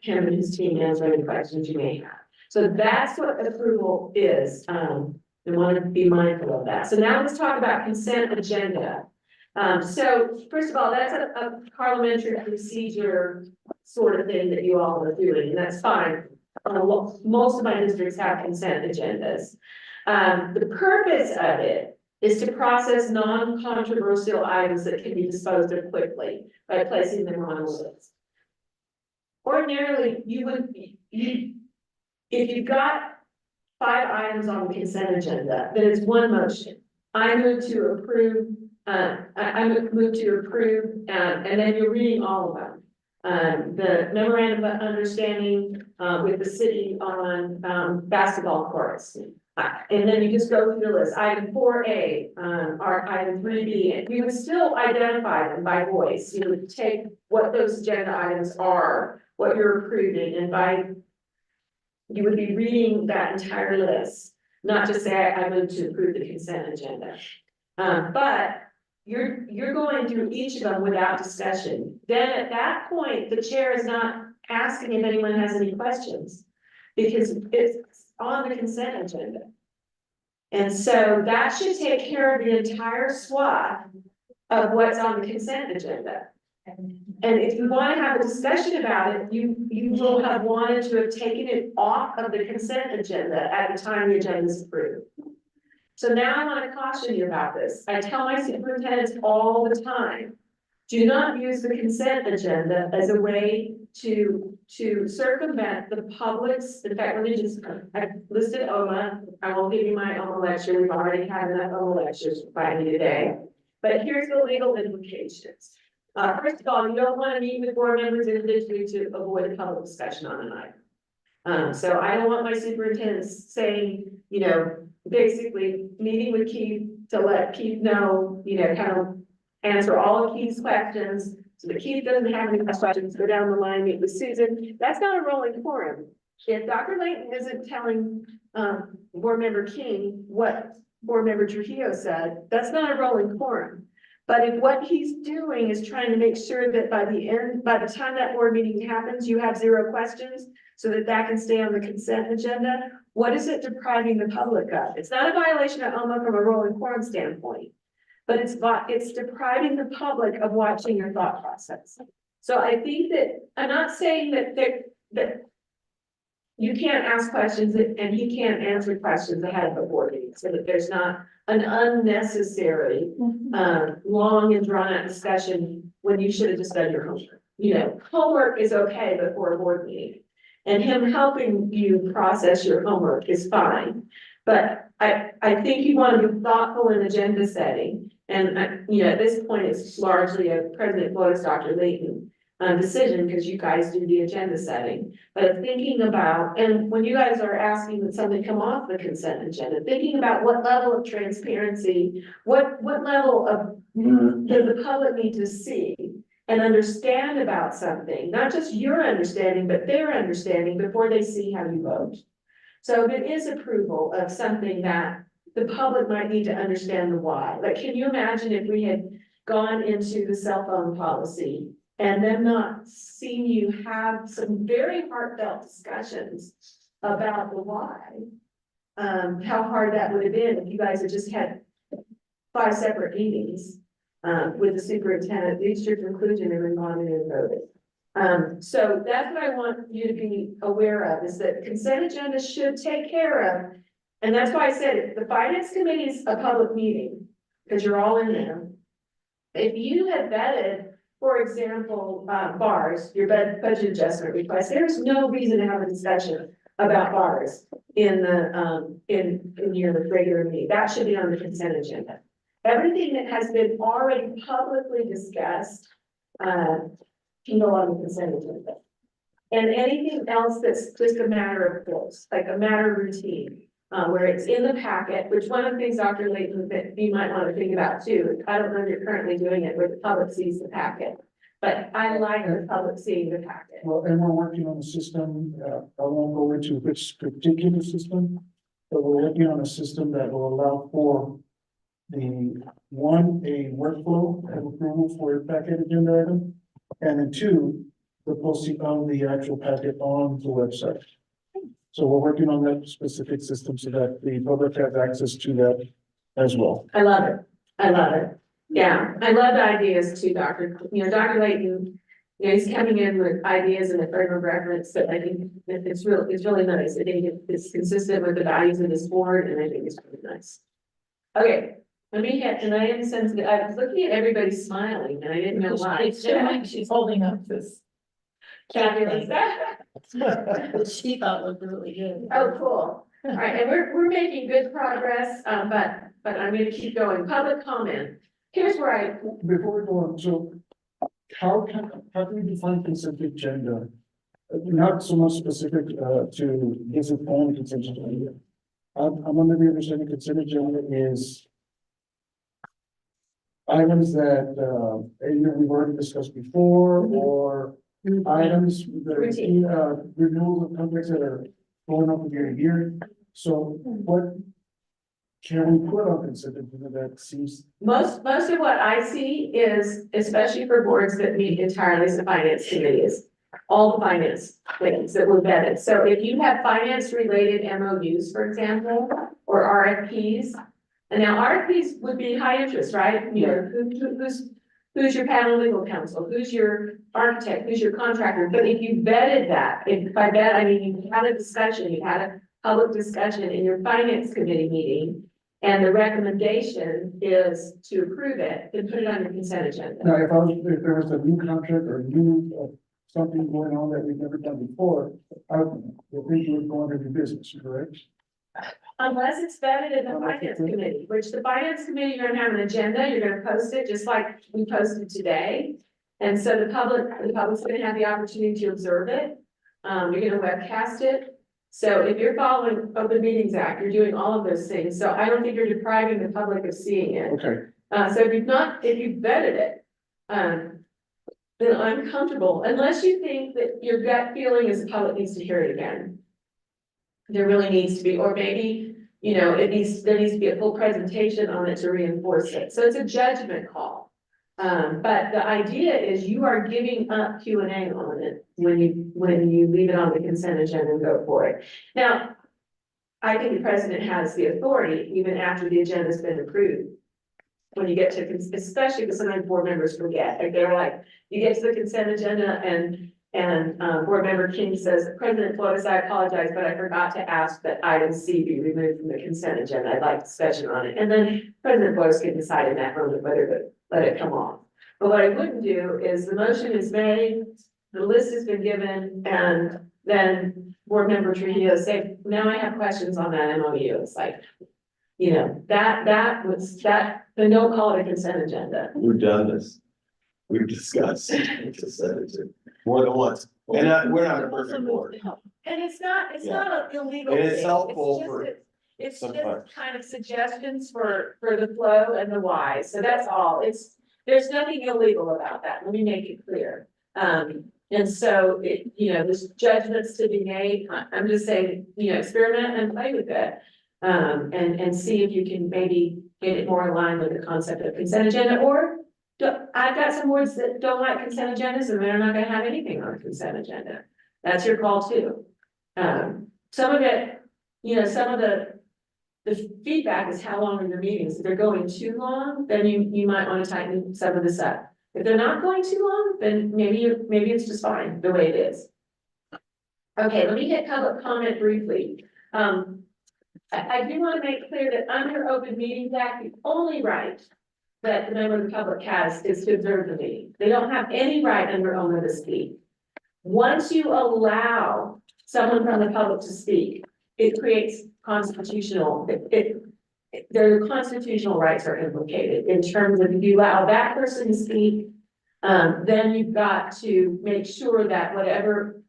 him and his team answer any questions you may have. So that's what approval is, we wanna be mindful of that. So now let's talk about consent agenda. So first of all, that's a parliamentary procedure sort of thing that you all are doing, and that's fine. Most of my districts have consent agendas. The purpose of it is to process non-controversial items that can be disposed of quickly by placing them on a list. Ordinarily, if you've got 5 items on the consent agenda, then it's one motion. I move to approve, I move to approve, and then you're reading all of them. The memorandum of understanding, with the city on, basketball courts. And then you just go through the list, item 4A, or item 3B, and you would still identify them by voice. You would take what those agenda items are, what you're approving, and you would be reading that entire list, not just say, I move to approve the consent agenda. But you're going through each of them without discussion. Then at that point, the chair is not asking if anyone has any questions, because it's on the consent agenda. And so that should take care of the entire swath of what's on the consent agenda. And if you want to have a discussion about it, you will have wanted to have taken it off of the consent agenda at the time the agenda is approved. So now I want to caution you about this. I tell my superintendents all the time, do not use the consent agenda as a way to circumvent the public's, in fact, let me just, I listed OMA, I won't give you my OMA lecture, we've already had enough OMA lectures by me today. But here's the legal implications. First of all, you don't want to meet with board members individually to avoid a public discussion on an item. So I don't want my superintendents saying, you know, basically meeting with Keith to let Keith know, you know, kind of answer all of Keith's questions. So that Keith doesn't have any questions, go down the line, meet with Susan. That's not a rolling forum. If Dr. Layton isn't telling, board member King what board member Trujillo said, that's not a rolling forum. But if what he's doing is trying to make sure that by the time that board meeting happens, you have 0 questions, so that that can stay on the consent agenda, what is it depriving the public of? It's not a violation of OMA from a rolling forum standpoint, but it's depriving the public of watching your thought process. So I think that, I'm not saying that you can't ask questions and he can't answer questions ahead of a board meeting, so that there's not an unnecessary, long and drawn out discussion when you should have just done your homework. You know, homework is okay before a board meeting, and him helping you process your homework is fine. But I think you want to be thoughtful in agenda setting, and you know, at this point, it's largely a President Boyce, Dr. Layton decision, because you guys do the agenda setting. But thinking about, and when you guys are asking that something come off the consent agenda, thinking about what level of transparency, what level of does the public need to see and understand about something, not just your understanding, but their understanding before they see how you vote. So if it is approval of something that the public might need to understand the why, like, can you imagine if we had gone into the cell phone policy and then not seen you have some very heartfelt discussions about the why? How hard that would have been if you guys had just had 5 separate meetings with the superintendent, reached your conclusion and then gone in and voted. So that's what I want you to be aware of, is that consent agenda should take care of. And that's why I said it, the finance committee is a public meeting, because you're all in there. If you had vetted, for example, bars, your budget adjustment request, there's no reason to have a discussion about bars in the, in your regular meeting. That should be on the consent agenda. Everything that has been already publicly discussed, can go on the consent agenda. And anything else that's just a matter of course, like a matter of routine, where it's in the packet, which one of the things, Dr. Layton, that you might want to think about too, I don't know if you're currently doing it where the public sees the packet, but I like the public seeing the packet. Well, and we're working on a system, I won't go into which particular system, but we're working on a system that will allow for a workflow and approval for a packet agenda item. And then two, the posting of the actual packet on the website. So we're working on that specific system so that the public has access to that as well. I love it. I love it. Yeah, I love the ideas too, Dr. Dr. Layton, he's coming in with ideas and a frame of reference that I think that it's really nice. I think it's consistent with the values of this board, and I think it's really nice. Okay, let me hit, and I am sensitive, I was looking at everybody smiling, and I didn't know why. She's holding up this. Fabulous. She thought looked really good. Oh, cool. All right, and we're making good progress, but I'm gonna keep going. Public comment. Here's where Before we go on, so how can we define consent agenda? Not so much specific to this only consent agenda. I'm under the understanding consent agenda is items that either we've already discussed before or items that are renewals of contracts that are going up year to year. So what can we put on consent agenda that seems most of what I see is, especially for boards that meet entirely as the finance committees, all the finance things that were vetted. So if you have finance related MOUs, for example, or RFPs, and now RFPs would be high interest, right? Who's your panel legal counsel? Who's your architect? Who's your contractor? But if you vetted that, if by vet, I mean, you had a discussion, you had a public discussion in your finance committee meeting, and the recommendation is to approve it, then put it on your consent agenda. now, if there was a new contract or new something going on that we've never done before, I would think it would go under new business, correct? Unless it's vetted in the finance committee, which the finance committee, you're gonna have an agenda, you're gonna post it just like we posted today. And so the public's gonna have the opportunity to observe it. You're gonna webcast it. So if you're following Open Meetings Act, you're doing all of those things. So I don't think you're depriving the public of seeing it. Okay, So if you've vetted it, then I'm comfortable, unless you think that your gut feeling is the public needs to hear it again. There really needs to be, or maybe, there needs to be a full presentation on it to reinforce it. So it's a judgment call. But the idea is you are giving up Q&A on it when you leave it on the consent agenda and go for it. Now, I think the president has the authority, even after the agenda's been approved. When you get to, especially because sometimes board members forget, like they're like, you get to the consent agenda and board member King says, President Flores, I apologize, but I forgot to ask that item C be removed from the consent agenda. I'd like discussion on it. And then President Flores can decide in that moment whether to let it come off. But what I wouldn't do is the motion is made, the list has been given, and then board member Trujillo say, now I have questions on that MOU. It's like, then don't call it a consent agenda. We've done this. We've discussed, more than once, and we're not a perfect board. And it's not an illegal. And it's thing. helpful just for It's sometimes. just kind of suggestions for the flow and the why, so that's all, there's nothing illegal about that, let me make it clear. And so there's judgments to be made, I'm just saying, experiment and play with it. And see if you can maybe get it more aligned with the concept of consent agenda, or I've got some boards that don't like consent agendas and they're not gonna have anything on a consent agenda. That's your call too. Some of it, some of the feedback is how long are your meetings? If they're going too long, then you might want to tighten some of this up. If they're not going too long, then maybe it's just fine the way it is. Okay, let me hit public comment briefly. I do want to make clear that under Open Meetings Act, the only right that the member of the public has is to observe the meeting. They don't have any right under OMA to speak. Once you allow someone from the public to speak, it creates constitutional, their constitutional rights are implicated in terms of if you allow that person to speak, then you've got to make sure that whatever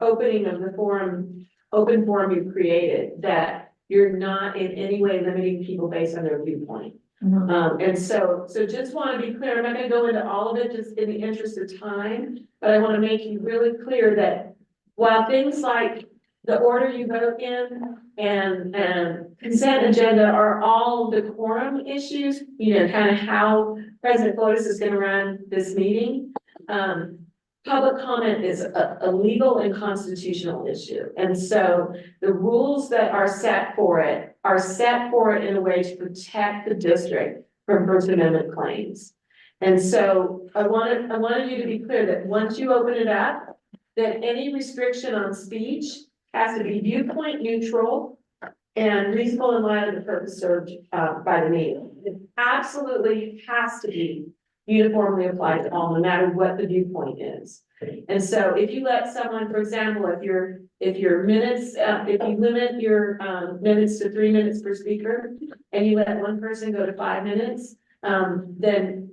opening of the forum, open forum you've created, that you're not in any way limiting people based on their viewpoint. And so just want to be clear, I'm not going to go into all of it just in the interest of time, but I want to make you really clear that while things like the order you vote in and consent agenda are all decorum issues, kind of how President Flores is gonna run this meeting. Public comment is a legal and constitutional issue, and so the rules that are set for it in a way to protect the district from First Amendment claims. And so I wanted you to be clear that once you open it up, that any restriction on speech has to be viewpoint neutral and reasonable in light of the purpose served by the meeting. It absolutely has to be uniformly applied to all, no matter what the viewpoint is. And so if you let someone, for example, if your minutes, if you limit your minutes to 3 minutes per speaker, and you let one person go to 5 minutes, then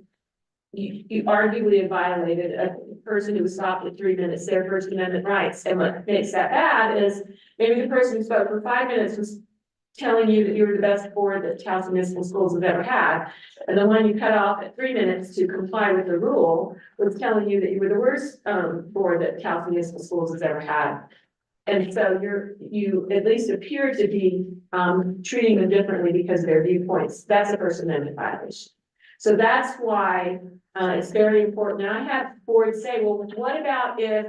you arguably have violated a person who was stopped at 3 minutes, their First Amendment rights. And what makes that bad is maybe the person who spoke for 5 minutes was telling you that you were the best board that Taos Municipal Schools have ever had. And the one you cut off at 3 minutes to comply with the rule was telling you that you were the worst board that Taos Municipal Schools has ever had. And so you at least appear to be treating them differently because of their viewpoints. That's a First Amendment violation. So that's why it's very important. Now, I had boards say, well, what about if,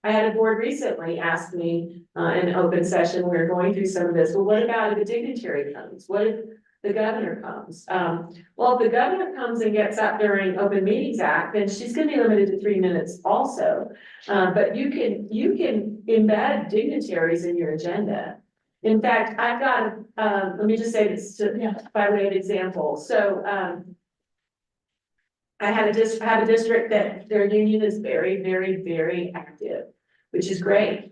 I had a board recently ask me in an open session, we were going through some of this, well, what about if a dignitary comes? What if the governor comes? Well, if the governor comes and gets up during Open Meetings Act, then she's gonna be limited to 3 minutes also. But you can embed dignitaries in your agenda. In fact, I've got, let me just say this by way of example. So, I have a district that their union is very, very, very active, which is great.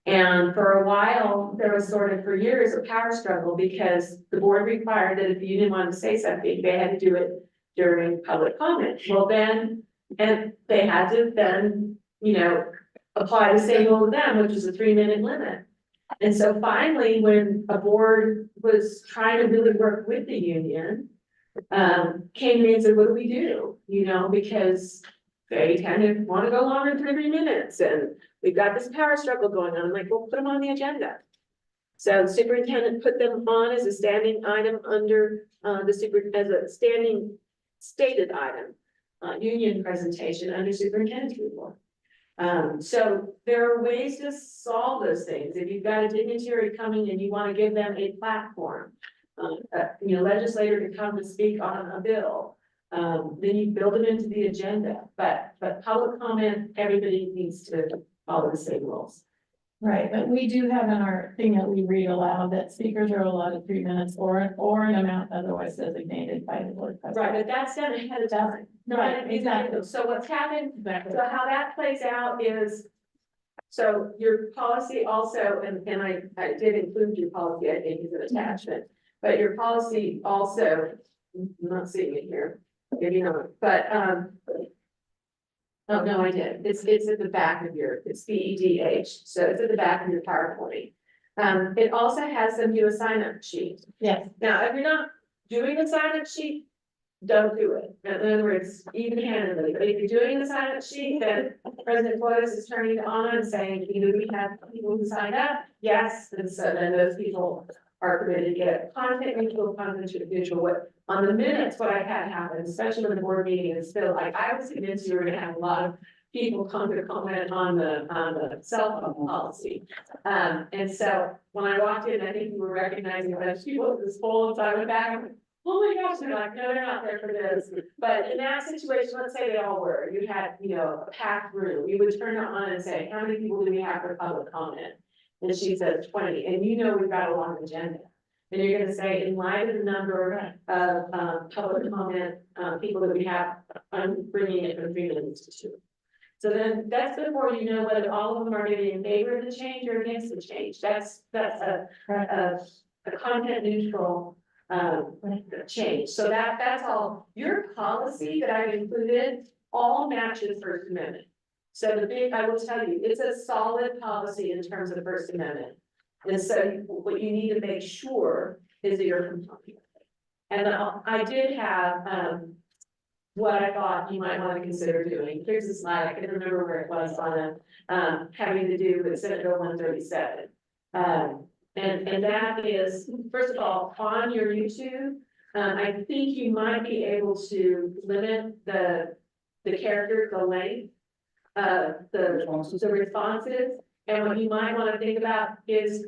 And for a while, there was sort of for years a power struggle because the board required that if the union wanted to say something, they had to do it during public comment. Well, then, and they had to then, apply the same rule to them, which is a 3-minute limit. And so finally, when a board was trying to really work with the union, came to me and said, what do we do? Because they tend to want to go longer than 3 minutes and we've got this power struggle going on. I'm like, well, put them on the agenda. So the superintendent put them on as a standing item under as a standing stated item, union presentation under superintendent's report. So there are ways to solve those things. If you've got a dignitary coming and you want to give them a platform, legislator to come and speak on a bill, then you build them into the agenda. But public comment, everybody needs to follow the same rules. Right, but we do have in our thing that we read aloud that speakers are allotted 3 minutes or an amount otherwise designated by the board president. Right, but that's done ahead of time. Right, exactly. So what's happened, Exactly. so how that plays out is, so your policy also, and I did include your policy, I think, as an attachment. But your policy also, I'm not seeing it here, maybe not, but, oh, no, I did. It's at the back of it's BEDH, so it's at the back of your PowerPoint. It also has them do a sign-up sheet. Yes, Now, if you're not doing a sign-up sheet, don't do it. In other words, even handedly, but if you're doing a sign-up sheet, then President Flores is turning it on and saying, we have people who sign up, yes, and so then those people are permitted to get content neutral, what, on the minutes, what I had happen, especially when the board meeting is still like, I was convinced you were gonna have a lot of people come to comment on the cell phone policy. And so when I walked in, I think you were recognizing a bunch of people at this poll, and so I went back, and oh my gosh, they're like, no, they're not there for this. But in that situation, let's say they all were, you had, a packed room, you would turn it on and say, how many people do we have for public comment? And she says 20, and we've got a long agenda. And you're gonna say, in light of the number of public comment, people that we have, I'm bringing it from 3 minutes to 2. So then that's before you know whether all of them are maybe in favor of the change or against the change. That's a content neutral change. So that's all. Your policy that I've included all matches First Amendment. So I will tell you, it's a solid policy in terms of the First Amendment. And so what you need to make sure is that you're compliant. And I did have what I thought you might want to consider doing. Here's a slide, I can't remember where it was on having to do with Senate Bill 137. And that is, first of all, on your YouTube, I think you might be able to limit the character, the length. The responses, and what you might wanna think about is,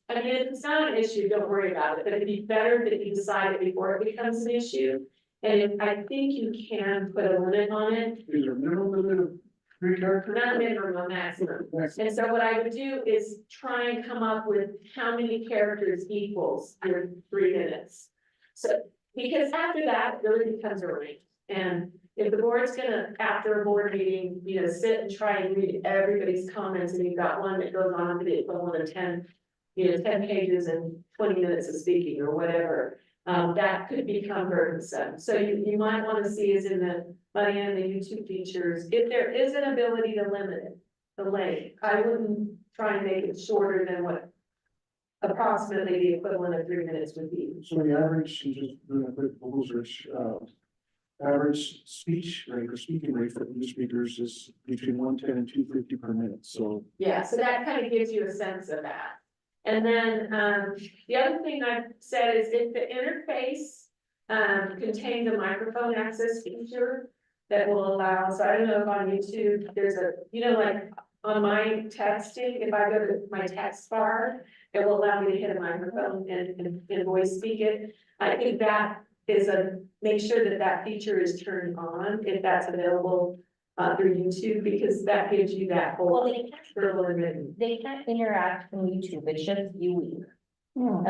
I mean, if it's not an issue, don't worry about it, but it'd be better that you decide it before it becomes an issue. And I think you can put a limit on it, Is there a minimum limit of 3 characters? not a minimum, a maximum. Next. And so what I would do is try and come up with how many characters equals your 3 minutes. So, because after that, it really becomes a range, and if the board's gonna, after a board meeting, you know, sit and try and read everybody's comments, and you've got one that goes on to the equivalent of 10, 10 pages and 20 minutes of speaking or whatever, that could become burdensome. So you might wanna see is in the, by the end of the YouTube features, if there is an ability to limit it, the length, I wouldn't try and make it shorter than what approximately the equivalent of 3 minutes would be. So the average, you just doing a quick Google search, average speech rate or speaking rate for English speakers is between 110 and 250 per minute, so. Yeah, so that kind of gives you a sense of that. And then, the other thing I've said is if the interface, contains a microphone access feature that will allow, so I don't know if on YouTube, there's a, like on my texting, if I go to my text bar, it will allow me to hit a microphone and voice speak it. I think that is make sure that that feature is turned on if that's available through YouTube, because that gives you that Well, whole verbal and written. they can't interact from YouTube, it's just viewing. Hmm.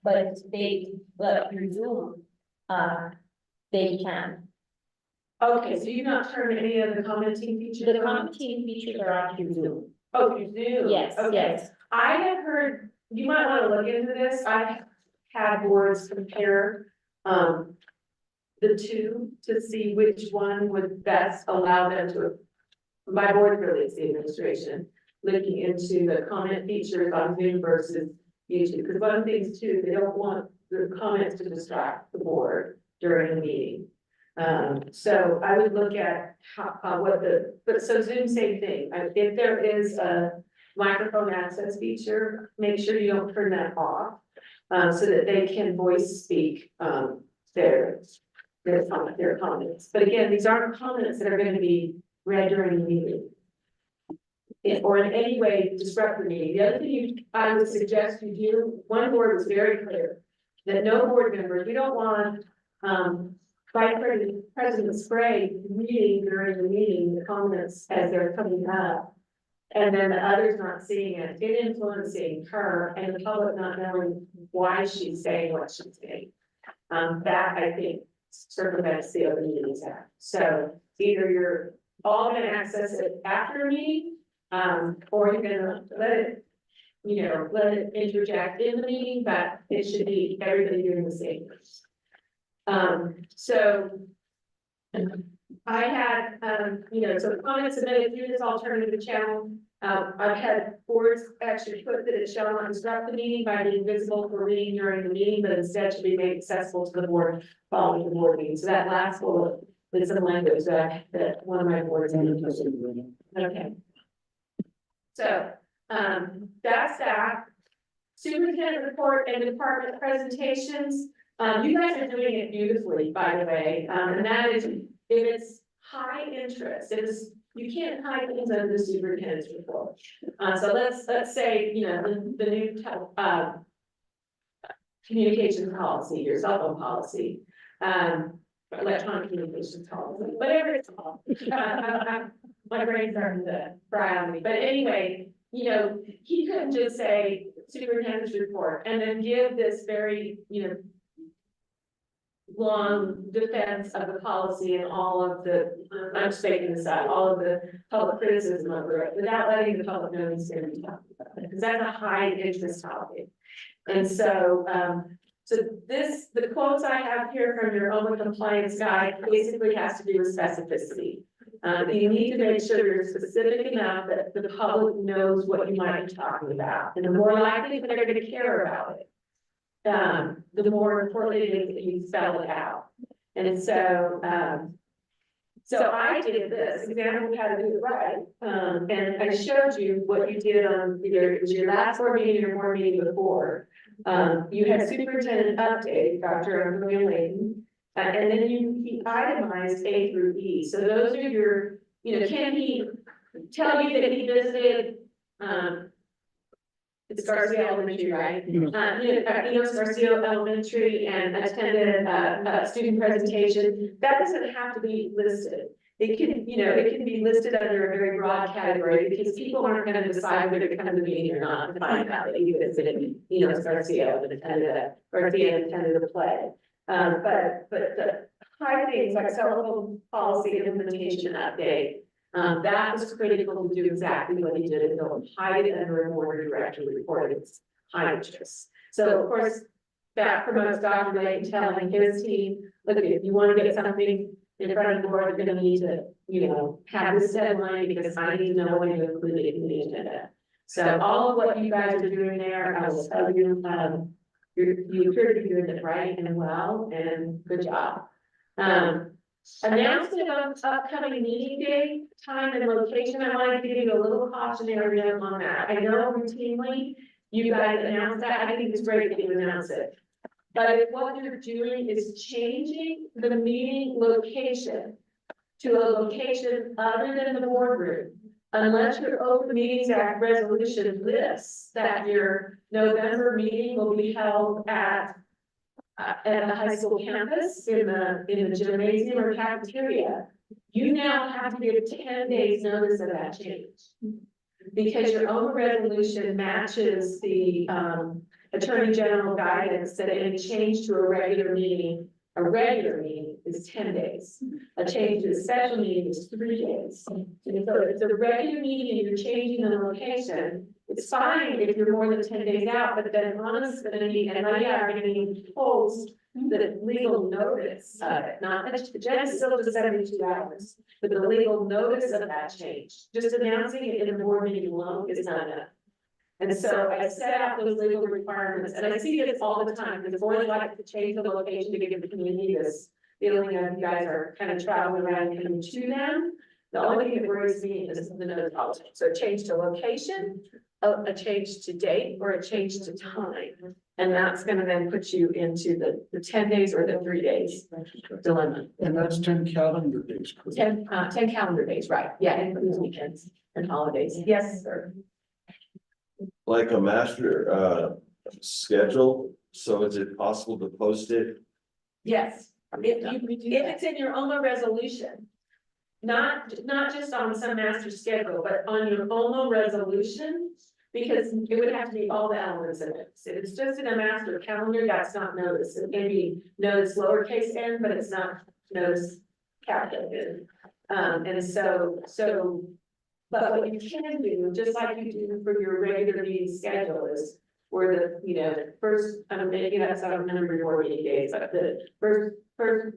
But through Zoom, they can. Okay, so you've not turned any of the commenting features The on? commenting features are on through Zoom. Oh, you do? Yes, Okay. yes. I have heard, you might wanna look into this, I've had boards compare, the two to see which one would best allow them to. My board really is the administration, looking into the comment features on Zoom versus YouTube, because one of the things too, they don't want the comments to distract the board during the meeting. So I would look at how, but so Zoom, same thing, if there is a microphone access feature, make sure you don't turn that off. So that they can voice speak, their comments, but again, these aren't comments that are gonna be read during the meeting. Or in any way disrupt the meeting. The other thing I would suggest you do, one board was very clear, that no board members, we don't want, Vice President Spray reading during the meeting, the comments as they're coming up. And then the others not seeing it, influencing her and the public not knowing why she's saying what she's saying. That I think circumvents the open meetings act. So either you're all gonna access it after a meeting, or you're gonna let it, let it interject in the meeting, but it should be everybody doing the same. So I had, so comments submitted through this alternative channel. I've had boards actually put that it shall not disrupt the meeting by being visible for reading during the meeting, but instead should be made accessible to the board following the board meeting. So that last bullet is some language that one of my boards. Okay. So, that's that. Superintendent report and department presentations. You guys are doing it beautifully, by the way, and that is, if it's high interest, you can't hide things under the superintendent's report. So let's say, the new, communications policy, your cell phone policy, electronic communications policy, whatever it's called. My brain's starting to fry on me, but anyway, he couldn't just say superintendent's report and then give this very, long defense of the policy and all of the, I'm just making this up, all of the public criticism of it, without letting the public know he's gonna be talking about it, because that's a high interest topic. And so, the quotes I have here from your OMA compliance guide basically has to do with specificity. You need to make sure you're specific enough that the public knows what you might be talking about, and the more likely that they're gonna care about it. The more important it is that you spell it out. And so, So I did this example of how to do it right, and I showed you what you did on either, it was your last board meeting or board meeting before. You had superintendent update, Dr. Amelia Layton, and then he itemized A through E, so those are your, can he tell you that he visited, it's Garcia Elementary, right? Enos Garcia Elementary and attended a student presentation, that doesn't have to be listed. It can be listed under a very broad category, because people aren't gonna decide whether to come to the meeting or not to find out that you visited, Garcia and attended a play. But the high things like cell phone policy implementation update, that was critical to do exactly what he did, and don't hide it under a board director report, it's high interest. So of course, that promotes Dr. Layton telling his team, look, if you want to get something in front of the board, you're gonna need to, have this deadline, because I need to know when to include it in the agenda. So all of what you guys are doing there, I will tell you, you appear to be doing it right and well, and good job. Announcement of upcoming meeting date, time and location, I want to give you a little cautionary note on that. I know routinely you guys announce that, I think it's great that you announce it. But if what you're doing is changing the meeting location to a location other than the boardroom, unless your Open Meetings Act resolution lists that your November meeting will be held at the high school campus, in the gymnasium or cafeteria, you now have to give 10 days notice of that change. Because your own resolution matches the Attorney General guidance that any change to a regular meeting is 10 days. A change to a special meeting is 3 days. So if it's a regular meeting and you're changing the location, it's fine if you're more than 10 days out, but then honest, and I are gonna need to post the legal notice of it, not that the Jen still does 72 hours, but the legal notice of that change. Just announcing it in a board meeting alone is not enough. And so I set out those legal requirements, and I see this all the time, because boards like to change the location to give the community this feeling of you guys are kind of traveling around and coming to them. The only thing that worries me is the notice policy. So a change to location, a change to date, or a change to time. And that's gonna then put you into the 10 days or the 3 days dilemma. And that's 10 calendar days. correct? 10 calendar days, right? Yeah, including weekends and holidays. Yes, sir. Like a master, schedule, so is it possible to post it? Yes, if it's in your OMA resolution, not just on some master schedule, but on your OMA resolution, because it would have to be all the elements in it. So if it's just in a master calendar, that's not notice. It can be notice lowercase n, but it's not notice capital N. And so, but what you can do, just like you do for your regular meeting schedule, is where the first, maybe that's, I don't remember your meeting days, but the first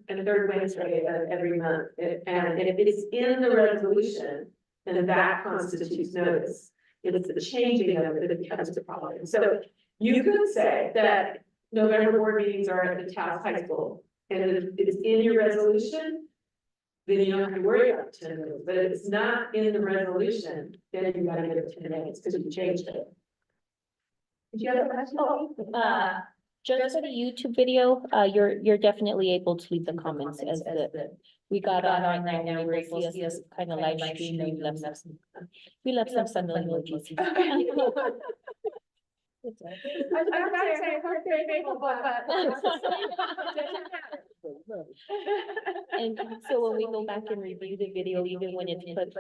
and third Wednesday of every month. And if it's in the resolution, then that constitutes notice. If it's the changing of it, it becomes a problem. So you could say that November board meetings are at the Taos High School, and if it's in your resolution, then you don't have to worry about 10 days. But if it's not in the resolution, then you gotta give it 10 days because you changed it. Did you have a question? Just for the YouTube video, you're definitely able to leave the comments as we got on right now, we will see us kind of live stream, we left some emojis. And so when we go back and review the video, even when it's put,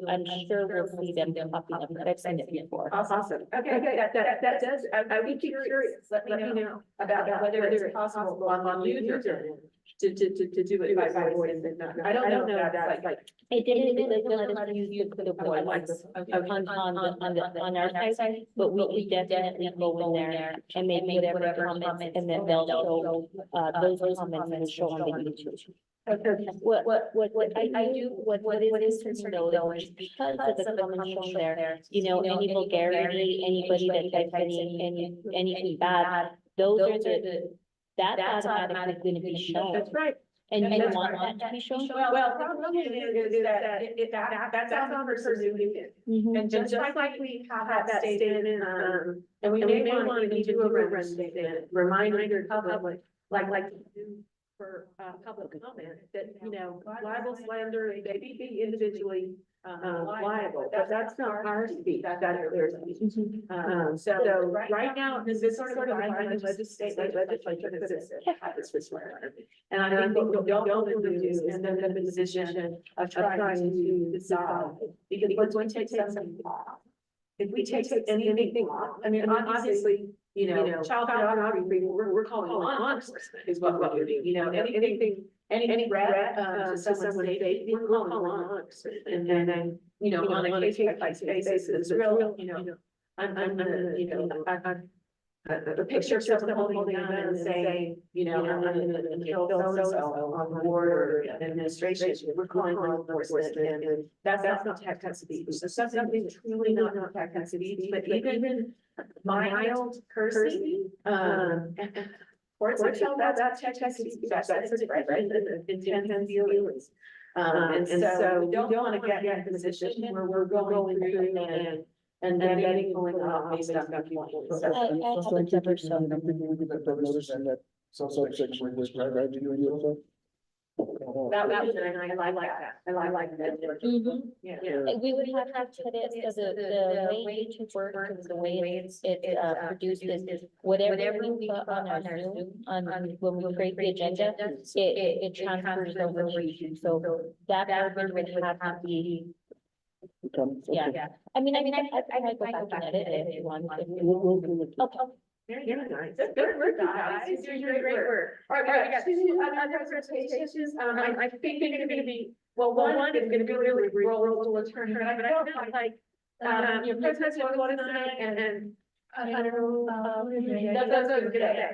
I'm sure we'll see them popping up, but I've seen it before. Awesome. Okay, that does, I would be curious, let me know about whether it's possible on user to do it by voice and not. I don't know that, like. It doesn't let us use the voice on our side, but we can definitely go in there and make whatever comments, and then they'll show, those comments will show on the YouTube. What is concerning though is because of the comments shown there, any vulgarity, anybody that types anything bad, those are that's automatically going to be shown. That's right. and you want that to be shown. Well, problem is that that's on for certificate. Mhm. And just like we have that statement, and we may want to do a run statement, reminder to the public, like you do for, public comment, that, you know, libel, slander, they be individually, liable, but that's not our speech, that's their speech. So right now, this is sort of a legislature that says, this for swear. And I think what we don't want to do is end up in the position of trying to decide, because once we take something off, if we take anything off, I mean, obviously, you know, child pornography, we're calling law enforcement is what we're doing, you know, any threat, to someone's safety, we're calling law enforcement. And then, you know, on a case basis, it's real, you know, I'm you know, the picture of someone holding a gun and saying, you know, I'm gonna kill so-and-so on the board or administration, we're calling law enforcement, and that's not tactical speech. So something truly not tactical speech, but even mild cursing, or that's tactical speech, that's right, intent and feelings. And so we don't wanna get in a position where we're going through and then getting pulling off based on viewpoints. I have a different We get that notice and that subsection was described to you and yourself. That was, and I like that, I like that. Mhm. Yeah. We would have to put it, so the way it works, is the way it's produced is whatever we put on our Zoom, when we create the agenda, it transfers over to YouTube, so that verbiage would have to be, yeah. I mean, I might go back and edit it if you want. Okay. Very nice. Good work, guys. You're doing great work. All right, we got two other presentations. I think they're gonna be, well, one is gonna be really rural attorney, but I don't know, like, you know, President was tonight and I don't know, that's a good idea.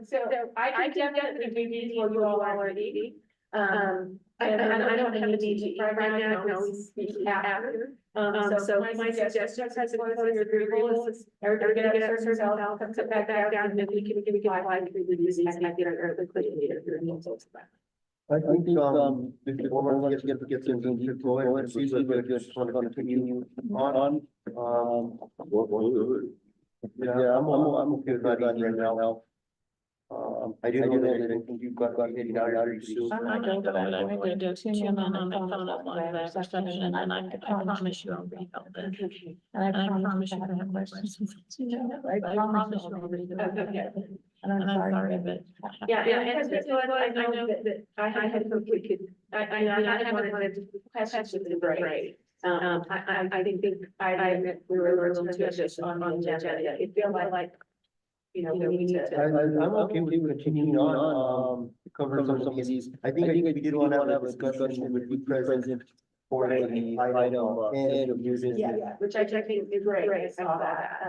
So I can definitely be what you all already. And I don't have the need to right now, I can always speak after. So my suggestion has to go your Google is everybody get up, search yourself, come sit back down, and then we can live review these, I get our quick later. I think, before we get some go ahead and see, but just want to continue on, yeah, I'm okay with that right now. I didn't know that, I think you've got heading out very soon. I don't, but I'm going to do two more on my phone up on the session, and I promise you I'll read all this. And I promise you I have questions. I promise you I'll read it. And I'm sorry, but. Yeah, and that's what I know that I had hoped we could, I haven't wanted to questions to the break. I think I admit we were a little too ambitious on the agenda. It feels like, you know, we need to. I'm okay with continuing on, cover some of these. I think we did want to have a discussion with the president for the item, and of using. Yeah, which I think is great. I saw that.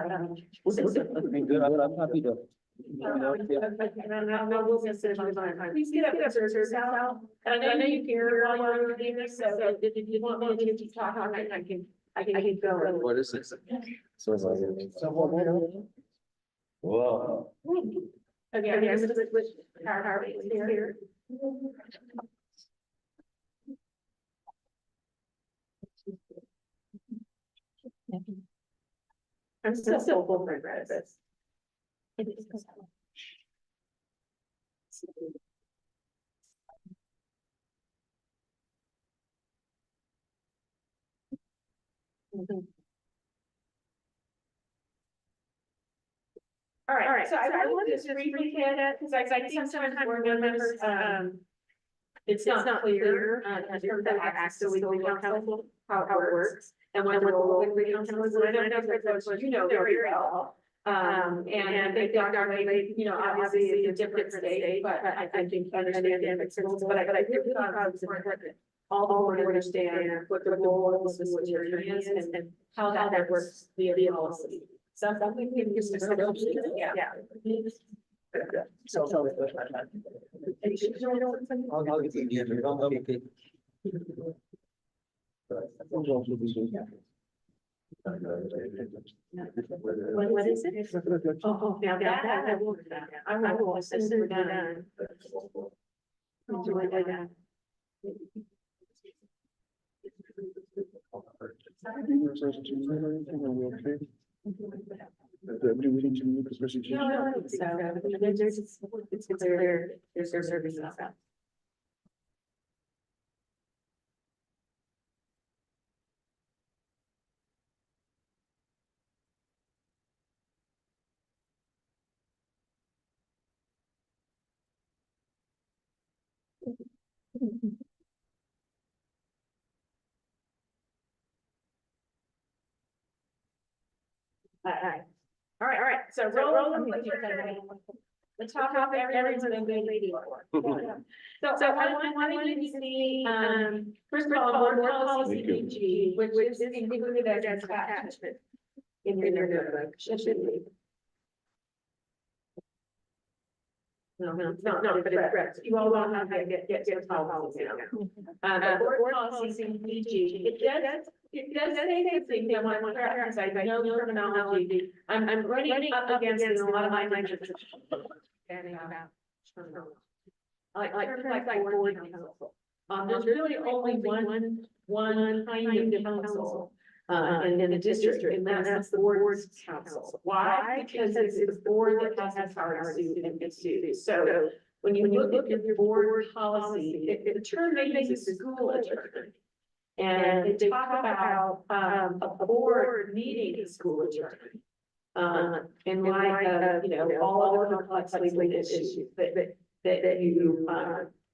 Good, I'm happy to. Please get up there, sir, Sal. And I know you hear while you're reading this, so if you want me to talk on it, I can go. What is this? Wow. Okay, I'm just with Harvey here. I'm still full for this. All right, so I wanted to just briefly hit it, because I think sometimes board members, it's not clear, in terms of access to legal counsel, how it works, and what the role of legal counsel is, and I don't know if it's, you know, very well. And they are, you know, obviously it's a different state, but I think understand the principles, but I really thought it was important. All the board understand what the role of this attorney is and how that works via policy. So something we can just, yeah. So. I'll get the okay. What is it? Oh, now that I will, I will assist her down. Something like that. Are we okay? Do we need to move this resolution? No, I don't think so. It's their services and stuff. All right, so roll them. The top of everyone's been waiting for. So I wanted you to see, first of all, board policy Thank you. PG, which is included as an attachment in your notebook, should be. No, but it's correct. You all don't have to get to policy now. The board policy PG, it does say things I want to clarify, I know terminology. I'm running up against a lot of my language. Like board council. There's really only one kind of council. In the district, and that's the board's council. Why? Because it's the board that has power to institute. So when you look at your board policy, the term they use is school attorney. And they talk about a board needing a school attorney. In light of, all of the complex legal issues that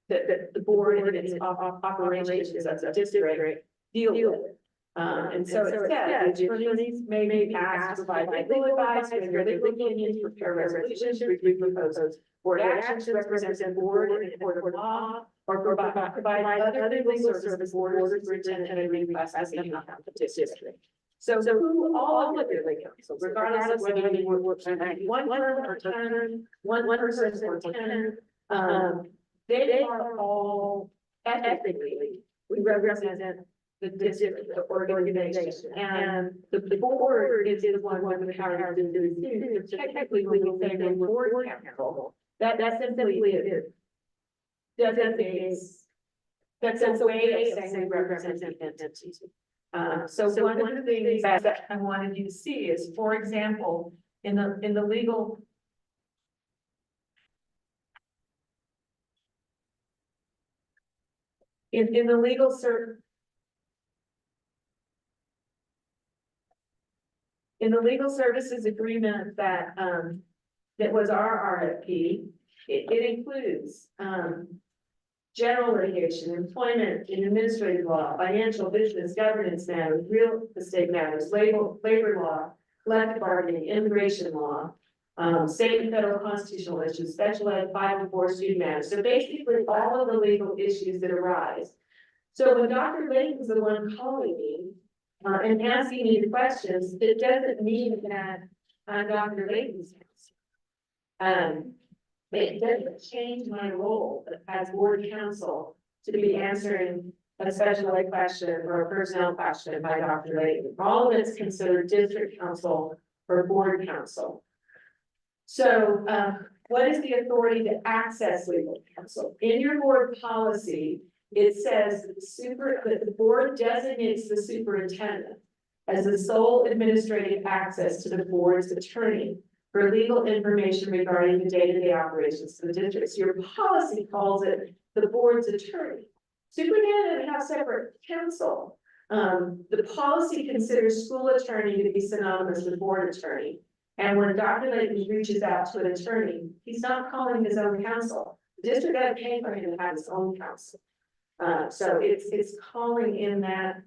the board and its operations as a district deal with. And so it says, the attorneys may be asked to provide legal advice, render legal opinions, prepare resolutions, review proposals, board actions, represent the board in a court of law, or provide other legal service board superintendent and request as an account of the district. So who all of your legal counsel, regardless of whether you work on one term or 10, one person or 10, they are all ethically, we represent the district, the organization, and the board is the one with the power to do this. Technically, we will say the board council, that's simply it. That's a way of saying we represent entities. So one of the things that I wanted you to see is, for example, in the legal. In the legal in the legal services agreement that was our RFP, it includes general litigation, employment and administrative law, financial, business, governance matters, real estate matters, labor law, collective bargaining, immigration law, state and federal constitutional issues, special ed, 504 student matters. So basically all of the legal issues that arise. So when Dr. Layton's the one calling me and asking me the questions, it doesn't mean that I'm Dr. Layton's counsel. It doesn't change my role as board counsel to be answering a special ed question or a personnel question by Dr. Layton. All of it's considered district counsel or board counsel. So what is the authority to access legal counsel? In your board policy, it says that the board designates the superintendent as the sole administrative access to the board's attorney for legal information regarding the day-to-day operations of the district. So your policy calls it the board's attorney. Superintendent have separate counsel. The policy considers school attorney to be synonymous with board attorney. And when Dr. Layton reaches out to an attorney, he's not calling his own counsel. The district doesn't pay for him to have his own counsel. So it's calling in that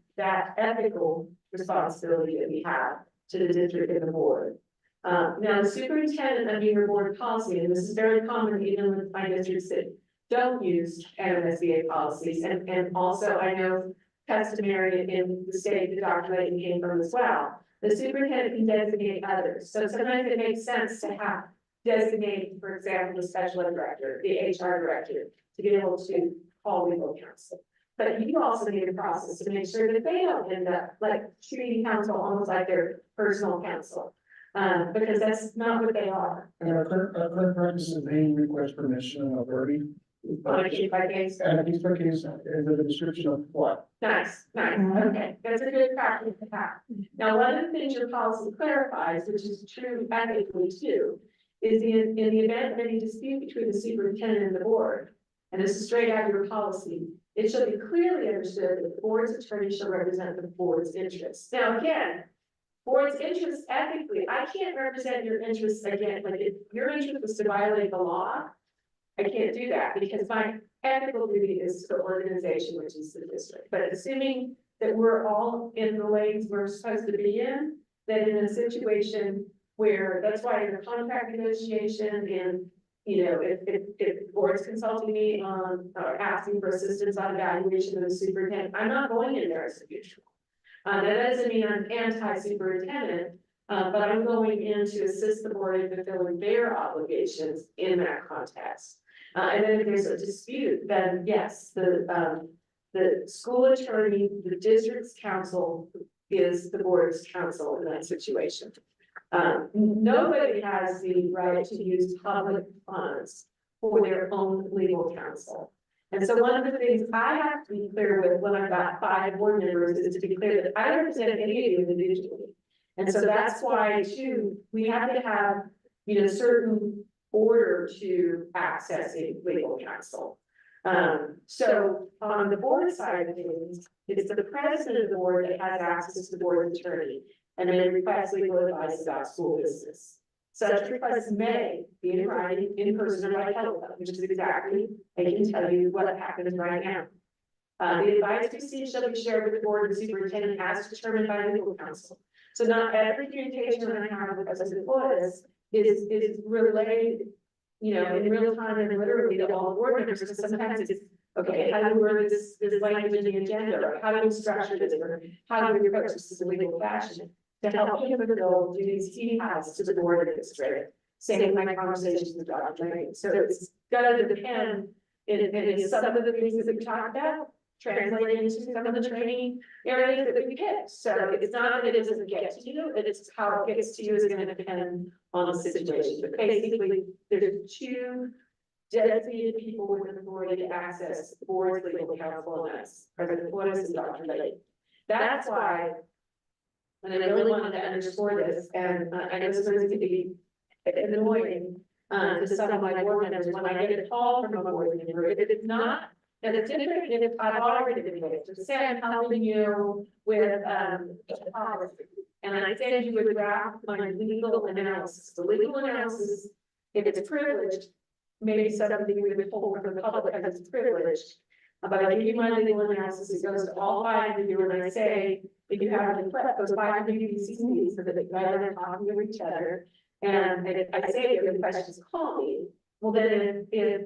ethical responsibility that we have to the district and the board. Now, the superintendent under your board policy, and this is very common even with my districts that don't use NMSBA policies, and also I know customary in the state that Dr. Layton came from as well. The superintendent can designate others. So sometimes it makes sense to have designate, for example, the special ed director, the HR director, to be able to call legal counsel. But you also need a process to make sure that they don't end up like treating counsel almost like their personal counsel. Because that's not what they are. And our current practice is they request permission of Bertie On a case by case. And a case by case, is a description of what? Nice, okay, that's a good practice to have. Now, one of the things your policy clarifies, which is true ethically too, is in the event of any dispute between the superintendent and the board, and this is straight out of your policy, it shall be clearly understood that the board's attorney shall represent the board's interests. Now, again, board's interests ethically, I can't represent your interests again, like if your interest was to violate the law, I can't do that because my ethical duty is to the organization, which is the district. But assuming that we're all in the lanes we're supposed to be in, then in a situation where, that's why in a contract negotiation and, you know, if the board's consulting me on, or asking for assistance on evaluation of the superintendent, I'm not going in there as a neutral. That doesn't mean I'm anti-superintendent, but I'm going in to assist the board in fulfilling their obligations in that context. And then if there's a dispute, then yes, the school attorney, the district's counsel is the board's counsel in that situation. Nobody has the right to use public funds for their own legal counsel. And so one of the things I have to be clear with when I've got 5 board members is to be clear that I don't represent any of you individually. And so that's why too, we have to have, you know, certain order to accessing legal counsel. So on the board side of things, it's the president of the board that has access to the board's attorney and then requests legal advice about school business. Such requests may be in writing, in person, or by telephone, which is exactly, I can tell you what happens right now. The advice received shall be shared with the board and superintendent as determined by legal counsel. So not every communication that I have with us employees is relayed, you know, in real time and literally to all the board members, because sometimes it's, okay, how do we word this language in the agenda, or how do we structure this, or how do we approach this in a legal fashion to help him fulfill duties he has to the board administrator. Same with my conversations with Dr. Lane. So it's gonna depend in some of the things that we talked about, translate into some of the training areas that we get. So it's not that it doesn't get to you, it's how it gets to you is gonna depend on the situation. But basically, there's 2 designated people with authority to access the board's legal counsel, and that's President Flores and Dr. Lake. That's why, and I really wanted to underscore this, and I know this is going to be annoying to some of my board members when I get a call from a board member, if it's not, and it's different if I've already been engaged. So say I'm helping you with policy, and I send you a draft of my legal analysis. The legal analysis, if it's privileged, maybe something we withhold from the public because it's privileged. But I give you my legal analysis, it goes to all 5 of you, and I say, if you have any those 5 of you CCs, so that they rather than talking to each other. And if I say, if you have questions, call me. Well, then if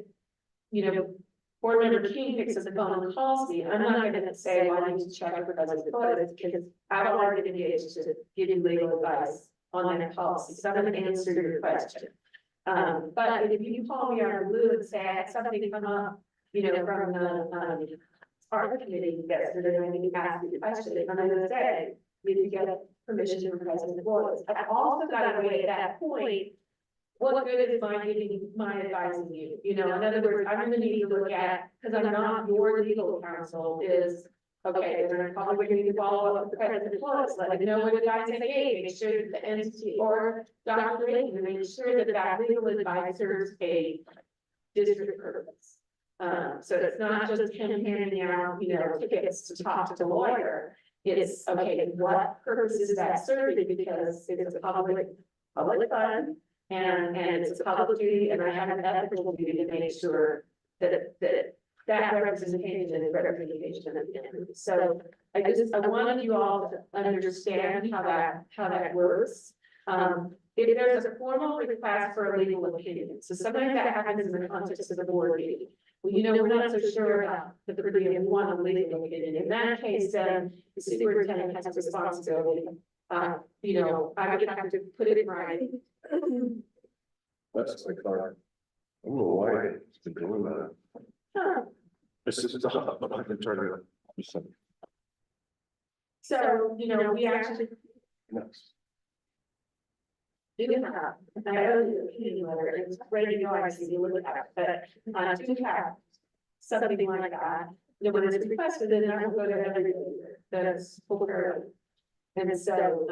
you know, board member King picks up the phone and calls me, I'm not gonna say, well, I need to check with President Flores, because I've already been engaged to give you legal advice on that policy, so I'm gonna answer your question. But if you call me out of the blue and say, I had something come up, you know, from the art committee yesterday, and I need to ask you a question, I'm gonna say, did you get permission from President Flores? I've also got to weigh at that point, what good is my advising you? You know, in other words, I'm gonna need to look at, because I'm not your legal counsel, is, okay, then I'm probably going to follow up with the President Flores, let me know what advice they gave, make sure that the entity or Dr. Layton, make sure that that legal advice serves a district purpose. So it's not just him handing out, you know, tickets to talk to the lawyer. It's, okay, what purpose is that serving? Because it's a public fund and it's a public duty, and I have an ethical duty to make sure that representation is representation at the end. So I wanted you all to understand how that works. If there's a formal request for a legal opinion, so sometimes that happens in the context of the board meeting. Well, you know, we're not so sure about the pretty and one legal opinion. In that case, then the superintendent has a responsibility. You know, I would have to put it in writing. That's like, I don't know why it's been doing that. It's just, I've been turning it. So, you know, we actually, do have, and I owe you a opinion letter, it's ready to go, I see you look at it, but, do have something like that. You know, when it's requested, then I will go to every, that's over. And so,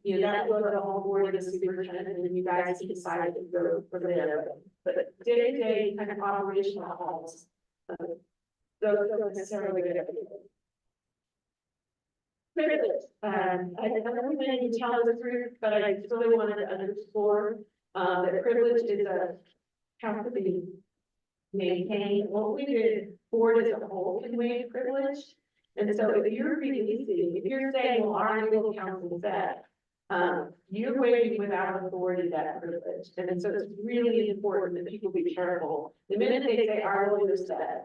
you know, that will go to all board and superintendent, and then you guys can decide to go for there. But day-to-day kind of operational calls, those don't necessarily get everything. Privilege, I don't know many challenges through, but I just really wanted to underscore, that privilege is have to be maintained. What we did, board as a whole can waive privilege. And so if you're releasing, if you're saying, well, our legal counsel said, you're waiving without authority that privilege. And so it's really important that people be careful. The minute they say our lawyer said,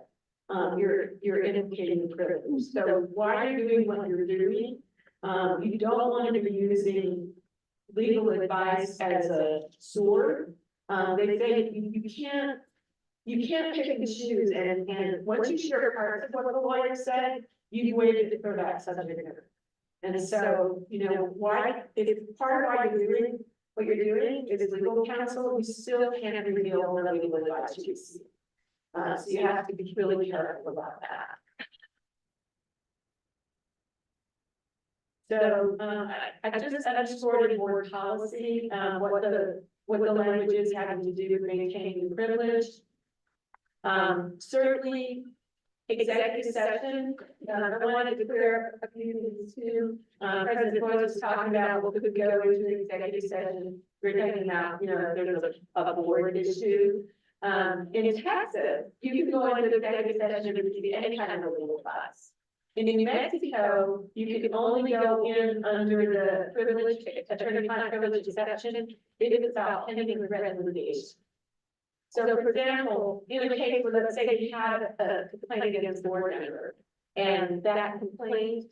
you're implicating the privilege. So while you're doing what you're doing, you don't want to be using legal advice as a sword. They say you can't pick and choose, and once you share parts of what the lawyer said, you waited for that subject matter. And so, you know, why, if part of why you're doing what you're doing is legal counsel, you still can't reveal the legal advice you see. So you have to be really careful about that. So, I just underscored in board policy, what the language is having to do with maintaining privilege. Certainly, executive session, I wanted to clear up a few things too. President Boyd was talking about what could go into an executive session. We're talking about, you know, there's a board issue. In Texas, you can go into the executive session and receive any kind of legal advice. And in New Mexico, you can only go in under the privilege, attorney-client privilege exception, if it's about pending regret litigation. So for example, in a case where, let's say you had a complaint against the board member, and that complaint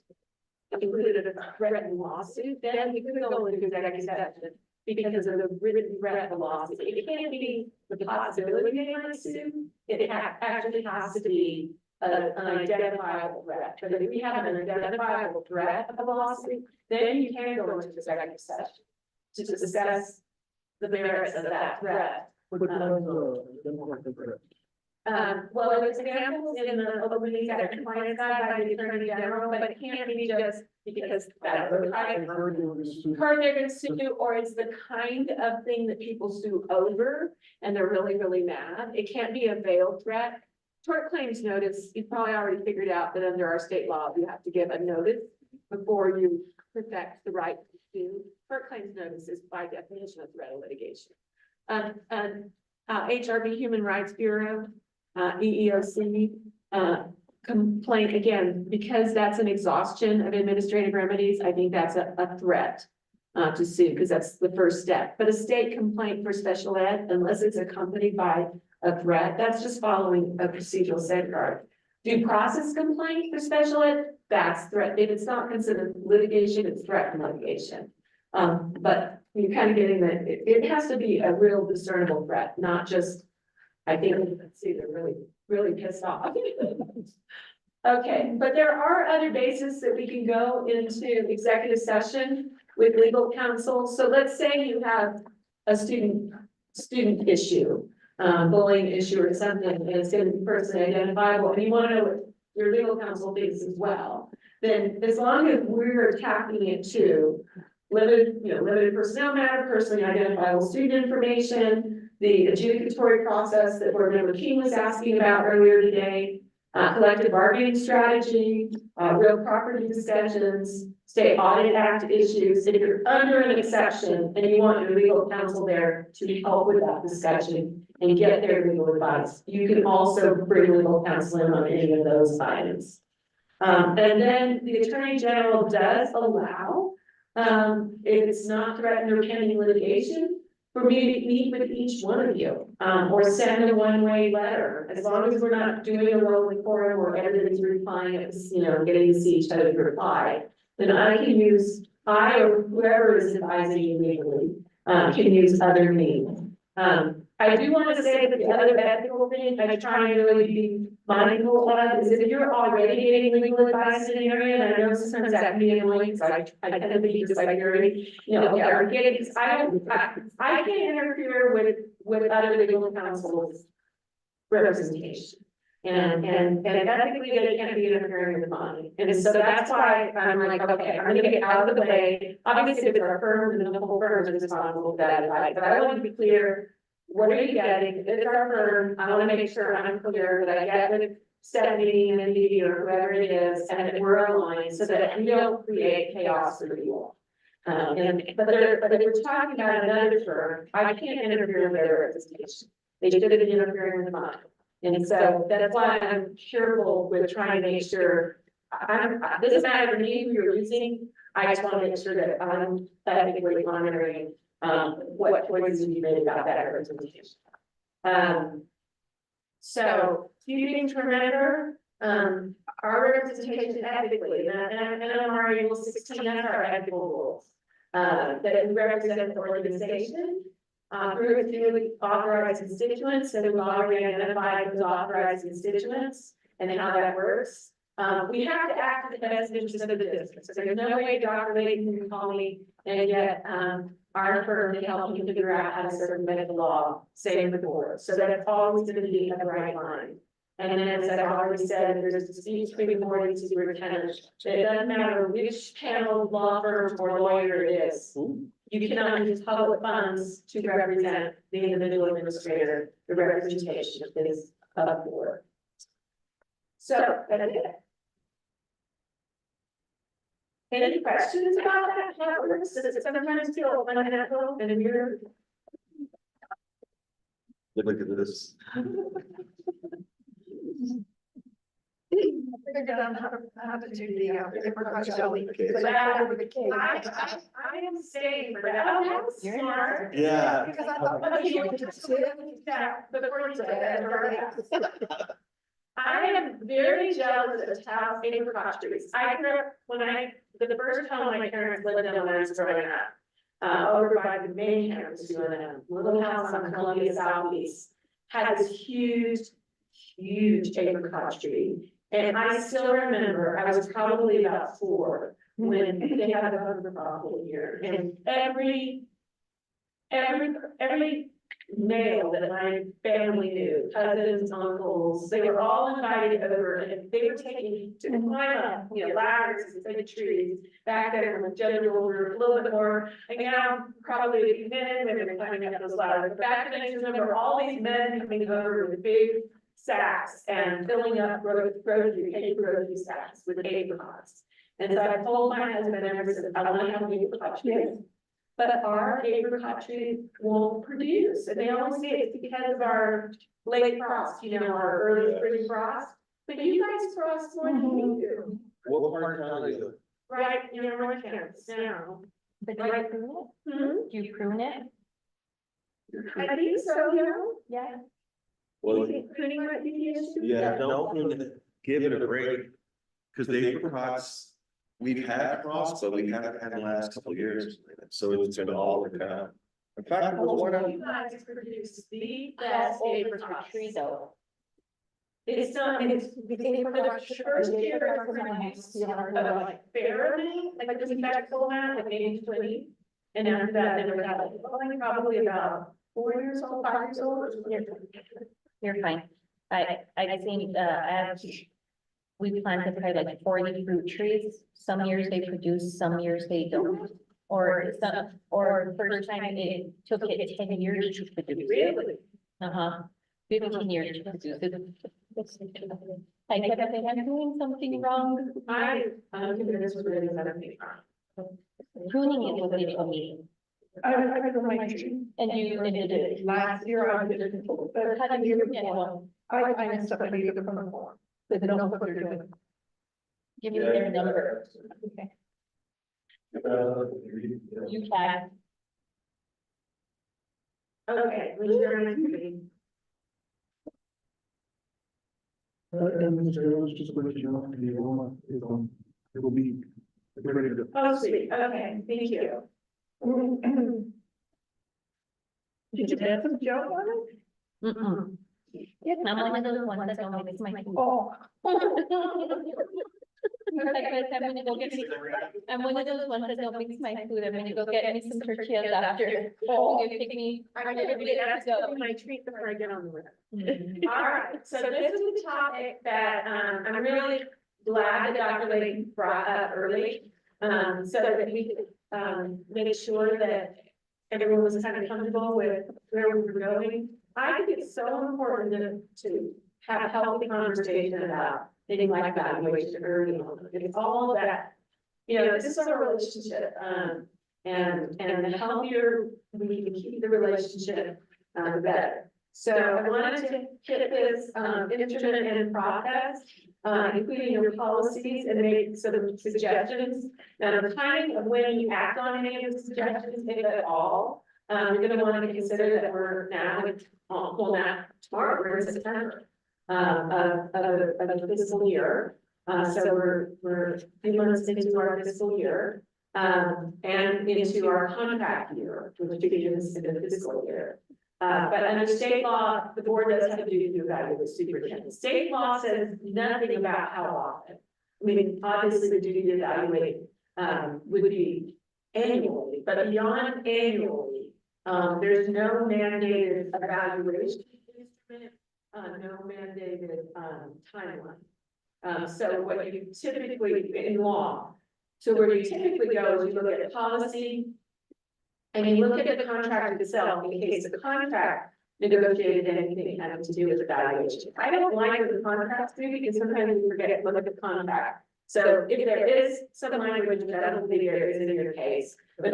included a threatened lawsuit, then we could go into executive session because of the written threat of the lawsuit. It can't be the possibility they might sue, it actually has to be an identifiable threat. But if we have an identifiable threat of a lawsuit, then you can go into executive session to discuss the merits of that threat. Well, there's examples in the open meetings that are compliance guide by the Attorney General, but it can't be just because that's the kind of heard they're gonna sue, or it's the kind of thing that people sue over and they're really, really mad. It can't be a veiled threat. Tort claims notice, you've probably already figured out that under our state law, you have to give a notice before you protect the right to sue. Tort claims notice is by definition a threat of litigation. HRB Human Rights Bureau, EEOC, complaint, again, because that's an exhaustion of administrative remedies, I think that's a threat to sue, because that's the first step. But a state complaint for special ed, unless it's accompanied by a threat, that's just following a procedural safeguard. Due process complaint for special ed, that's threat. If it's not considered litigation, it's threat and litigation. But you're kind of getting that it has to be a real discernible threat, not just, I think, let's see, they're really, really pissed off. Okay, but there are other bases that we can go into executive session with legal counsel. So let's say you have a student issue, bullying issue or something, and it's going to be personally identifiable, and you want to know what your legal counsel thinks as well. Then as long as we're attacking it to limited personnel matter, personally identifiable student information, the adjudicatory process that Board Member King was asking about earlier today, collective bargaining strategy, real property discussions, State Audit Act issues. If you're under an exception and you want your legal counsel there to help with that discussion and get their legal advice, you can also bring legal counsel in on any of those items. And then the Attorney General does allow, if it's not threatened or pending litigation, for me to meet with each one of you, or send a one-way letter, as long as we're not doing a rolling forum where everybody's replying, it's, getting to see each other reply. Then I or whoever is advising you legally, can use other means. I do want to say that the other ethical thing I try and really be mindful of is if you're already getting legal advice in an area, and I know sometimes that can be annoying, because I tend to be just like very, okay, I'm getting, I can't interfere with other legal counsel's representation. And ethically, they can't be interfering with mine, and so that's why I'm like, okay, I'm gonna get out of the way. Obviously, if it's our firm, then the whole firm is responsible for that advice, but I want to be clear. What are you getting? If it's our firm, I wanna make sure I'm clear that I get with Stephanie and Andy or whoever it is, and that we're aligned, so that we don't create chaos for you all. But if we're talking about another firm, I can't interfere with their representation. They should have been interfering with mine. And so that's why I'm careful with trying to make sure, this doesn't matter to me who you're using, I just wanna make sure that I'm ethically honoring what choices you made about that representation. So, few things to remember, our representation ethically, and NMR Rule 16, that's our ethical rules. That we represent the organization, through its newly authorized constituents, so we've already identified those authorized constituents and how that works. We have to act in the best interest of the district, so there's no way Dr. Layton can call me and yet, our firm to help you figure out how to circumvent the law, same with the board, so that's always gonna be a right line. And then, as I've already said, there's a dispute between the board and superintendent, it doesn't matter which panel, law firm, or lawyer it is. You cannot use public funds to represent the individual administrator, the representation is of the board. So, that's it. Any questions about that? How it works? Does it sometimes feel unethical and weird? Look at this. Figured out how to do the repercussion. Okay. So that's over the case. I am staying for that. Oh, that's You're smart. Yeah. Because I thought, well, you would just sit Yeah, but before you say that, I am very jealous of Taos apricot trees. I grew up, the first home my parents lived in when I was growing up. Over by the main campus, little house on Columbia Southeast, had this huge apricot tree. And I still remember, I was probably about 4 when they had a bumper problem here, and every male that my family knew, cousins, uncles, they were all invited over, and they were taking to climb up, ladders and big trees. Back then, when general were a little bit more, and now probably men and women climbing up those ladders. But back then, I just remember all these men coming over with big sacks and filling up grocery sacks with apricots. And so I told my husband ever since, I want to have an apricot tree. But our apricot tree won't produce, and they always say it's because of our late frost, our early spring frost. But you guys frost more than we do. What part of town are you Right, North Campus now. But do you prune it? Do you prune it? I think so, Yeah. Well, You think pruning might be the issue? yeah, don't give it a break. Cause the apricots, we've had frost, but we haven't had the last couple of years, so it's been all the time. In fact, You guys produce the best apricot Tree though. It's not, and it's for the first year of like barely, like the respectful amount, like maybe 20. And after that, then we're probably about 4 years old, 5 years old. You're fine. I think, we planted probably like 40 fruit trees. Some years they produce, some years they don't. Or first time it took it 10 years to produce. Really? 15 years to produce. I kept saying, I'm doing something wrong. I'm gonna this was really another thing. Pruning is what they told me. I grew my tree. And you did it. Last year I did it, but How do you prune it? I messed up, I needed to come more. They don't know what they're doing. Give me their number. Okay. You can. Okay, let's go on my screen. And Mr. Evans, just to let you know, the aroma is it will be ready to. Oh, sweet, okay, thank you. Did you have some joke on it? Mm-mm. I'm one of those ones that don't mix my food. Oh. Like, I'm gonna go get me, I'm one of those ones that don't mix my food, I'm gonna go get me some tortillas after. Oh. You pick me. I didn't really have to go my treat before I get on the road. Mm-hmm. All right, so this is the topic that, I'm really glad that Dr. Lake brought up early. So that we could, make sure that everyone was kind of comfortable with where we were going. I think it's so important to have a healthy conversation about things like evaluation early on. It's all that, you know, this is our relationship, and the healthier we can keep the relationship, the better. So I wanted to hit this, instrument and process, including your policies and make some suggestions. Now, the timing of when you act on any of the suggestions, if at all, you're gonna want to consider that we're now, well, not tomorrow, we're in September. Of the fiscal year. So we're a few months into our fiscal year, and into our contract year, which begins in the fiscal year. But under state law, the board does have a duty to evaluate the superintendent. State law says nothing about how often. I mean, obviously, the duty to evaluate, would be annually, but beyond annually, there's no mandated evaluation instrument. No mandated, timeline. So what you typically, in law, so where you typically go is you look at policy and you look at the contract itself in case the contract negotiated anything having to do with evaluation. I don't like what the contracts do because sometimes we forget to look at the contract. So if there is some language that I don't think there is in your case, but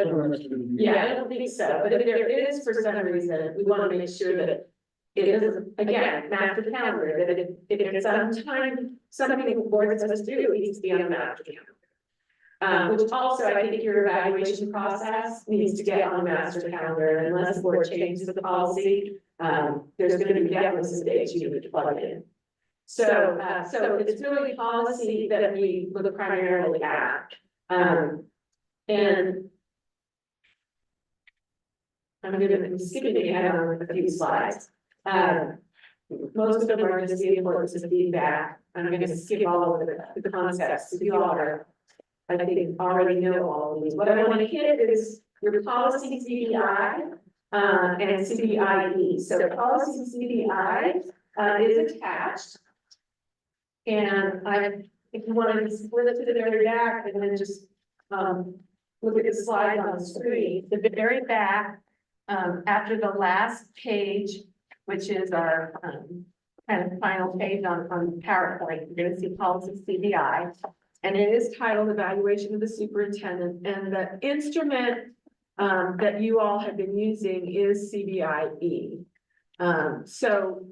yeah, I don't think so. But if there is, for some reason, we want to make sure that it is, again, master calendar, that if it's sometime, something the board is supposed to do, it needs to be on the master calendar. Which also, I think your evaluation process needs to get on the master calendar, and unless the board changes the policy, there's gonna be definitely some dates you need to plug in. So it's really policy that we look primarily at. And I'm skipping ahead on a few slides. Most of them are just the importance of feedback. I'm gonna skip all of the concepts. You all are, I think, already know all of these. What I want to hit is your policy CBI, and CBIE. So policy CBI, is attached. And if you want to split it to the very back and then just, look at the slide on the screen, the very back, after the last page, which is our, kind of final page on PowerPoint, you're gonna see policy CBI. And it is titled Evaluation of the Superintendent, and the instrument, that you all have been using is CBIE. So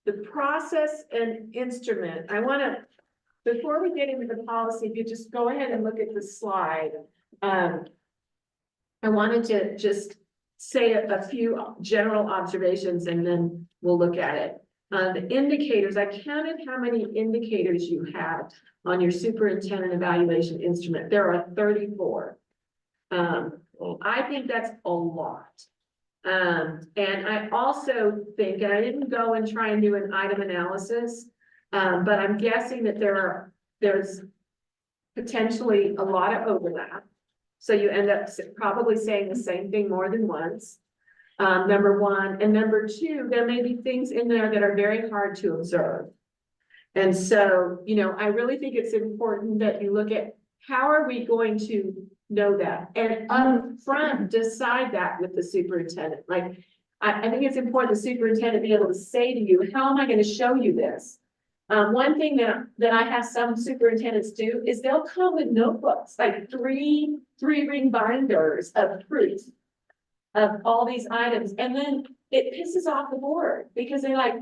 the process and instrument, I wanna, before we get into the policy, if you just go ahead and look at the slide. I wanted to just say a few general observations and then we'll look at it. The indicators, I counted how many indicators you have on your superintendent evaluation instrument. There are 34. I think that's a lot. And I also think, and I didn't go and try and do an item analysis, but I'm guessing that there's potentially a lot of overlap. So you end up probably saying the same thing more than once. Number one, and number two, there may be things in there that are very hard to observe. And so, you know, I really think it's important that you look at how are we going to know that, and up front decide that with the superintendent. Like, I think it's important the superintendent be able to say to you, how am I going to show you this? One thing that I have some superintendents do is they'll come with notebooks, like three ring binders of proof of all these items, and then it pisses off the board because they're like,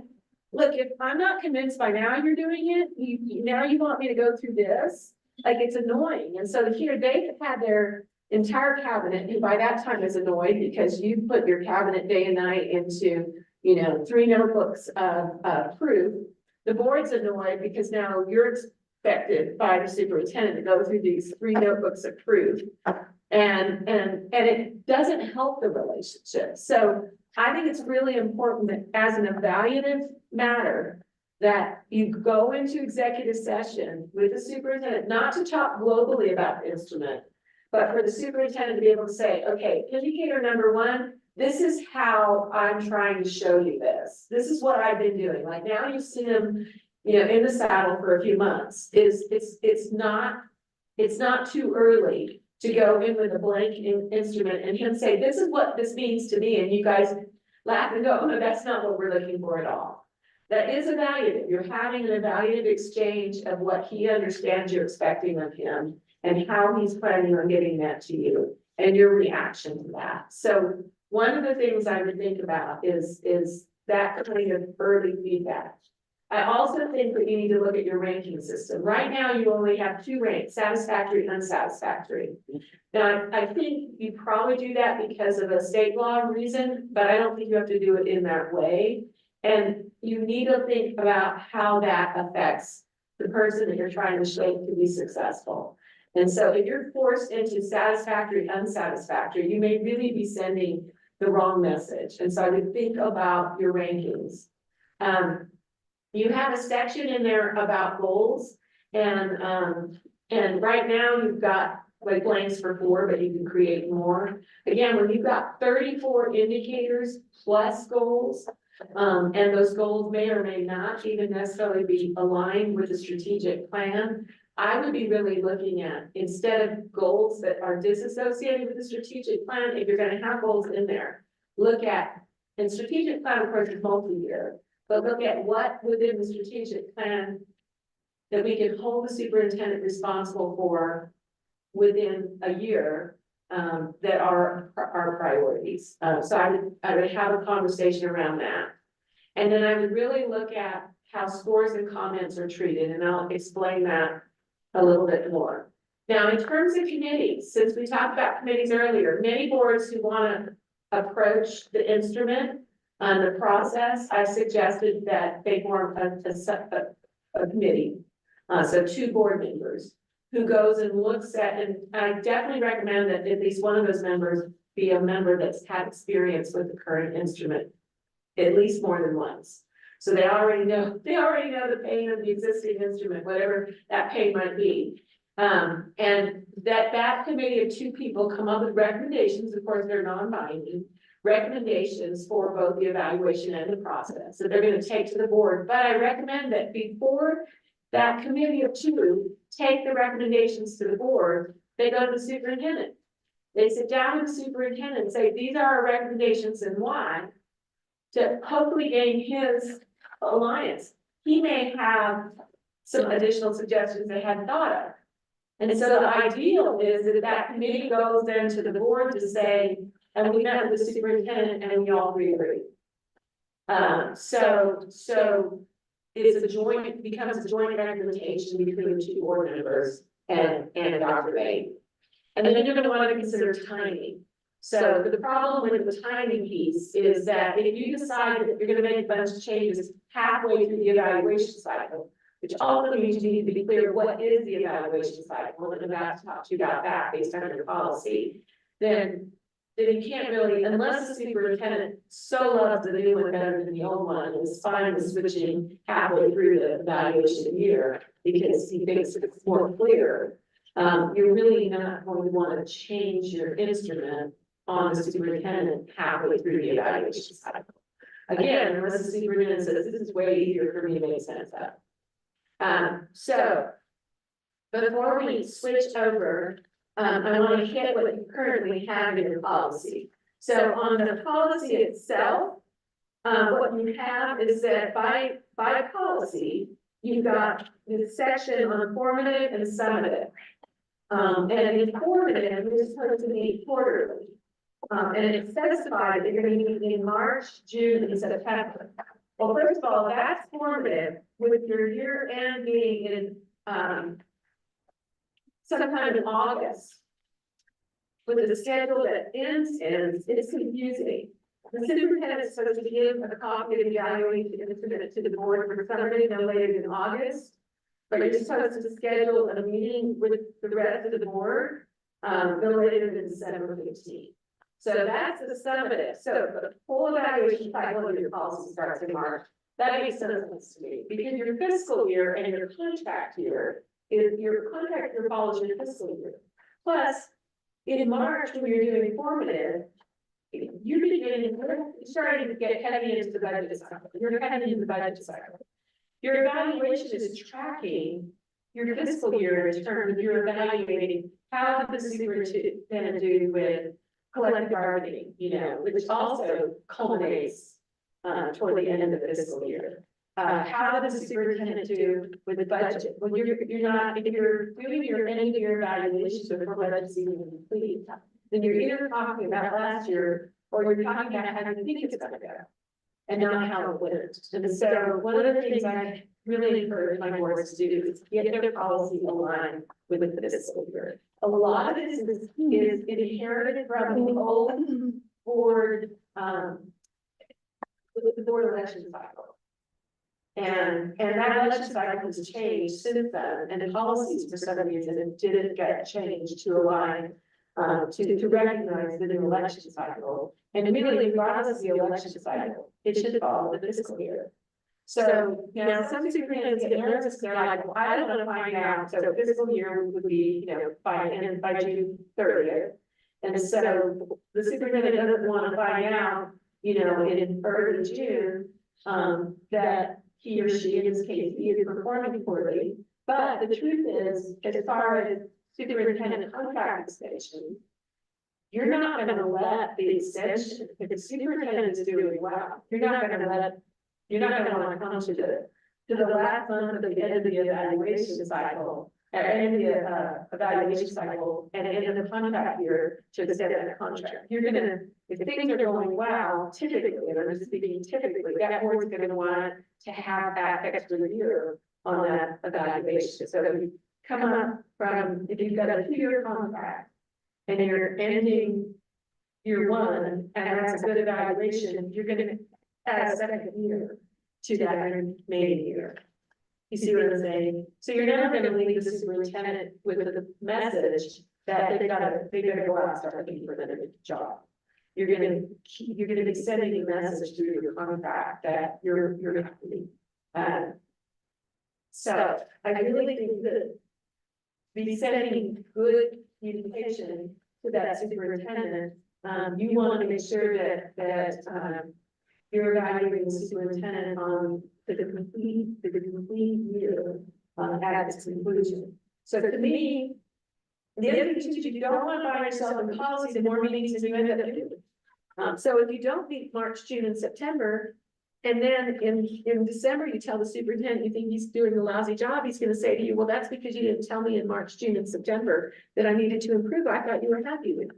look, if I'm not convinced by now you're doing it, now you want me to go through this, like it's annoying. And so here they've had their entire cabinet, who by that time is annoyed because you put your cabinet day and night into, you know, 3 notebooks of proof. The board's annoyed because now you're expected by the superintendent to go through these 3 notebooks of proof. And it doesn't help the relationship. So I think it's really important that as an evaluative matter, that you go into executive session with the superintendent, not to talk globally about the instrument, but for the superintendent to be able to say, okay, indicator number one, this is how I'm trying to show you this. This is what I've been doing. Like now you've seen him, in the saddle for a few months. It's not too early to go in with a blank instrument and him say, this is what this means to me. And you guys laugh and go, no, that's not what we're looking for at all. That is evaluative. You're having an evaluative exchange of what he understands you're expecting of him and how he's planning on getting that to you and your reaction to that. So one of the things I would think about is that kind of early feedback. I also think that you need to look at your ranking system. Right now, you only have 2 ranks, satisfactory, unsatisfactory. Now, I think you probably do that because of a state law reason, but I don't think you have to do it in that way. And you need to think about how that affects the person that you're trying to shape to be successful. And so if you're forced into satisfactory, unsatisfactory, you may really be sending the wrong message. And so I would think about your rankings. You have a section in there about goals and right now you've got like blanks for 4, but you can create more. Again, when you've got 34 indicators plus goals, and those goals may or may not even necessarily be aligned with the strategic plan, I would be really looking at, instead of goals that are disassociated with the strategic plan, if you're gonna have goals in there, look at, and strategic plan approach is multi-year, but look at what within the strategic plan that we can hold the superintendent responsible for within a year, that are our priorities. So I would have a conversation around that. And then I would really look at how scores and comments are treated, and I'll explain that a little bit more. Now, in terms of committees, since we talked about committees earlier, many boards who want to approach the instrument and the process, I suggested that they form a committee. So 2 board members who goes and looks at, and I definitely recommend that at least one of those members be a member that's had experience with the current instrument, at least more than once. So they already know the pain of the existing instrument, whatever that pain might be. And that committee of 2 people come up with recommendations, of course, they're non-binding, recommendations for both the evaluation and the process that they're gonna take to the board. But I recommend that before that committee of 2 take the recommendations to the board, they go to the superintendent. They sit down with the superintendent and say, these are our recommendations and why, to hopefully gain his alliance. He may have some additional suggestions they hadn't thought of. And so the ideal is that that committee goes then to the board to say, and we met with the superintendent and we all agree. So it's a joint, becomes a joint recommendation between the 2 board members and Dr. Bay. And then you're gonna want to consider timing. So the problem with the timing piece is that if you decide that you're gonna make a bunch of changes halfway through the evaluation cycle, which also means you need to be clear what is the evaluation cycle, and that's talked to you about that based on your policy, then you can't really, unless the superintendent so loves the new one better than the old one, and is fine with switching halfway through the evaluation year because he thinks it's more clear. You're really not going to want to change your instrument on the superintendent halfway through the evaluation cycle. Again, unless the superintendent says, this is way easier for me to make sense of. So before we switch over, I want to hit what you currently have in your policy. So on the policy itself, what you have is that by policy, you've got this section on formative and summative. And in formative, you're supposed to meet quarterly. And it specified that you're going to meet in March, June, and September. Well, first of all, that's formative with your year end being in sometime in August. With the schedule that ends, it's confusing. The superintendent is supposed to give a copy of the evaluation and submit it to the board for somebody no later than August. But you're supposed to schedule a meeting with the rest of the board, no later than December 15th. So that's the summative, so the full evaluation cycle of your policy starts in March. That makes sense to me, because your fiscal year and your contract year is, your contract year follows your fiscal year. Plus, in March, when you're doing formative, you're beginning, you're starting to get heavy into the budget cycle, you're heading into the budget cycle. Your evaluation is tracking your fiscal year in terms of you're evaluating how did the superintendent do with collective bargaining, you know, which also culminates toward the end of the fiscal year. How did the superintendent do with the budget? When you're not, if you're doing your end of year evaluation before budget's even complete, then you're either talking about last year or you're talking about how you think it's gonna go. And not how it went. And so one of the things I really encourage my boards to do is get their policy aligned with the fiscal year. A lot of this is inherited from the old board, the board election cycle. And that election cycle has changed since then, and the policies for some reason didn't get changed to align to recognize the new election cycle. And really, regardless of the election cycle, it should follow the fiscal year. So now some superintendents get nervous, they're like, well, I don't want to find out, so fiscal year would be, you know, by June 30th. And so the superintendent doesn't want to find out, you know, in early June, that he or she, in this case, is performing poorly. But the truth is, as far as superintendent contract extension, you're not gonna let the extension, if the superintendent is doing well, you're not gonna wanna come to the last month of the end of the evaluation cycle, at end of the evaluation cycle, and end of the contract year to extend that contract. You're gonna, if things are going well, typically, and I'm just speaking typically, that board's gonna want to have that extra year on that evaluation. So if you come up from, if you've got a 2-year contract and you're ending year 1, and that's a good evaluation, you're gonna add a second year to that remaining year. You see what I'm saying? So you're never gonna leave the superintendent with the message that they gotta go out and start looking for another job. You're gonna be sending a message through your contract that you're happy. So I really think that be sending good communication to that superintendent. You want to make sure that you're evaluating the superintendent on the complete year at its conclusion. So to me, the other thing is you don't want to find yourself in policy, the more meetings than you end up doing. So if you don't meet March, June, and September, and then in December, you tell the superintendent you think he's doing a lousy job, he's gonna say to you, well, that's because you didn't tell me in March, June, and September that I needed to improve. I thought you were happy with me.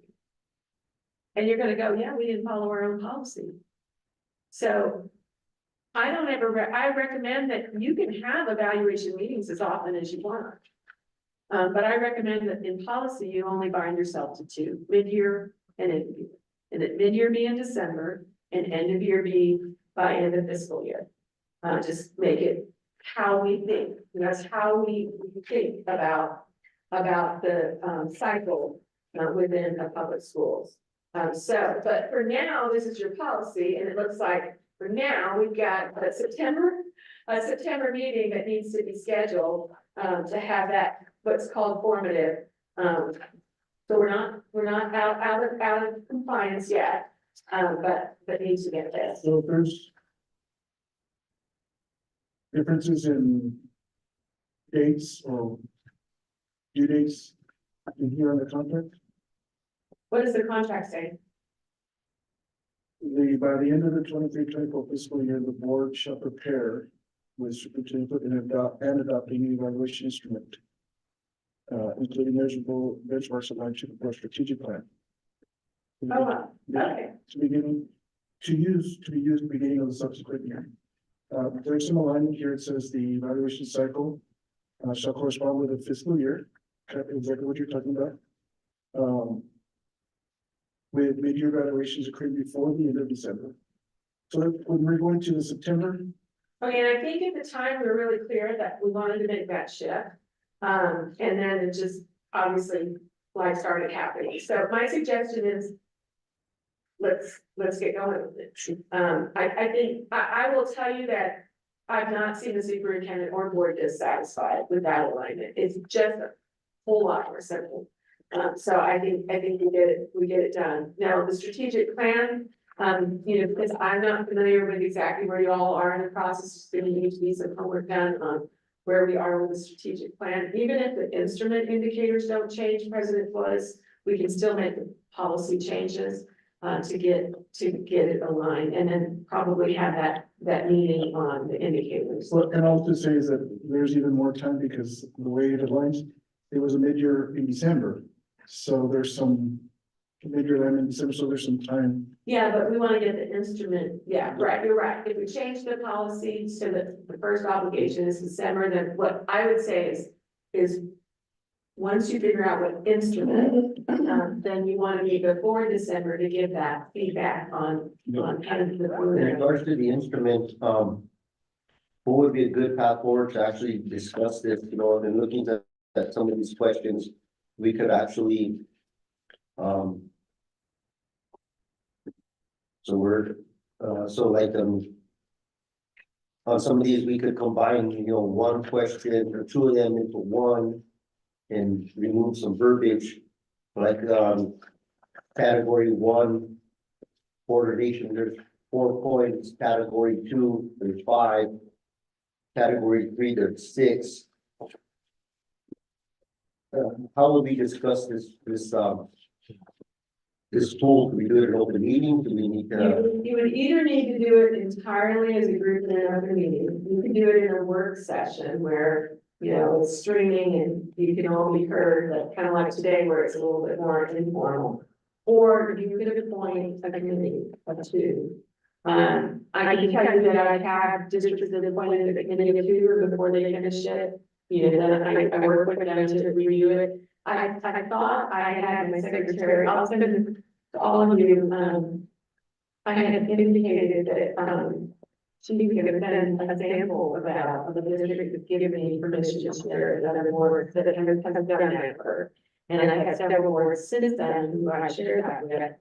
And you're gonna go, yeah, we didn't follow our own policy. So I recommend that you can have evaluation meetings as often as you want. But I recommend that in policy, you only bind yourself to 2, mid-year and end of year. And that mid-year be in December and end of year be by end of fiscal year. Just make it how we think, and that's how we think about the cycle within the public schools. But for now, this is your policy, and it looks like for now, we've got a September meeting that needs to be scheduled to have that, what's called formative. So we're not out of compliance yet, but needs to get this. So if there's differences in dates or due dates in here on the contract, What does the contract say? by the end of the 23-24 fiscal year, the board shall prepare with superintendent and adopting an evaluation instrument, including measurable benchmarks aligned to the board strategic plan. Oh, okay. To be used beginning of the subsequent year. There's some alignment here. It says the evaluation cycle shall correspond with the fiscal year, exactly what you're talking about. With mid-year evaluations occurring before the end of December. So when we're going to the September, Okay, and I think at the time, we were really clear that we wanted to make that shift. And then it just, obviously, life started happening. So my suggestion is let's get going with it. I think, I will tell you that I've not seen the superintendent or board dissatisfied with that alignment. It's just a whole lot more simple. So I think we get it done. Now, the strategic plan, because I'm not familiar with exactly where you all are in the process, there's gonna need to be some homework done on where we are with the strategic plan. Even if the instrument indicators don't change, President was, we can still make the policy changes to get it aligned, and then probably have that meeting on the indicators. Well, and all to say is that there's even more time because the way it aligns, it was a mid-year in December. So there's some mid-year alignment in December, so there's some time. Yeah, but we wanna get the instrument, yeah, right, you're right. If we change the policy so that the first obligation is December, then what I would say is once you figure out what instrument, then you wanna meet before December to give that feedback on kind of In the. regards to the instrument, what would be a good path forward to actually discuss this, and looking at some of these questions, we could actually, so we're, so like, on some of these, we could combine, one question or two of them into one and remove some verbiage, like, category 1, coordination, there's 4 points, category 2, there's 5, category 3, there's 6. How will we discuss this tool? Do we do it in open meeting? Do we need to? You would either need to do it entirely as a group in an open meeting. You could do it in a work session where, it's streaming and you can all be heard, like kind of like today where it's a little bit more informal. Or you could appoint a committee of 2. I can tell you that I have districts that appointed a committee of 2 before they finish it. Then I work with them to review it. I thought I had my secretary, I'll send to all of you, I had indicated that, she could have been a sample of that, of the district that's given me permission to share it, other boards that have done that for her. And I have several boards since then who I shared that with.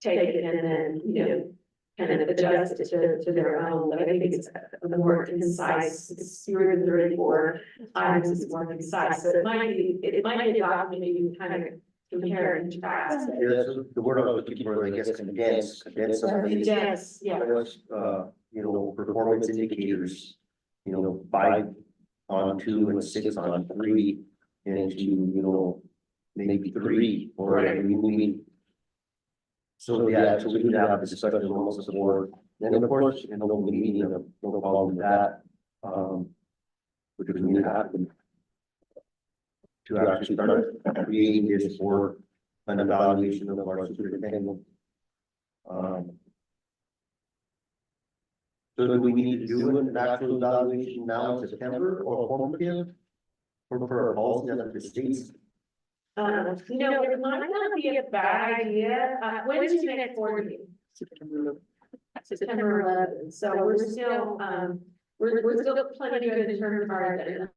Take it and then, kind of adjust it to their own, but I think it's a more concise, it's fewer than 34 items, it's more concise, so it might be a document you kind of compare and contrast. Yeah, that's the word I was looking for, I guess, condense some of these. Yes, yeah. Performance indicators, 5 on 2 and 6 on 3, into, maybe 3, or Right. moving. So, yeah, so we would have a discussion amongst the board, and then of course, in the open meeting, no problem with that. Which we need to happen. To actually start creating this for an evaluation of our superintendent. So do we need to do an actual evaluation now in September or formative? Or for our policy that the states? It might not be a bad idea, when's your next board meeting? September 11th, so we're still, we're still plenty good in terms of our agenda.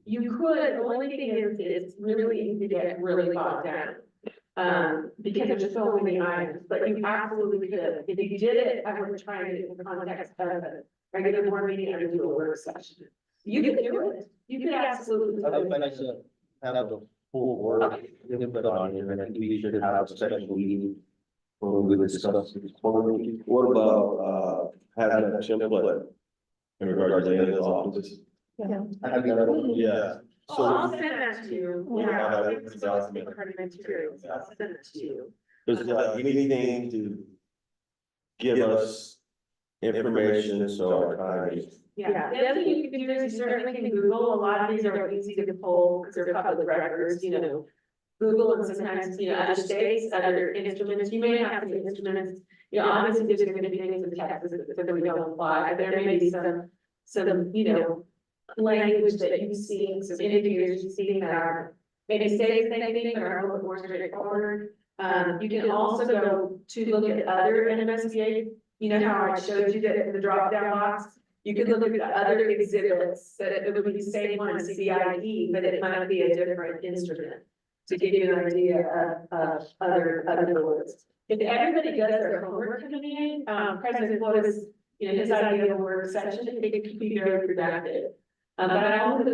You could, the only thing is, it's really easy to get really bogged down. Because there's so many items, but you absolutely could, if you did it, I would try to do it in the context of a regular board meeting or do a work session. You could do it, you could absolutely. I would like to have a full board input on it, and I think we should have a special meeting. Where we would discuss this formally. What about, having a template in regards to Dana's office? Having that. Yeah. I'll send that to you. Yeah. It's part of materials. I'll send it to you. Does anything to give us information, so our time. Yeah, the other thing you can do is you certainly can Google, a lot of these are easy to pull, because they're public records, Google and sometimes, other states, other instruments, you may have some instruments, obviously there's gonna be things in Texas that we don't apply, but there may be some, language that you see, some indicators you see that are maybe say the same thing, but are a little bit more straightforward. You can also go to look at other NMSBA, how I showed you that in the drop down box, You could look at other exhibits that it would be the same one as CIE, but it might be a different instrument. To give you an idea of other words. If everybody does their homework coming in, President Flores, his idea of a work session, it could be very productive. But I also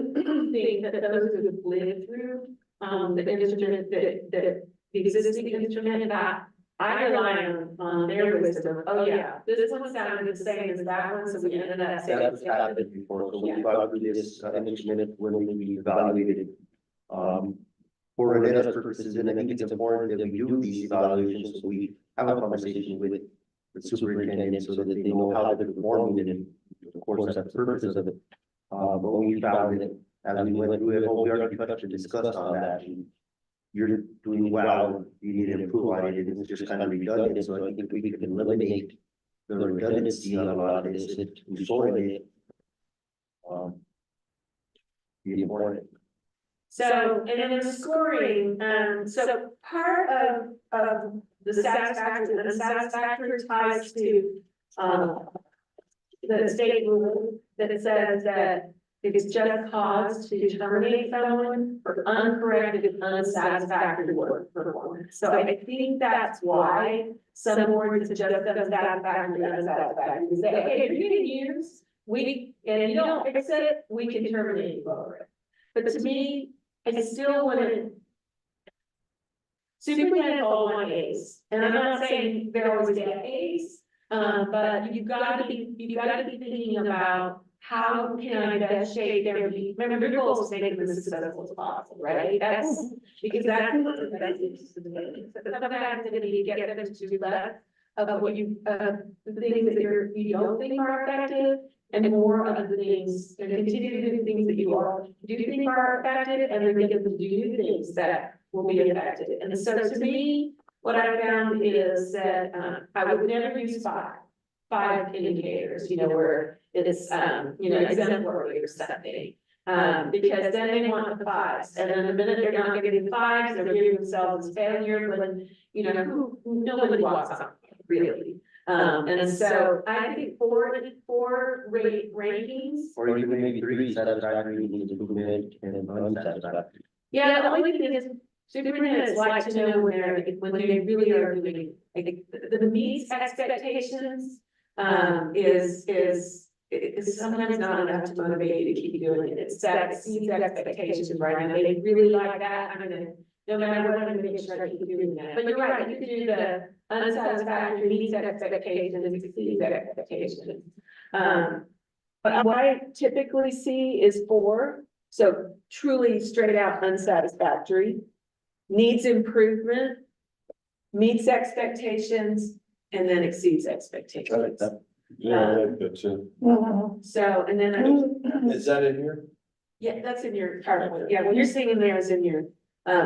think that those who have lived through, the instrument the existing instrument that I rely on their wisdom. Oh, yeah, this one sounded the same as that one, so we ended up saying. That's happened before, so we thought we did this, instrument when we evaluated. For Renetta's purposes, and I think it's important that we do these evaluations, so we have a conversation with the superintendent so that they know how they're performing, and of course, that's the purpose of it. But when we found that, as we went through it, we already touched and discussed on that, and you're doing well, you need to improve on it, it's just kind of redundant, so I think we can eliminate the redundancy on a lot of this, and consolidate. Be important. So, and then the scoring, so part of the satisfactory and unsatisfactory ties to, the state rule that says that it's just cause to terminate someone for uncorrected and unsatisfactory work performance. So I think that's why some boards have just done satisfactory and unsatisfactory. Say, okay, if you didn't use, and you don't fix it, we can terminate you over it. But to me, I still wouldn't. Superintendents all want A's, and I'm not saying they're always get A's, but you've gotta be thinking about how can I best shape their, remember, your goal is to make them as successful as possible, right? That's, because that's the best interest of the business. Sometimes it's gonna be get them to do less of what you, the things that you don't think are effective, and more of the things, and continue to do things that you do think are effective, and then get them to do things that will be effective. And so to me, what I found is that, I would never use five indicators, where it's, exemplary or something. Because then they want the fives, and then the minute they're not getting the fives, they're giving themselves failure, when, nobody wants something, really. And so I think four rankings. Or even maybe three, satisfactory, improvement, and unsatisfactory. Yeah, the only thing is, superintendents like to know when they really are doing, like, the meets expectations. Is sometimes not enough to motivate you to keep doing it. It's that exceeds expectations, right? And they really like that, I'm gonna, no matter what, I'm gonna make sure I keep doing that. But you're right, you can do the unsatisfactory, meets expectations, and exceeds expectations. But what I typically see is 4, so truly straight out unsatisfactory, needs improvement, meets expectations, and then exceeds expectations. Yeah, that's it. So, and then, Is that in here? yeah, that's in your PowerPoint. Yeah, what you're seeing in there is in your,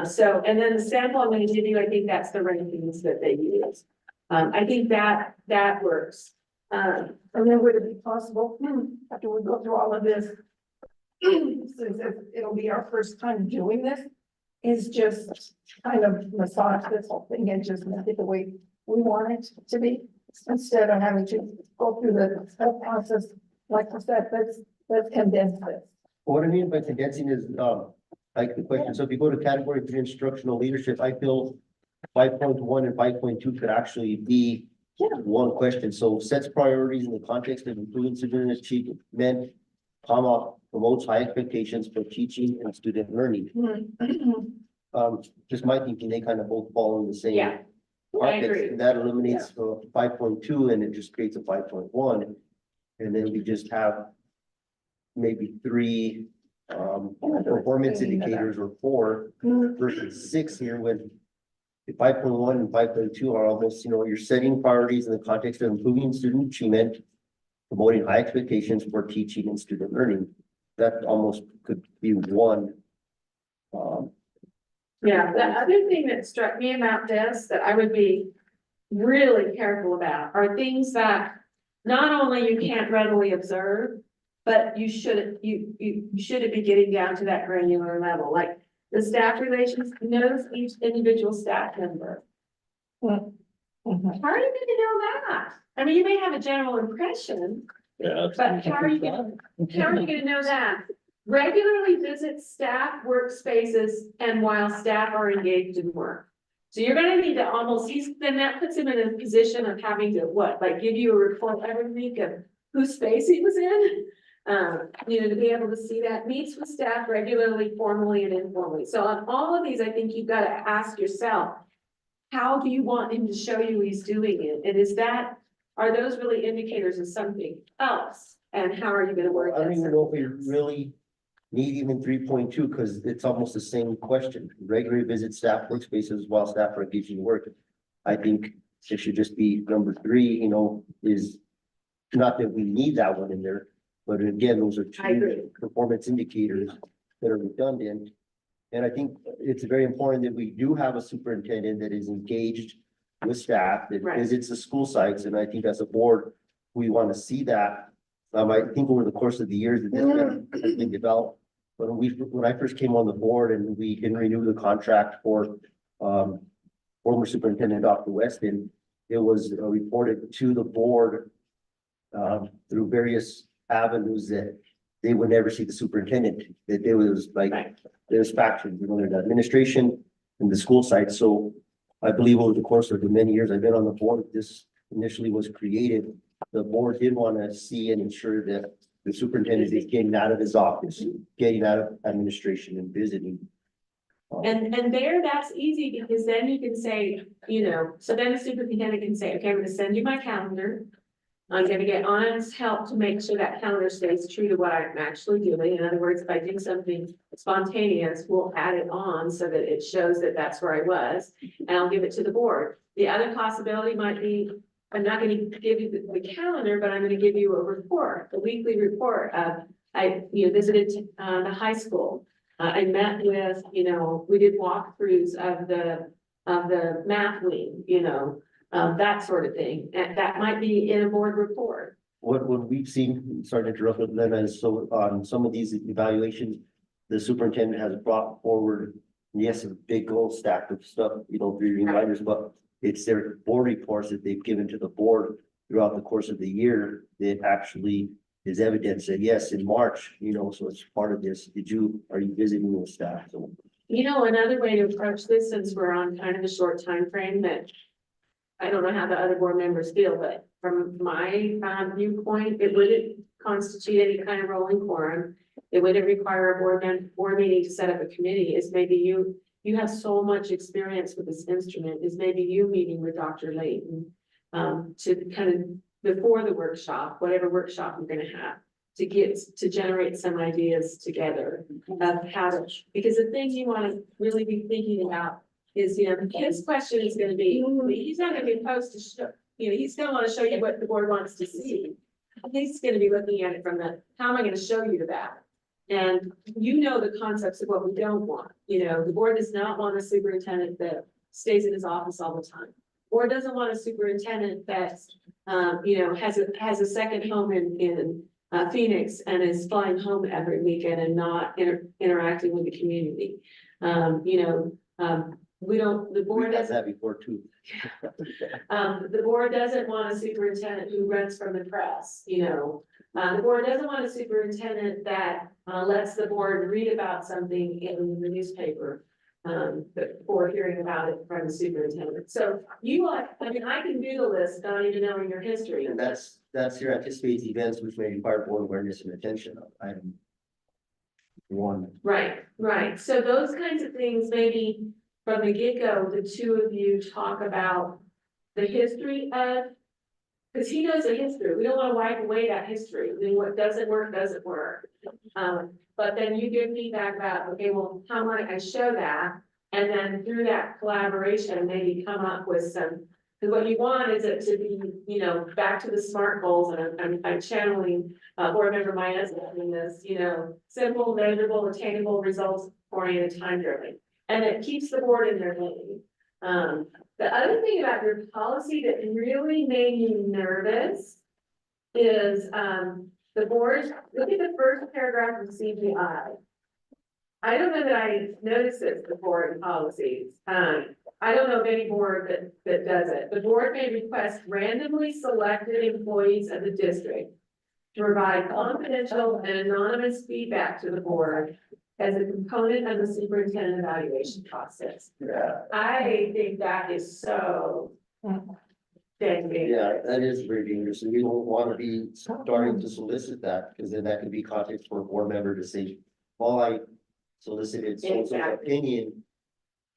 so, and then the sample I'm gonna give you, I think that's the rankings that they use. I think that works. And then would it be possible, after we go through all of this, since it'll be our first time doing this, is just kind of massage this whole thing and just make it the way we want it to be, instead of having to go through the whole process, like I said, let's condense this. What I mean by condensing is, like the question, so if you go to category 3 instructional leadership, I feel 5.1 and 5.2 could actually be one question. So sets priorities in the context of improving student achievement, promotes high expectations for teaching and student learning. Just my thinking, they kind of both fall in the same. Yeah, I context, agree. and that eliminates 5.2 and it just creates a 5.1. And then we just have maybe 3 performance indicators or 4 versus 6 here, when the 5.1 and 5.2 are almost, you're setting priorities in the context of improving student achievement, promoting high expectations for teaching and student learning. That almost could be one. Yeah, the other thing that struck me about this that I would be really careful about are things that not only you can't readily observe, but you shouldn't be getting down to that granular level, like the staff relations knows each individual staff member. How are you gonna know that? I mean, you may have a general impression, Yeah. But how are you gonna know that? Regularly visit staff workspaces and while staff are engaged in work. So you're gonna need to almost, then that puts him in a position of having to what, like give you a report every week of whose space he was in? To be able to see that, meets with staff regularly, formally and informally. So on all of these, I think you've gotta ask yourself, how do you want him to show you he's doing it? And are those really indicators of something else? And how are you gonna work I don't that? even know if we really need even 3.2 because it's almost the same question. Regularly visit staff workspaces while staff are engaged in work. I think it should just be number 3, is not that we need that one in there, but again, those are I agree. 2 performance indicators that are redundant. And I think it's very important that we do have a superintendent that is engaged with staff, that Right. visits the school sites, and I think as a board, we want to see that. I think over the course of the years that this has been developed, but when I first came on the board and we didn't renew the contract for former superintendent Dr. Weston, it was reported to the board through various avenues that they would never see the superintendent, that there was like, Right. there's factions, there's administration and the school site. So I believe over the course of the many years I've been on the board, this initially was created. The board did want to see and ensure that the superintendent is getting out of his office, getting out of administration and visiting. And there, that's easy because then you can say, so then the superintendent can say, okay, I'm gonna send you my calendar. I'm gonna get Anna's help to make sure that calendar stays true to what I'm actually doing. In other words, if I do something spontaneous, we'll add it on so that it shows that that's where I was. And I'll give it to the board. The other possibility might be, I'm not gonna give you the calendar, but I'm gonna give you a report, a weekly report of, I visited the high school. I met with, we did walkthroughs of the math wing, that sort of thing. And that might be in a board report. What we've seen, sorry to interrupt, but then is so on some of these evaluations, the superintendent has brought forward, yes, a big old stack of stuff, reading writers, but it's their board reports that they've given to the board throughout the course of the year that actually is evidence that yes, in March, so it's part of this. Are you visiting with staff? So Another way to approach this, since we're on kind of a short time frame, that I don't know how the other board members feel, but from my viewpoint, it wouldn't constitute any kind of rolling quorum. It wouldn't require a board meeting to set up a committee. Is maybe you have so much experience with this instrument, is maybe you meeting with Dr. Layton to kind of before the workshop, whatever workshop you're gonna have, to generate some ideas together of how to, because the thing you want to really be thinking about is, his question is gonna be, he's not gonna be opposed to show, he's gonna want to show you what the board wants to see. He's gonna be looking at it from how am I gonna show you that? And the concepts of what we don't want, the board does not want a superintendent that stays in his office all the time. Board doesn't want a superintendent that, has a second home in Phoenix and is flying home every weekend and not interacting with the community. The board we've had doesn't, that before too. the board doesn't want a superintendent who runs from the press, the board doesn't want a superintendent that, lets the board read about something in the newspaper. Before hearing about it from the superintendent. So I can do the list, not even knowing your history. And that's your anticipated events which may require board awareness and attention. Item 1. Right. So those kinds of things, maybe from the get-go, the two of you talk about the history of, because he knows the history. We don't want to wipe away that history. I mean, what doesn't work, doesn't work. But then you give feedback about, okay, well, how might I show that? And then through that collaboration, maybe come up with some, because what you want is it to be, back to the SMART goals, and I'm channeling board member Maya in this, simple, measurable, attainable, results oriented, time driven. And it keeps the board in their lane. The other thing about your policy that really made me nervous is, the board, look at the first paragraph of CGI. I don't know that I noticed this before in policies. I don't know of any board that does it. The board may request randomly selected employees of the district to provide confidential and anonymous feedback to the board as a component of the superintendent evaluation process. Yeah, I think that is so dang. yeah, that is very dangerous, and we don't want to be starting to solicit that, because then that could be context for a board member to say, well, I solicited so-and-so's Exactly. opinion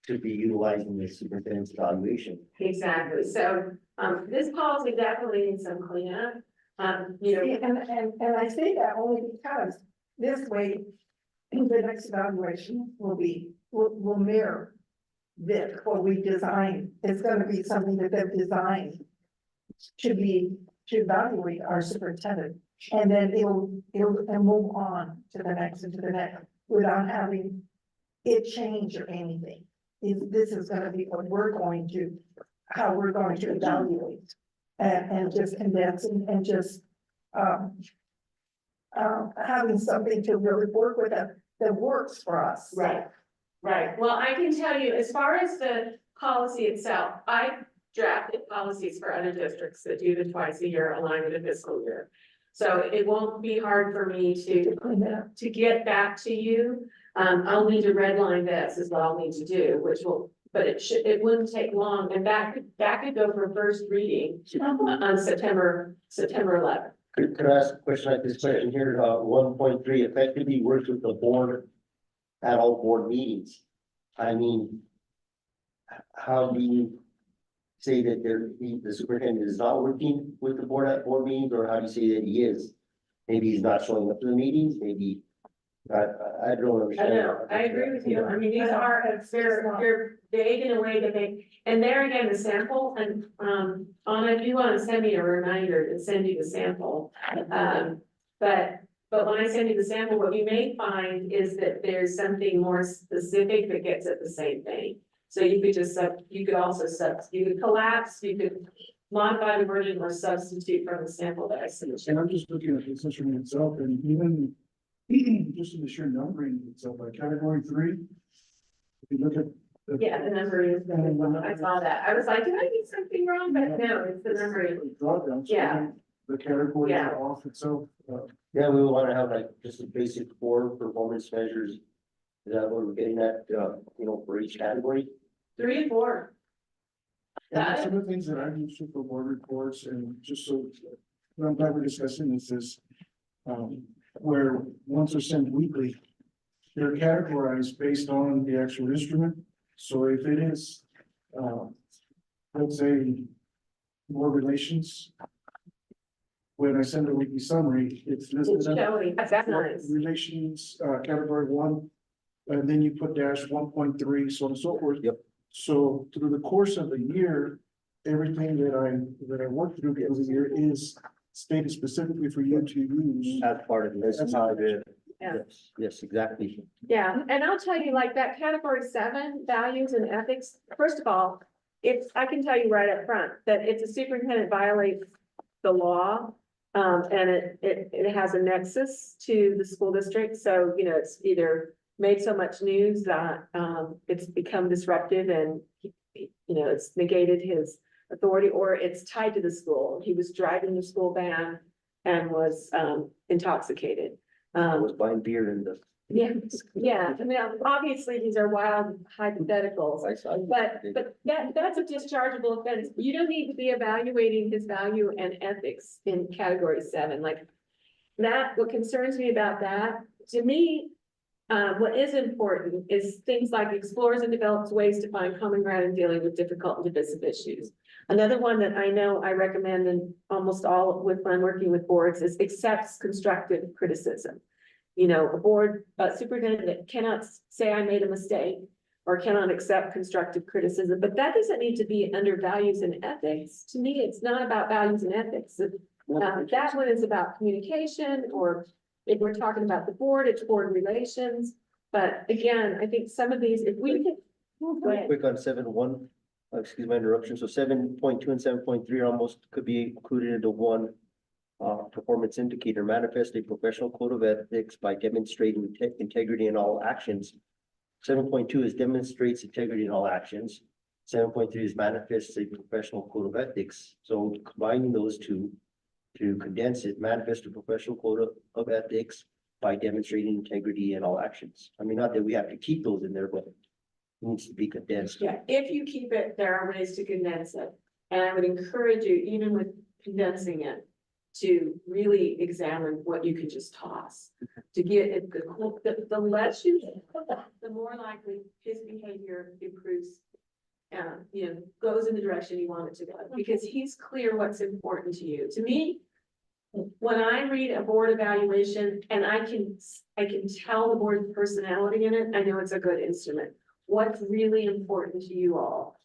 to be utilizing the superintendent's evaluation. Exactly, so, this policy definitely needs some cleanup. You know, And I say that only because this way, the next evaluation will mirror this, what we designed. It's gonna be something that they've designed to evaluate our superintendent. And then it'll move on to the next and to the next without having it change or anything. This is gonna be what how we're going to evaluate. And just condensing and just, having something to really work with that works for us. right, right, well, I can tell you, as far as the policy itself, I drafted policies for other districts that do the twice a year aligned with the fiscal year. So it won't be hard for me to get back to you. I'll need to redline this is what I'll need to do, which will, but it wouldn't take long, and that could go for first reading on September 11th. Could I ask a question like this question here, 1.3, effectively works with the board at all board meetings? I mean, how do you say that the superintendent is not working with the board at board meetings, or how do you say that he is? Maybe he's not showing up to the meetings, maybe, I don't I understand. know, I agree with you, I mean, these are, they're vague in a way that and there again, the sample, and, Anna, if you wanna send me a reminder to send you the sample. But when I send you the sample, what you may find is that there's something more specific that gets at the same thing. So you could just, you could also you could collapse, you could modify the wording or substitute from the sample that I sent you. And I'm just looking at this instrument itself, and even just in the sheer numbering itself, like category 3. If you look at. Yeah, the number is, I saw that, I was like, did I do something wrong? But no, it's the number. Drawdowns. Yeah. The categories Yeah. are off itself, Yeah, we want to have like just a basic 4 performance measures. Is that what we're getting at, for each category? 3 and 4. and some of the things that I use for board reports, and just so, I'm glad we're discussing this is, where ones are sent weekly, they're categorized based on the actual instrument. So if it is, let's say, board relations, when I send a weekly summary, it's listed. It's showing, that's nice. Relations, category 1, and then you put -1.3, so on and so forth. Yep. So through the course of the year, everything that I work through the year is stated specifically for you to use. As part of this. As part of it. Yeah. Yes, exactly. Yeah, and I'll tell you, like that category 7, values and ethics, first of all, I can tell you right up front that if the superintendent violates the law, and it has a nexus to the school district, so, it's either made so much news that, it's become disruptive and, it's negated his authority, or it's tied to the school. He was driving the school van and was, intoxicated. I was buying beer in the. Yeah, I mean, obviously, these are wild hypotheticals, but that's a dischargeable offense. You don't need to be evaluating his value and ethics in category 7, like that. What concerns me about that, to me, what is important is things like explores and develops ways to find common ground in dealing with difficult and divisive issues. Another one that I know I recommend in almost all when I'm working with boards is accepts constructive criticism. A board superintendent that cannot say I made a mistake or cannot accept constructive criticism, but that doesn't need to be under values and ethics. To me, it's not about values and ethics. That one is about communication, or if we're talking about the board, it's board relations. But again, I think some of these, if we could. Go ahead. Quick on 7.1, excuse my interruption, so 7.2 and 7.3 almost could be included into one. Performance indicator, manifest a professional code of ethics by demonstrating integrity in all actions. 7.2 is demonstrates integrity in all actions. 7.3 is manifests a professional code of ethics. So combining those two to condense it, manifest a professional code of ethics by demonstrating integrity in all actions. I mean, not that we have to keep those in there, but it needs to be condensed. Yeah, if you keep it, there are ways to condense it. And I would encourage you, even with condensing it, to really examine what you could just toss. To get it, the less you, the more likely his behavior improves. Goes in the direction you want it to go, because he's clear what's important to you. To me, when I read a board evaluation and I can tell the board's personality in it, I know it's a good instrument. What's really important to you all?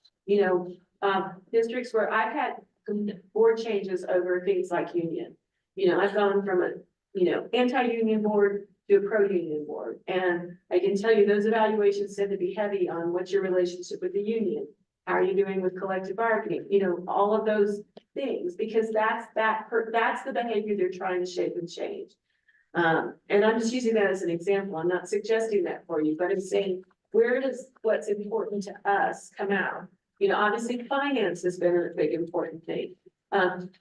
Districts where I've had board changes over things like union. I've gone from a, anti-union board to a pro-union board. And I can tell you those evaluations tend to be heavy on what's your relationship with the union? How are you doing with collective bargaining? All of those things, because that's the behavior they're trying to shape and change. And I'm just using that as an example. I'm not suggesting that for you, but I'm saying, where does what's important to us come out? Obviously finance has been a big important thing.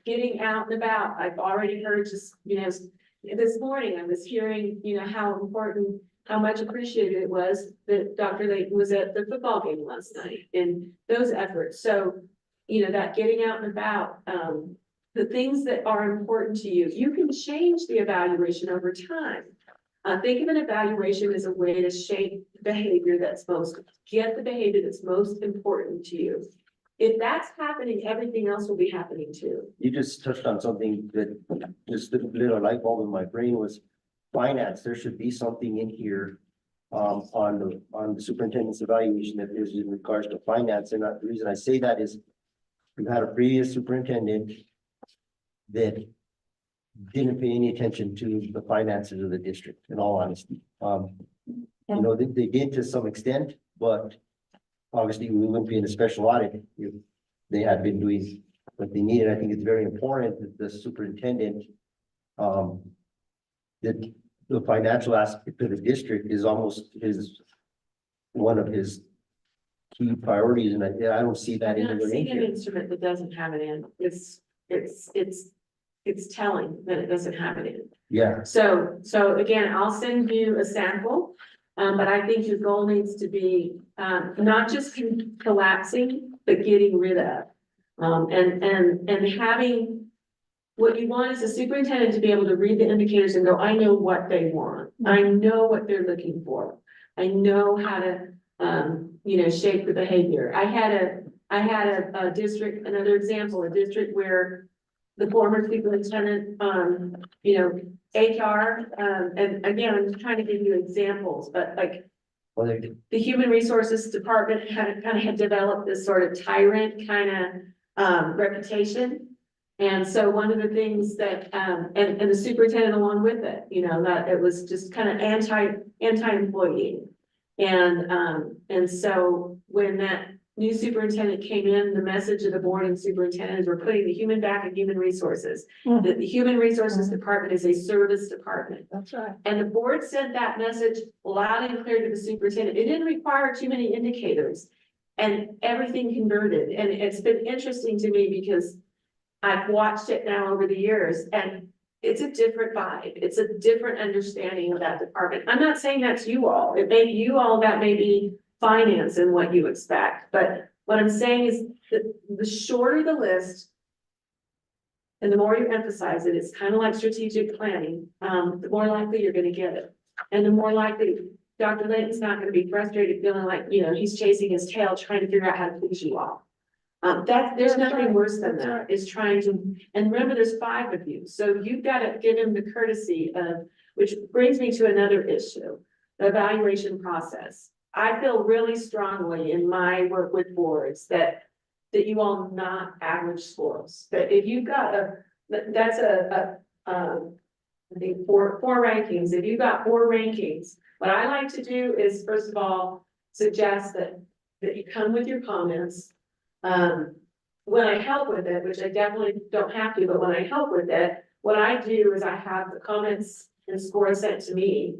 Getting out and about, I've already heard just, this morning I was hearing, how important, how much appreciated it was that Dr. Layton was at the football game last night and those efforts. So, that getting out and about, the things that are important to you, you can change the evaluation over time. Think of an evaluation as a way to shape behavior get the behavior that's most important to you. If that's happening, everything else will be happening too. You just touched on something that just lit a light bulb in my brain was finance. There should be something in here on the superintendent's evaluation that is in regards to finance. And the reason I say that is we've had a previous superintendent that didn't pay any attention to the finances of the district, in all honesty. They did to some extent, but obviously we wouldn't be in a special audit if they had been doing what they needed. I think it's very important that the superintendent, that the financial aspect of the district is almost one of his key priorities, and I don't see that I'm not anywhere in seeing an here. instrument that doesn't have it in. It's telling that it doesn't have it in. Yeah, So again, I'll send you a sample, but I think your goal needs to be, not just collapsing, but getting rid of. And having, what you want is a superintendent to be able to read the indicators and go, I know what they want. I know what they're looking for. I know how to, shape the behavior. I had a district, another example, a district where the former superintendent, HR, and again, I'm trying to give you examples, but like well, the human resources department had developed this sort of tyrant reputation. And so one of the things that, and the superintendent along with it, that it was just kind of anti-employee. And so when that new superintendent came in, the message of the board and superintendent is we're putting the human back in human resources. That the human resources department is a service department. That's right. And the board sent that message loud and clear to the superintendent. It didn't require too many indicators. And everything converted. And it's been interesting to me because I've watched it now over the years and it's a different vibe. It's a different understanding of that department. I'm not saying that's you all. It may be you all, that may be finance and what you expect. But what I'm saying is that the shorter the list and the more you emphasize it, it's kind of like strategic planning, the more likely you're going to get it. And the more likely Dr. Layton's not going to be frustrated feeling like, he's chasing his tail, trying to figure out how to please you all. There's That's nothing right. worse than That's that, right. is trying to, and remember, there's 5 of you, so you've got to give him the courtesy of, which brings me to another issue, the evaluation process. I feel really strongly in my work with boards that you all not average scores, that if you've got I think four rankings, if you've got 4 rankings, what I like to do is, first of all, suggest that you come with your comments. When I help with it, which I definitely don't have to, but when I help with it, what I do is I have the comments and scores sent to me.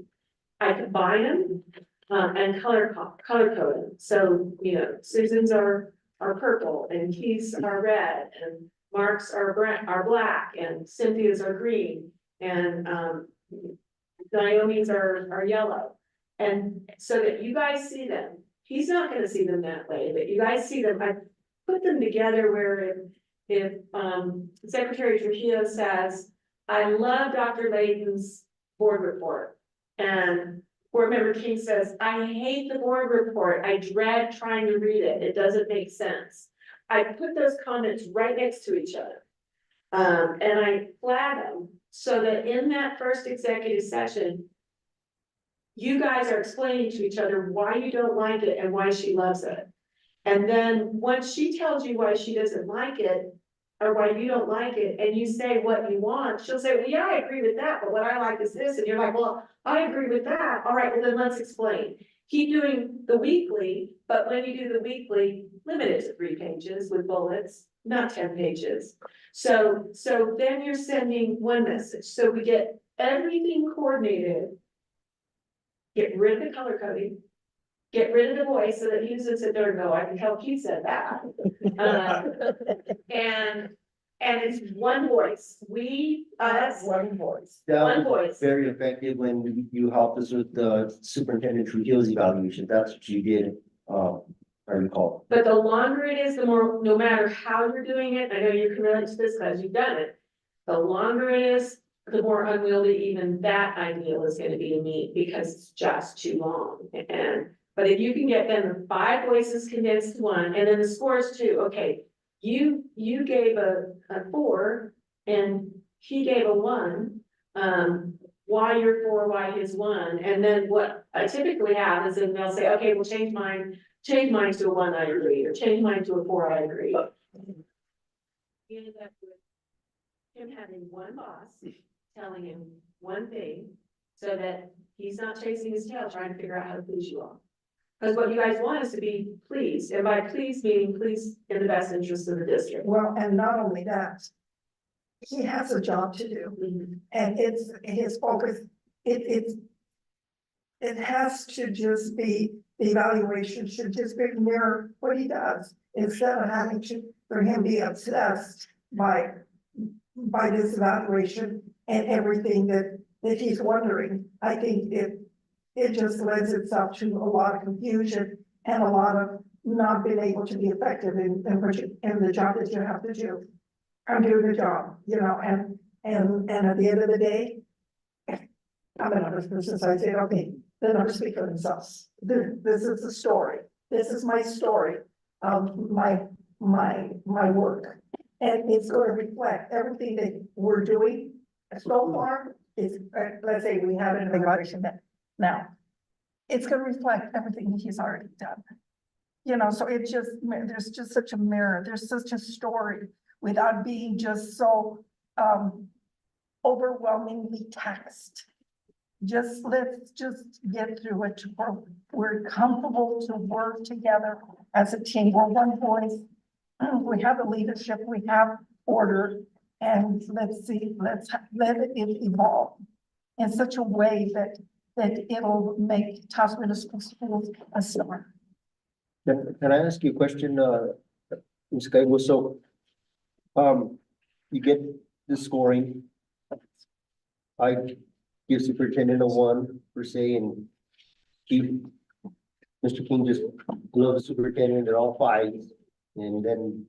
I combine them, and color code them. So, Susan's are purple and Keith's are red and Mark's are black, and Cynthia's are green, and, Naomi's are yellow. And so that you guys see them, he's not gonna see them that way, but you guys see them, I put them together where if Secretary Trujillo says, I love Dr. Layton's board report. And Board Member King says, I hate the board report, I dread trying to read it, it doesn't make sense. I put those comments right next to each other. And I flag them so that in that first executive session, you guys are explaining to each other why you don't like it and why she loves it. And then once she tells you why she doesn't like it, or why you don't like it, and you say what you want, she'll say, well, yeah, I agree with that, but what I like is this, and you're like, well, I agree with that, all right, well, then let's explain. Keep doing the weekly, but when you do the weekly, limit it to 3 pages with bullets, not 10 pages. So then you're sending one message, so we get everything coordinated. Get rid of the color coding, get rid of the voice so that he doesn't sit there and go, I can tell Keith said that. And it's one voice, we, us, One voice. That one was voice. very effective when you helped us with the Superintendent Trujillo's evaluation. That's what you did, I recall. But the longer it is, the more, no matter how you're doing it, I know you're committed to this because you've done it. The longer it is, the more unwieldy even that ideal is gonna be to meet because it's just too long. But if you can get them the 5 voices condensed to 1, and then the scores too, okay. You gave a 4 and he gave a 1. Why your 4, why his 1, and then what I typically have is then they'll say, okay, we'll change mine to a 1, I agree, or change mine to a 4, I agree. You ended up with him having one boss telling him one thing so that he's not chasing his tail trying to figure out how to please you all. Because what you guys want is to be pleased, and by pleased meaning pleased in the best interest of the district. Well, and not only that, he has a job to do, and it's his focus, it has to just be, the evaluation should just be mirror what he does, instead of having to, for him be obsessed by this evaluation and everything that he's wondering. I think it just lends itself to a lot of confusion and a lot of not being able to be effective in the job that you have to do. I'm doing the job, you know, and at the end of the day, I'm a numbers person, so I say, okay, the numbers speak for themselves. This is the story. This is my story of my work. And it's going to reflect everything that we're doing so far. Is, let's say we have an evaluation now. It's going to reflect everything he's already done. You know, so it just, there's just such a mirror, there's such a story without being just so overwhelmingly taxed. Let's just get through it. We're comfortable to work together as a team. We're one voice. We have a leadership, we have order, and let's let it evolve in such a way that it'll make Taos Municipal Schools a star. Can I ask you a question, Ms. Gaibo? So, you get the scoring. I give Superintendent a 1 per se, and Mr. King just loves Superintendent at all 5. And then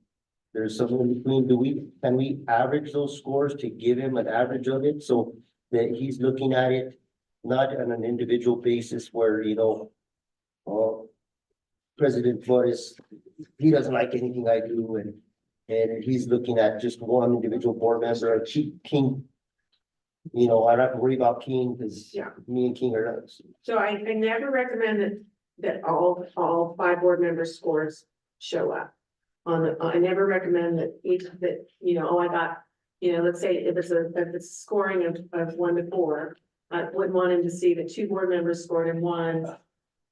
there's something in between. Can we average those scores to give him an average of it so that he's looking at it not on an individual basis where, you know, President Flores, he doesn't like anything I do, and he's looking at just one individual board member, or Chief King. You know, I don't have to worry about King because Yeah. me and King are. So I never recommend that all 5 board members' scores show up. I never recommend that you know, oh, I got, you know, let's say if it's scoring of 1 to 4, I wouldn't want him to see that 2 board members scored in 1,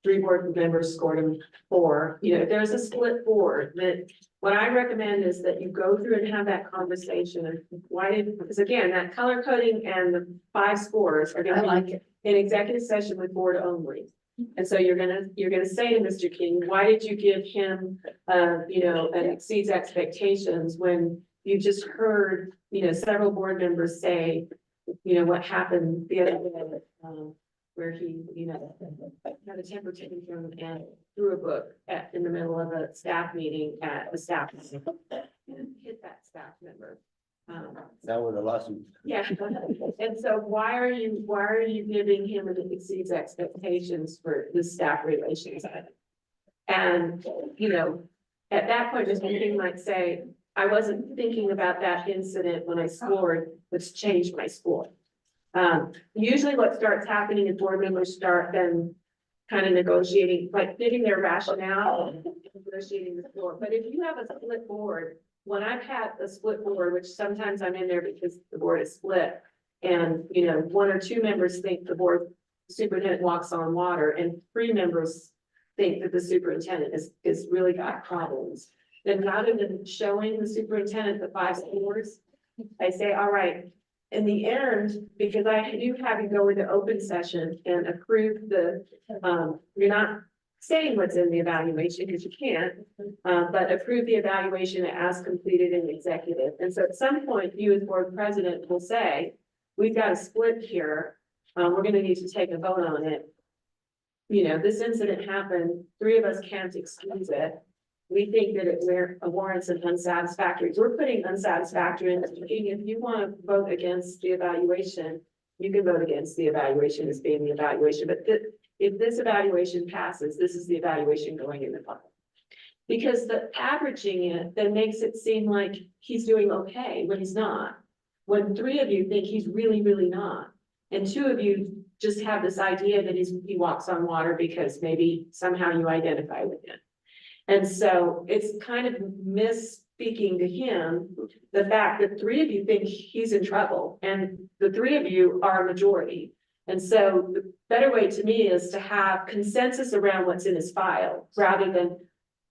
3 board members scored in 4. You know, if there's a split board, that what I recommend is that you go through and have that conversation of because again, that color coding and the 5 scores are I gonna like be it. in executive session with board only. And so you're gonna say to Mr. King, why did you give him, you know, an exceeds expectations when you just heard, several board members say, what happened the other day, where he, had a temper tantrum and threw a book in the middle of a staff meeting at the staff. And hit that staff member. That was a lawsuit. Yeah, and so why are you giving him an exceeds expectations for the staff relations? And, at that point, Mr. King might say, I wasn't thinking about that incident when I scored, let's change my score. Usually what starts happening is board members start then kind of negotiating, like giving their rationale and negotiating the score. But if you have a split board, when I've had a split board, which sometimes I'm in there because the board is split, and, one or two members think the board superintendent walks on water, and three members think that the superintendent is really got problems, then rather than showing the superintendent the 5 scores, I say, all right, in the end, because I do have you go into open session and approve you're not saying what's in the evaluation because you can't, but approve the evaluation as completed in executive. And so at some point, you as board president will say, we've got a split here. We're gonna need to take a vote on it. This incident happened, 3 of us can't excuse it. We think that it warrants an unsatisfactory. We're putting unsatisfactory in. If you want to vote against the evaluation, you can vote against the evaluation as being the evaluation. But if this evaluation passes, this is the evaluation going in the file. Because the averaging it then makes it seem like he's doing okay when he's not. When 3 of you think he's really, really not, and 2 of you just have this idea that he walks on water because maybe somehow you identify with him. And so it's kind of misspeaking to him, the fact that 3 of you think he's in trouble and the 3 of you are a majority. And so the better way to me is to have consensus around what's in his file rather than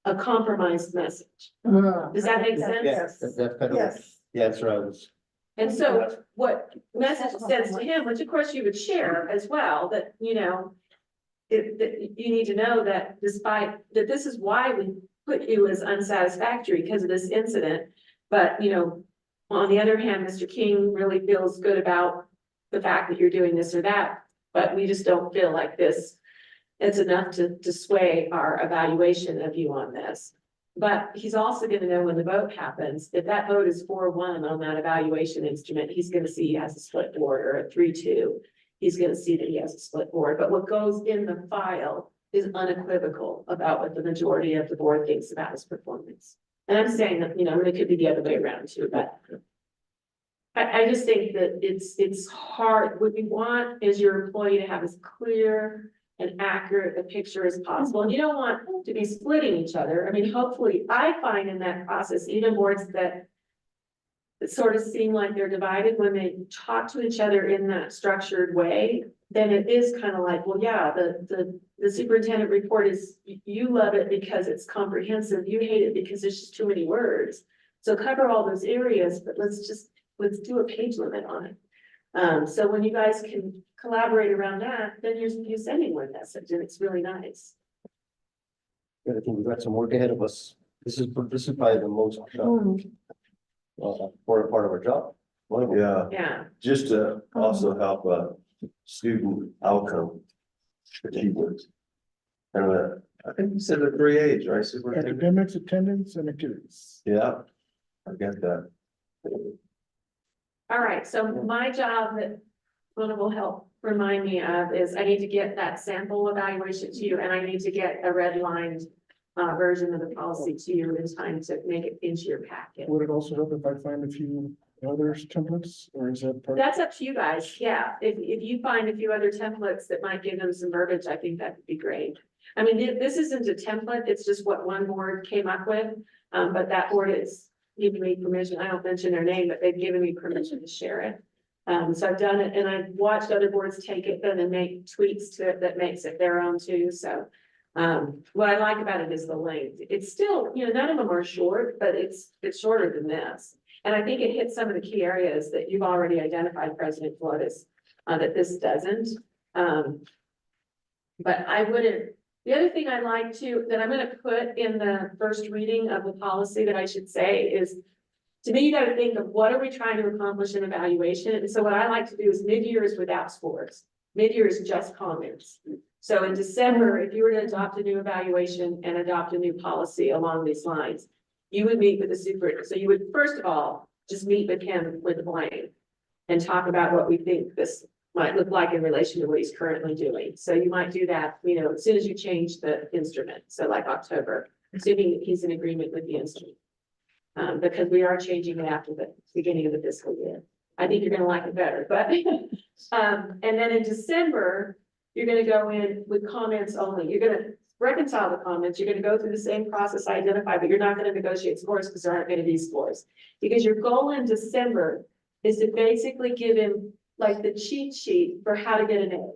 a compromised message. Does that make sense? Yes, that's kind of, Yes. yeah, that's what I was. And so what message sends to him, which of course you would share as well, that, that you need to know that despite that this is why we put you as unsatisfactory because of this incident. But, on the other hand, Mr. King really feels good about the fact that you're doing this or that, but we just don't feel like this. It's enough to sway our evaluation of you on this. But he's also gonna know when the vote happens, if that vote is 4-1 on that evaluation instrument, he's gonna see he has a split board or a 3-2. He's gonna see that he has a split board, but what goes in the file is unequivocal about what the majority of the board thinks about his performance. And I'm saying that, it could be the other way around too, but I just think that it's hard. What you want is your employee to have as clear and accurate a picture as possible. And you don't want to be splitting each other. I mean, hopefully, I find in that process, even boards that sort of seem like they're divided when they talk to each other in that structured way, then it is kind of like, well, yeah, the superintendent report is, you love it because it's comprehensive. You hate it because there's just too many words. So cover all those areas, but let's do a page limit on it. So when you guys can collaborate around that, then you're sending one message and it's really nice. I think we've got some work ahead of us. This is probably the most important part of our job. One of them. Yeah, Yeah, just to also help student outcome achievements. And I think you said the 3 A's, right, superintendent? Academics, attendance, and activities. Yeah, I get that. all right, so my job that Luna will help remind me of is I need to get that sample evaluation to you and I need to get a redlined version of the policy to you in time to make it into your packet. Would it also help if I find a few others templates, or is that part? That's up to you guys, yeah. If you find a few other templates that might give them some verbiage, I think that would be great. I mean, this isn't a template, it's just what one board came up with. But that board is giving me permission, I don't mention their name, but they've given me permission to share it. So I've done it and I've watched other boards take it then and make tweaks to it that makes it their own too, so. What I like about it is the length. It's still, none of them are short, but it's shorter than this. And I think it hits some of the key areas that you've already identified, President Flores, that this doesn't. But I wouldn't, the other thing I'd like to, that I'm gonna put in the first reading of the policy that I should say is, To me, you gotta think of what are we trying to accomplish in evaluation, and so what I like to do is mid-year is without scores. Mid-year is just comments. So in December, if you were to adopt a new evaluation and adopt a new policy along these lines, you would meet with the super, so you would, first of all, just meet with him with Blaine and talk about what we think this might look like in relation to what he's currently doing. So you might do that, you know, as soon as you change the instrument, so like October, assuming that he's in agreement with the instrument. Because we are changing it after the beginning of the fiscal year. I think you're gonna like it better, but, and then in December, you're gonna go in with comments only. You're gonna reconcile the comments. You're gonna go through the same process I identified, but you're not gonna negotiate scores because there aren't gonna be scores. Because your goal in December is to basically give him like the cheat sheet for how to get an A.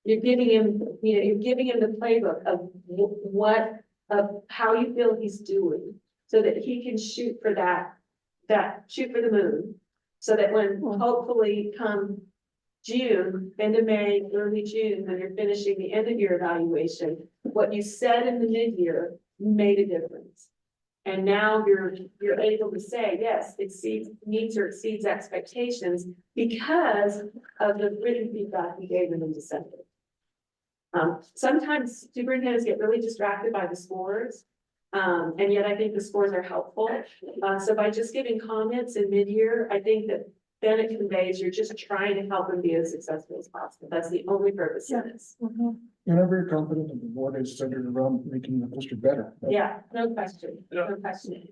You're giving him, you know, you're giving him the playbook of of how you feel he's doing, so that he can shoot for shoot for the moon. So that when hopefully come June, end of May, early June, when you're finishing the end of your evaluation, what you said in the mid-year made a difference. And now you're able to say, yes, meets or exceeds expectations because of the written feedback you gave them in December. Sometimes superintendents get really distracted by the scores. And yet I think the scores are helpful. So by just giving comments in mid-year, I think that then it conveys you're just trying to help them be as successful as possible. That's the only purpose of this. And I'm very confident that the board is centered around making the district better. Yeah, no question, no question.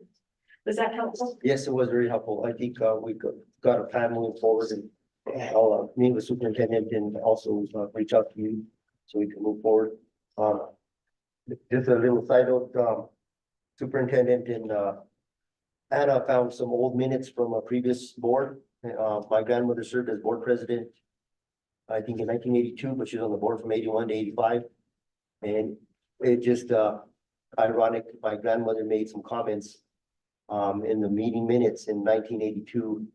Was that helpful? Yes, it was very helpful. I think, we got a plan moving forward and I'll, meet with superintendent and also, reach out to you so we can move forward. Just a little side note, superintendent and, Anna found some old minutes from a previous board. My grandmother served as board president, I think in 1982, but she was on the board from 81 to 85. And it just, ironic, my grandmother made some comments in the meeting minutes in 1982,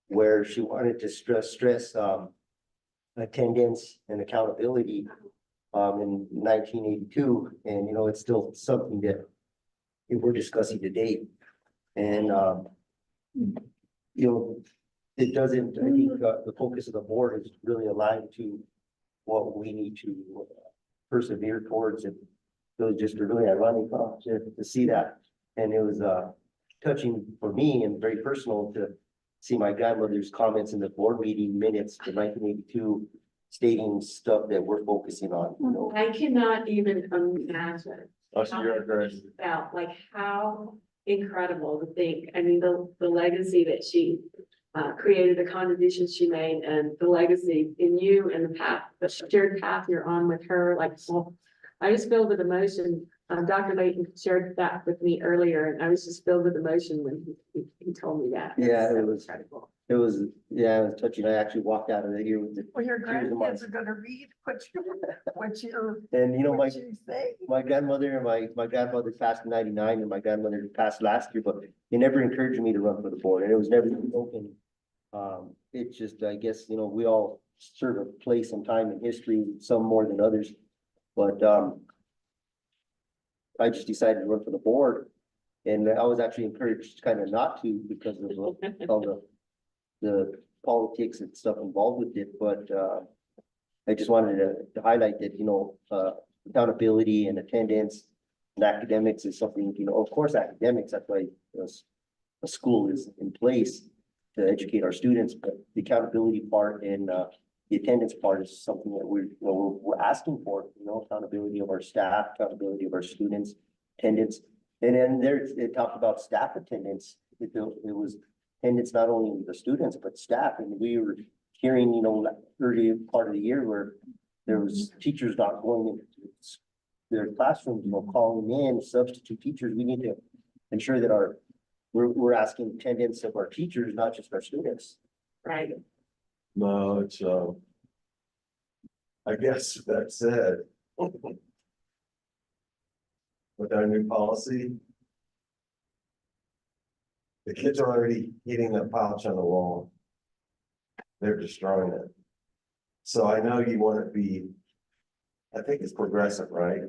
where she wanted to stress attendance and accountability in 1982. And, you know, it's still something that we're discussing today. And, you know, it doesn't, I think the focus of the board is really aligned to what we need to persevere towards. And it was just really ironic to see that. And it was touching for me and very personal to see my grandmother's comments in the board meeting minutes for 1982 stating stuff that we're focusing on, you know. I cannot even imagine. Oh, so you're correct. About like how incredible to think, I mean, the legacy that she created, the contributions she made, and the legacy in you and the path, the shared path you're on with her, like, well, I was filled with emotion. Dr. Layton shared that with me earlier, and I was just filled with emotion when he told me that. Yeah, So it was- incredible. It was, yeah, it was touching. I actually walked out of here with it. Well, your Tears in my- grandkids are gonna read what you, And you know, what you say. my grandmother, my grandmother passed in 99 and my grandmother passed last year, but they never encouraged me to run for the board and it was never spoken. It's just, I guess, you know, we all serve a place and time in history, some more than others. But, I just decided to run for the board and I was actually encouraged kind of not to because of all the politics and stuff involved with it, but, I just wanted to highlight that, you know, accountability and attendance and academics is something, you know, of course, academics, that's why a school is in place to educate our students, but the accountability part and, the attendance part is something that we're asking for, you know, accountability of our staff, accountability of our students, attendance. And then it talked about staff attendance. It was attendance not only the students, but staff. And we were hearing, you know, early part of the year where there was teachers not going into their classrooms, you know, calling in substitute teachers. We need to ensure that we're asking attendance of our teachers, not just our students. Right. No, it's, I guess that said. With our new policy. The kids are already hitting a pouch on the wall. They're destroying it. So I know you want to be, I think it's progressive, right?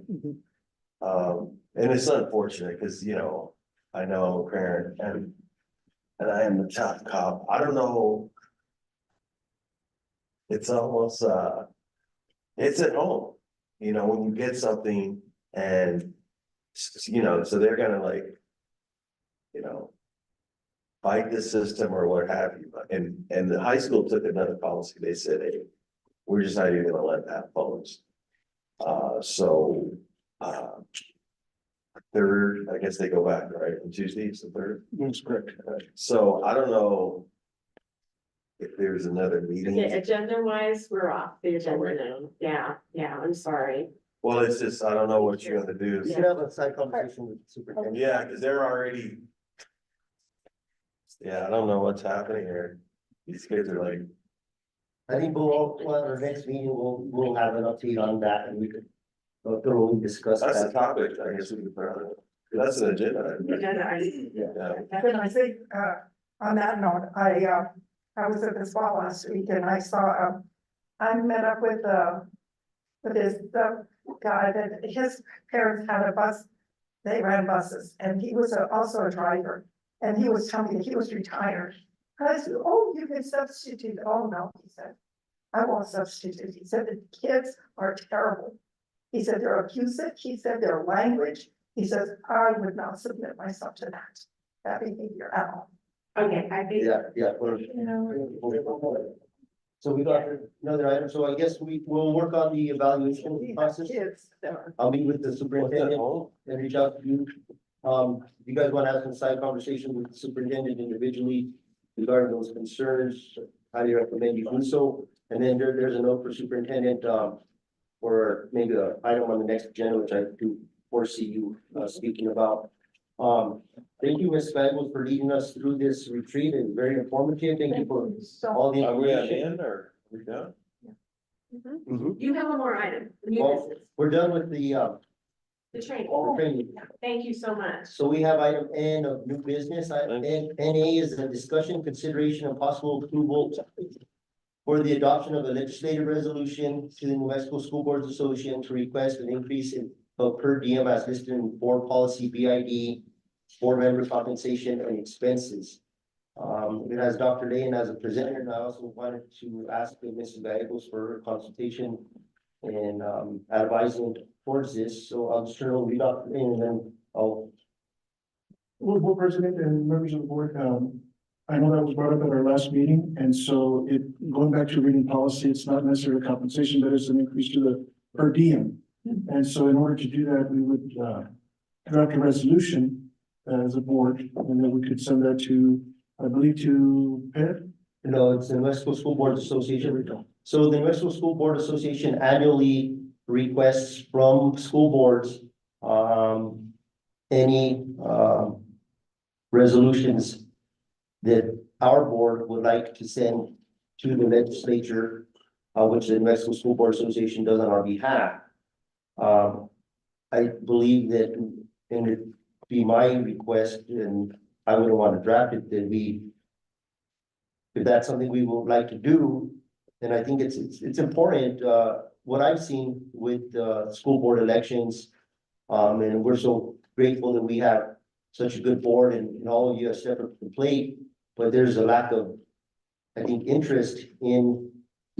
And it's unfortunate because, you know, I know I'm a parent and and I am the top cop. I don't know. It's almost, it's at home, you know, when you get something and, you know, so they're gonna like, you know, fight the system or what have you. And the high school took another policy. They said, hey, we're just not even gonna let that post. So, third, I guess they go back, right? On Tuesday, is the third. That's correct. So I don't know if there's another meeting. Okay, agenda wise, we're off the agenda now. Yeah, I'm sorry. Well, it's just, I don't know what you're gonna do. You can have a side conversation with the superintendent. Yeah, because they're already. Yeah, I don't know what's happening here. These kids are like, I think well, our next meeting, we'll have an update on that and we could thoroughly discuss that's the that. topic, I guess we could put on it. That's an agenda. item. Agenda item. Yeah. Can I say, on that note, I was at the spa last week and I saw, I met up with the guy that his parents had a bus. They ran buses and he was also a driver and he was telling me he was retired. And I said, oh, you can substitute. Oh, no, he said, I won't substitute. He said, the kids are terrible. He said, they're abusive. He said, their language. He says, I would not submit myself to that behavior at all. Okay, I think. Yeah. So we got another item, so I guess will work on the evaluation These process. kids that are. I'll meet with the What's that, superintendent home? and reach out to you. If you guys want to have some side conversation with the superintendent individually regarding those concerns, highly recommend you do so. And then there's a note for superintendent, or maybe an item on the next agenda, which I do foresee you, speaking about. Thank you, Ms. Bagwell, for leading us through this retreat. It's very informative. Thank you for So all the Are we at information. end or are we done? You have one more item, new Well, business, we're done with the the Oh. training. Thank you so much. So we have item N of new business. NA is a discussion, consideration, and possible approval for the adoption of a legislative resolution to the New Mexico School Boards Association to request an increase in per diem as listed in board policy BID, board member compensation and expenses. It has Dr. Lane as a presenter, and I also wanted to ask Mrs. Bagels for her consultation and advising towards this. So I'll just turn it over to Dr. Lane and then I'll. Well, board president and members of the board, I know that was brought up at our last meeting, and so going back to reading policy, it's not necessarily compensation, but it's an increase to the per diem. And so in order to do that, we would, draft a resolution as a board, and then we could send that to, I believe, to Ped. No, it's the New Mexico School Boards Association. So the New Mexico School Board Association annually requests from school boards, any, resolutions that our board would like to send to the legislature, which the New Mexico School Board Association does on our behalf. I believe that, and it'd be my request, and I wouldn't want to draft it, that if that's something we would like to do, then I think it's important, what I've seen with, school board elections. And we're so grateful that we have such a good board and all of you have stepped up to the plate, but there's a lack of, I think, interest in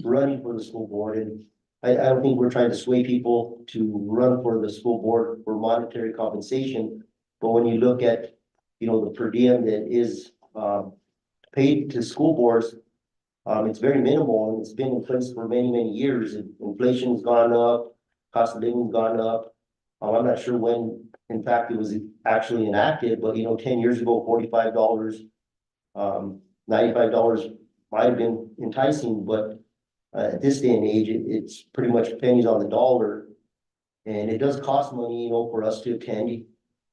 running for the school board. And I don't think we're trying to sway people to run for the school board for monetary compensation. But when you look at, the per diem that is, paid to school boards, it's very minimal and it's been in place for many, many years. And inflation's gone up, cost of living's gone up. I'm not sure when, in fact, it was actually enacted, but 10 years ago, $45, $95 might have been enticing, but at this day and age, it's pretty much pennies on the dollar. And it does cost money, for us to attend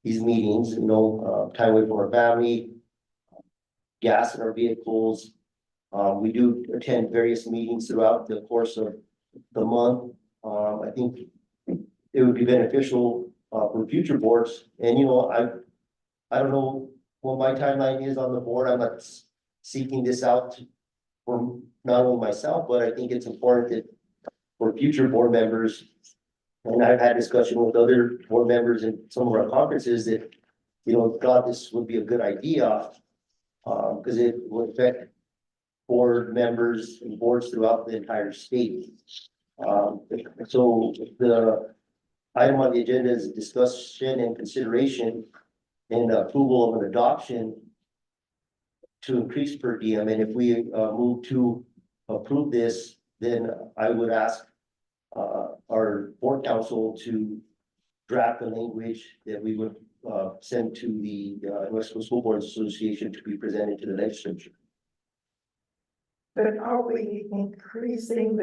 these meetings, time away from our family, gas in our vehicles. We do attend various meetings throughout the course of the month. I think it would be beneficial for future boards. And I don't know what my timeline is on the board. I'm not seeking this out for not only myself, but I think it's important that for future board members, and I've had discussion with other board members in some of our conferences that, thought this would be a good idea. Cause it will affect board members and boards throughout the entire state. So the item on the agenda is discussion and consideration and approval of an adoption to increase per diem, and if we move to approve this, then I would ask our board council to draft the language that we would send to the New Mexico School Boards Association to be presented to the legislature. But are we increasing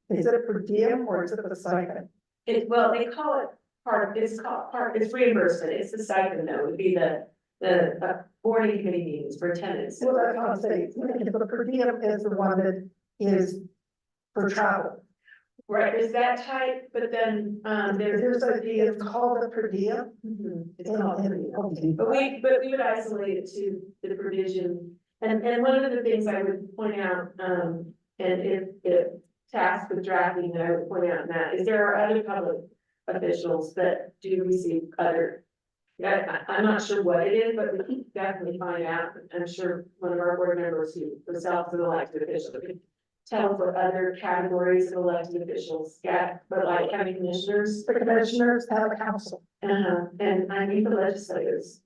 is it per diem or is it the stipend? Well, they call it it's reimbursement, it's the stipend though, it would be the boarding committee meetings for attendance. Well, that's what I'm saying, the per diem is the one that is for travel. Right, is that type, but then, There's a, it's called a per diem. Mhm, it's And- called and- okay. But we would isolate it to the provision, and one of the things I would point out, and if tasked with drafting, that I would point out in that, is there are other public officials that do receive other. I'm not sure what it is, but we can definitely find out, I'm sure one of our board members who themselves is an elected official, could tell us what other categories of elected officials get, but like county commissioners, The commissioners have a council. and I mean the legislators.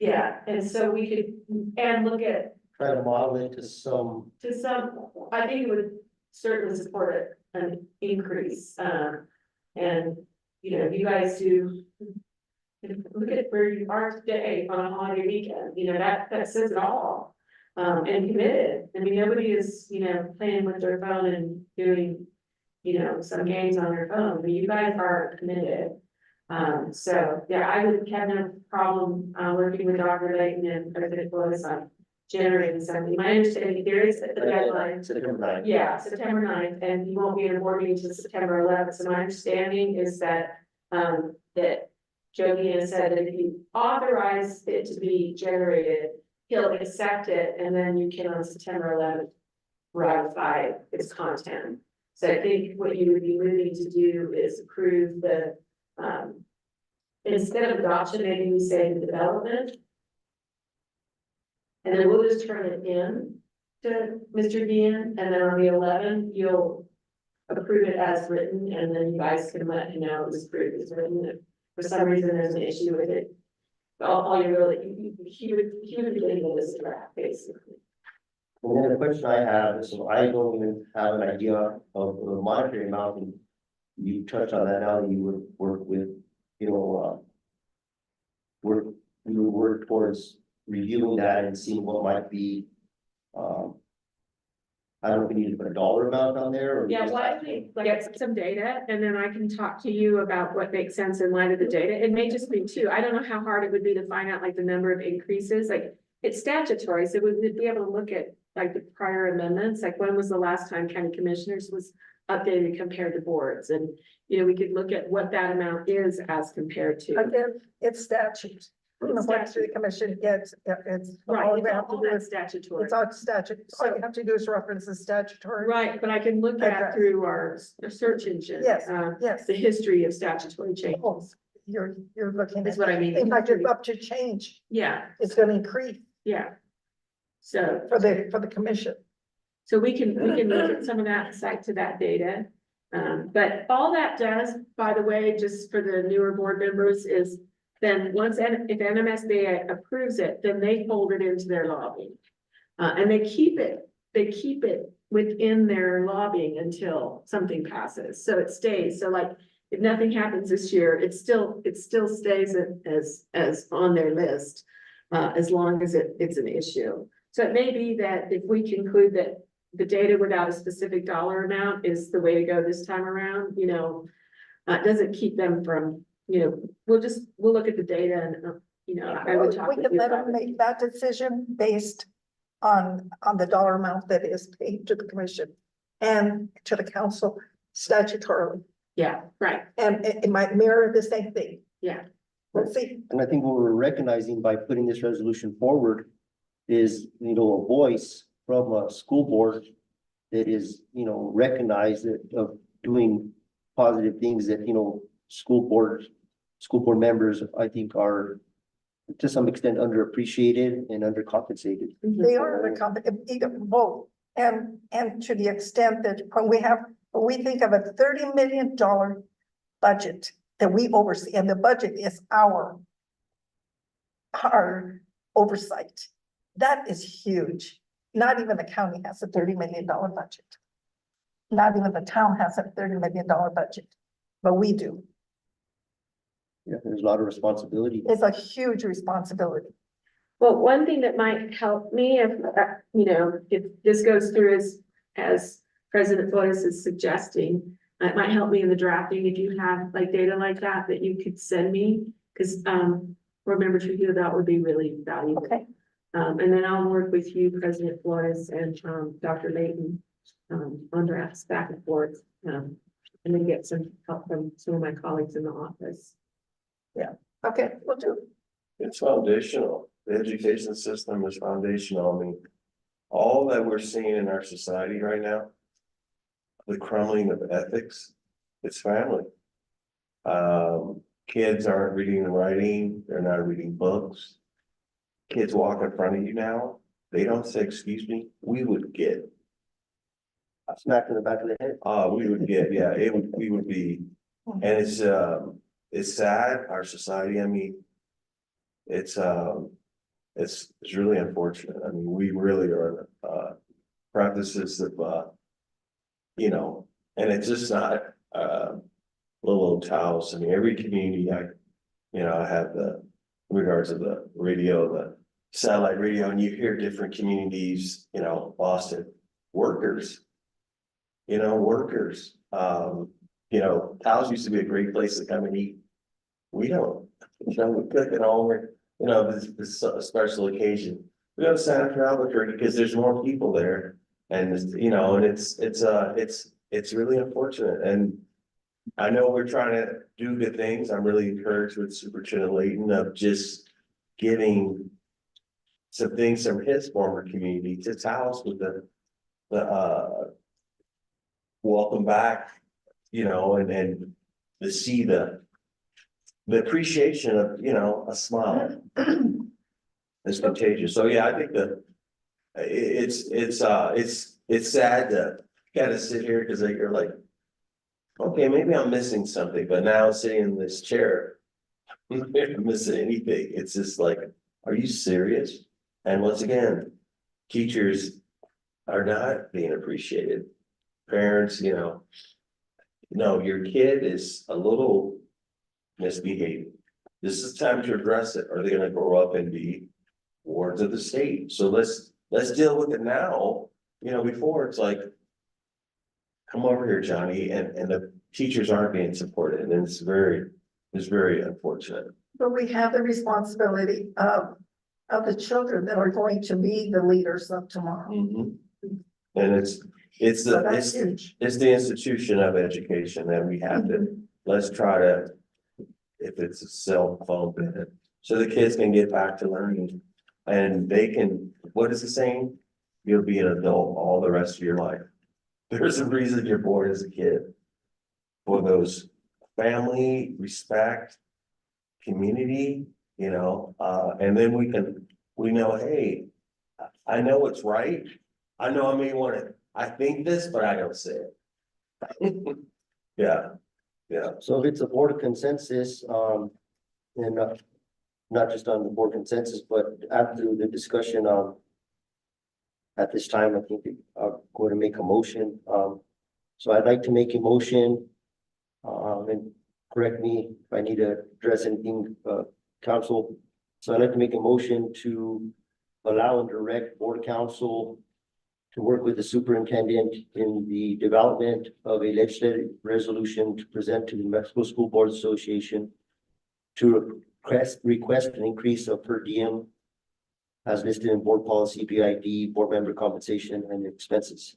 Yeah, and so we could, and look at, Try to model it to some, I think it would certainly support an increase, and, you know, you guys do. Look at where you are today on a holiday weekend, you know, that says it all. And committed, I mean, nobody is, you know, playing with their phone and doing, you know, some games on their phone, but you guys are committed. So, yeah, I would have no problem, working with Dr. Layton and President Flores on generating something. My understanding, there is a deadline. September 9th. Yeah, September 9th, and you won't be in a board meeting until September 11th, so my understanding is that, that Joe Guillen said that if you authorize it to be generated, he'll accept it, and then you can on September 11th ratify its content. So I think what you would be moving to do is approve the, instead of adoption, maybe we say the development. And then we'll just turn it in to Mr. Dean, and then on the 11th, you'll approve it as written, and then you guys can let him know it was approved as written. If for some reason there's an issue with it, all you really, he would be getting this draft, basically. And then the question I have is, so I don't even have an idea of the monetary amount, and you touched on that now, that you would work with, you know, we would work towards reviewing that and seeing what might be, I don't know if we need to put a dollar amount on there or. Yeah, just- well, I think, get some data, and then I can talk to you about what makes sense in light of the data. It may just be two. I don't know how hard it would be to find out like the number of increases, like, it's statutory, so we'd be able to look at like the prior amendments, like when was the last time county commissioners was updated compared to boards, and, you know, we could look at what that amount is as compared to. Again, it's statute. What the commission gets, it's. all you have to All do that's is- statutory. It's all statute, all you have to do is reference the statutory. Right, but I can look at Okay. through our search engine. Yes, uh, yes. The history of statutory Oh, changes, You're looking is at, what I mean. if I just up to change, Yeah, it's gonna increase yeah. So, for the commission. so we can look at some of that, cite to that data. But all that does, by the way, just for the newer board members, is then once, if NMSBA approves it, then they fold it into their lobbying. And they keep it within their lobbying until something passes, so it stays, so like, if nothing happens this year, it still stays as on their list. As long as it's an issue, so it may be that if we conclude that the data without a specific dollar amount is the way to go this time around, you know. It doesn't keep them from, you know, we'll look at the data and, you know, I would talk We with can you let about them it. make that decision based on the dollar amount that is paid to the commission and to the council statutorily. Yeah, right, And it might mirror the same thing. yeah, We'll see. And I think what we're recognizing by putting this resolution forward is, you know, a voice from a school board that is, you know, recognized of doing positive things that, you know, school board members, I think, are to some extent underappreciated and undercompensated. They are the company, either both, and to the extent that when we think of a $30 million budget that we oversee, and the budget is our oversight. That is huge. Not even the county has a $30 million budget. Not even the town has a $30 million budget, but we do. Yeah, there's a lot of responsibility. It's a huge responsibility. Well, one thing that might help me if, if this goes through as President Flores is suggesting, it might help me in the drafting if you have like data like that you could send me, because, board member Trujillo, that would be really valuable. Okay. And then I'll work with you, President Flores and, Dr. Layton, on drafts back and forth, and then get some help from some of my colleagues in the office. Okay, we'll do. It's foundational. The education system is foundational. I mean, all that we're seeing in our society right now, the crumbling of ethics, it's family. Kids aren't reading and writing, they're not reading books. Kids walk in front of you now, they don't say, excuse me, we would get, Smacked in the back of the head. we would get, yeah, we would be. And it's sad, our society, I mean, it's really unfortunate. I mean, we really are, practices of, and it's just not, little old towels. I mean, every community, I have in regards to the radio, the satellite radio, and you hear different communities, Boston, workers. Towels used to be a great place to come and eat. We don't, we cook at home, this special occasion. We go to Santa Fe, Albuquerque, because there's more people there. And, and it's really unfortunate. And I know we're trying to do good things. I'm really encouraged with Superintendent Layton of just getting some things from his former community to Taos with the welcome back, and to see the appreciation of, a smile. It's contagious. So, yeah, I think it's sad to gotta sit here because you're like, okay, maybe I'm missing something, but now sitting in this chair, I'm not missing anything. It's just like, are you serious? And once again, teachers are not being appreciated. Parents, no, your kid is a little misbehaving. This is time to address it. Are they gonna grow up and be wards of the state? So let's deal with it now, before it's like, come over here, Johnny, and the teachers aren't being supported, and it's very unfortunate. But we have the responsibility of the children that are going to be the leaders of tomorrow. And it's So that's huge. the institution of education that we have to, let's try to, if it's a cell phone, so the kids can get back to learning. And they can, what is the saying? You'll be an adult all the rest of your life. There's a reason you're born as a kid. For those family, respect, community, and then we know, hey, I know what's right. I know I may want to, I think this, but I don't say it. Yeah. So if it's a board consensus, and not just on the board consensus, but after the discussion, at this time, I think I'm going to make a motion. So I'd like to make a motion, and correct me if I need to address anything, council. So I'd like to make a motion to allow and direct board council to work with the superintendent in the development of a legislative resolution to present to the New Mexico School Board Association to request an increase of per diem as listed in board policy, BID, board member compensation and expenses.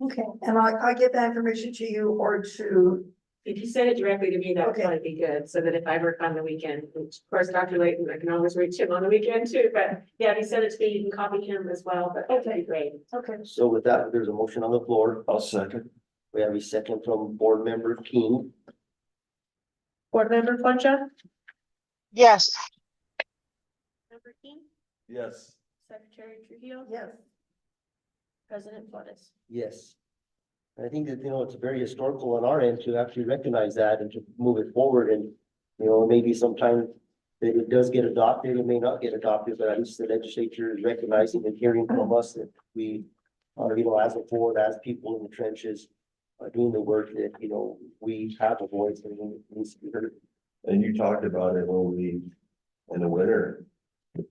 Okay, and I give that information to you or to, If you send it directly to me, that would Okay. probably be good, so that if I work on the weekend, which of course, Dr. Layton, I can always reach him on the weekend too, but yeah, if you send it to me, you can copy him as well, but that'd be great. okay, So with that, there's a motion on the floor. I'll second. We have a second from board member King. Board Member Fletcher? Yes. Member King, Yes. Secretary Trujillo, Yes. President Flores. Yes. I think that, it's very historical on our end to actually recognize that and to move it forward and, maybe sometime that it does get adopted, it may not get adopted, but at least the legislature is recognizing and hearing from us that we as a board, as people in the trenches, doing the work that, we have a voice and it needs to be heard. And you talked about it when in the winter.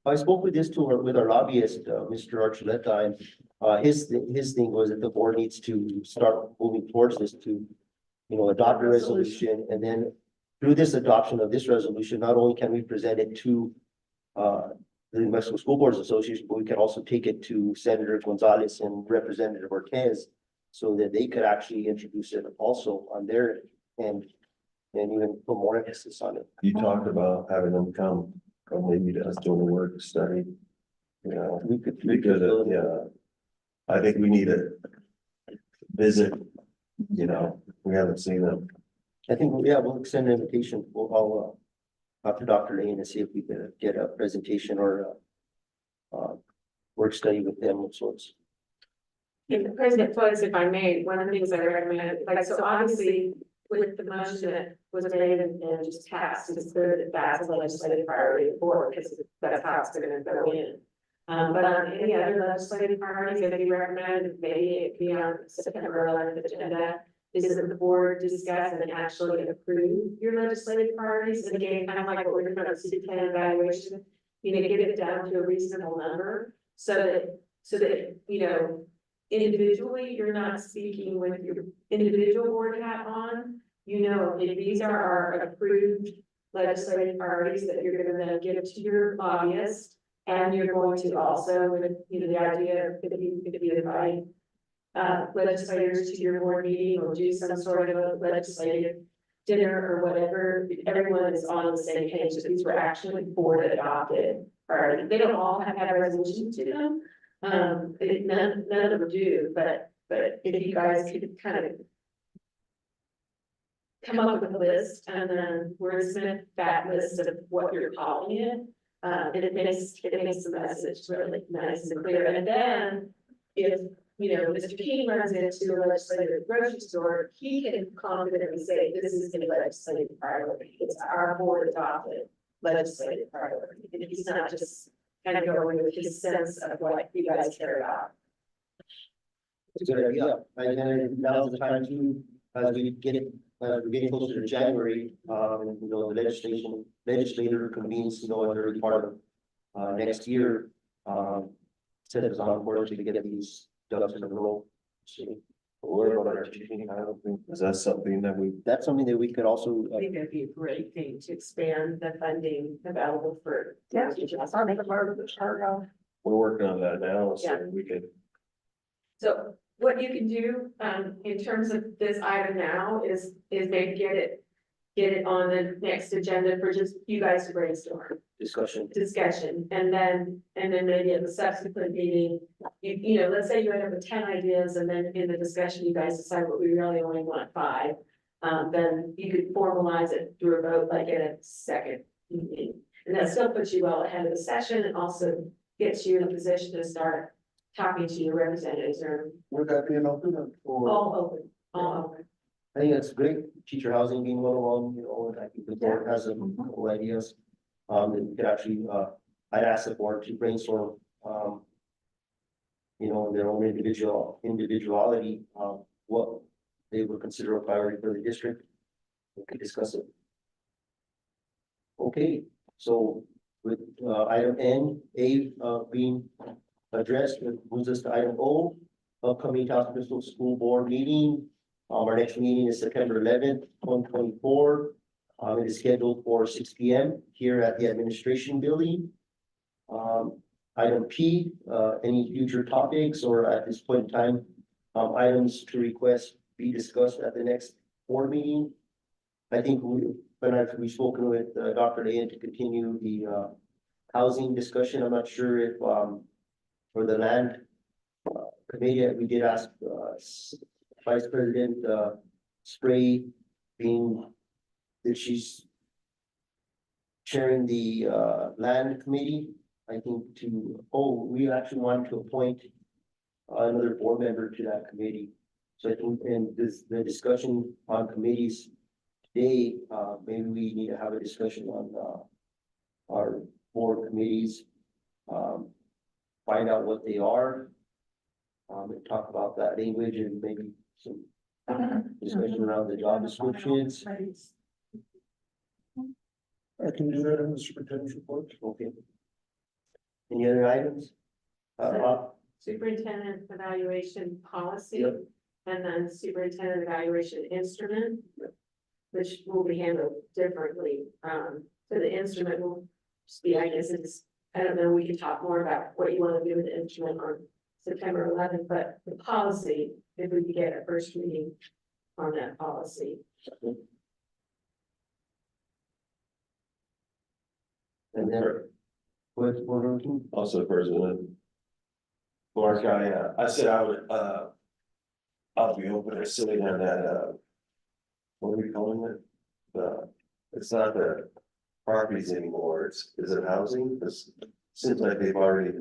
I spoke with with our lobbyist, Mr. Archuleta, and his thing was that the board needs to start moving towards this to, adopt a resolution, and then through this adoption of this resolution, not only can we present it to the New Mexico School Boards Association, but we can also take it to Senator Gonzalez and Representative Ortiz so that they could actually introduce it also on their end and even put more emphasis on it. You talked about having them come maybe to us doing the work study. We could. Because, I think we need to visit, we haven't seen them. I think, we'll extend an invitation. I'll talk to Dr. Lane and see if we can get a presentation or work study with them of sorts. And President Flores, if I may, one of the things I recommend, so obviously with the motion that was made and just passed, it's clear that that's a legislative priority of the board, because that's how it's gonna go in. But on any other legislative priorities that you recommend, maybe it be on September 11th agenda, is that the board discuss and actually approve your legislative priorities, and again, kind of like what we're doing about city plan evaluation, get it down to a reasonable number, so that, individually, you're not speaking with your individual board hat on. If these are our approved legislative priorities that you're gonna then give to your lobbyist, and you're going to also, with, the idea of if you invite legislators to your board meeting or do some sort of a legislative dinner or whatever, everyone is on the same page, that these were actually board adopted priorities. They don't all have resolutions to them. None of them do, but if you guys could kind of come up with a list and then wordsmith that list of what you're calling it, it makes the message really nice and clear. And then if, Mr. King runs into a legislative grocery store, he can confidently say, this is a legislative priority. It's our board adopted legislative priority. And he's not just kind of going with his sense of what you guys care about. It's a good idea. And then now's the time to, as we get we're getting closer to January, the legislator convenes, in the early part of next year. Set us on board to get these ducks in a row. So, What about our teaching? I don't think, is that something that that's something that we could also, I think that'd be a great thing to expand the funding available for. Yeah, I'll make a part of this, we're working on that now, Yeah. so we could. So what you can do, in terms of this item now is maybe get it on the next agenda for just you guys to brainstorm, discussion. and then maybe at the subsequent meeting, let's say you end up with 10 ideas, and then in the discussion, you guys decide what we really only want 5. Then you could formalize it through a vote like at a second meeting. And that still puts you well ahead of the session and also gets you in a position to start talking to your representatives or Would that be an open or? all open. I think that's great. Teacher housing being one of them, and I think the board has some cool ideas. That we could actually, I'd ask the board to brainstorm, their own individuality, what they would consider a priority for the district. We could discuss it. Okay, so with, item N, being addressed, it moves us to item O, upcoming Taos Crystal School Board meeting. Our next meeting is September 11th, 2024. It is scheduled for 6 p.m. here at the administration building. Item P, any future topics or at this point in time, items to request be discussed at the next board meeting. I think we've spoken with Dr. Leyen to continue the housing discussion. I'm not sure if for the land committee, we did ask Vice President Spray, being that she's chairing the land committee. I think we actually want to appoint another board member to that committee. So I think the discussion on committees today, maybe we need to have a discussion on our board committees. Find out what they are. And talk about that language and maybe some discussion around the job descriptions. I can do that in the superintendent's report. Okay. Any other items? Superintendent evaluation policy. Yep. And then superintendent evaluation instrument. Which will be handled differently, so the instrument will just be, I guess it's, I don't know, we can talk more about what you wanna do with the instrument on September 11th, but the policy, if we could get a first reading on that policy. And then, what, Also, President. Mark, I said I would, I'll be open to sitting on that, what are we calling it? It's not the properties anymore, is it housing? This seems like they've already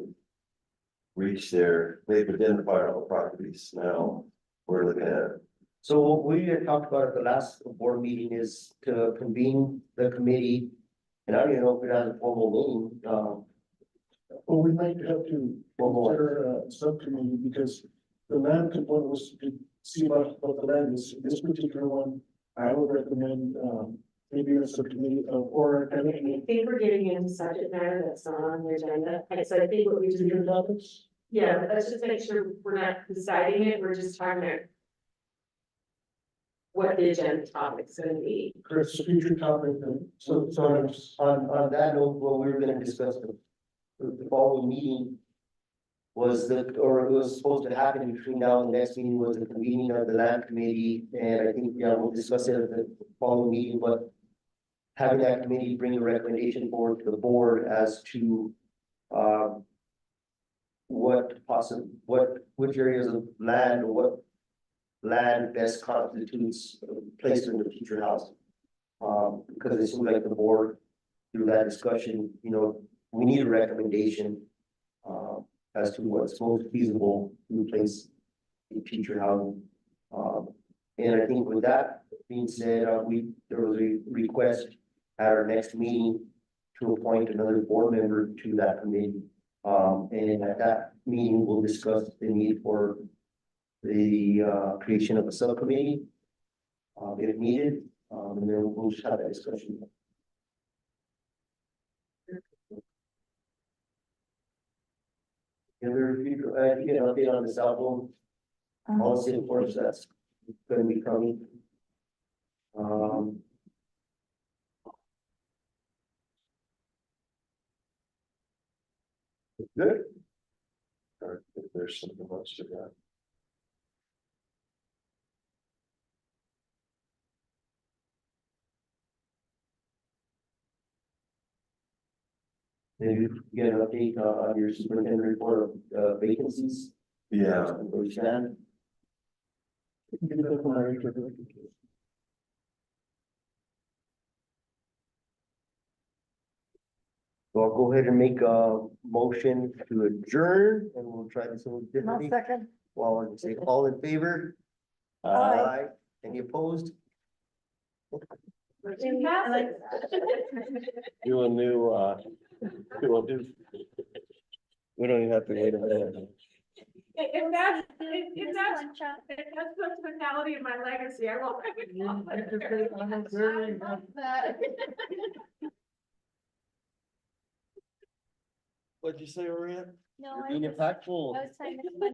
they've identified all the properties, now we're looking at. so what we had talked about at the last board meeting is to convene the committee. And I don't even know if it has a formal name, Well, we might have to Well, consider a subcommittee because the land component was to see about what the land is. This particular one, I would recommend, maybe a subcommittee of, or. I think we're getting into subject matter that's not on the agenda, and so I think what we just do, yeah, let's just make sure we're not deciding it, we're just talking about what the agenda topic's gonna be. Chris, a future topic, so, on that note, what we were gonna discuss the following meeting. Was or it was supposed to happen between now and the next meeting was the convening of the land committee, and I think, yeah, we'll discuss it at the following meeting, but. Having that committee bring a recommendation forward to the board as to, which areas of land or what land best constitutes placement of future housing. Because it seems like the board, through that discussion, we need a recommendation. As to what's most feasible to place in future housing. And I think with that being said, there was a request at our next meeting to appoint another board member to that committee. And at that meeting, we'll discuss the need for the creation of a subcommittee, if needed, and then we'll just have that discussion. You get an update on the cell phone policy, of course, that's gonna be coming. Good. Or if there's something else to that. Maybe get an update on your superintendent report of vacancies. Yeah, Where we stand. So I'll go ahead and make a motion to adjourn and we'll try this a little differently. second. Well, I'll say all in favor? Aye. Any opposed? do a new, we don't even have to wait a minute. If that's the finality of my legacy, I won't. What'd you say, Orion? No, Being impactful. I was trying to.